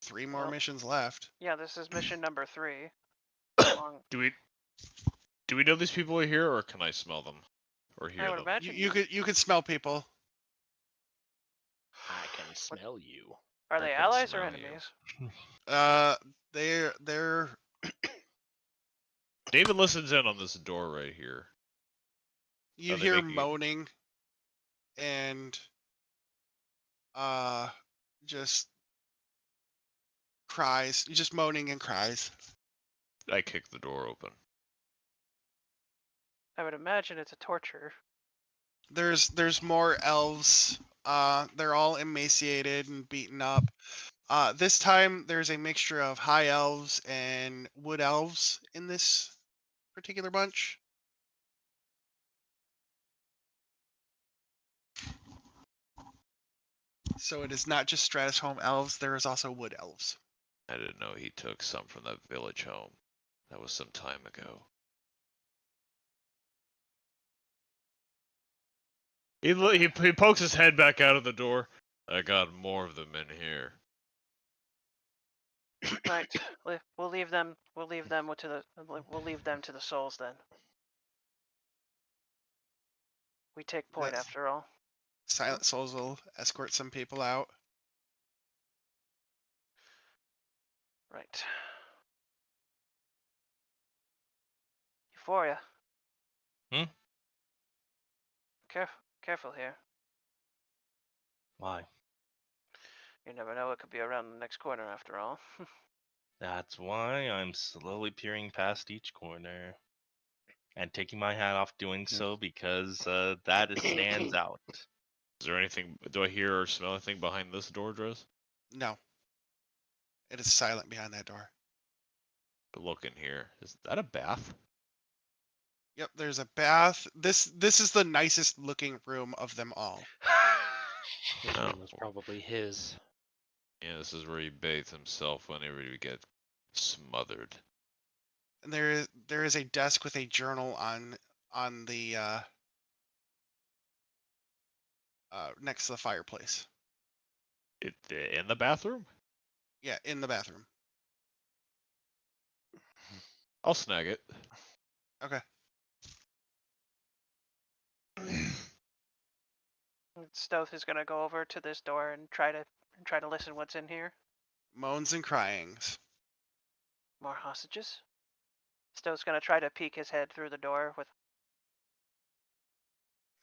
3 more Well- missions left. Yeah, this is mission number 3. Do we know these people are here, or can I smell them or hear I would them? imagine. You could smell people. I can smell you. Are I they can allies or smell you. enemies? They're David listens in on this door right here. you Are they hear making it- moaning and just cries. Just moaning and cries. I kick the door open. I would imagine it's a torture. There's more elves. They're all emaciated and beaten up. This time there's a mixture of high elves and wood elves in this particular bunch. So it is not just Stratus home elves, there is also wood elves. I didn't know he took some from that village home. That was some time ago. He pokes his head back out of the door. I got more of them in here. Right. We'll leave them. We'll leave them to the. We'll leave them to the souls then. We take point Yes. after all. Silent Souls will escort some people out. Right. Euphoria. Hmm? Careful here. Why? You never know. It could be around the next corner after all. That's why I'm slowly peering past each corner and taking my hat off doing so because that stands out. Is there anything? Do I hear or smell anything behind this door, Dress? No. It is silent behind that door. Look in here. Is that a bath? Yep, there's a bath. This is the nicest looking room of them all. This Oh. one was probably his. Yeah, this is where he bathes himself whenever he gets smothered. And there is a desk with a journal on the next to the fireplace. In the bathroom? Yeah, in the bathroom. I'll snag it. Okay. Stoth is gonna go over to this door and try to listen what's in here. Moans and cryings. More hostages. Stoth's gonna try to peek his head through the door with.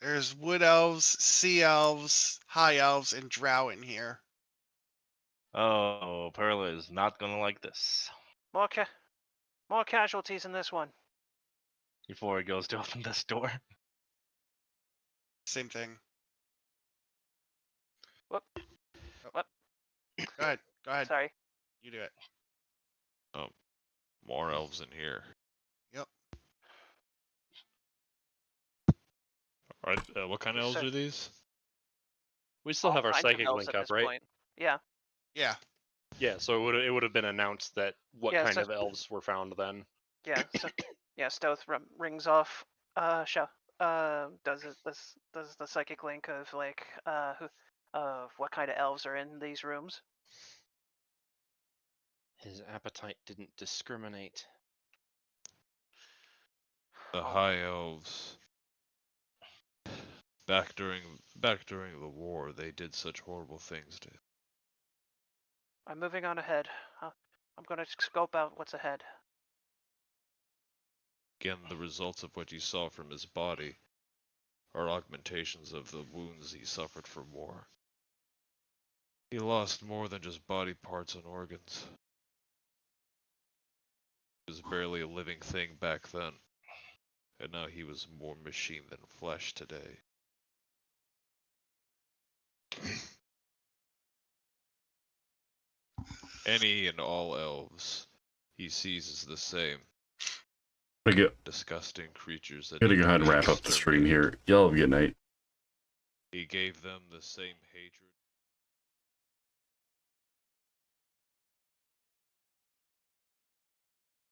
There's wood elves, sea elves, high elves, and drow in here. Oh, Perla is not gonna like this. More casualties in this one. Before he goes to open this door. Same thing. Whoop. Whoop. Go ahead. Sorry. You do it. More elves in here. Yep. Alright, what kind of elves So- are these? We still have All our kinds of psychic elves link at up, this right? point. Yeah. Yeah. Yeah, so it would have been announced that what Yeah, kind so- of elves were found then. Yeah. So, yeah. Stoth rings off. does the psychic link of like of what kind of elves are in these rooms? His appetite didn't discriminate. The High Elves. Back during the war, they did such horrible things to. I'm moving on ahead. I'm gonna scope out what's ahead. Again, the results of what you saw from his body are augmentations of the wounds he suffered from war. He lost more than just body parts and organs. He was barely a living thing back then, and now he was more machine than flesh today. Any and all elves he sees as the same. Disgusting creatures that Gotta go ahead and wrap up the stream here. Y'all have a good night. He gave them the same hatred.